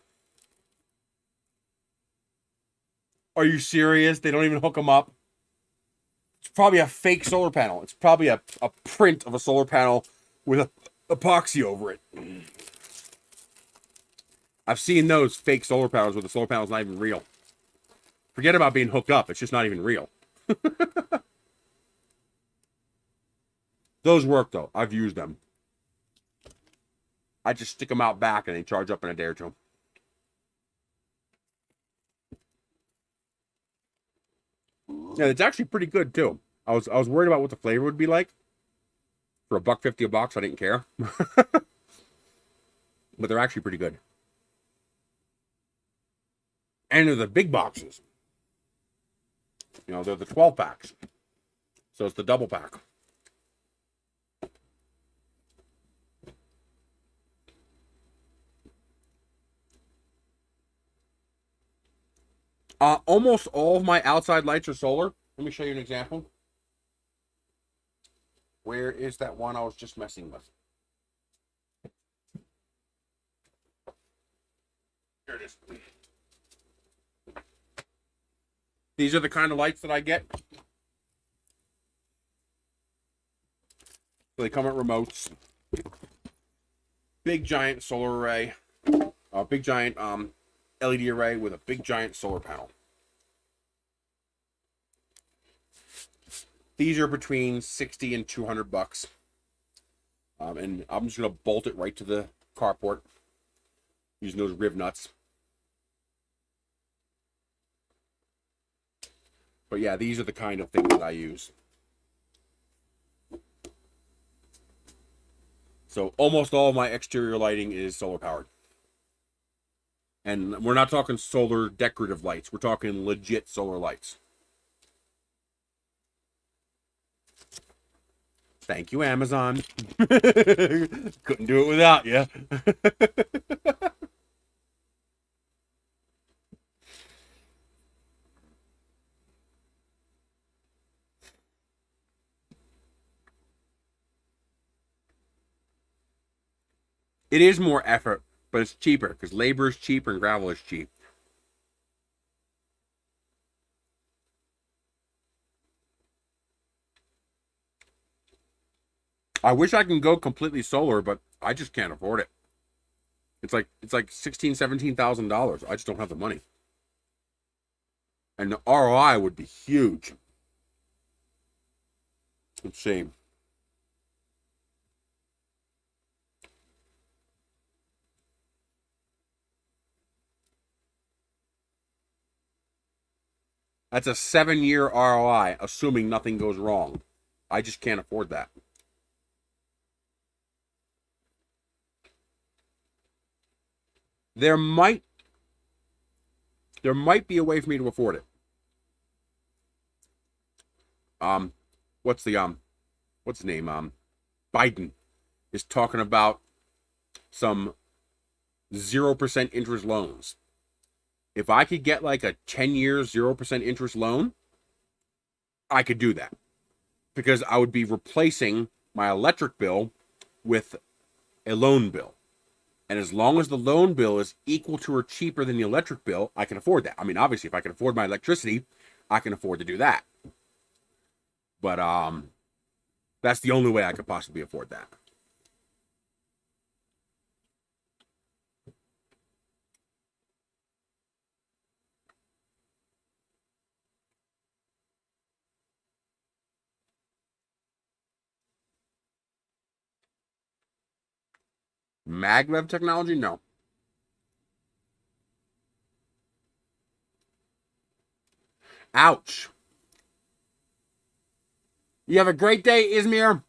Are you serious? They don't even hook them up? It's probably a fake solar panel. It's probably a print of a solar panel with a epoxy over it. I've seen those fake solar panels where the solar panel's not even real. Forget about being hooked up. It's just not even real. Those work, though. I've used them. I just stick them out back and they charge up in a day or two. Yeah, it's actually pretty good, too. I was worried about what the flavor would be like. For $1.50 a box, I didn't care. But they're actually pretty good. And they're the big boxes. You know, they're the 12 packs. So it's the double pack. Almost all of my outside lights are solar. Let me show you an example. Where is that one I was just messing with? Here it is. These are the kind of lights that I get. So they come at remotes. Big giant solar array. Big giant LED array with a big giant solar panel. These are between 60 and 200 bucks. And I'm just going to bolt it right to the carport using those rib nuts. But yeah, these are the kind of things that I use. So almost all of my exterior lighting is solar powered. And we're not talking solar decorative lights. We're talking legit solar lights. Thank you, Amazon. Couldn't do it without you. It is more effort, but it's cheaper because labor is cheap and gravel is cheap. I wish I can go completely solar, but I just can't afford it. It's like $16,000, $17,000. I just don't have the money. And the ROI would be huge. Let's see. That's a 7-year ROI, assuming nothing goes wrong. I just can't afford that. There might be a way for me to afford it. What's his name? Biden is talking about some 0% interest loans. If I could get like a 10-year 0% interest loan, I could do that. Because I would be replacing my electric bill with a loan bill. And as long as the loan bill is equal to or cheaper than the electric bill, I can afford that. I mean, obviously, if I can afford my electricity, I can afford to do that. But that's the only way I could possibly afford that. Maglev technology? No. Ouch. You have a great day, Izmir.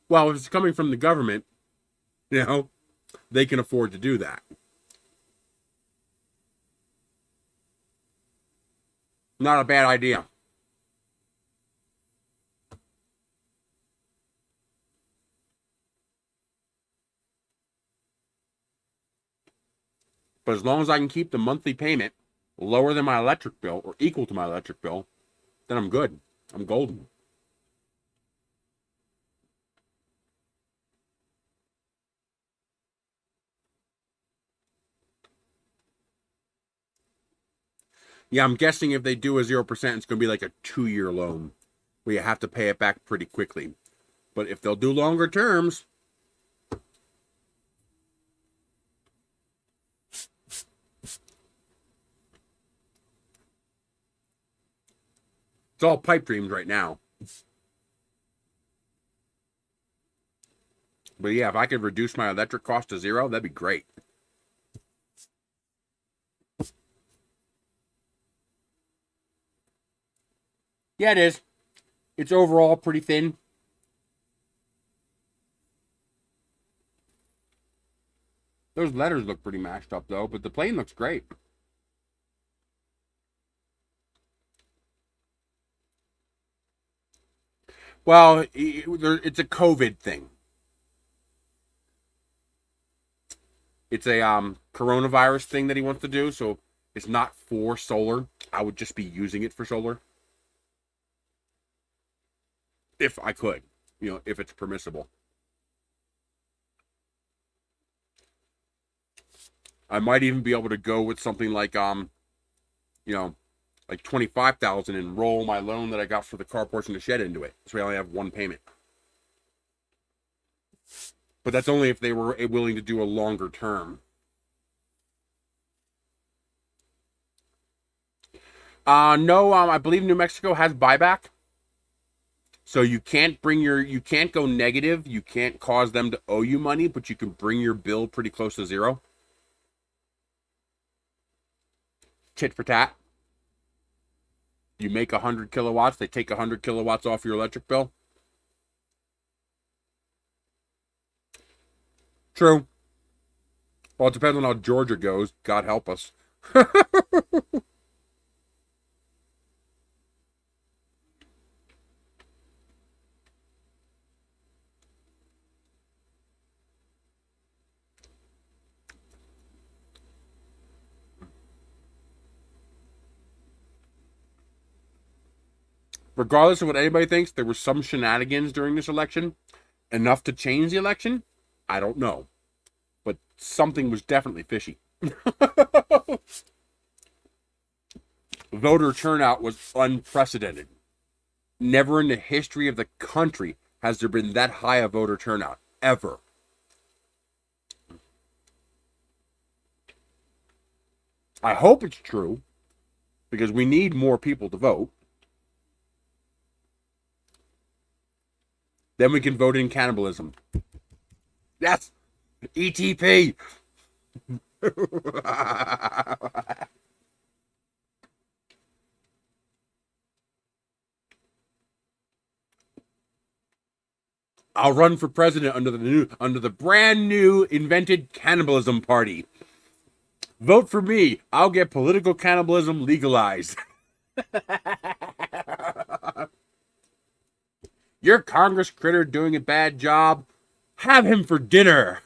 Well, if it's coming from the government, you know, they can afford to do that. Not a bad idea. But as long as I can keep the monthly payment lower than my electric bill or equal to my electric bill, then I'm good. I'm golden. Yeah, I'm guessing if they do a 0%, it's going to be like a 2-year loan where you have to pay it back pretty quickly. But if they'll do longer terms, it's all pipe dreams right now. But yeah, if I could reduce my electric cost to 0, that'd be great. Yeah, it is. It's overall pretty thin. Those letters look pretty mashed up, though, but the plane looks great. Well, it's a COVID thing. It's a coronavirus thing that he wants to do, so it's not for solar. I would just be using it for solar. If I could, if it's permissible. I might even be able to go with something like like 25,000 and roll my loan that I got for the carports and the shed into it. So I only have one payment. But that's only if they were willing to do a longer term. No, I believe New Mexico has buyback. So you can't go negative. You can't cause them to owe you money, but you can bring your bill pretty close to 0. Tit for tat. You make 100 kilowatts, they take 100 kilowatts off your electric bill. True. Well, it depends on how Georgia goes. God help us. Regardless of what anybody thinks, there were some shenanigans during this election. Enough to change the election? I don't know. But something was definitely fishy. Voter turnout was unprecedented. Never in the history of the country has there been that high a voter turnout. Ever. I hope it's true, because we need more people to vote. Then we can vote in cannibalism. Yes! ETP! I'll run for president under the brand new invented cannibalism party. Vote for me. I'll get political cannibalism legalized. Your Congress critter doing a bad job. Have him for dinner.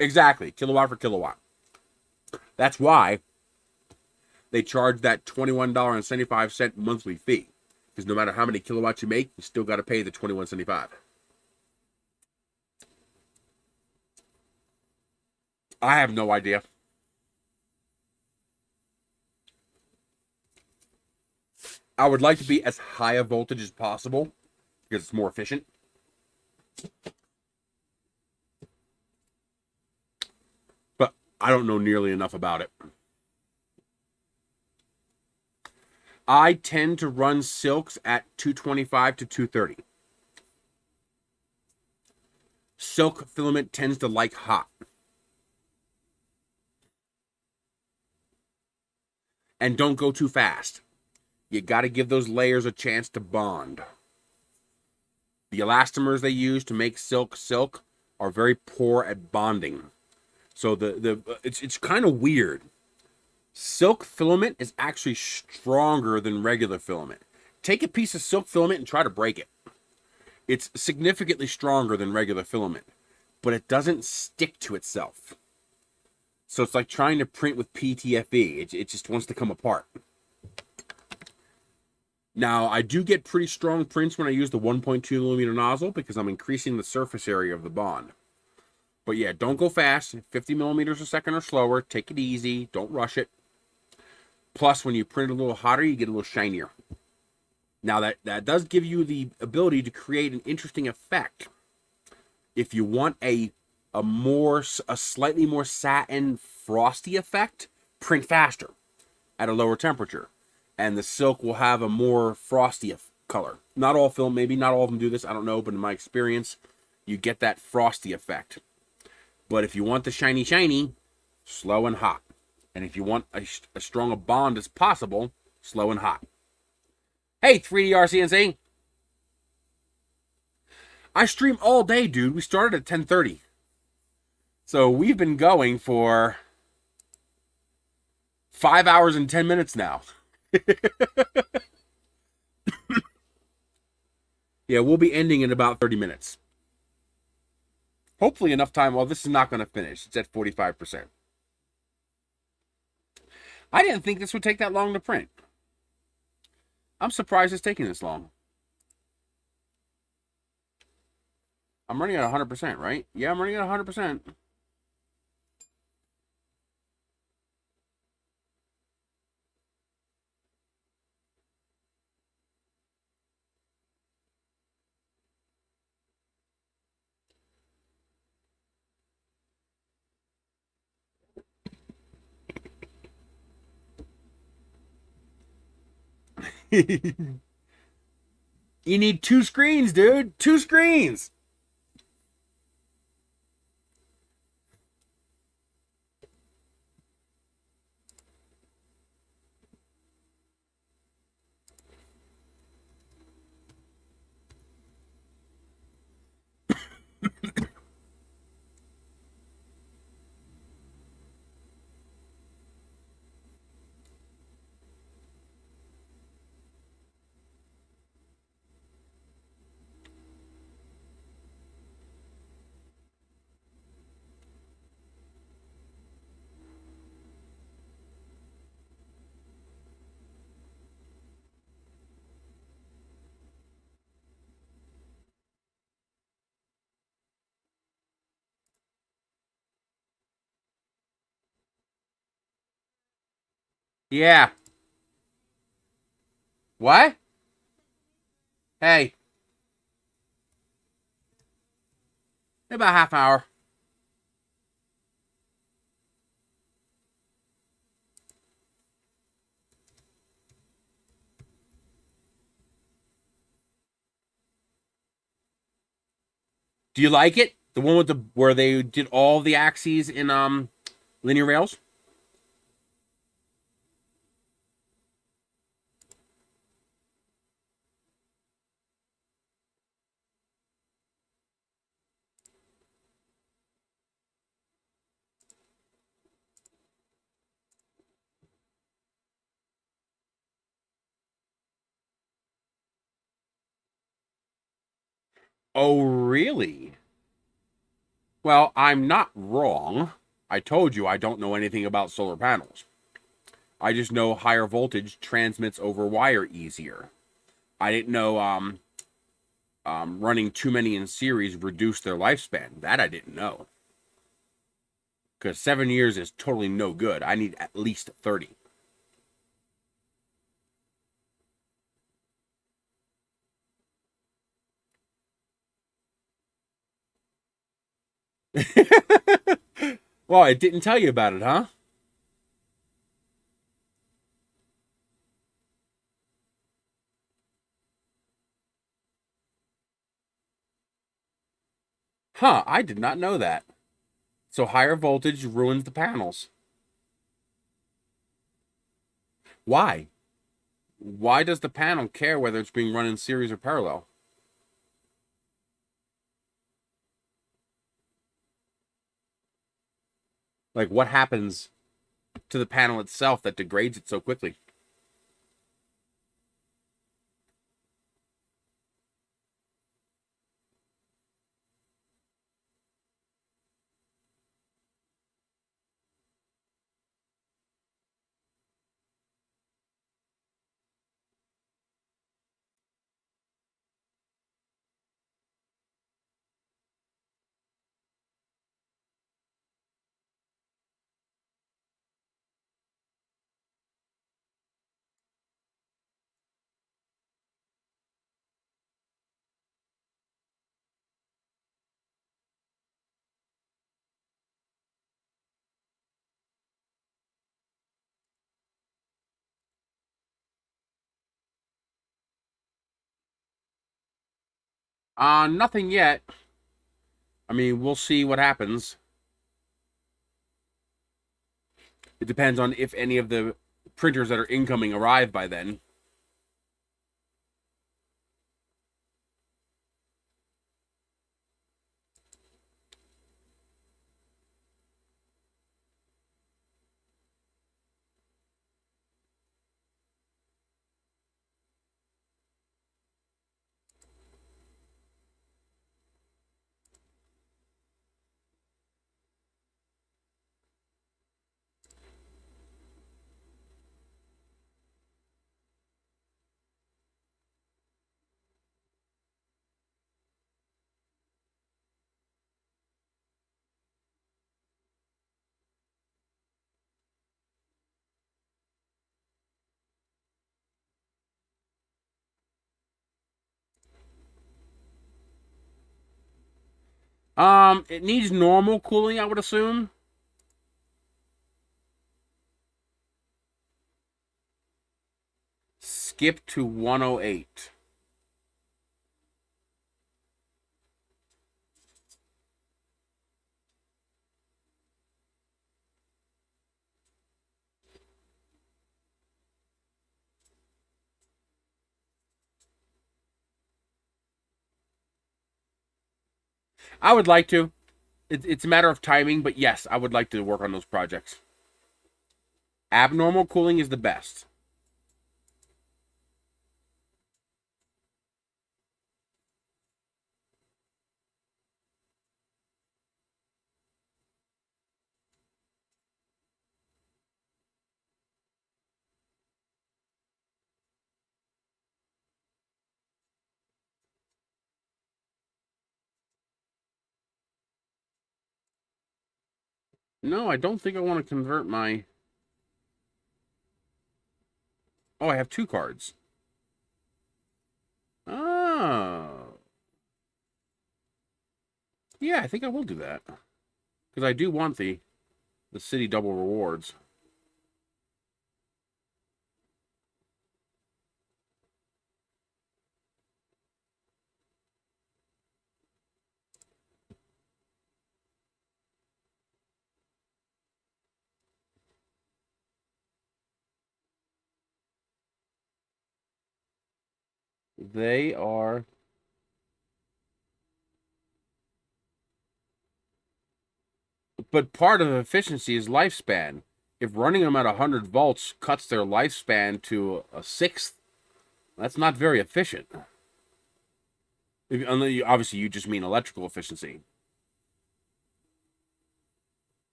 Exactly. Kilowatt for kilowatt. That's why they charge that $21.75 monthly fee. Because no matter how many kilowatts you make, you still got to pay the $21.75. I have no idea. I would like to be as high a voltage as possible because it's more efficient. But I don't know nearly enough about it. I tend to run silks at 225 to 230. Silk filament tends to like hot. And don't go too fast. You got to give those layers a chance to bond. The elastomers they use to make silk are very poor at bonding. So it's kind of weird. Silk filament is actually stronger than regular filament. Take a piece of silk filament and try to break it. It's significantly stronger than regular filament, but it doesn't stick to itself. So it's like trying to print with PTFE. It just wants to come apart. Now, I do get pretty strong prints when I use the 1.2 millimeter nozzle because I'm increasing the surface area of the bond. But yeah, don't go fast. 50 millimeters a second or slower. Take it easy. Don't rush it. Plus, when you print a little hotter, you get a little shinier. Now, that does give you the ability to create an interesting effect. If you want a slightly more satin frosty effect, print faster at a lower temperature. And the silk will have a more frosty color. Not all film, maybe not all of them do this, I don't know, but in my experience, you get that frosty effect. But if you want the shiny, slow and hot. And if you want as strong a bond as possible, slow and hot. Hey, 3D I stream all day, dude. We started at 10:30. So we've been going for 5 hours and 10 minutes now. Yeah, we'll be ending in about 30 minutes. Hopefully enough time. Well, this is not going to finish. It's at 45%. I didn't think this would take that long to print. I'm surprised it's taking this long. I'm running at 100%, right? Yeah, I'm running at 100%. You need 2 screens, dude. 2 screens. Yeah. What? Hey. About half hour. Do you like it? The one with where they did all the axes in linear rails? Oh, really? Well, I'm not wrong. I told you I don't know anything about solar panels. I just know higher voltage transmits over wire easier. I didn't know running too many in series reduced their lifespan. That I didn't know. Because 7 years is totally no good. I need at least 30. Well, it didn't tell you about it, huh? Huh, I did not know that. So higher voltage ruins the panels. Why? Why does the panel care whether it's being run in series or parallel? Like, what happens to the panel itself that degrades it so quickly? Nothing yet. I mean, we'll see what happens. It depends on if any of the printers that are incoming arrive by then. It needs normal cooling, I would assume. Skip to 108. I would like to. It's a matter of timing, but yes, I would like to work on those projects. Abnormal cooling is the best. No, I don't think I want to convert my. Oh, I have two cards. Oh. Yeah, I think I will do that. Because I do want the city double rewards. They are. But part of efficiency is lifespan. If running them at 100 volts cuts their lifespan to a sixth, that's not very efficient. Obviously, you just mean electrical efficiency.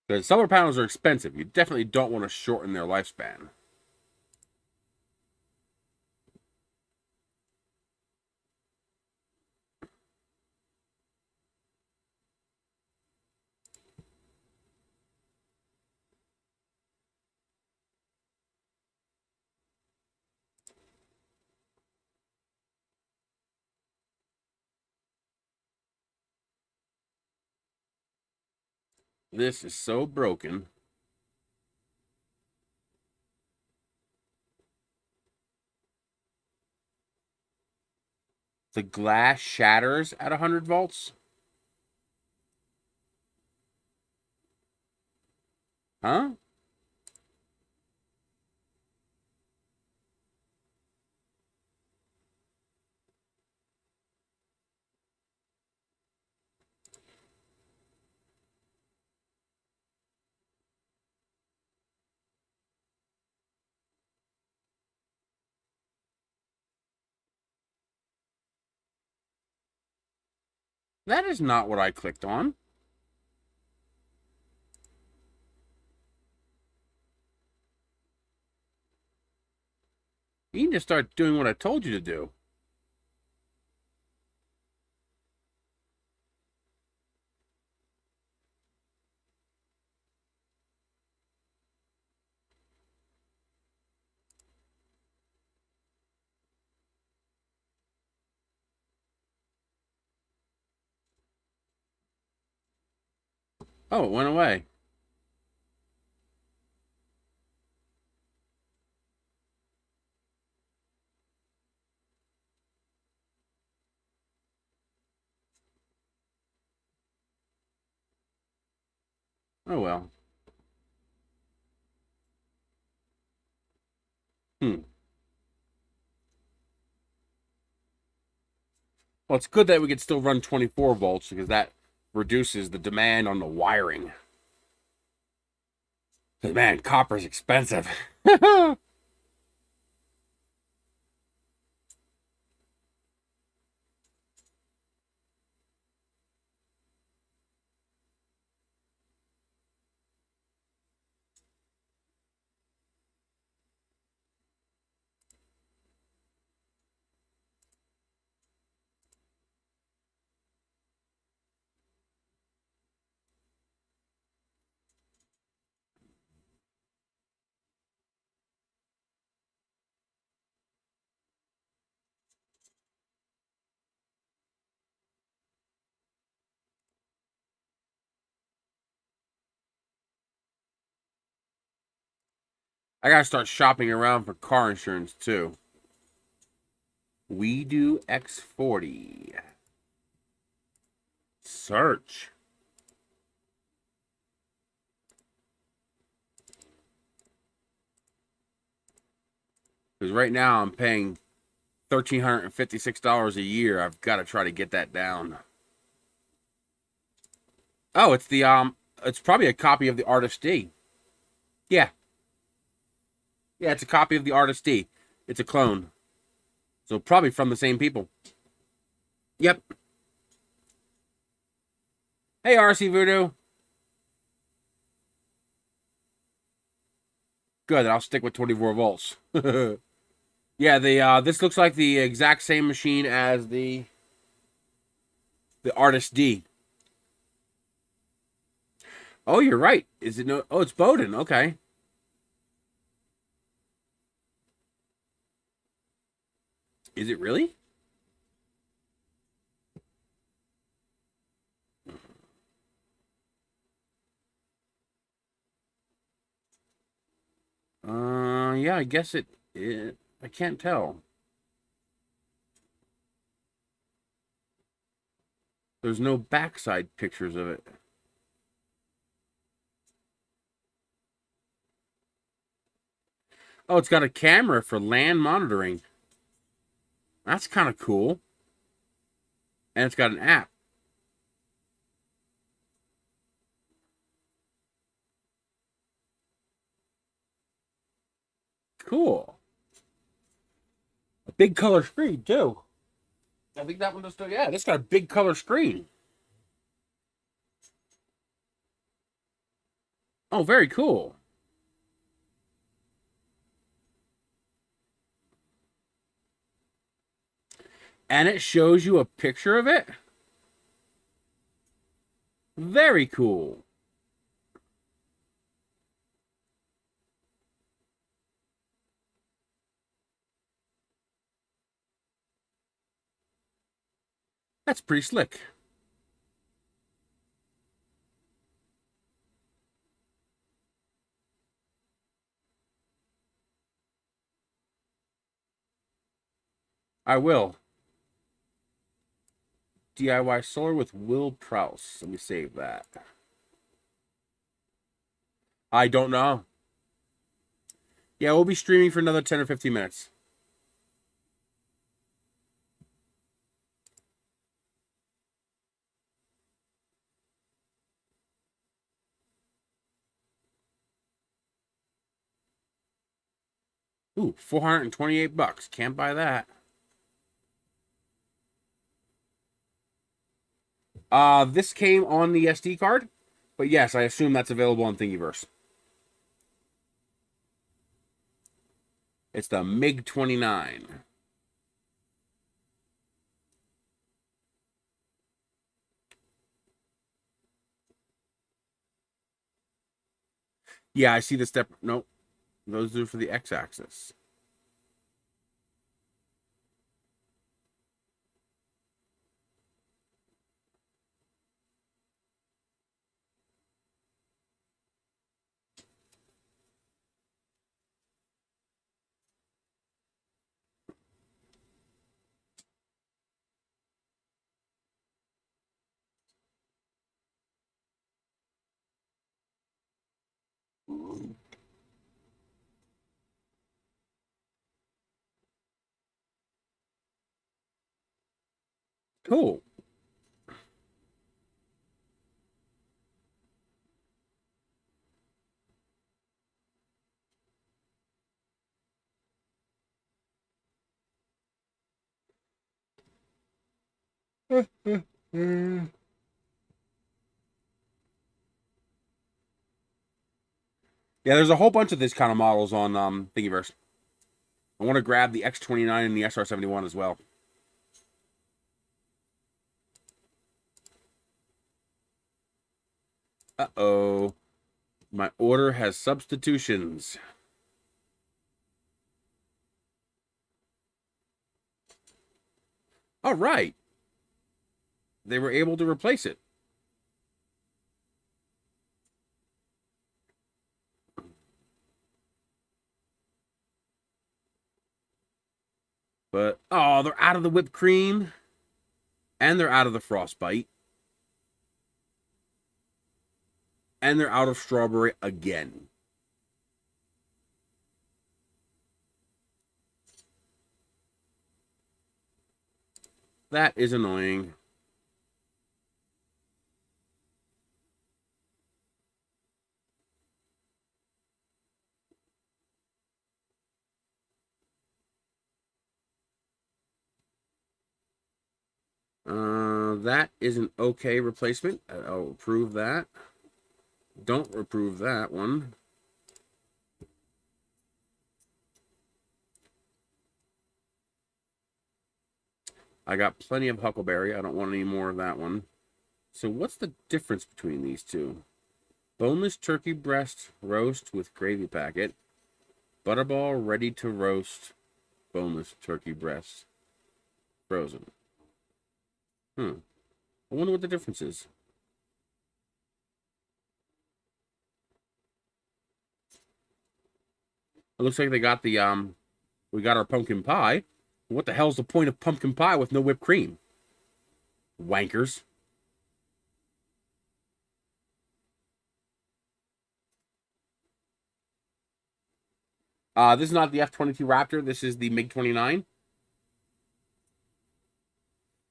Because solar panels are expensive. You definitely don't want to shorten their lifespan. This is so broken. The glass shatters at 100 volts. Huh? That is not what I clicked on. You need to start doing what I told you to do. Oh, it went away. Oh, well. Hmm. Well, it's good that we can still run 24 volts because that reduces the demand on the wiring. Because, man, copper's expensive. I gotta start shopping around for car insurance, too. We do X40. Search. Because right now I'm paying $1,356 a year. I've got to try to get that down. Oh, it's probably a copy of the Artist D. Yeah. Yeah, it's a copy of the Artist D. It's a clone. So probably from the same people. Yep. Hey, RC Voodoo. Good, I'll stick with 24 volts. Yeah, this looks like the exact same machine as the Artist D. Oh, you're right. Is it no? Oh, it's Bowden. Okay. Is it really? Yeah, I guess it. I can't tell. There's no backside pictures of it. Oh, it's got a camera for land monitoring. That's kind of cool. And it's got an app. Cool. A big color screen, too. I think that one does too. Yeah, this got a big color screen. Oh, very cool. And it shows you a picture of it? Very cool. That's pretty slick. I will. DIY solar with Will Prouse. Let me save that. I don't know. Yeah, we'll be streaming for another 10 or 15 minutes. Ooh, $428. Can't buy that. This came on the SD card, but yes, I assume that's available on Thingiverse. It's the MiG-29. Yeah, I see the step. Nope. Those are for the X-axis. Cool. Yeah, there's a whole bunch of this kind of models on Thingiverse. I want to grab the X29 and the SR-71 as well. Uh-oh. My order has substitutions. All right. They were able to replace it. But, oh, they're out of the whipped cream. And they're out of the frostbite. And they're out of strawberry again. That is annoying. That is an okay replacement. I'll approve that. Don't approve that one. I got plenty of huckleberry. I don't want any more of that one. So what's the difference between these two? Boneless turkey breast roast with gravy packet. Butterball ready to roast. Boneless turkey breast frozen. I wonder what the difference is. It looks like they got the we got our pumpkin pie. What the hell's the point of pumpkin pie with no whipped cream? Wankers. This is not the F-22 Raptor. This is the MiG-29.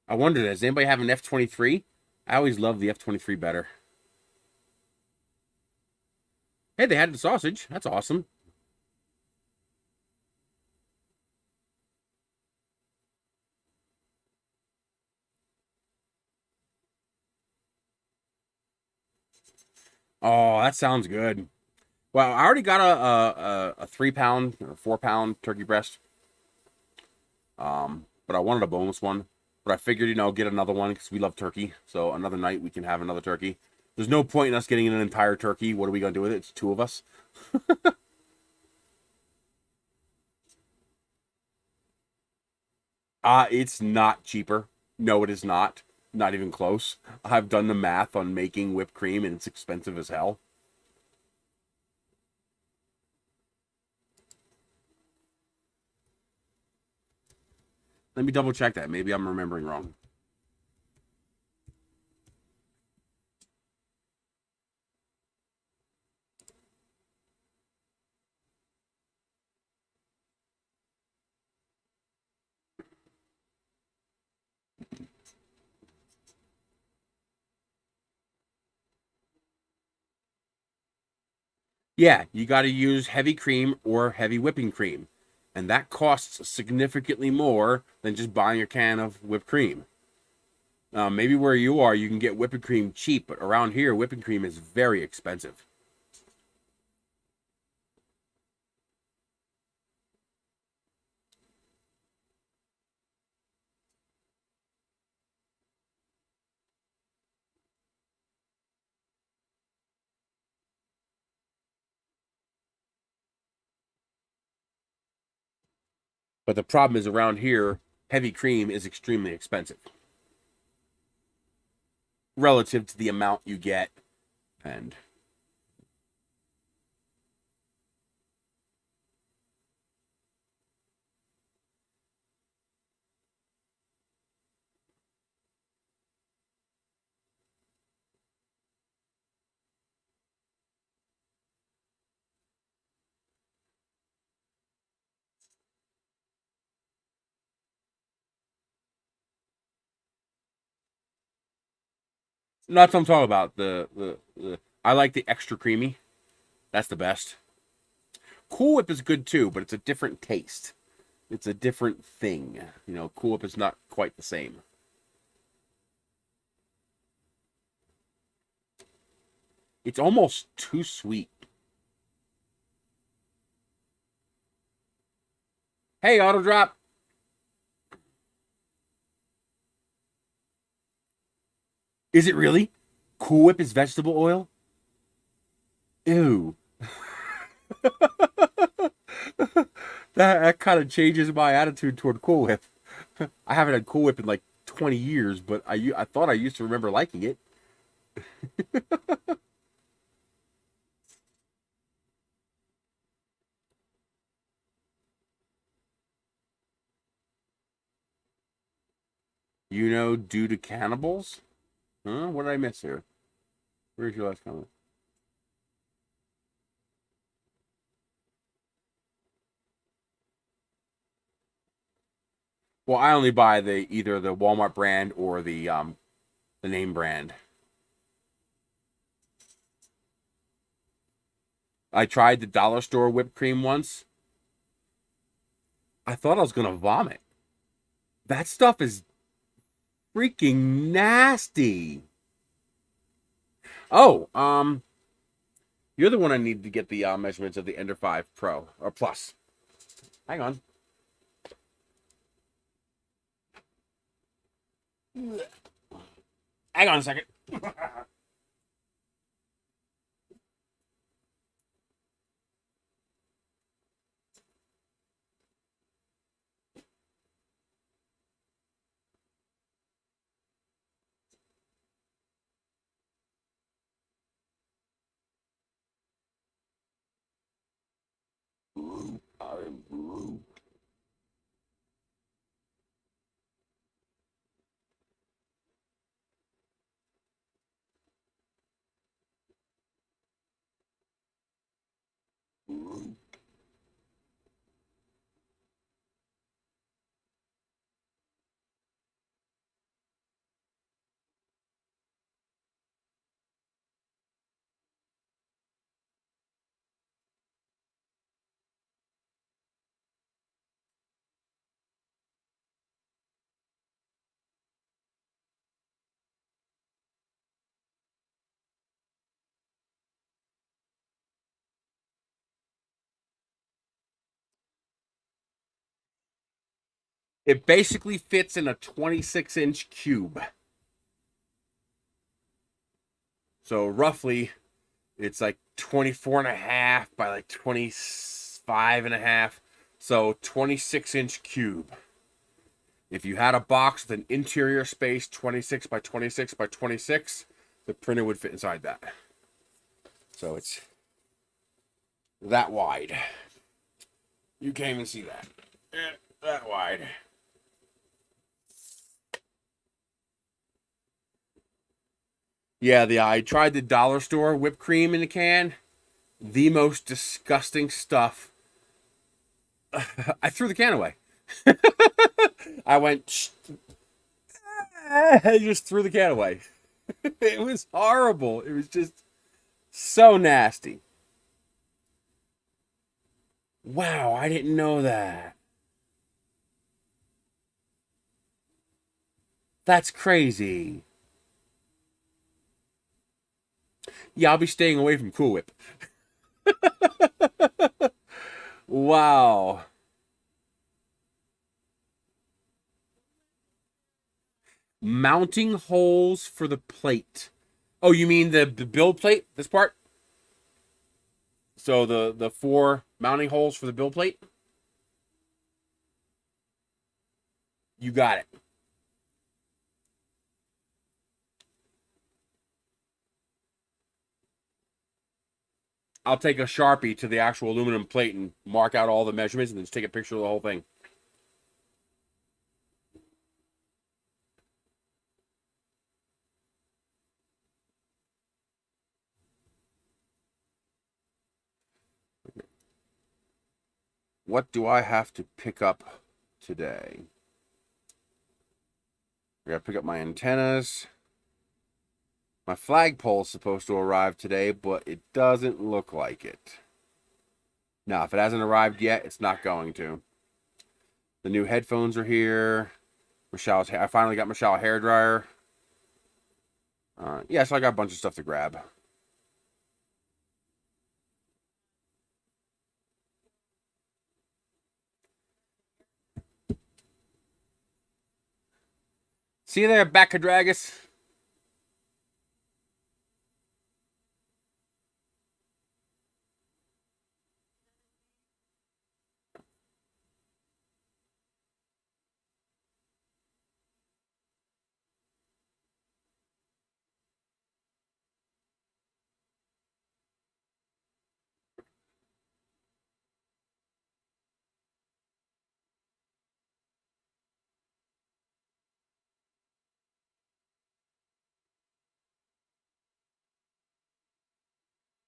I wondered, does anybody have an F-23? I always loved the F-23 better. Hey, they had the sausage. That's awesome. Oh, that sounds good. Well, I already got a 3 pound or 4 pound turkey breast. But I wanted a bonus one. But I figured, get another one because we love turkey. So another night we can have another turkey. There's no point in us getting an entire turkey. What are we gonna do with it? It's two of us. It's not cheaper. No, it is not. Not even close. I've done the math on making whipped cream and it's expensive as hell. Let me double check that. Maybe I'm remembering wrong. Yeah, you got to use heavy cream or heavy whipping cream. And that costs significantly more than just buying a can of whipped cream. Maybe where you are, you can get whipping cream cheap, but around here, whipping cream is very expensive. But the problem is around here, heavy cream is extremely expensive relative to the amount you get. And that's what I'm talking about. The I like the extra creamy. That's the best. Cool Whip is good too, but it's a different taste. It's a different thing. Cool Whip is not quite the same. It's almost too sweet. Hey, auto drop. Is it really? Cool Whip is vegetable oil? Ew. That kind of changes my attitude toward Cool Whip. I haven't had Cool Whip in like 20 years, but I thought I used to remember liking it. Due to cannibals? Huh? What did I miss here? Where's your last comment? Well, I only buy either the Walmart brand or the name brand. I tried the dollar store whipped cream once. I thought I was gonna vomit. That stuff is freaking nasty. Oh, you're the one I need to get the measurements of the Ender 5 Pro or Plus. Hang on. Hang on a second. It basically fits in a 26-inch cube. So roughly, it's like 24 and a half by like 25 and a half. So 26-inch cube. If you had a box with an interior space 26 by 26 by 26, the printer would fit inside that. So it's that wide. You can't even see that. That wide. Yeah, I tried the dollar store whipped cream in a can. The most disgusting stuff. I threw the can away. I went. I just threw the can away. It was horrible. It was just so nasty. Wow, I didn't know that. That's crazy. Yeah, I'll be staying away from Cool Whip. Wow. Mounting holes for the plate. Oh, you mean the build plate? This part? So the 4 mounting holes for the build plate? You got it. I'll take a Sharpie to the actual aluminum plate and mark out all the measurements and then just take a picture of the whole thing. What do I have to pick up today? I gotta pick up my antennas. My flagpole is supposed to arrive today, but it doesn't look like it. Now, if it hasn't arrived yet, it's not going to. The new headphones are here. I finally got Michelle a hairdryer. Yeah, so I got a bunch of stuff to grab. See you there, Baccadragus.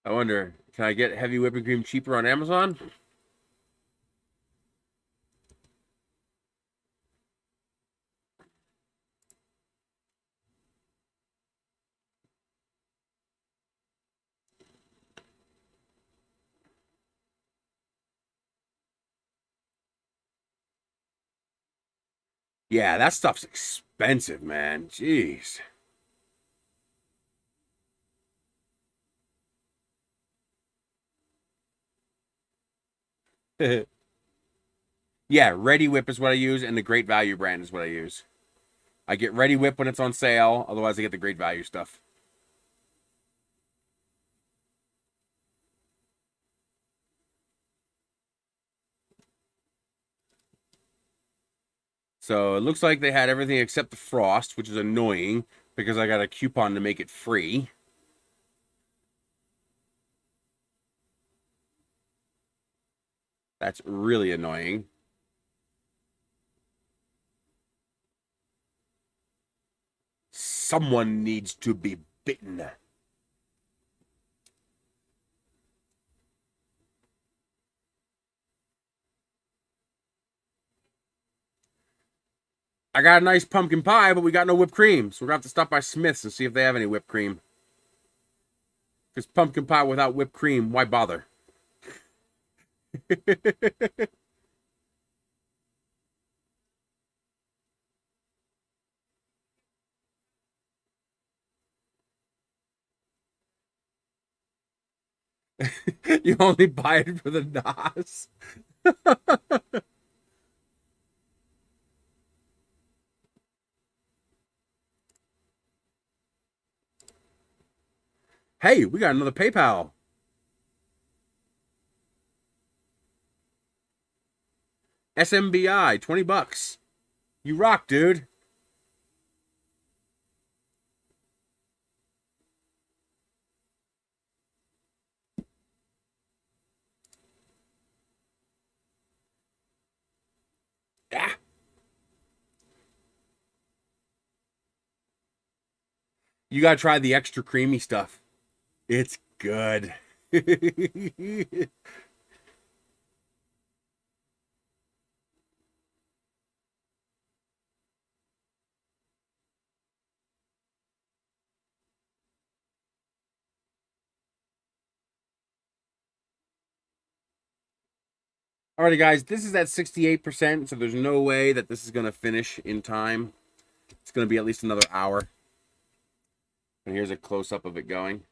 I wonder, can I get heavy whipping cream cheaper on Amazon? Yeah, that stuff's expensive, man. Jeez. Yeah, Ready Whip is what I use, and the Great Value brand is what I use. I get Ready Whip when it's on sale, otherwise I get the Great Value stuff. So it looks like they had everything except the frost, which is annoying because I got a coupon to make it free. That's really annoying. Someone needs to be bitten. I got a nice pumpkin pie, but we got no whipped cream. So we're going to have to stop by Smith's and see if they have any whipped cream. Because pumpkin pie without whipped cream, why bother? You only buy it for the NOS. Hey, we got another PayPal. SMBI, $20. You rock, dude. Ah. You gotta try the extra creamy stuff. It's good. Alrighty, guys, this is at 68%, so there's no way that this is gonna finish in time. It's gonna be at least another hour. And here's a close-up of it going.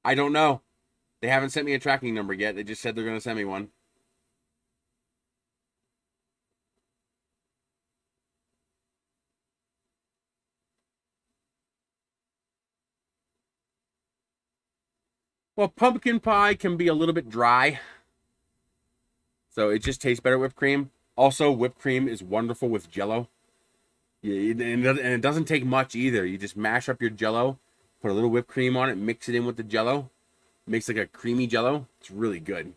I don't know. They haven't sent me a tracking number yet. They just said they're gonna send me one. Well, pumpkin pie can be a little bit dry, so it just tastes better with whipped cream. Also, whipped cream is wonderful with Jell-O. Yeah, and it doesn't take much either. You just mash up your Jell-O, put a little whipped cream on it, mix it in with the Jell-O. Makes like a creamy Jell-O. It's really good.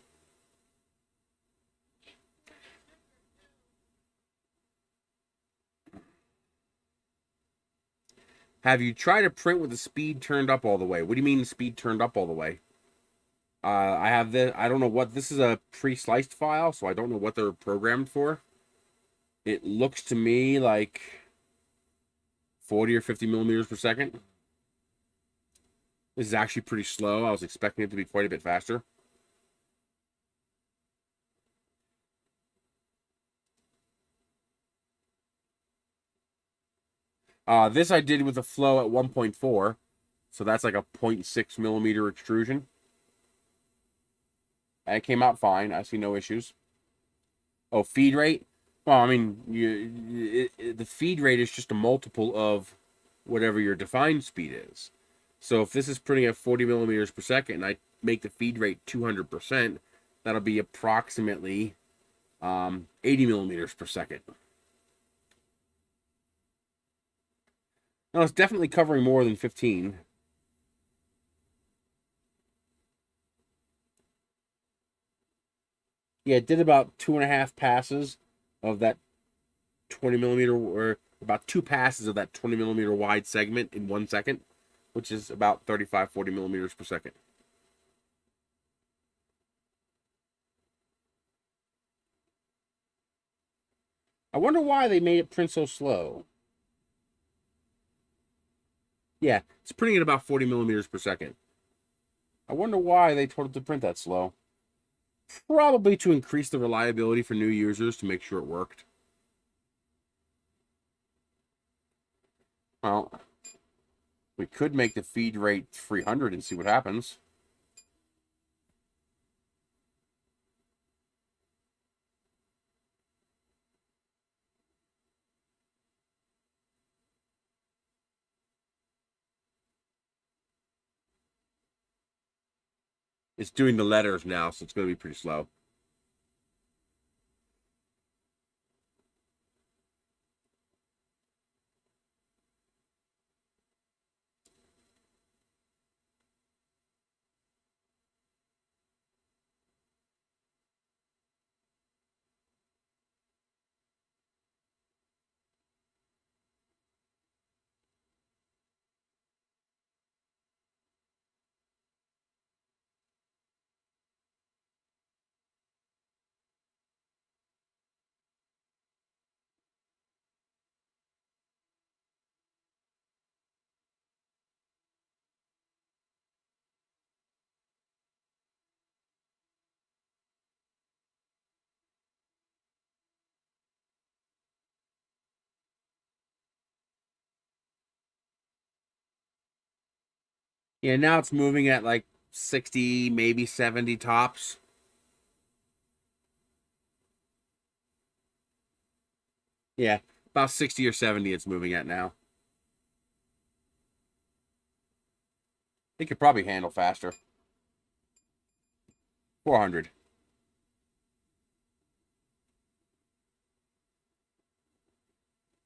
Have you tried to print with the speed turned up all the way? What do you mean speed turned up all the way? I have this. I don't know what this is, a pre-sliced file, so I don't know what they're programmed for. It looks to me like 40 or 50 millimeters per second. This is actually pretty slow. I was expecting it to be quite a bit faster. This I did with a flow at 1.4, so that's like a 0.6 millimeter extrusion. And it came out fine. I see no issues. Oh, feed rate? Well, I mean, the feed rate is just a multiple of whatever your defined speed is. So if this is printing at 40 millimeters per second and I make the feed rate 200%, that'll be approximately 80 millimeters per second. Now, it's definitely covering more than 15. Yeah, it did about 2.5 passes of that 20 millimeter, or about 2 passes of that 20 millimeter wide segment in 1 second, which is about 35, 40 millimeters per second. I wonder why they made it print so slow. Yeah, it's printing at about 40 millimeters per second. I wonder why they told it to print that slow. Probably to increase the reliability for new users to make sure it worked. Well, we could make the feed rate 300 and see what happens. It's doing the letters now, so it's going to be pretty slow. Yeah, now it's moving at like 60, maybe 70 tops. Yeah, about 60 or 70 it's moving at now. It could probably handle faster. 400.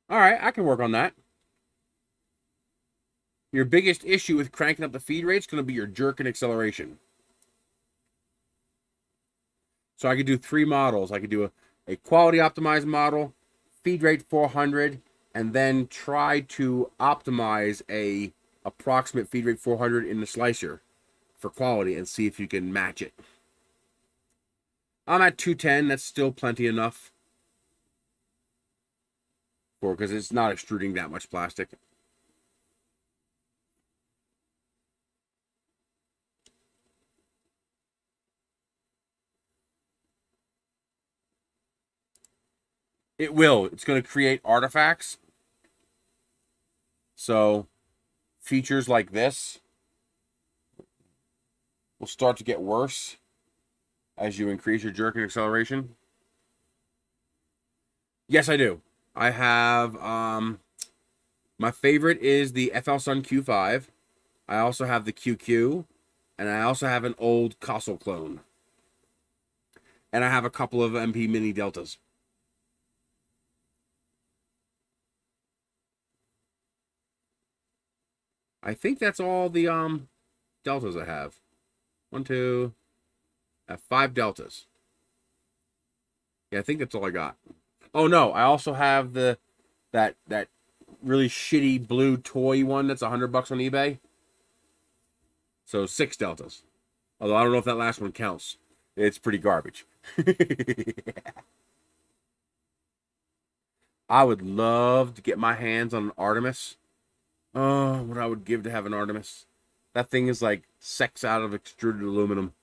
All right, I can work on that. Your biggest issue with cranking up the feed rate is going to be your jerk and acceleration. So I could do 3 models. I could do a quality optimized model, feed rate 400, and then try to optimize a approximate feed rate 400 in the slicer for quality and see if you can match it. I'm at 210. That's still plenty enough for, because it's not extruding that much plastic. It will. It's going to create artifacts. So features like this will start to get worse as you increase your jerk and acceleration. Yes, I do. I have, my favorite is the FL Sun Q5. I also have the QQ, and I also have an old Castle clone. And I have a couple of MP Mini Deltas. I think that's all the deltas I have. 1, 2, I have 5 deltas. Yeah, I think that's all I got. Oh no, I also have that really shitty blue toy one that's $100 on eBay. So 6 deltas. Although I don't know if that last one counts. It's pretty garbage. I would love to get my hands on an Artemis. Oh, what I would give to have an Artemis. That thing is like sex out of extruded aluminum.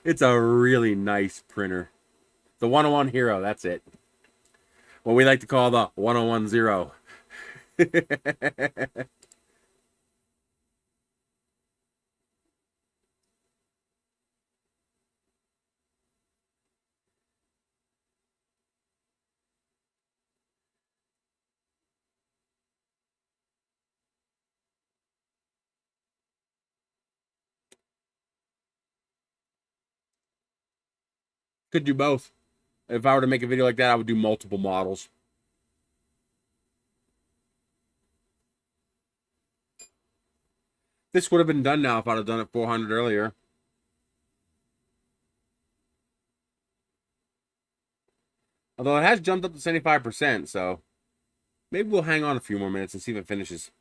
It's a really nice printer. The 101 Hero, that's it. What we like to call the 101 Zero. Could do both. If I were to make a video like that, I would do multiple models. This would have been done now if I'd have done it 400 earlier. Although it has jumped up to 75%, so maybe we'll hang on a few more minutes and see if it finishes.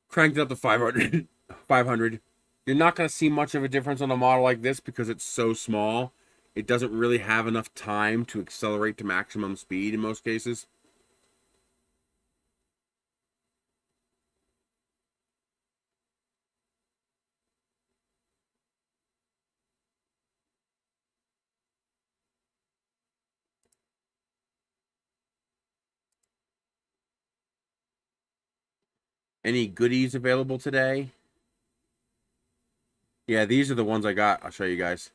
Cranked it up to 500. 500. You're not going to see much of a difference on a model like this because it's so small. It doesn't really have enough time to accelerate to maximum speed in most cases. Any goodies available today? Yeah, these are the ones I got. I'll show you guys.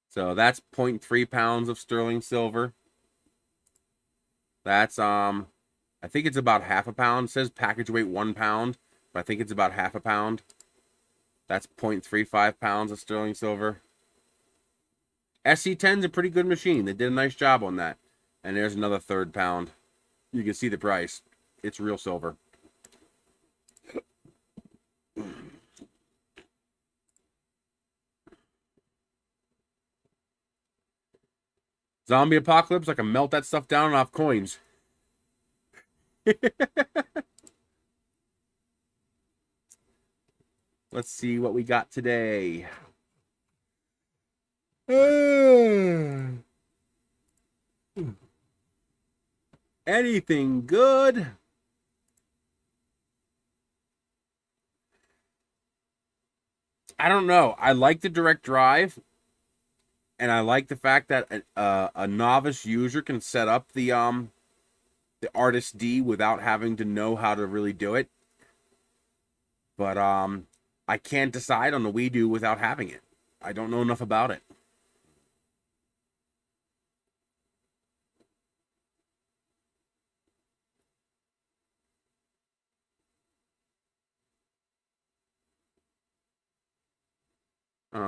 So that's 0.3 pounds of sterling silver. That's I think it's about half a pound. It says package weight 1 pound, but I think it's about half a pound. That's 0.35 pounds of sterling silver. SC10's a pretty good machine. They did a nice job on that. And there's another 1/3 pound. You can see the price. It's real silver. Zombie apocalypse, I can melt that stuff down off coins. Let's see what we got today. Anything good? I don't know. I like the direct drive, and I like the fact that a novice user can set up the the Artist D without having to know how to really do it. But I can't decide on the WeDo without having it. I don't know enough about it.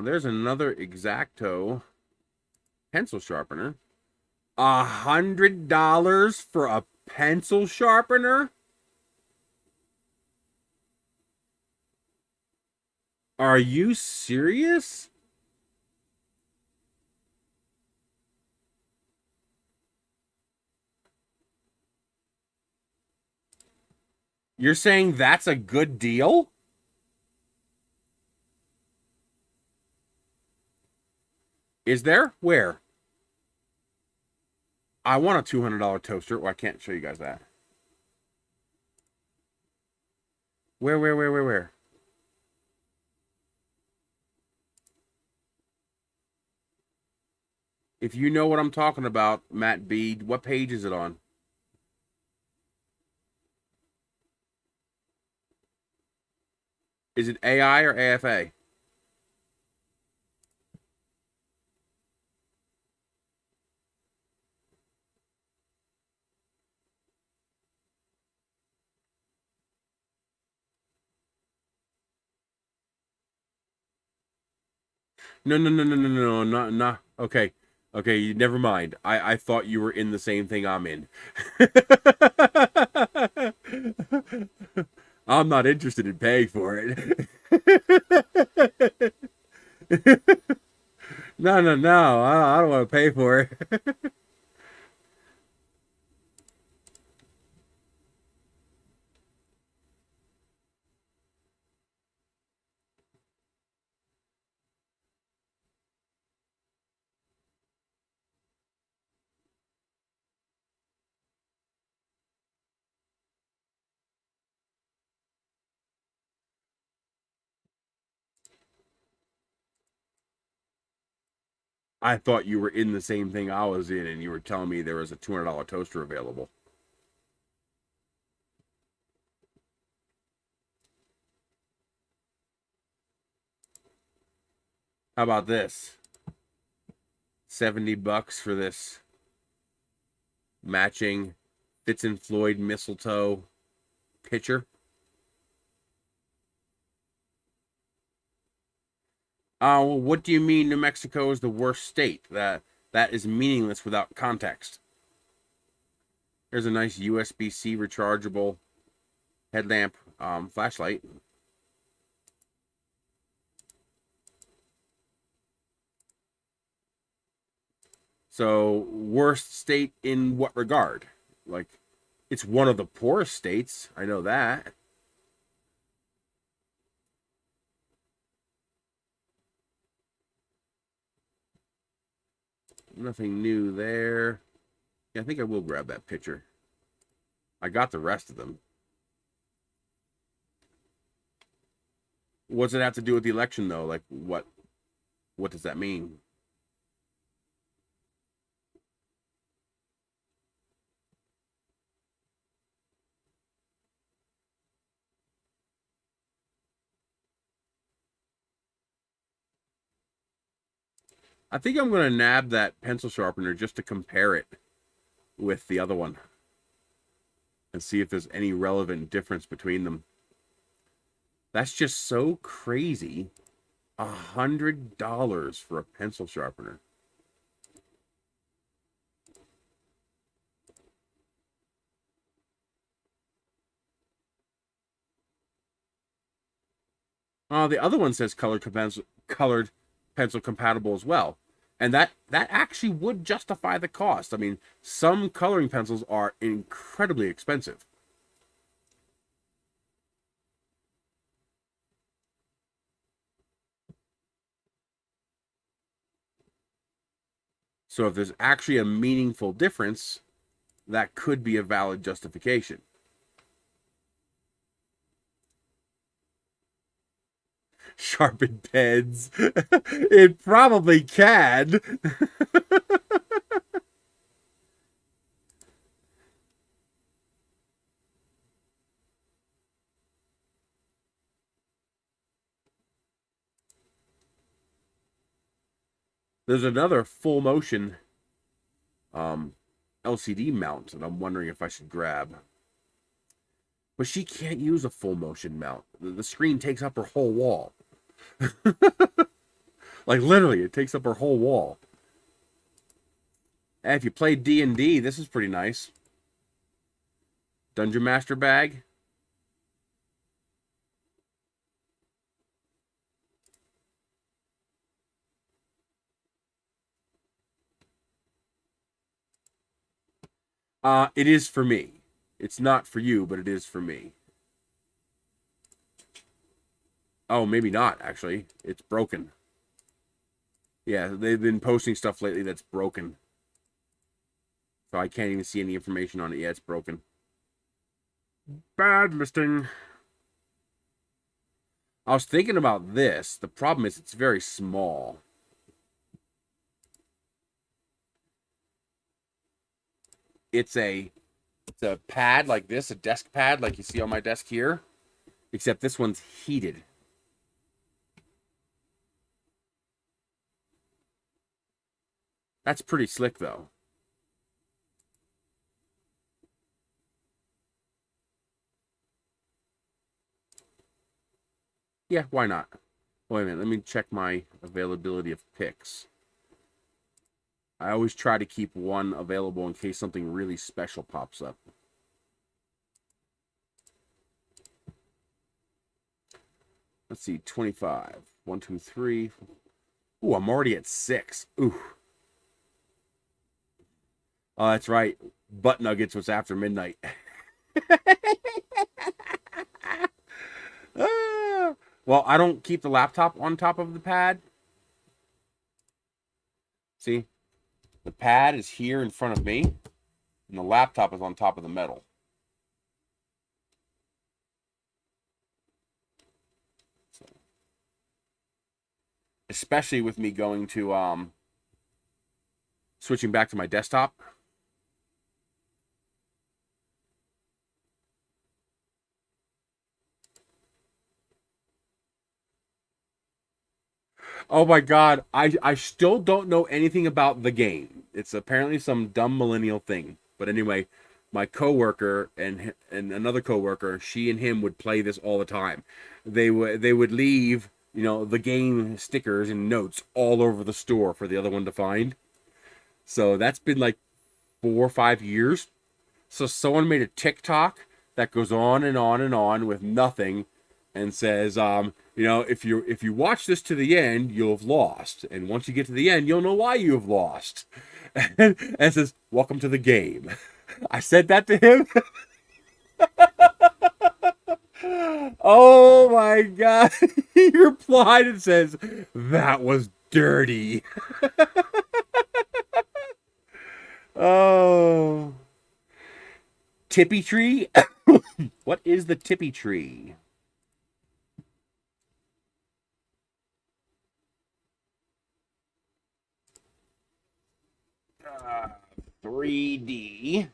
There's another X-Acto pencil sharpener. $100 for a pencil sharpener? Are you serious? You're saying that's a good deal? Is there? Where? I want a $200 toaster. Well, I can't show you guys that. Where? If you know what I'm talking about, Matt B, what page is it on? Is it AI or AFA? No, not. Okay, okay, never mind. I thought you were in the same thing I'm in. I'm not interested in paying for it. No. I don't want to pay for it. I thought you were in the same thing I was in, and you were telling me there was a $200 toaster available. How about this? $70 for this matching Fitz and Floyd mistletoe pitcher. Well, what do you mean New Mexico is the worst state? That is meaningless without context. There's a nice USB-C rechargeable headlamp flashlight. So, worst state in what regard? Like, it's one of the poorest states. I know that. Nothing new there. Yeah, I think I will grab that picture. I got the rest of them. What's it have to do with the election, though? Like, what does that mean? I think I'm going to nab that pencil sharpener just to compare it with the other one and see if there's any relevant difference between them. That's just so crazy. $100 for a pencil sharpener. The other one says colored pencil compatible as well. And that actually would justify the cost. I mean, some coloring pencils are incredibly expensive. So if there's actually a meaningful difference, that could be a valid justification. Sharpened pens. It probably can. There's another full motion LCD mount that I'm wondering if I should grab. But she can't use a full motion mount. The screen takes up her whole wall. Like literally, it takes up her whole wall. And if you play D&D, this is pretty nice. Dungeon Master bag. It is for me. It's not for you, but it is for me. Oh, maybe not, actually. It's broken. Yeah, they've been posting stuff lately that's broken. So I can't even see any information on it. Yeah, it's broken. Bad listing. I was thinking about this. The problem is it's very small. It's a pad like this, a desk pad like you see on my desk here, except this one's heated. That's pretty slick, though. Yeah, why not? Wait a minute, let me check my availability of picks. I always try to keep one available in case something really special pops up. Let's see, 25. 1, 2, 3. Ooh, I'm already at 6. Ooh. Oh, that's right. Butt Nuggets was after midnight. Well, I don't keep the laptop on top of the pad. See? The pad is here in front of me, and the laptop is on top of the metal. So, especially with me going to switching back to my desktop. Oh my god, I still don't know anything about the game. It's apparently some dumb millennial thing. But anyway, my coworker and another coworker, she and him would play this all the time. They would leave, you know, the game stickers and notes all over the store for the other one to find. So that's been like 4 or 5 years. So someone made a TikTok that goes on and on and on with nothing and says, you know, if you watch this to the end, you'll have lost. And once you get to the end, you'll know why you have lost. And it says, welcome to the game. I said that to him. Oh my god. He replied and says, that was dirty. Oh. Tippy tree? What is the tippy tree? 3D.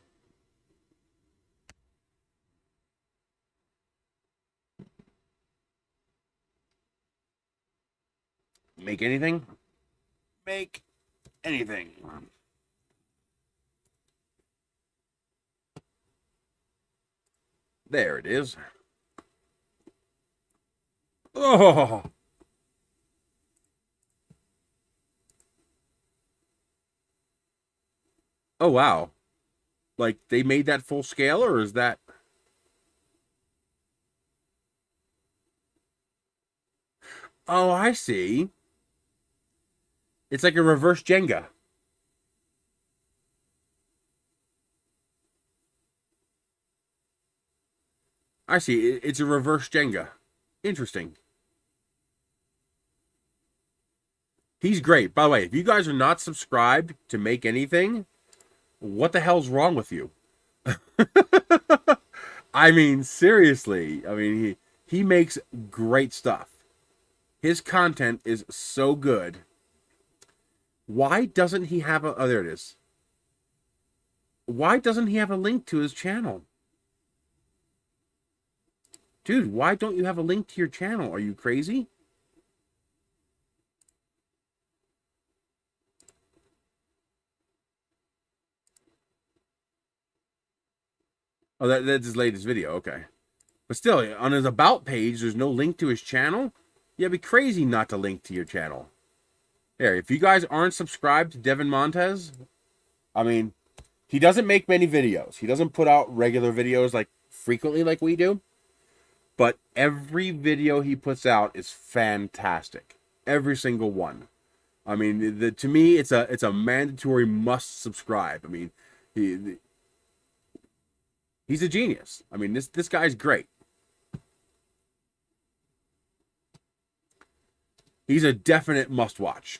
Make anything? Make anything. There it is. Oh. Oh, wow. Like, they made that full scale, or is that... Oh, I see. It's like a reverse Jenga. I see. It's a reverse Jenga. Interesting. He's great. By the way, if you guys are not subscribed to Make Anything, what the hell's wrong with you? I mean, seriously. I mean, he makes great stuff. His content is so good. Why doesn't he have a... Oh, there it is. Why doesn't he have a link to his channel? Dude, why don't you have a link to your channel? Are you crazy? Oh, that's his latest video. Okay. But still, on his about page, there's no link to his channel. Yeah, it'd be crazy not to link to your channel. There, if you guys aren't subscribed to Devin Montez, I mean, he doesn't make many videos. He doesn't put out regular videos like frequently like we do. But every video he puts out is fantastic. Every single one. I mean, to me, it's a mandatory must subscribe. I mean, he's a genius. I mean, this guy's great. He's a definite must watch.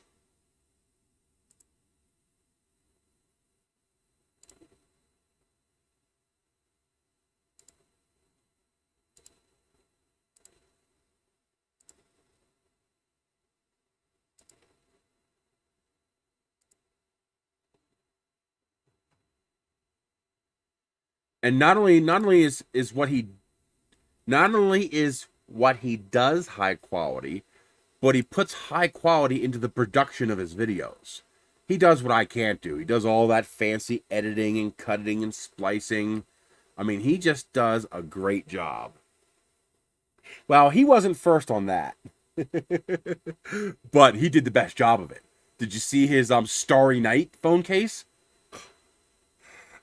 And not only is what he does high quality, but he puts high quality into the production of his videos. He does what I can't do. He does all that fancy editing and cutting and splicing. I mean, he just does a great job. Well, he wasn't first on that. But he did the best job of it. Did you see his Starry Night phone case?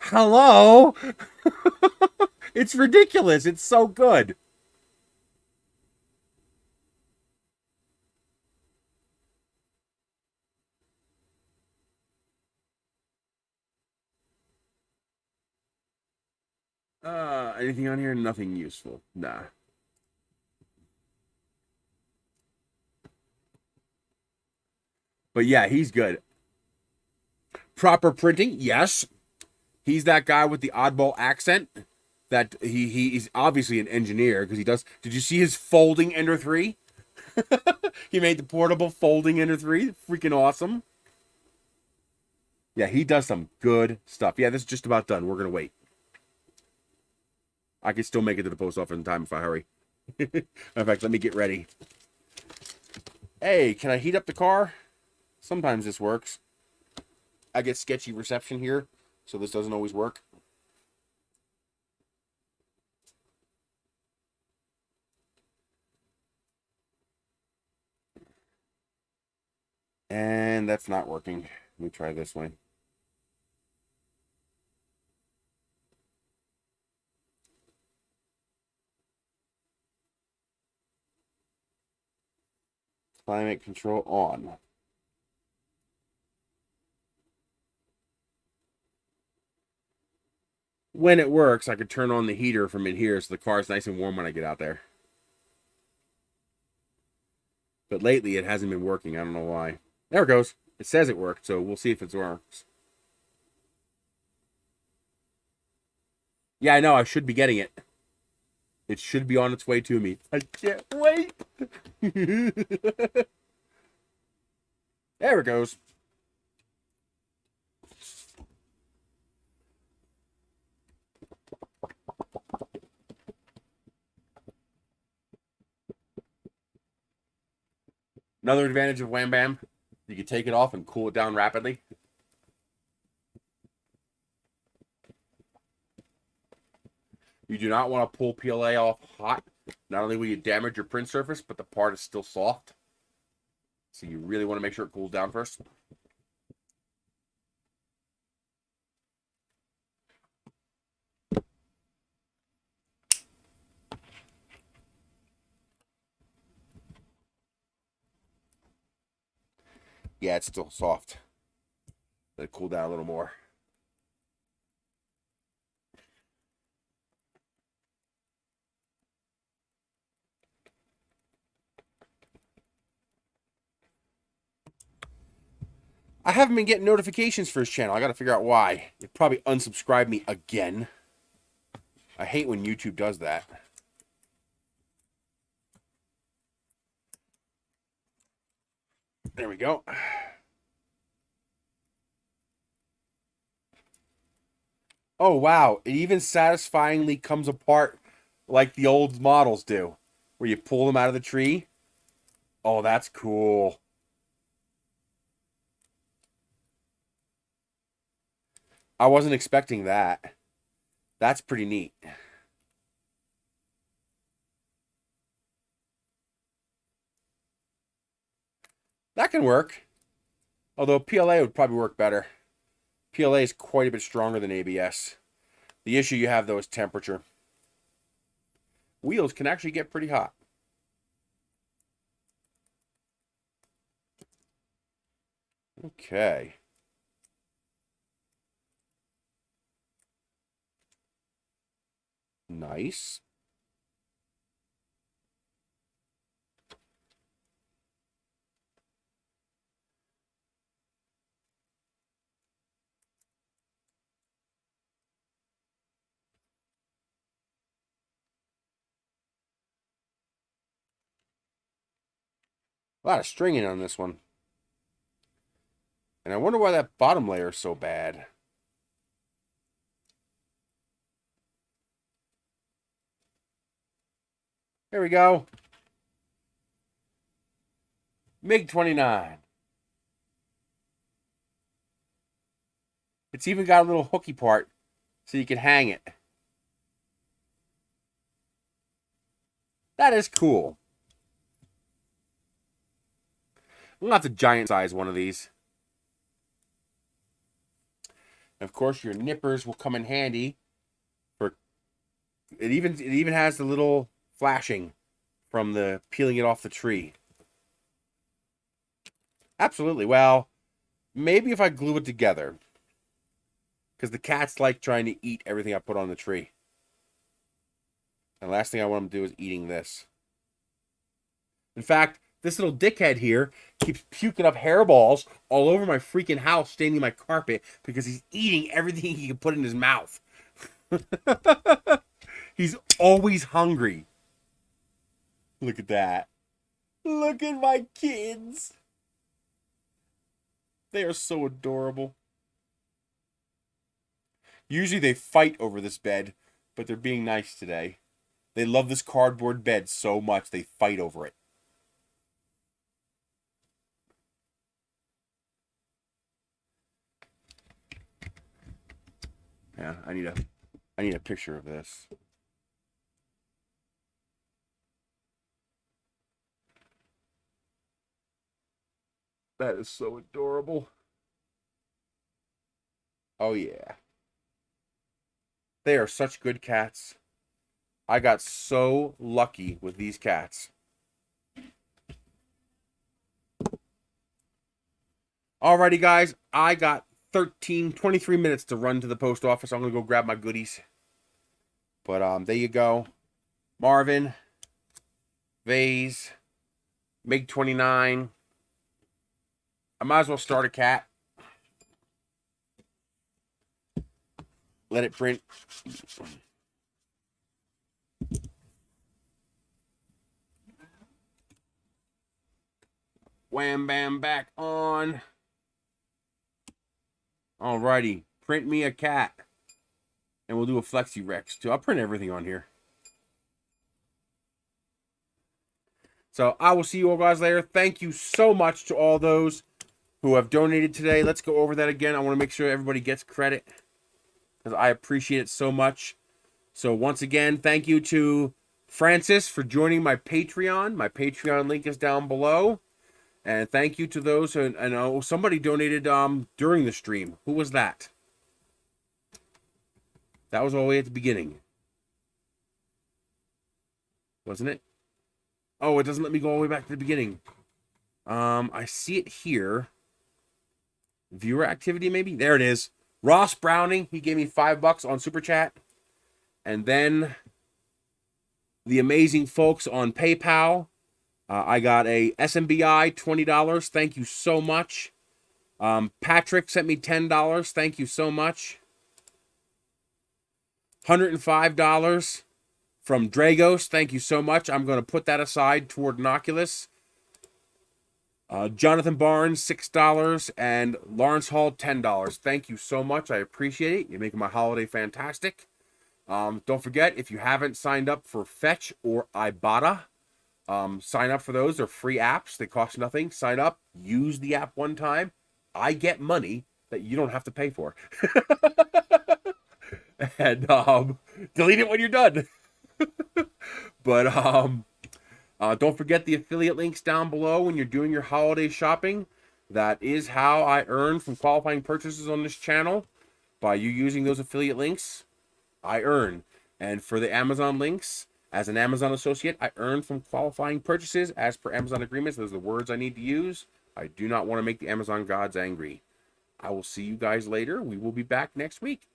Hello? It's ridiculous. It's so good. Anything on here? Nothing useful. Nah. But yeah, he's good. Proper printing, yes. He's that guy with the oddball accent. That he's obviously an engineer because he does. Did you see his folding Ender 3? He made the portable folding Ender 3. Freaking awesome. Yeah, he does some good stuff. Yeah, this is just about done. We're gonna wait. I can still make it to the post office in time if I hurry. In fact, let me get ready. Hey, can I heat up the car? Sometimes this works. I get sketchy reception here, so this doesn't always work. And that's not working. Let me try this one. Climate control on. When it works, I could turn on the heater from in here so the car's nice and warm when I get out there. But lately, it hasn't been working. I don't know why. There it goes. It says it worked, so we'll see if it works. Yeah, I know. I should be getting it. It should be on its way to me. I can't wait. There it goes. Another advantage of Wham Bam, you can take it off and cool it down rapidly. You do not want to pull PLA off hot. Not only will you damage your print surface, but the part is still soft. So you really want to make sure it cools down first. Yeah, it's still soft. Let it cool down a little more. I haven't been getting notifications for his channel. I got to figure out why. It probably unsubscribed me again. I hate when YouTube does that. There we go. Oh, wow. It even satisfyingly comes apart like the old models do, where you pull them out of the tree. Oh, that's cool. I wasn't expecting that. That's pretty neat. That can work. Although PLA would probably work better. PLA is quite a bit stronger than ABS. The issue you have, though, is temperature. Wheels can actually get pretty hot. Okay. Nice. A lot of stringing on this one. And I wonder why that bottom layer is so bad. There we go. MiG-29. It's even got a little hooky part so you can hang it. That is cool. I'm gonna have to giant size one of these. And of course, your nippers will come in handy. For it even has the little flashing from the peeling it off the tree. Absolutely. Well, maybe if I glue it together, because the cats like trying to eat everything I put on the tree. And the last thing I want them to do is eating this. In fact, this little dickhead here keeps puking up hairballs all over my freaking house, staining my carpet, because he's eating everything he can put in his mouth. He's always hungry. Look at that. Look at my kids. They are so adorable. Usually they fight over this bed, but they're being nice today. They love this cardboard bed so much they fight over it. Yeah, I need a picture of this. That is so adorable. Oh yeah. They are such good cats. I got so lucky with these cats. Alrighty, guys. I got 23 minutes to run to the post office. I'm going to go grab my goodies. But there you go. Marvin. Vase. MiG-29. I might as well start a cat. Let it print. Wham bam back on. Alrighty. Print me a cat. And we'll do a Flexi Rex too. I'll print everything on here. So I will see you all guys later. Thank you so much to all those who have donated today. Let's go over that again. I want to make sure everybody gets credit, because I appreciate it so much. So once again, thank you to Francis for joining my Patreon. My Patreon link is down below. And thank you to those who, I know somebody donated during the stream. Who was that? That was all the way at the beginning. Wasn't it? Oh, it doesn't let me go all the way back to the beginning. I see it here. Viewer activity, maybe? There it is. Ross Browning, he gave me $5 on Super Chat. And then the amazing folks on PayPal. I got a SMBI, $20. Thank you so much. Patrick sent me $10. Thank you so much. $105 from Dragos. Thank you so much. I'm going to put that aside toward Noculus. Jonathan Barnes, $6. And Lawrence Hall, $10. Thank you so much. I appreciate it. You're making my holiday fantastic. Don't forget, if you haven't signed up for Fetch or Ibotta, sign up for those. They're free apps. They cost nothing. Sign up. Use the app one time. I get money that you don't have to pay for. and delete it when you're done. But don't forget the affiliate links down below when you're doing your holiday shopping. That is how I earn from qualifying purchases on this channel. By you using those affiliate links, I earn. And for the Amazon links, as an Amazon associate, I earn from qualifying purchases as per Amazon agreements. Those are the words I need to use. I do not want to make the Amazon gods angry. I will see you guys later. We will be back next week.